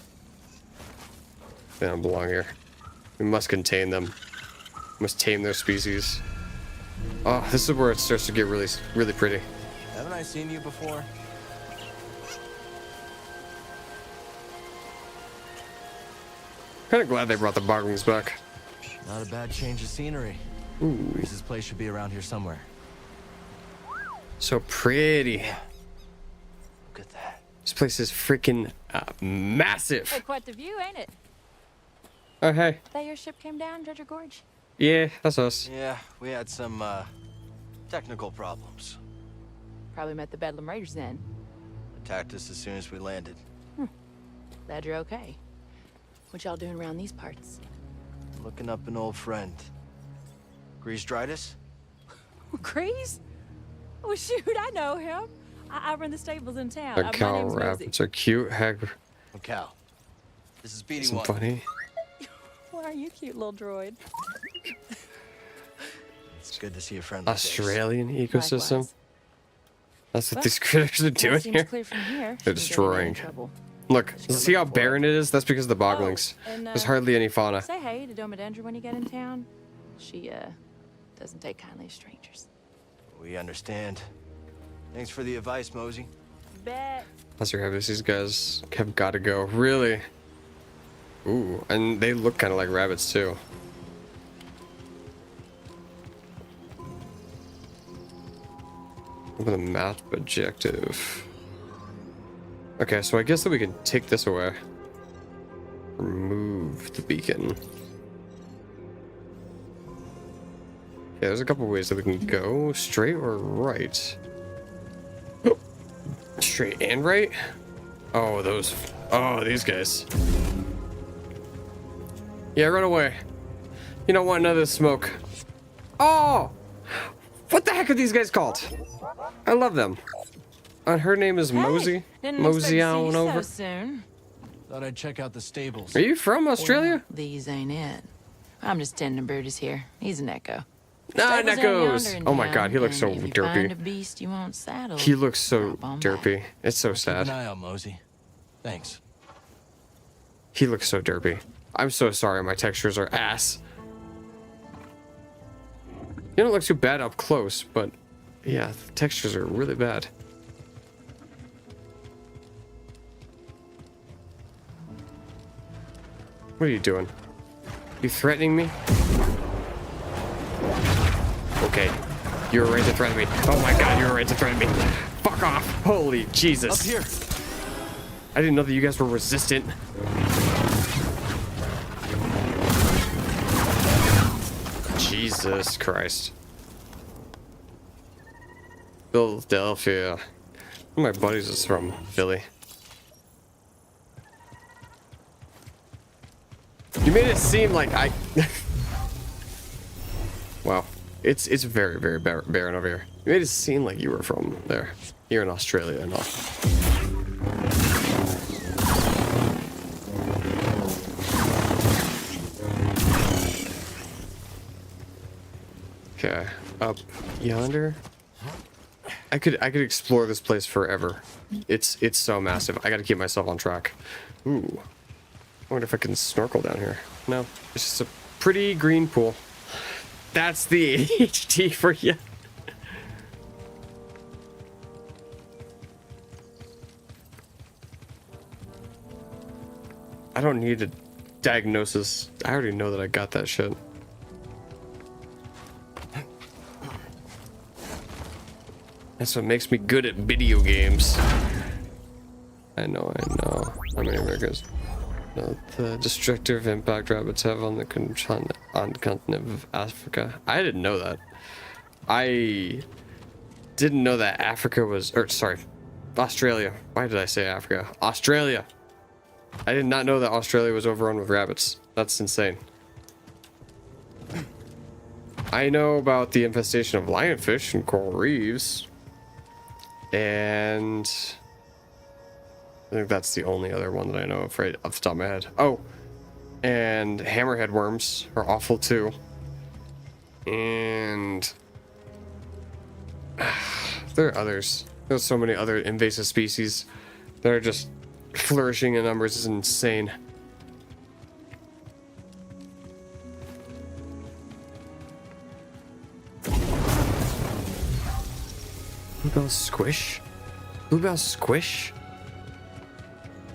They don't belong here. We must contain them. We must tame their species. Oh, this is where it starts to get really, really pretty. Haven't I seen you before? Kind of glad they brought the bogglings back. Not a bad change of scenery. Ooh. Reese's place should be around here somewhere. So pretty. Look at that. This place is freaking massive. Hey, quite the view, ain't it? Oh, hey. That your ship came down, Dredger Gorge? Yeah, that's us. Yeah, we had some, technical problems. Probably met the Bedlam Raiders then. Attacked us as soon as we landed. Glad you're okay. What y'all doing around these parts? Looking up an old friend. Grease Dritus? Grease? Oh, shoot, I know him. I run the stables in town. The My cow name's Rosie. rabbits are cute. Heck, Cal. This is BD1. some funny. Why are you cute, little droid? It's good to see a friend. Australian ecosystem. Likewise. That's what Well, these critters are doing seems here. clear from here. They're destroying. Look, see how barren it is? That's because of the bogglings. And, There's hardly any fauna. Say hey to Domodendra when you get in town. She, doesn't take kindly to strangers. We understand. Thanks for the advice, Mosey. Bet. That's your habits. These guys have got to go. Really? Ooh, and they look kind of like rabbits too. Open the map objective. Okay, so I guess that we can take this away. Remove the beacon. Yeah, there's a couple ways that we can go. Straight or right? Straight and right? Oh, those. Oh, these guys. Yeah, run away. You don't want none of this smoke. Oh! What the heck are these guys called? I love them. And her name is Mosey. Didn't Mosey expect to on see you over. so soon. Thought I'd check out the stables. Are you from Australia? These ain't it. I'm just tending Brutus here. He's an echo. Ah, Stables Neckos. down yonder in Oh my town, god, he looks so and if you find a derpy. beast you won't saddle, He looks so drop on derpy. It's so Keep an sad. eye out, Mosey. Thanks. He looks so derpy. I'm so sorry, my textures are ass. You don't look too bad up close, but yeah, the textures are really bad. What are you doing? You threatening me? Okay. You were right to threaten me. Oh my god, you were right to threaten me. Fuck off. Holy Jesus. Up here. I didn't know that you guys were resistant. Jesus Christ. Philadelphia. One of my buddies is from Philly. You made it seem like I... Wow. It's very, very barren over here. You made it seem like you were from there. Here in Australia and all. Okay, up yonder. I could explore this place forever. It's so massive. I gotta keep myself on track. Ooh. I wonder if I can snorkel down here. No, it's just a pretty green pool. That's the HD for you. I don't need a diagnosis. I already know that I got that shit. That's what makes me good at video games. I know. How many Americans? No, the destructive impact rabbits have on the continent of Africa. I didn't know that. I didn't know that Africa was, or sorry, Australia. Why did I say Africa? Australia. I did not know that Australia was overrun with rabbits. That's insane. I know about the infestation of lionfish and coral reefs. And I think that's the only other one that I know of right off the top of my head. Oh, and hammerhead worms are awful too. And there are others. There's so many other invasive species that are just flourishing in numbers. Is insane. Bluebell squish? Bluebell squish?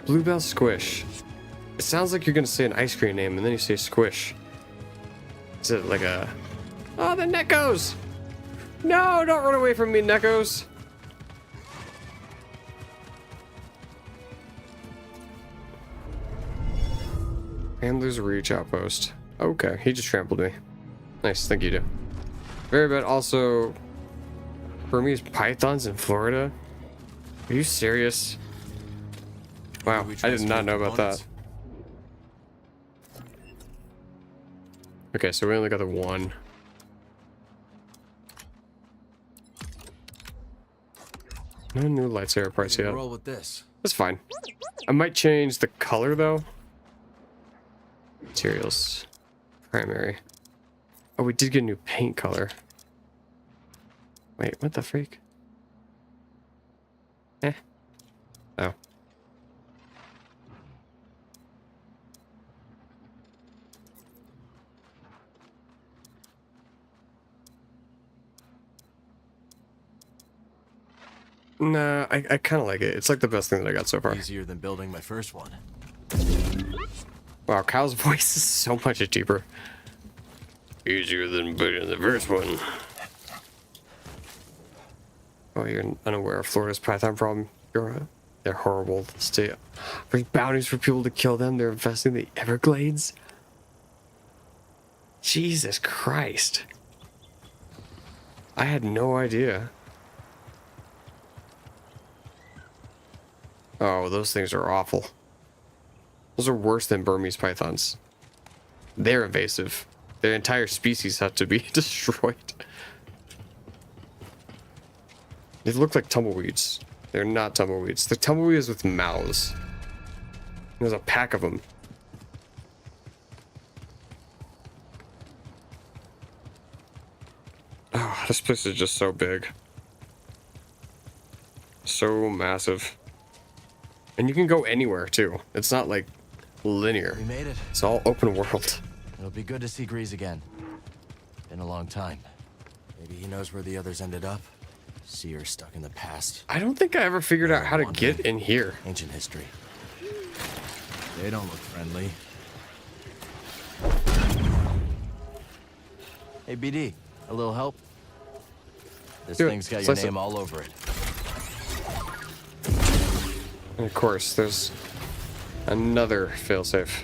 Bluebell squish. It sounds like you're gonna say an ice cream name and then you say squish. Is it like a... Oh, the Neckos! No, don't run away from me, Neckos! Handler's Reach outpost. Okay, he just trampled me. Nice, thank you, dude. Very bad. Also, Burmese pythons in Florida? Are you serious? Wow, I did not know about that. Okay, so we only got the one. No new lightsaber parts yet. Roll with this. That's fine. I might change the color though. Materials. Primary. Oh, we did get a new paint color. Wait, what the freak? Oh. Nah, I kind of like it. It's like the best thing that I got so far. Easier than building my first one. Wow, Kyle's voice is so much deeper. Easier than building the first one. Oh, you're unaware of Florida's python problem? They're horrible. Stay up. Bring bounties for people to kill them. They're infesting the Everglades. Jesus Christ. I had no idea. Oh, those things are awful. Those are worse than Burmese pythons. They're invasive. Their entire species have to be destroyed. They look like tumbleweeds. They're not tumbleweeds. They're tumbleweeds with mouths. There's a pack of them. Oh, this place is just so big. So massive. And you can go anywhere too. It's not like linear. We made it. It's all open world. It'll be good to see Grease again. Been a long time. Maybe he knows where the others ended up. See her stuck in the past. I don't think I ever figured out how to get in here. Ancient history. They don't look friendly. Hey, BD, a little help? This thing's got your name all over it. And of course, there's another failsafe.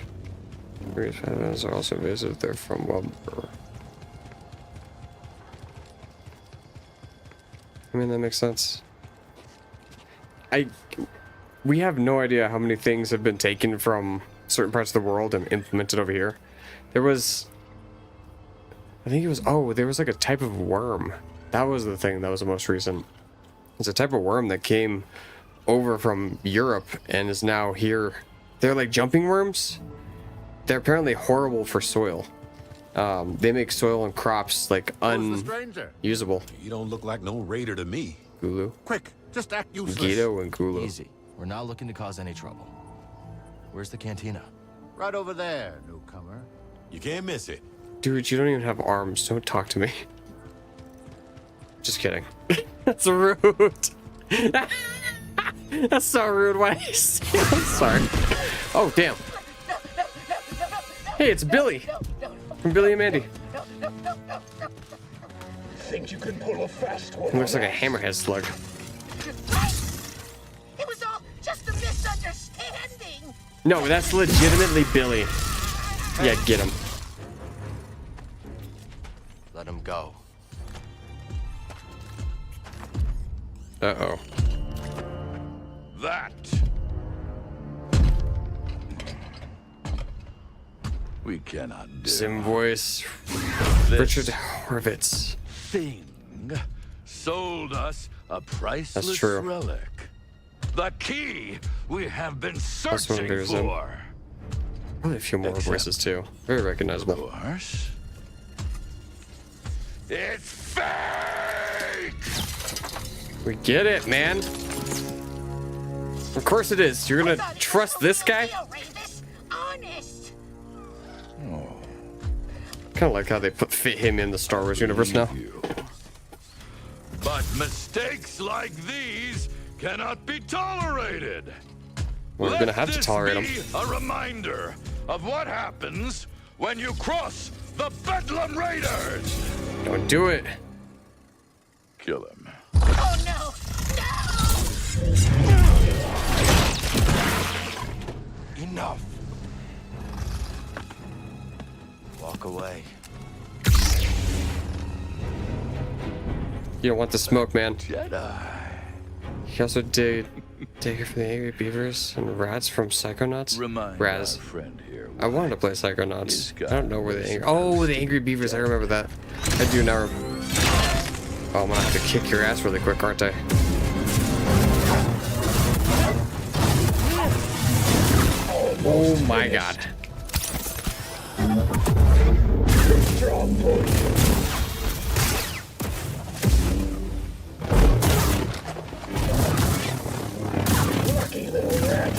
Grease pythons are also invasive. They're from Wilbur. I mean, that makes sense. We have no idea how many things have been taken from certain parts of the world and implemented over here. There was I think it was, oh, there was like a type of worm. That was the thing that was the most recent. It's a type of worm that came over from Europe and is now here. They're like jumping worms. They're apparently horrible for soil. They make soil and crops like unusable. You don't look like no raider to me. Gulu. Quick, just act useless. Guido and Gulu. Easy. We're not looking to cause any trouble. Where's the cantina? Right over there, newcomer. You can't miss it. Dude, you don't even have arms. Don't talk to me. Just kidding. That's rude. That's so rude. Why I say I'm sorry. Oh, damn. Hey, it's Billy. From Billy and Mandy. Think you can pull a fast one? He looks like a hammerhead slug. It was all just a misunderstanding. No, that's legitimately Billy. Yeah, get him. Let him go. Uh-oh. That. We cannot do. Sim voice. This Richard Horvitz. thing sold us a priceless true. relic. The key we have been That's one searching there's for. Probably a few more voices too. Very recognizable. Of course. It's fake! We get it, man. Of course it is. You're gonna trust this guy? Honest. Kind of like how they fit him in the Star Wars universe now. But mistakes like these cannot be tolerated. Well, we're gonna have to tolerate Let this them. be a reminder of what happens when you cross the Bedlam Raiders. Don't do it. Kill him. Oh no! Enough. Walk away. You don't want the smoke, man. Jedi. He also did Dagger from the Angry Beavers and Rats from Psychonauts. Raz. I wanted to play Psychonauts. I don't know where the angry. Oh, the Angry Beavers. I remember that. I do now. Oh, I'm gonna have to kick your ass really quick, aren't I? Oh my god. Lucky little rat.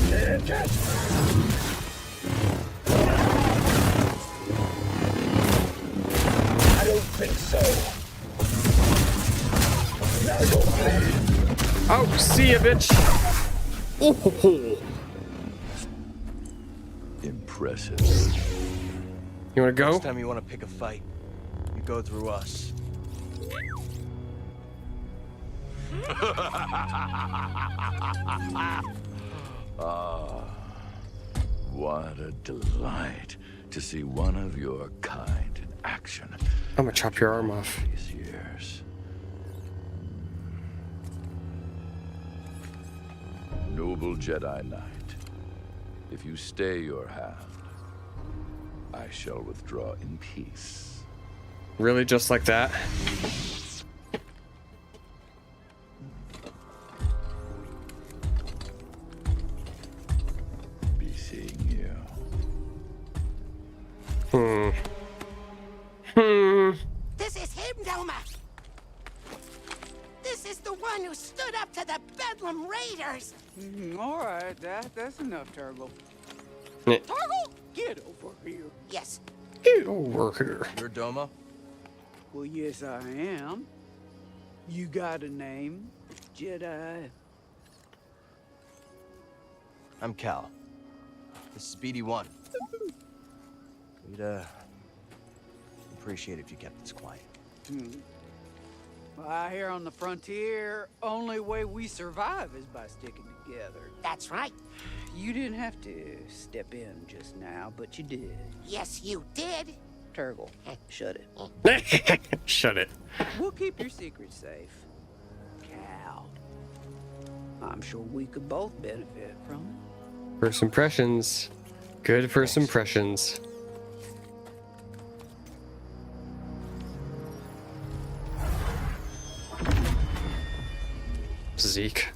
Can't catch me. I don't think so. Now you'll bleed. Oh, see ya, bitch. Oh. Impressive. You wanna go? Next time you want to pick a fight, you go through us. Ah, what a delight to see one of your kind in action. I'm gonna chop your arm off. These years. Noble Jedi Knight, if you stay your hand, I shall withdraw in peace. Really, just like that? Be seeing you. This is him, Doma. This is the one who stood up to the Bedlam Raiders. All right, that's enough, Turgle. Yeah. Turgle, get over here. Yes. Get over here. You're Doma? Well, yes, I am. You got a name, Jedi? I'm Cal. This is BD1. We'd, appreciate it if you kept this quiet. Well, out here on the frontier, only way we survive is by sticking together. That's right. You didn't have to step in just now, but you did. Yes, you did. Turgle, shut it. Shut it. We'll keep your secret safe. Cal, I'm sure we could both benefit from it. First impressions. Good first impressions. Zeke.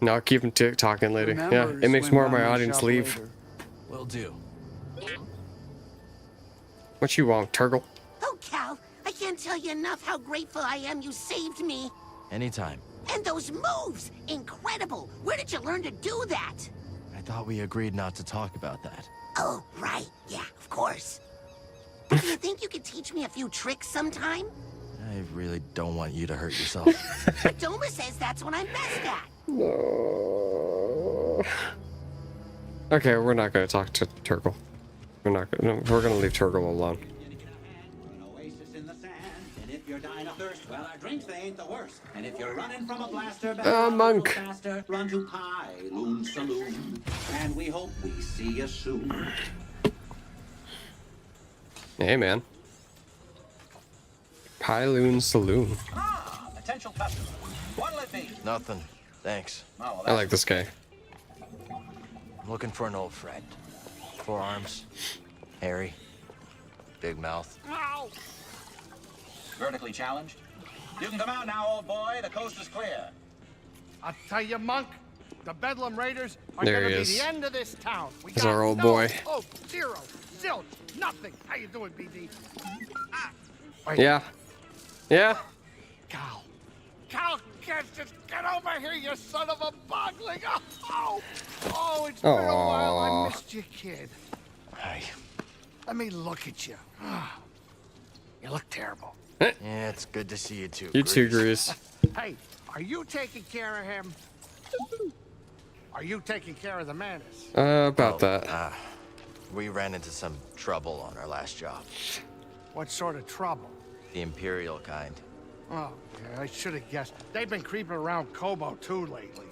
No, I'll keep him talking later. Remember Yeah, to it makes swing more of by my my audience shop leave. later. Will do. What you want, Turgle? Oh, Cal, I can't tell you enough how grateful I am you saved me. Anytime. And those moves! Incredible! Where did you learn to do that? I thought we agreed not to talk about that. Oh, right. Yeah, of course. Do you think you could teach me a few tricks sometime? I really don't want you to hurt yourself. But Doma says that's what I'm best at. No. Okay, we're not gonna talk to Turgle. We're not gonna. No, we're gonna leave Turgle alone. And if you're dying of thirst, well, our drinks, they ain't the worst. And if you're running from a blaster, Monk. faster, run to Pyloon Saloon. And we hope we see you soon. Hey, man. Pyloon Saloon. Ah, potential customer. What'll it be? Nothing. Thanks. Oh, well, I like this guy. I'm looking for an old friend. 4 arms. Hairy. Big mouth. Ow! Vertically challenged. You can come out now, old boy. The coast is clear. I'll tell you, Monk, the Bedlam Raiders are There gonna he be is. the end of this town. We He's got our old no boy. hope, zero, zilch, nothing. How you doing, BD? Yeah. Yeah. Cal, just get over here, you son of a bogling. Oh, it's been a while. I Aw. missed you, kid. Hey. Let me look at you. You look terrible. Yeah, it's good to see you too. You too, Grease. Grease. Hey, are you taking care of him? Are you taking care of the Mantis? About that. We ran into some trouble on our last job. What sort of trouble? The Imperial kind. Oh, yeah, I should have guessed. They've been creeping around Kobo too lately.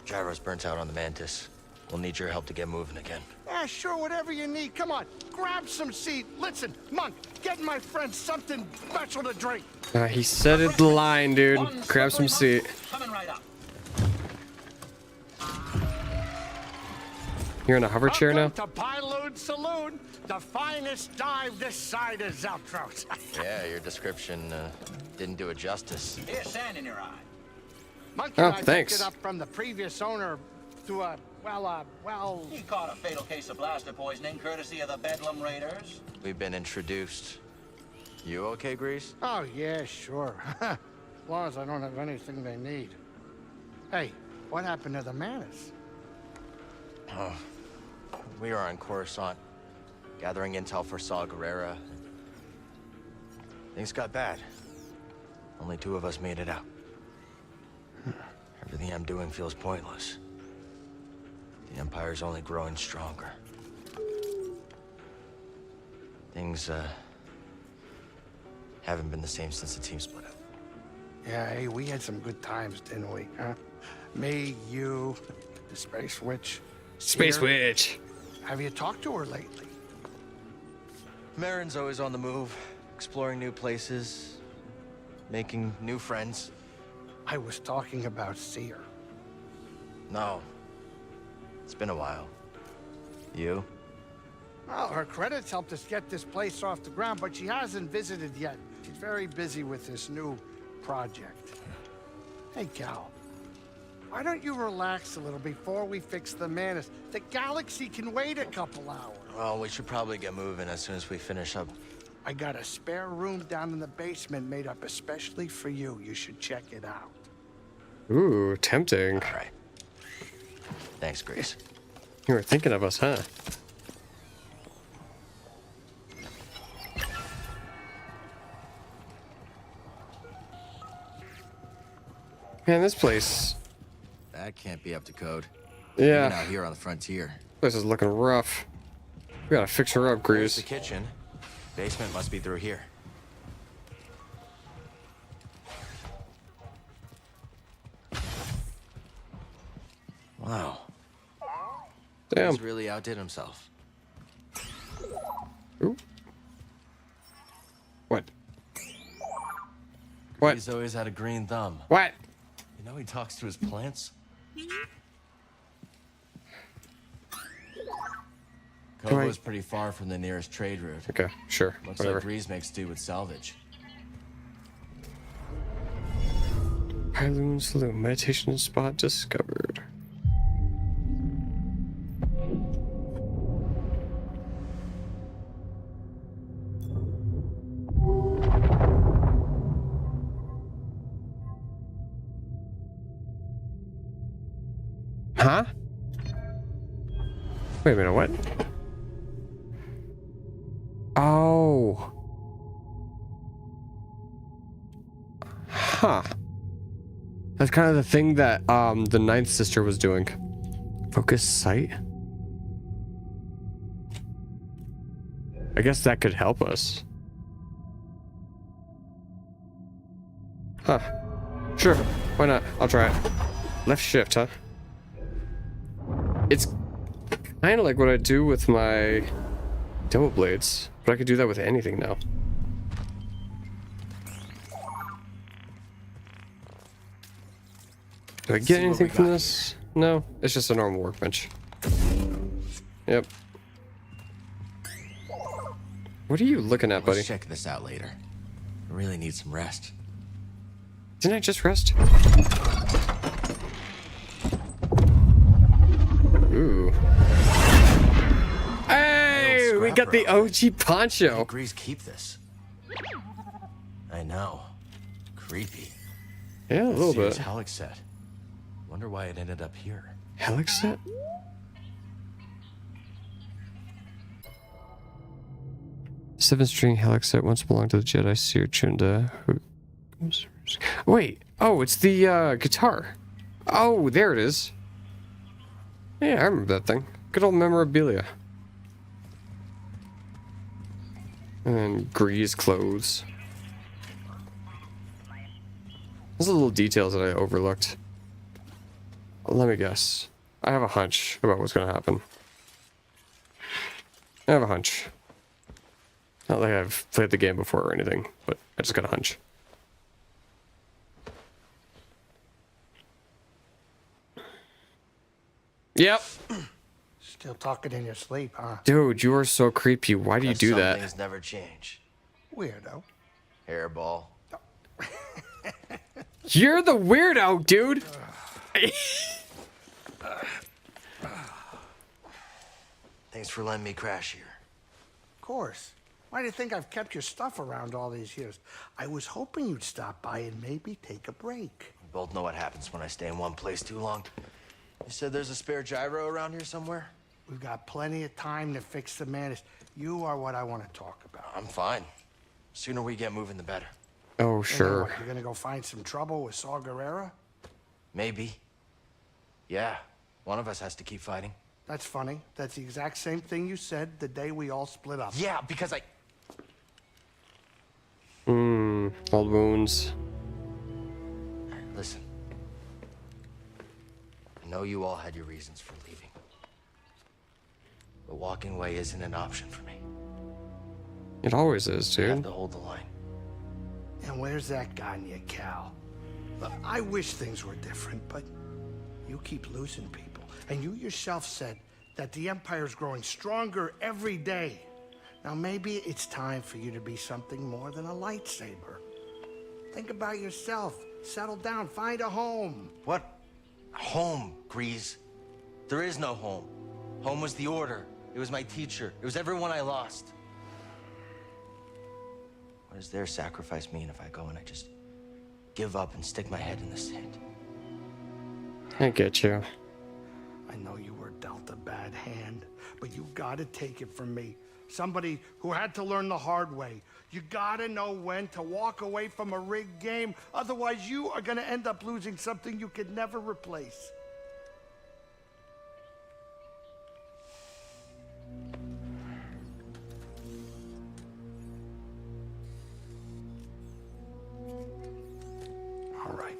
Gyro's burnt out on the Mantis. We'll need your help to get moving again. Yeah, sure, whatever you need. Come on, grab some seed. Listen, Monk, get my friend something special to drink. He said it the line, dude. Grab some seat. Coming right up. You're in a hover chair now? Welcome to Pyloon Saloon, the finest dive this side of Zeltros. Yeah, your description didn't do it justice. Here's sand in your eye. Monk Oh, and I thanks. picked it up from the previous owner through a, well... He caught a fatal case of blaster poisoning courtesy of the Bedlam Raiders. We've been introduced. You okay, Grease? Oh, yeah, sure. As long as I don't have anything they need. Hey, what happened to the Mantis? Oh, we are on Coruscant, gathering intel for Saw Gerrera. Things got bad. Only 2 of us made it out. Everything I'm doing feels pointless. The Empire's only growing stronger. Things, haven't been the same since the team split up. Yeah, hey, we had some good times, didn't we, huh? Me, you, the Space Witch. Space Seer. Witch. Have you talked to her lately? Marin's always on the move, exploring new places, making new friends. I was talking about Seer. No. It's been a while. You? Well, her credits helped us get this place off the ground, but she hasn't visited yet. She's very busy with this new project. Hey, Cal. Why don't you relax a little before we fix the Mantis? The galaxy can wait a couple hours. Well, we should probably get moving as soon as we finish up. I got a spare room down in the basement made up especially for you. You should check it out. Ooh, tempting. All right. Thanks, Grease. You were thinking of us, huh? Man, this place. That can't be up to code. Yeah. Even out here on the frontier. This is looking rough. We gotta fix her up, Here's Grease. the kitchen. Basement must be through here. Wow. Damn. He's really outdid himself. Ooh. What? What? He's always had a green thumb. What? You know he talks to his plants? Kobo's pretty far from the nearest trade route. Okay, sure. Looks Whatever. like Grease makes do with salvage. Pyloon Saloon. Meditation spot discovered. Huh? Wait a minute, what? Oh. Huh. That's kind of the thing that the ninth sister was doing. Focus sight? I guess that could help us. Huh. Sure. Why not? I'll try it. Left shift, huh? It's kind of like what I do with my double blades, but I could do that with anything now. Do I get anything from this? No, it's just a normal workbench. Yep. What are you looking at, buddy? Let's check this out later. I really need some rest. Didn't I just rest? Ooh. Hey, we got the OG poncho. Grease keep this. I know. Creepy. Yeah, a little bit. Helix set. Wonder why it ended up here. Helix set? Seven-string helix set once belonged to the Jedi Seer Chunda. Wait. Oh, it's the guitar. Oh, there it is. Yeah, I remember that thing. Good old memorabilia. And Grease clothes. Those are little details that I overlooked. Let me guess. I have a hunch about what's going to happen. I have a hunch. Not like I've played the game before or anything, but I just got a hunch. Yep. Still talking in your sleep, huh? Dude, you are so creepy. Why do you do that? Some things never change. Weirdo. Hairball. You're the weirdo, dude. Thanks for letting me crash here. Of course. Why do you think I've kept your stuff around all these years? I was hoping you'd stop by and maybe take a break. We both know what happens when I stay in one place too long. You said there's a spare gyro around here somewhere? We've got plenty of time to fix the madness. You are what I want to talk about. I'm fine. Sooner we get moving, the better. Oh, sure. What, you're gonna go find some trouble with Saw Gerrera? Maybe. Yeah, one of us has to keep fighting. That's funny. That's the exact same thing you said the day we all split up. Yeah, because I... Old wounds. Listen. I know you all had your reasons for leaving. But walking away isn't an option for me. It always is, I have dude. to hold the line. And where's that gotten you, Cal? Look, I wish things were different, but you keep losing people. And you yourself said that the Empire's growing stronger every day. Now maybe it's time for you to be something more than a lightsaber. Think about yourself. Settle down. Find a home. What? Home, Grease. There is no home. Home was the Order. It was my teacher. It was everyone I lost. What does their sacrifice mean if I go and I just give up and stick my head in the sand? I get you. I know you were dealt a bad hand, but you gotta take it from me. Somebody who had to learn the hard way. You gotta know when to walk away from a rigged game. Otherwise, you are gonna end up losing something you could never replace. All right.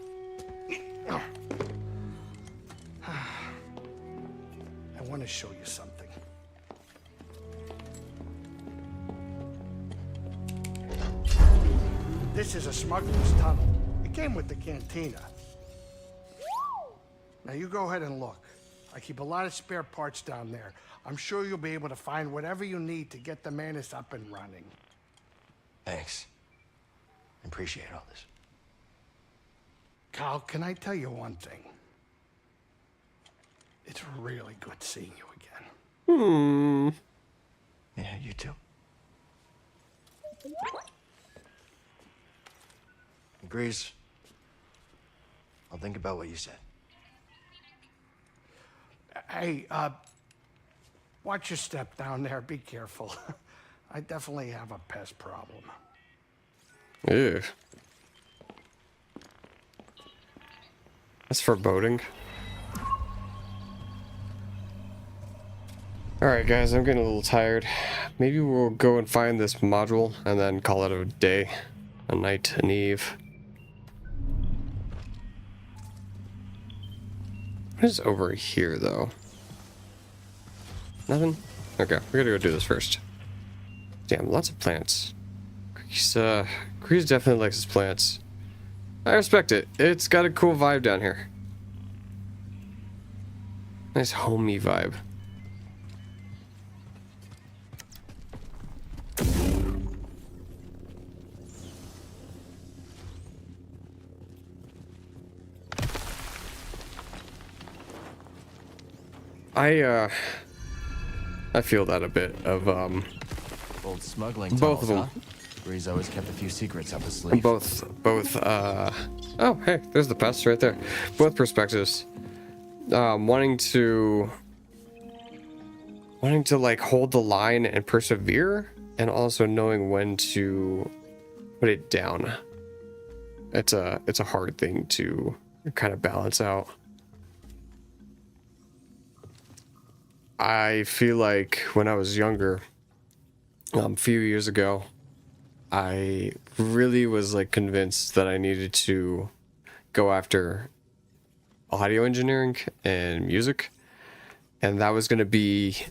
I want to show you something. This is a smuggler's tunnel. It came with the cantina. Now you go ahead and look. I keep a lot of spare parts down there. I'm sure you'll be able to find whatever you need to get the Manus up and running. Thanks. I appreciate all this. Cal, can I tell you one thing? It's really good seeing you again. Yeah, you too. Grease. I'll think about what you said. Hey, watch your step down there. Be careful. I definitely have a pest problem. Ew. That's foreboding. Alright guys, I'm getting a little tired. Maybe we'll go and find this module and then call it a day. A night, an eve. What is over here though? Nothing? Okay, we gotta go do this first. Damn, lots of plants. Grease definitely likes his plants. I respect it. It's got a cool vibe down here. Nice homey vibe. I feel that a bit of Old smuggling both of them. Huh? Grease always kept a few secrets up his sleeve. Both oh hey, there's the pest right there. Both perspectives. Wanting to like hold the line and persevere, and also knowing when to put it down. It's a hard thing to kind of balance out. I feel like when I was younger, a few years ago, I really was like convinced that I needed to go after audio engineering and music, and that was going to be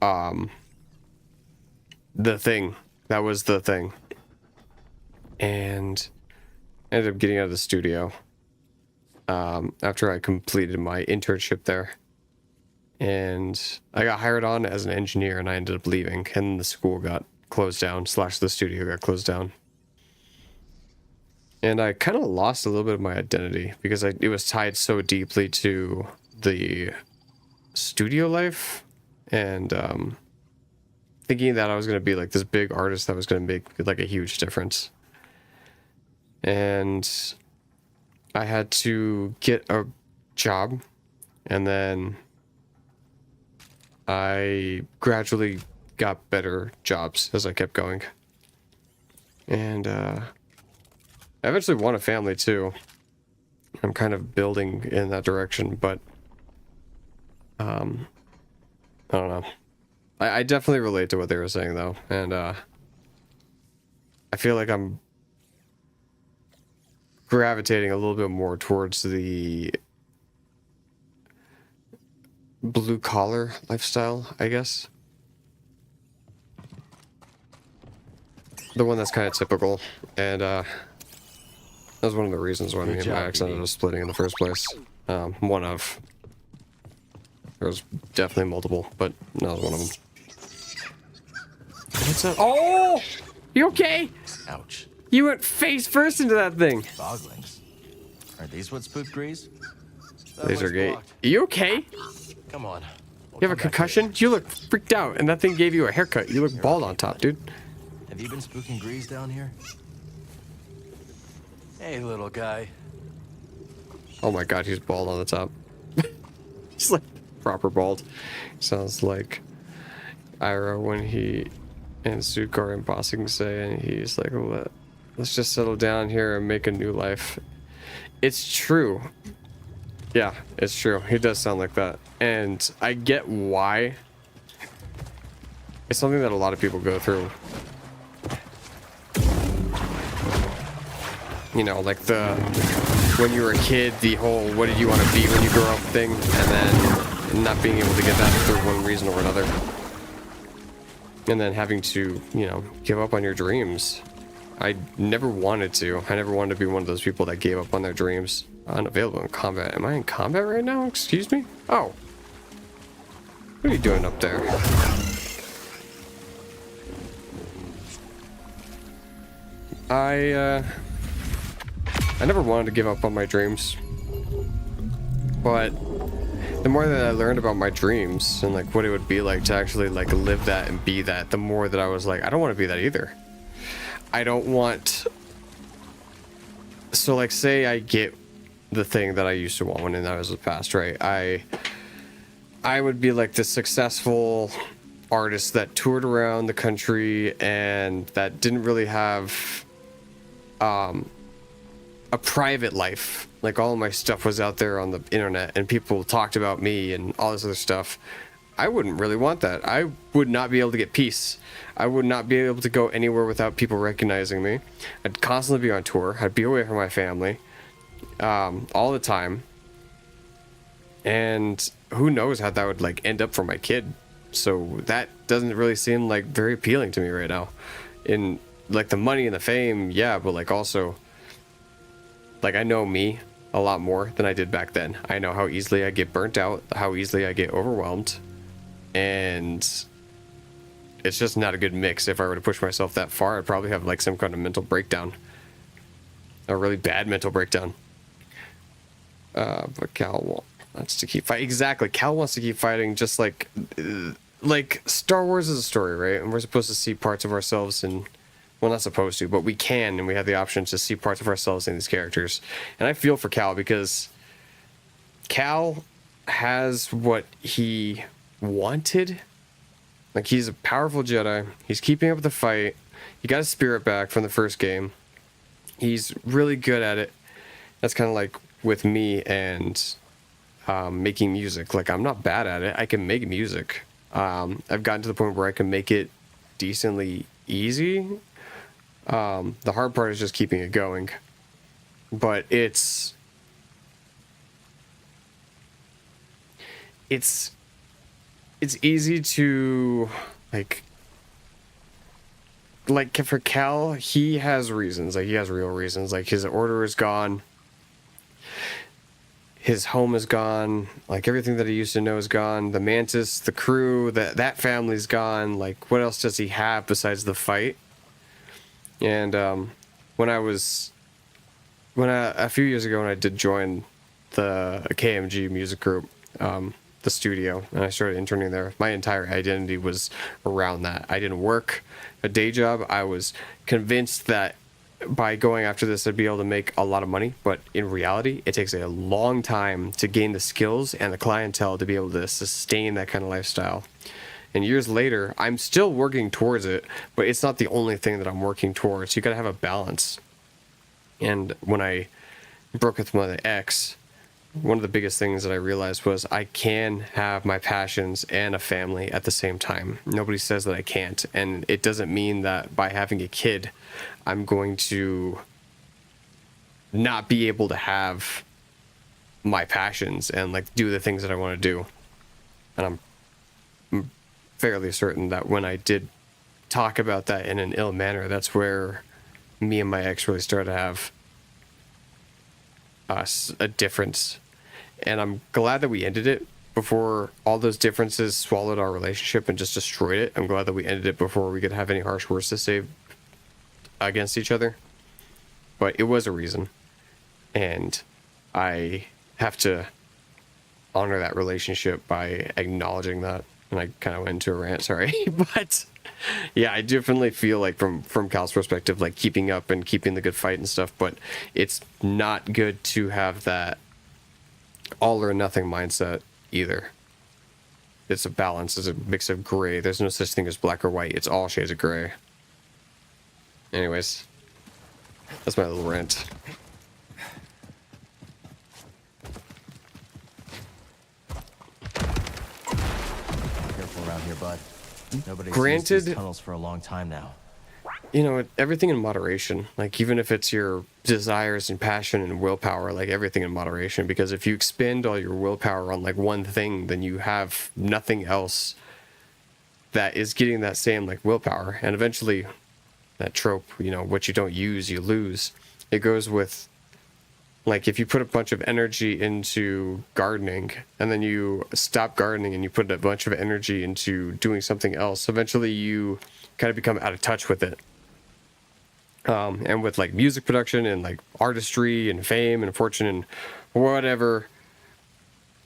the thing. That was the thing. And I ended up getting out of the studio after I completed my internship there. And I got hired on as an engineer, and I ended up leaving, and the school got closed down, / the studio got closed down. And I kind of lost a little bit of my identity because it was tied so deeply to the studio life, and thinking that I was going to be like this big artist that was going to make like a huge difference. And I had to get a job, and then I gradually got better jobs as I kept going. And I eventually want a family too. I'm kind of building in that direction, but I don't know. I definitely relate to what they were saying though, and I feel like I'm gravitating a little bit more towards the blue collar lifestyle, I guess. The one that's kind of typical, and that was one of the reasons why me and my ex ended up splitting in the first place. One of. There was definitely multiple, but that was one of them. What's up? Oh! You okay? Ouch. You went face first into that thing. Boglings. Are these what spooked Grease? Lasergate. You okay? Come on. You have a concussion? You look freaked out, and that thing gave you a haircut. You look bald on top, dude. Have you been spooking Grease down here? Hey, little guy. Oh my god, he's bald on the top. He's like proper bald. Sounds like Ira when he and Sukar and Bossing say, and he's like, let's just settle down here and make a new life. It's true. Yeah, it's true. He does sound like that. And I get why. It's something that a lot of people go through. You know, like when you were a kid, the whole what did you want to be when you grow up thing, and then not being able to get that for one reason or another. And then having to, you know, give up on your dreams. I never wanted to. I never wanted to be one of those people that gave up on their dreams. Unavailable in combat. Am I in combat right now? Excuse me? Oh. What are you doing up there? I never wanted to give up on my dreams. But the more that I learned about my dreams and like what it would be like to actually like live that and be that, the more that I was like, I don't want to be that either. I don't want... So like, say I get the thing that I used to want when I was in the past, right? I would be like the successful artist that toured around the country and that didn't really have a private life. Like all of my stuff was out there on the internet and people talked about me and all this other stuff. I wouldn't really want that. I would not be able to get peace. I would not be able to go anywhere without people recognizing me. I'd constantly be on tour. I'd be away from my family all the time. And who knows how that would like end up for my kid. So that doesn't really seem like very appealing to me right now. In like the money and the fame, yeah, but like also like I know me a lot more than I did back then. I know how easily I get burnt out, how easily I get overwhelmed, and it's just not a good mix. If I were to push myself that far, I'd probably have like some kind of mental breakdown, a really bad mental breakdown. But Cal wants to keep fighting. Exactly, Cal wants to keep fighting, just like Star Wars is a story, right? And we're supposed to see parts of ourselves in, well, not supposed to, but we can, and we have the option to see parts of ourselves in these characters. And I feel for Cal because Cal has what he wanted. Like, he's a powerful Jedi. He's keeping up with the fight. He got his spirit back from the first game. He's really good at it. That's kind of like with me and making music. Like, I'm not bad at it. I can make music. I've gotten to the point where I can make it decently easy. The hard part is just keeping it going. But it's easy to like for Cal, he has reasons. Like, he has real reasons. Like, his order is gone. His home is gone. Like, everything that he used to know is gone. The Mantis, the crew, that family's gone. Like, what else does he have besides the fight? And when a few years ago when I did join the KMG music group, the studio, and I started interning there, my entire identity was around that. I didn't work a day job. I was convinced that by going after this I'd be able to make a lot of money, but in reality it takes a long time to gain the skills and the clientele to be able to sustain that kind of lifestyle. And years later, I'm still working towards it, but it's not the only thing that I'm working towards. You gotta have a balance. And when I broke with my ex, one of the biggest things that I realized was I can have my passions and a family at the same time. Nobody says that I can't. And it doesn't mean that by having a kid, I'm going to not be able to have my passions and like do the things that I want to do. And I'm fairly certain that when I did talk about that in an ill manner, that's where me and my ex really started to have a difference. And I'm glad that we ended it before all those differences swallowed our relationship and just destroyed it. I'm glad that we ended it before we could have any harsh words to say against each other. But it was a reason, and I have to honor that relationship by acknowledging that. And I kind of went into a rant, sorry. But yeah, I definitely feel like from Cal's perspective, like keeping up and keeping the good fight and stuff, but it's not good to have that all or nothing mindset either. It's a balance. It's a mix of gray. There's no such thing as black or white. It's all shades of gray. Anyways, that's my little rant. Careful around here, bud. Nobody's Granted, used these tunnels for a long time now. You know, everything in moderation. Like, even if it's your desires and passion and willpower, like everything in moderation. Because if you expend all your willpower on like one thing, then you have nothing else that is getting that same like willpower. And eventually, that trope, you know, what you don't use, you lose. It goes with Like if you put a bunch of energy into gardening and then you stop gardening and you put a bunch of energy into doing something else, eventually you kind of become out of touch with it. And with like music production and like artistry and fame and fortune and whatever,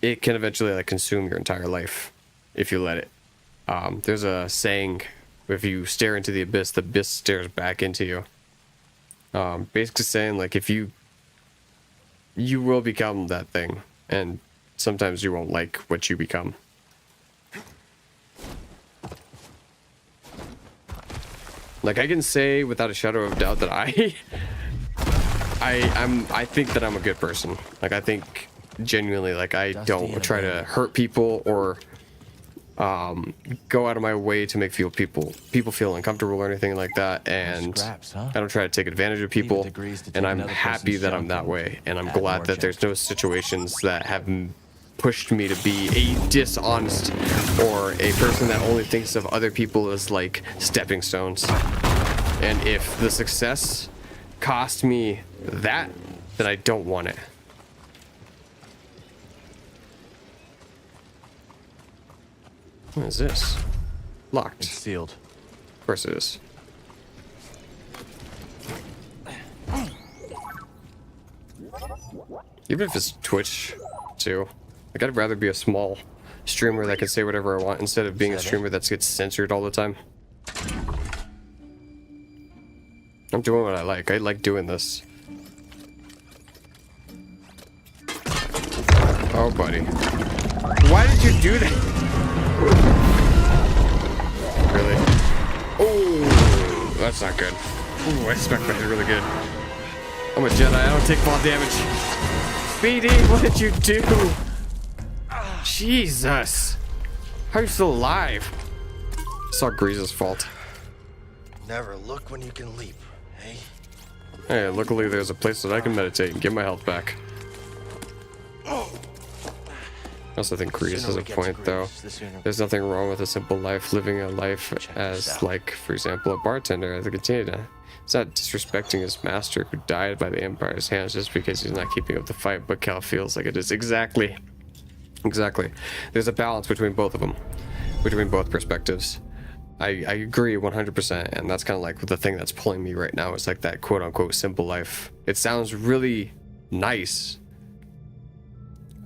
it can eventually like consume your entire life if you let it. There's a saying, if you stare into the abyss stares back into you. Basically saying like if you will become that thing, and sometimes you won't like what you become. Like I can say without a shadow of doubt that I think that I'm a good person. Like I think genuinely, like I don't try to hurt people or go out of my way to make people feel uncomfortable or anything like that, and I don't try to take advantage of people, and I'm happy that I'm that way, and I'm glad that there's no situations that have pushed me to be a dishonest or a person that only thinks of other people as like stepping stones. And if the success cost me that, then I don't want it. What is this? Locked. It's sealed. Of course it is. Even if it's Twitch, too. Like, I'd rather be a small streamer that can say whatever I want instead of being a streamer that gets censored all the time. I'm doing what I like. I like doing this. Oh, buddy. Why did you do that? Really? Oh, that's not good. Ooh, I smacked my head really good. I'm a Jedi. I don't take fall damage. BD, what did you do? Jesus. How are you still alive? It's all Grease's fault. Never look when you can leap, hey? Hey, luckily there's a place that I can meditate and get my health back. I also think Grease has a point, though. There's nothing wrong with a simple life, living a life as, like, for example, a bartender at the cantina. He's not disrespecting his master who died by the Empire's hands just because he's not keeping up the fight, but Cal feels like it is. Exactly. Exactly. There's a balance between both of them, between both perspectives. I agree 100%, and that's kind of like the thing that's pulling me right now. It's like that quote-unquote simple life. It sounds really nice.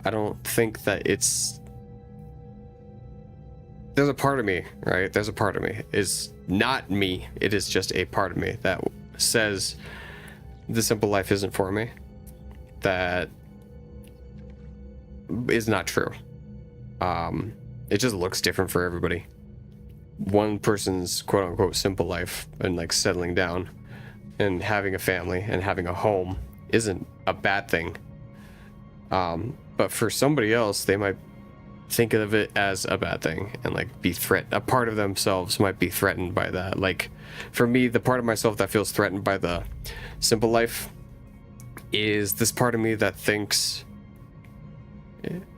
I don't think that it's... There's a part of me, right? There's a part of me. It's not me. It is just a part of me that says the simple life isn't for me. That is not true. It just looks different for everybody. One person's quote-unquote simple life and like settling down and having a family and having a home isn't a bad thing. But for somebody else, they might think of it as a bad thing and like be a part of themselves might be threatened by that. Like for me, the part of myself that feels threatened by the simple life is this part of me that thinks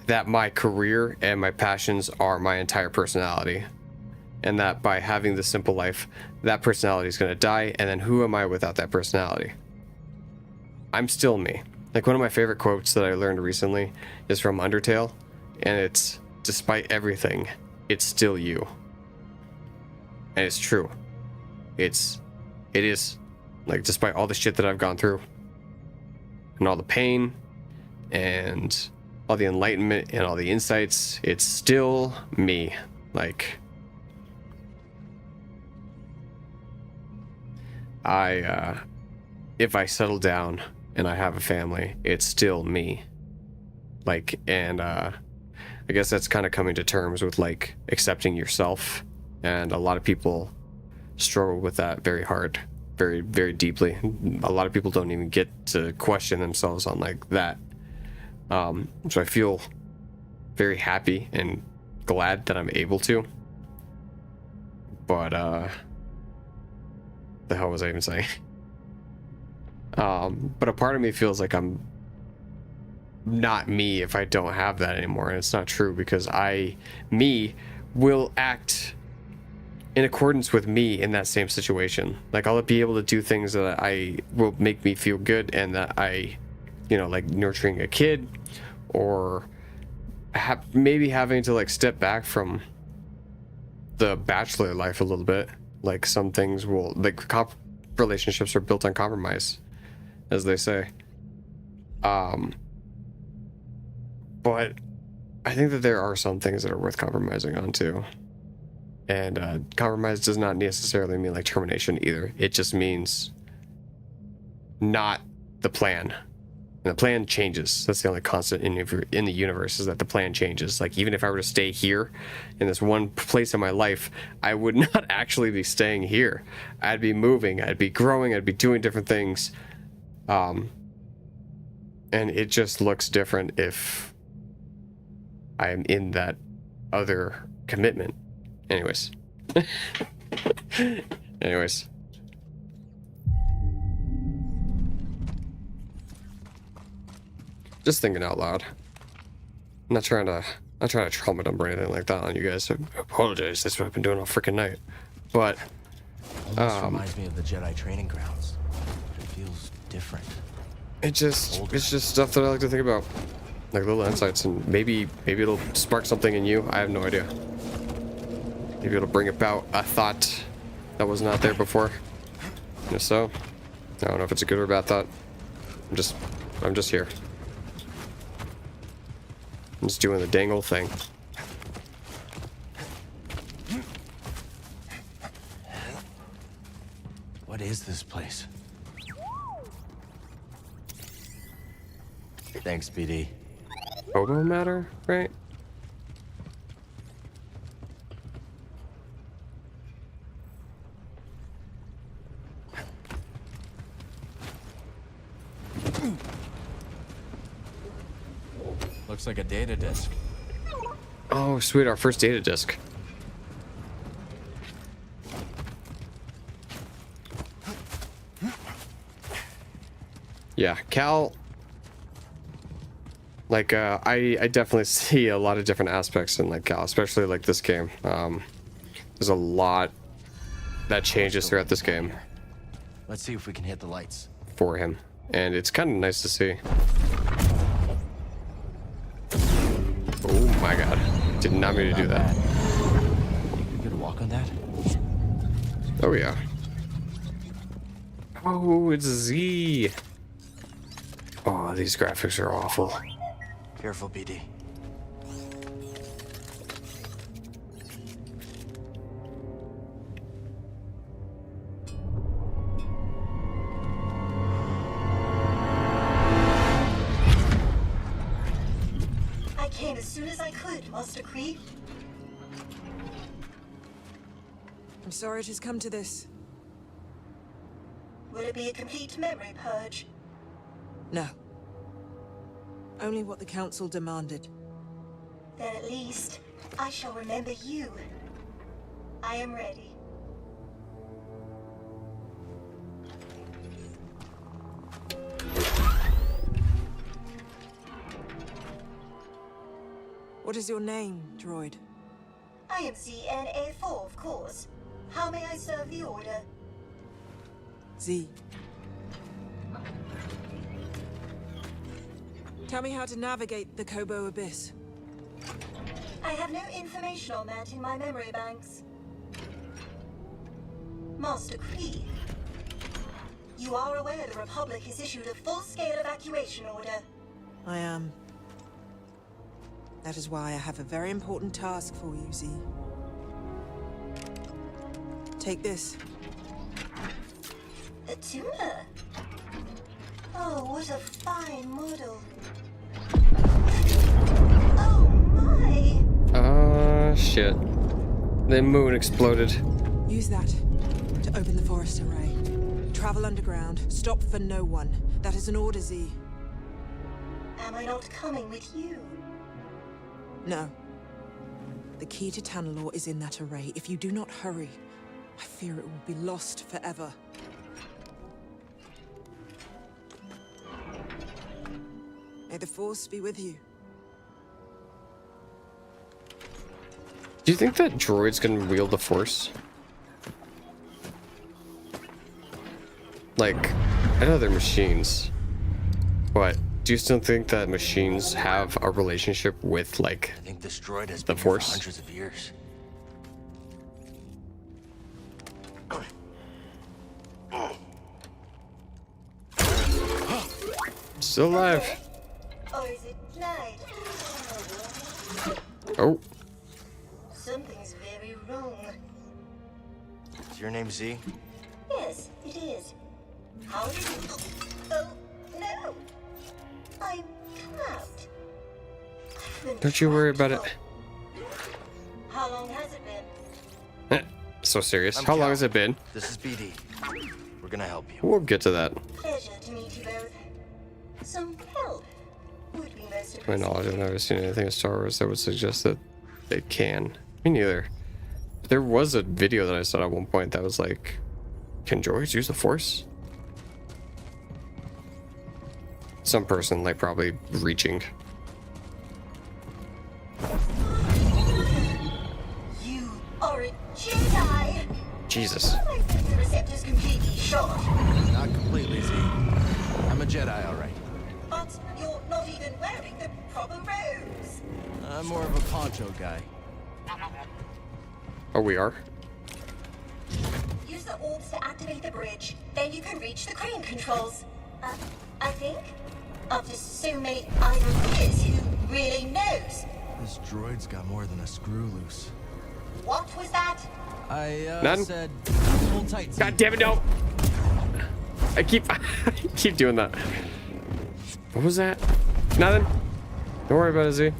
that my career and my passions are my entire personality, and that by having the simple life, that personality is going to die, and then who am I without that personality? I'm still me. Like one of my favorite quotes that I learned recently is from Undertale, and it's, despite everything, it's still you. And it's true. It is. Like, despite all the shit that I've gone through, and all the pain, and all the enlightenment, and all the insights, it's still me. Like, if I settle down and I have a family, it's still me. Like, and I guess that's kind of coming to terms with like accepting yourself, and a lot of people struggle with that very hard, very, very deeply. A lot of people don't even get to question themselves on like that. So I feel very happy and glad that I'm able to. But the hell was I even saying? But a part of me feels like I'm not me if I don't have that anymore, and it's not true, because me will act in accordance with me in that same situation. Like I'll be able to do things that I will make me feel good and that I you know, like nurturing a kid, or maybe having to like step back from the bachelor life a little bit. Like some things will, like relationships are built on compromise, as they say. But I think that there are some things that are worth compromising on too. And compromise does not necessarily mean like termination either. It just means not the plan. And the plan changes. That's the only constant in the universe, is that the plan changes. Like, even if I were to stay here in this one place in my life, I would not actually be staying here. I'd be moving, I'd be growing, I'd be doing different things. And it just looks different if I am in that other commitment. Anyways. Anyways. Just thinking out loud. I'm not trying to trauma dump or anything like that on you guys. I apologize. That's what I've been doing all freaking night. But Almost reminds me of the Jedi training grounds. It feels different. It's just stuff that I like to think about, like little insights, and maybe it'll spark something in you. I have no idea. Maybe it'll bring about a thought that was not there before. And if so, I don't know if it's a good or bad thought. I'm just here. I'm just doing the dang old thing. What is this place? Thanks, BD. Hobo matter, right? Looks like a data disk. Oh, sweet, our first data disk. Yeah, Cal, like, I definitely see a lot of different aspects in, like, Cal, especially, like, this game. There's a lot that changes throughout this game. Let's see if we can hit the lights. For him. And it's kind of nice to see. Oh my god. Did not mean to do that. You could walk on that? Oh yeah. Oh, it's Z. Oh, these graphics are awful. Careful, BD. I came as soon as I could, Master Kree. I'm sorry it has come to this. Will it be a complete memory purge? No. Only what the Council demanded. Then at least I shall remember you. I am ready. What is your name, droid? I am ZNA4, of course. How may I serve the Order? Z. Tell me how to navigate the Kobo Abyss. I have no information on that in my memory banks. Master Kree, you are aware the Republic has issued a full-scale evacuation order. I am. That is why I have a very important task for you, Z. Take this. A tuner? Oh, what a fine model. Oh my! Shit. The moon exploded. Use that to open the forest array. Travel underground. Stop for no one. That is an order, Z. Am I not coming with you? No. The key to Tanalorr is in that array. If you do not hurry, I fear it will be lost forever. May the Force be with you. Do you think that droids can wield the Force? Like, I know they're machines, but do you still think that machines have a relationship with, like, I think this droid has the been here for Force? hundreds of years. Still alive. Or is it night? Oh. Something's very wrong. Is your name Z? Yes, it is. How did you... Oh, no. I'm trapped. Don't you worry about it. How long has it been? So serious. I'm How long Cal. has it been? This is BD. We're gonna help you. We'll get to that. Pleasure to meet you both. Some help would be most To my knowledge, I've never seen anything in Star Wars that would suggest that they can. Me neither. There was a video that I saw at one point that was like, can droids use the Force? Some person, like, probably reaching. You are a Jedi! Jesus. I think the receptor's completely shot. Not completely, Z. I'm a Jedi, all right. But you're not even wearing the proper robes. I'm more of a poncho guy. Oh, we are? Use the orbs to activate the bridge. Then you can reach the crane controls. I think. After so many idle years, who really knows? This droid's got more than a screw loose. What was that? I None? said hold tight. Z. God damn it, no! I keep doing that. What was that? Nothing. Don't worry about it, Z.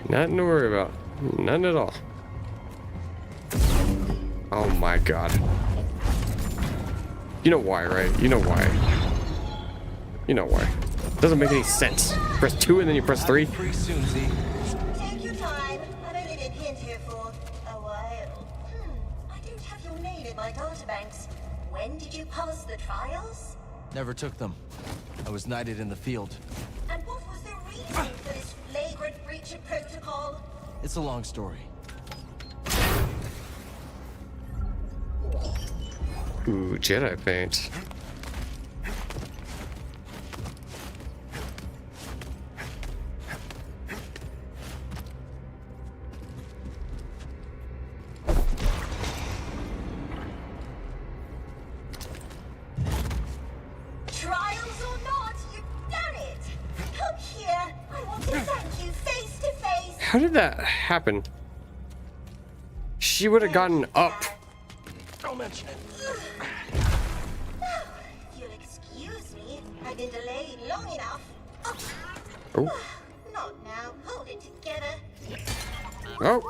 Nothing to worry about. None at all. Oh my god. You know why, right? You know why. You know why. Doesn't make any sense. Press 2 and then you press 3. Free soon, Z. Take your time. I've only been pinned here for a while. I don't have your name in my databanks. When did you pass the trials? Never took them. I was knighted in the field. And what was the reason for this flagrant breach of protocol? It's a long story. Ooh, Jedi paint. Trials or not, you've done it! Come here! I want to thank you face to face! How did that happen? She would have gotten up. Don't mention it. If you'll excuse me, I've been delayed long enough. Oh. Not now. Hold it together. Oh.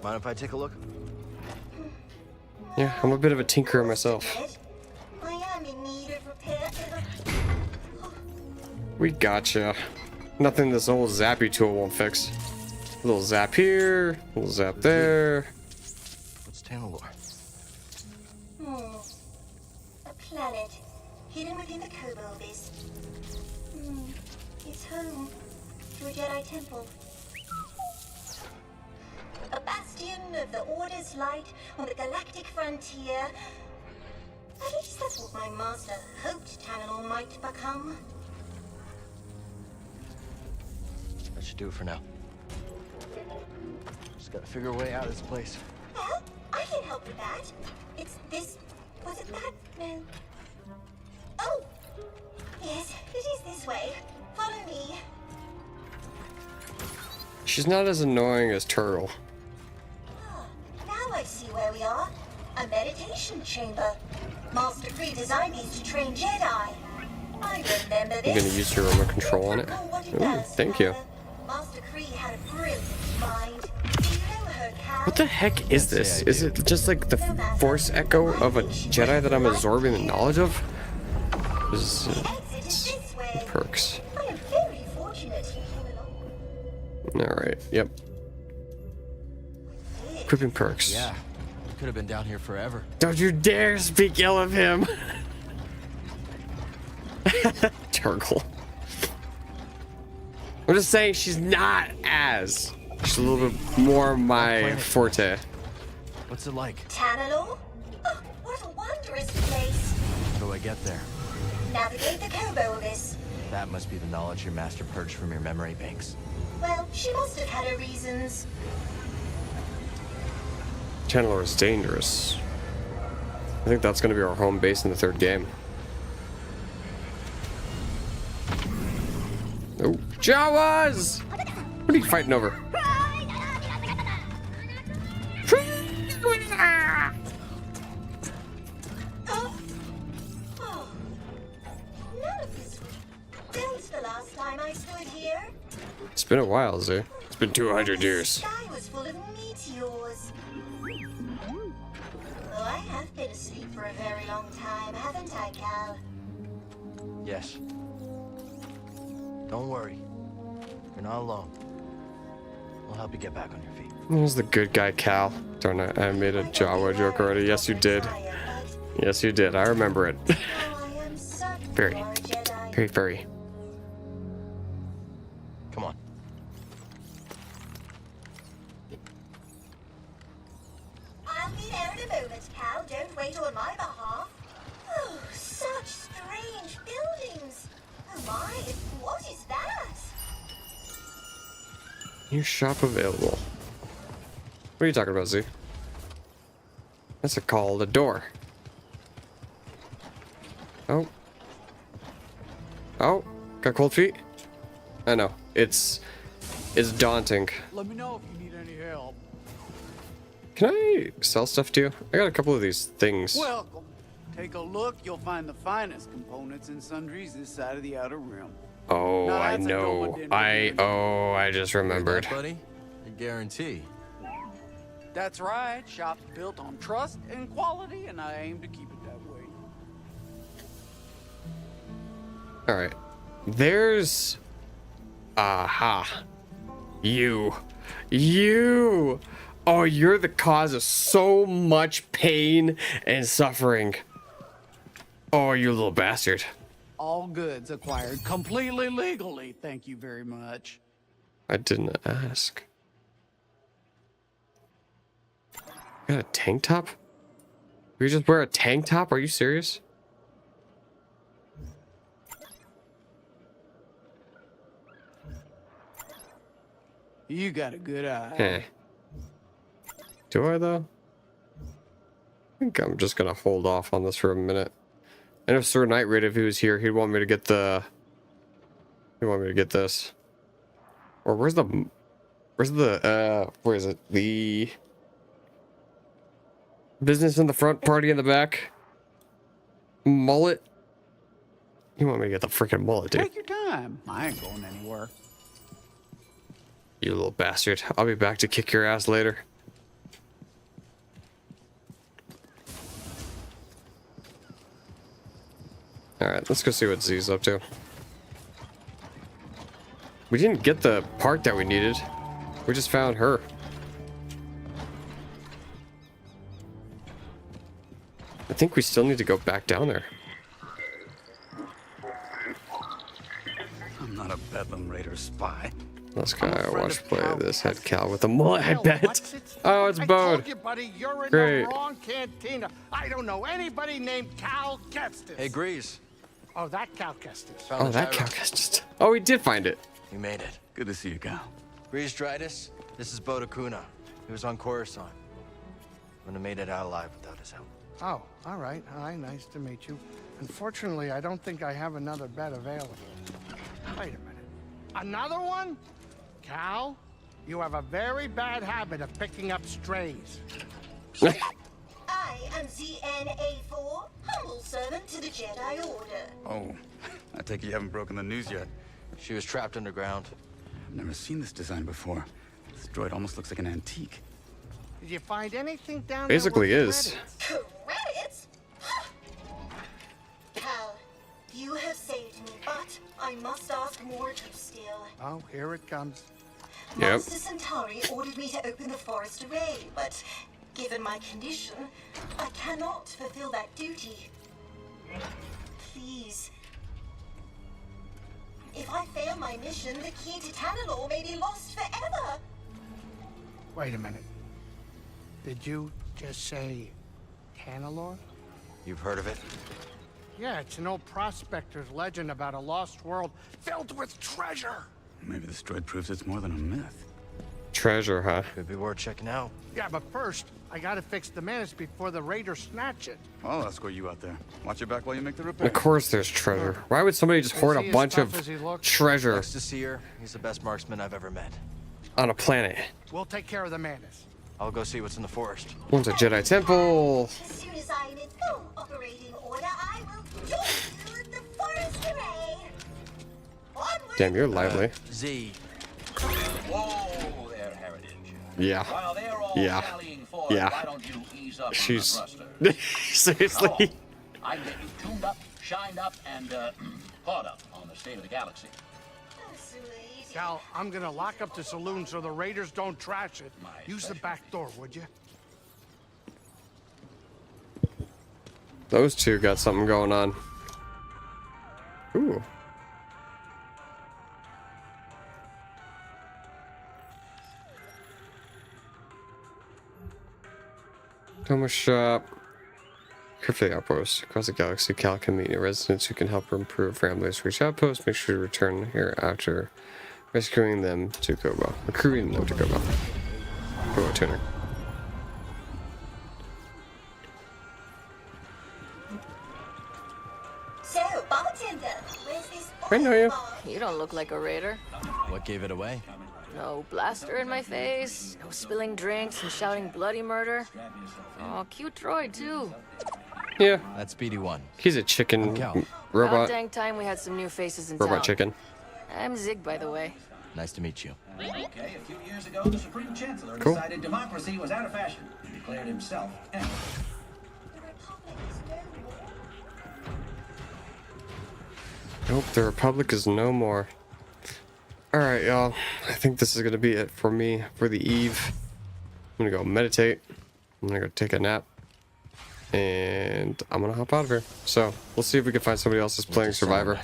Mind if I take a look? Yeah, I'm a bit of a tinkerer myself. I am in need of repair. We gotcha. Nothing this old zappy tool won't fix. A little zap here, a little zap there. What's Tanalor? A planet hidden within the Kobo abyss. It's home to a Jedi temple. A bastion of the Order's light on the galactic frontier. At least that's what my master hoped Tanalor might become. That should do it for now. Just gotta figure a way out of this place. Well, I can help with that. It's this... Was it that? No. Oh! Yes, it is this way. Follow me. She's not as annoying as Turtle. Now I see where we are. A meditation chamber. Master Kree designed these to train Jedi. I remember I'm this. gonna use your remote control on it. Ooh, thank you. Master Kree had a brilliant mind. Do you know her, Cal? What the heck is this? Is it just like the Force echo of a Jedi that I'm absorbing the knowledge of? This is perks. I am very fortunate you came along. Alright, yep. Equipping perks. Yeah, could have been down here forever. Don't you dare speak ill of him! Turgle. I'm just saying she's not as. She's a little bit more my forte. What's it like? Tanalor? Oh, what a wondrous place. How do I get there? navigate the Kobo Abyss. That must be the knowledge your master purged from your memory banks. Well, she must have had her reasons. Chandler is dangerous. I think that's going to be our home base in the third game. Oh, Jawas! What are you fighting over? Since the last time I stood here, It's been a while, Zay. It's been 200 years. the sky was full of meteors. Oh, I have been asleep for a very long time, haven't I, Cal? Yes. Don't worry. You're not alone. We'll help you get back on your feet. Who's the good guy, Cal? Darn it, I made a Jawa joke already. Yes, you did. Yes, you did. I remember it. Very. Very, very. Come on. I'll be there in a moment, Cal. Don't wait on my behalf. Oh, such strange buildings. Oh my, what is that? New shop available. What are you talking about, Z? That's a call. The door. Oh. Oh. Got cold feet? I know. It's daunting. Let me know if you need any help. Can I sell stuff to you? I got a couple of these things. Welcome. Take a look. You'll find the finest components and sundries this side of the outer rim. Oh, Now, I that's a know. double dinner. I just remembered. Hear that, buddy? I guarantee. That's right. Shop's built on trust and quality, and I aim to keep it that way. All right. There's. Aha. You. Oh, you're the cause of so much pain and suffering. Oh, you little bastard. All goods acquired completely legally. Thank you very much. I didn't ask. You got a tank top? You just wear a tank top? Are you serious? You got a good eye. Heh. Do I though? I think I'm just gonna hold off on this for a minute. And if Sir Nightraid, if he was here, he'd want me to get the. He'd want me to get this. Or where is it? The business in the front, party in the back. Mullet. You want me to get the freaking mullet, dude? Take your time. I ain't going anywhere. You little bastard. I'll be back to kick your ass later. Alright, let's go see what Z's up to. We didn't get the part that we needed. We just found her. I think we still need to go back down there. I'm not a Bedlam Raider spy. This guy I watched play this head Cal with a mullet, I bet. Oh, it's Bode. I told you, buddy, you're in Great. the wrong cantina. I don't know anybody named Cal Kestis. Hey, Grease. Oh, that Cal Kestis. Oh, that Cal Kestis. Oh, we did find it. You made it. Good to see you, Cal. Grease Dridus, this is Bodakuna. He was on Coruscant. Wouldn't have made it out alive without his help. Oh, all right. Hi, nice to meet you. Unfortunately, I don't think I have another bed available. Wait a minute. Another one? Cal, you have a very bad habit of picking up strays. I am ZNA4, humble servant to the Jedi Order. Oh, I take it you haven't broken the news yet. She was trapped underground. I've never seen this design before. This droid almost looks like an antique. Did you find anything down Basically there? is. Credits? Cal, you have saved me, but I must ask more of you still. Oh, here it comes. Yep. Master Centauri ordered me to open the forest array, but given my condition, I cannot fulfill that duty. Please. If I fail my mission, the key to Tanalorr may be lost forever. Wait a minute. Did you just say Tanalorr? You've heard of it? Yeah, it's an old prospector's legend about a lost world filled with treasure. Maybe this droid proves it's more than a myth. Treasure, huh? Could be worth checking out. Yeah, but first, I gotta fix the menace before the raiders snatch it. I'll escort you out there. Watch your back while you make the repair. Of course there's treasure. Why would somebody just hoard a bunch of treasure Next to Seer, he's the best marksman I've ever met. on a planet? We'll take care of the menace. I'll go see what's in the forest. One's a Jedi temple. As soon as I'm in full operating order, I will join you at the forest array. Damn, you're lively. Z. Whoa there, Heritage. Yeah. While they're all Yeah. rallying for Yeah. why don't you ease up She's on the thruster? seriously. Come on. I can get you tuned up, shined up, and caught up on the state of the galaxy. Cal, I'm gonna lock up the saloon so the raiders don't trash it. Use the back door, would you? Those two got something going on. Ooh. Thomas Shop. Carefully outpost. Across the galaxy, Cal can meet new residents who can help her improve families. Reach outpost. Make sure to return here after rescuing them to Kobo. Recruiting them to Kobo. Kobo tuner. So, bartender, where's this I know you. You don't look like a raider. What gave it away? No blaster in my face, no spilling drinks and shouting bloody murder. Oh, cute droid, too. Yeah. That's BD1. He's a chicken About robot. dang time we had some new faces in Robot town. chicken. I'm Zig, by the way. Nice to meet you. Okay, a few years ago, the Supreme Chancellor Cool. decided democracy was out of fashion. He declared himself emperor. Nope, the Republic is no more. Alright, y'all. I think this is gonna be it for me for the eve. I'm gonna go meditate. I'm gonna go take a nap. And I'm gonna hop out of here. So, we'll see if we can find somebody else that's playing Survivor.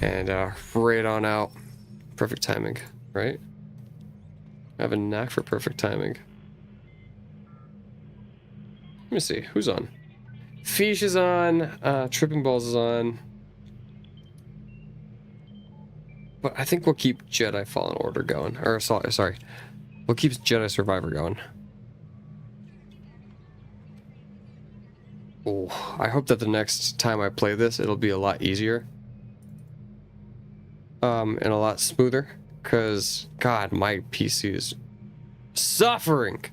And raid on out. Perfect timing, right? I have a knack for perfect timing. Let me see, who's on? Fish is on, Tripping Balls is on. But I think we'll keep Jedi Fallen Order going. Or, sorry. We'll keep Jedi Survivor going. Oh, I hope that the next time I play this, it'll be a lot easier. And a lot smoother. Because, God, my PC is suffering.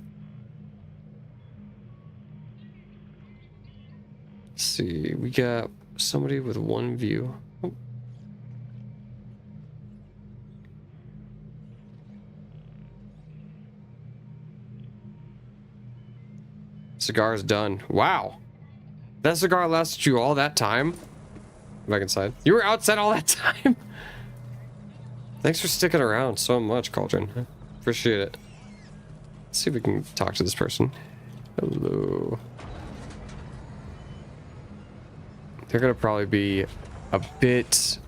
Let's see, we got somebody with one view. Oh. Cigar's done. Wow. That cigar lasted you all that time? Back inside. You were outside all that time? Thanks for sticking around so much, Cauldron. Appreciate it. Let's see if we can talk to this person. Hello. They're gonna probably be a bit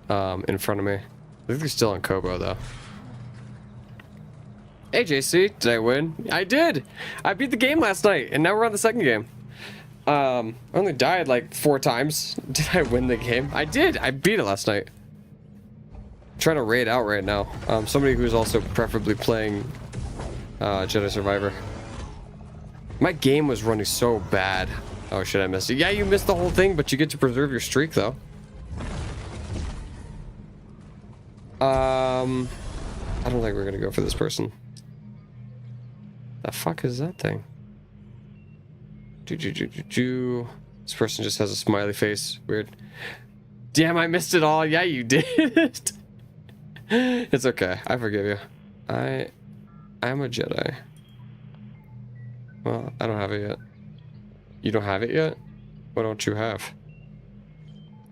in front of me. I think they're still on Kobo though. Hey JC, did I win? I did! I beat the game last night, and now we're on the second game. I only died like 4 times. Did I win the game? I did! I beat it last night. I'm trying to raid out right now. Somebody who's also preferably playing Jedi Survivor. My game was running so bad. Oh shit, I missed it. Yeah, you missed the whole thing, but you get to preserve your streak though. I don't think we're gonna go for this person. The fuck is that thing? This person just has a smiley face. Weird. Damn, I missed it all. Yeah, you did. It's okay. I forgive you. I am a Jedi. Well, I don't have it yet. You don't have it yet? What don't you have?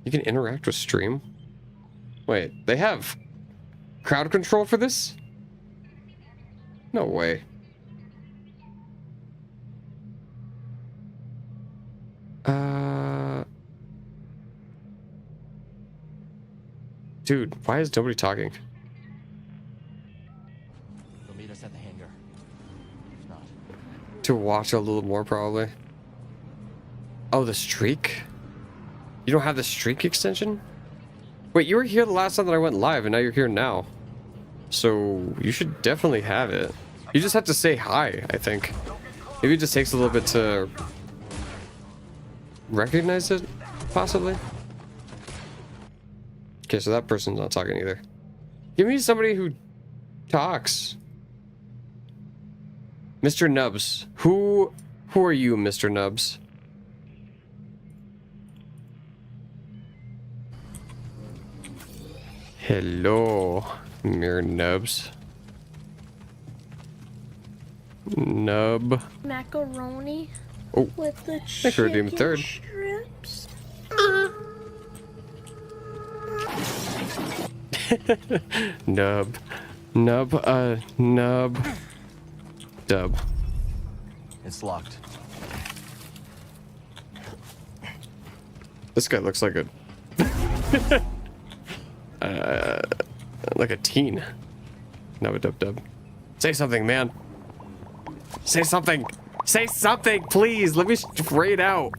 You can interact with stream? Wait, they have crowd control for this? No way. Dude, why is nobody talking? They'll meet us at the hangar. If not. To watch a little more, probably. Oh, the streak? You don't have the streak extension? Wait, you were here the last time that I went live, and now you're here now. So you should definitely have it. You just have to say hi, I think. Maybe it just takes a little bit to recognize it, possibly. Okay, so that person's not talking either. Give me somebody who talks. Mr. Nubs. Who are you, Mr. Nubs? Hello, mere nubs. Nub. Macaroni. Oh, with the I could redeem a third. strips. Nub. Nub. Dub. It's locked. This guy looks like a teen. Nub. Say something, man. Say something. Say something, please. Let me straight out.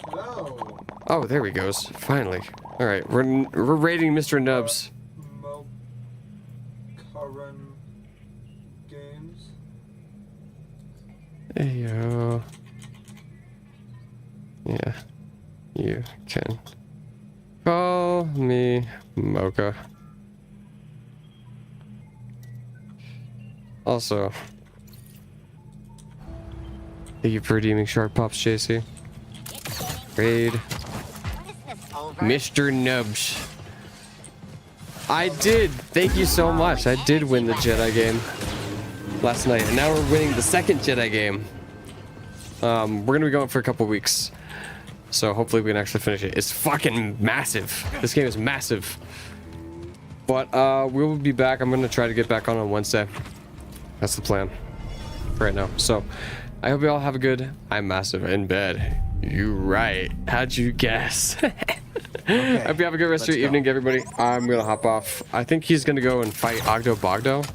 Hello. Oh, there he goes. Finally. All right, we're raiding Mr. Nubs. Current games. Heyo. Yeah, you can call me Mocha. Also, thank you for redeeming Shark Pops, JC. Raid Mr. Nubs. I did. Thank you so much. I did win the Jedi game last night, and now we're winning the second Jedi game. We're gonna be going for a couple weeks, so hopefully we can actually finish it. It's fucking massive. This game is massive. But we will be back. I'm gonna try to get back on Wednesday. That's the plan right now. So I hope you all have a good. I'm massive in bed. You right? How'd you guess? Okay, hope you have a good rest of your evening, everybody. I'm gonna hop off. I think he's gonna go and fight Ogdo Bogdo.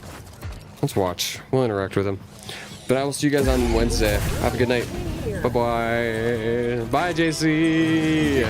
Let's watch. We'll interact with him. But I will see you guys on Wednesday. Have a good night. Bye bye. Bye, JC.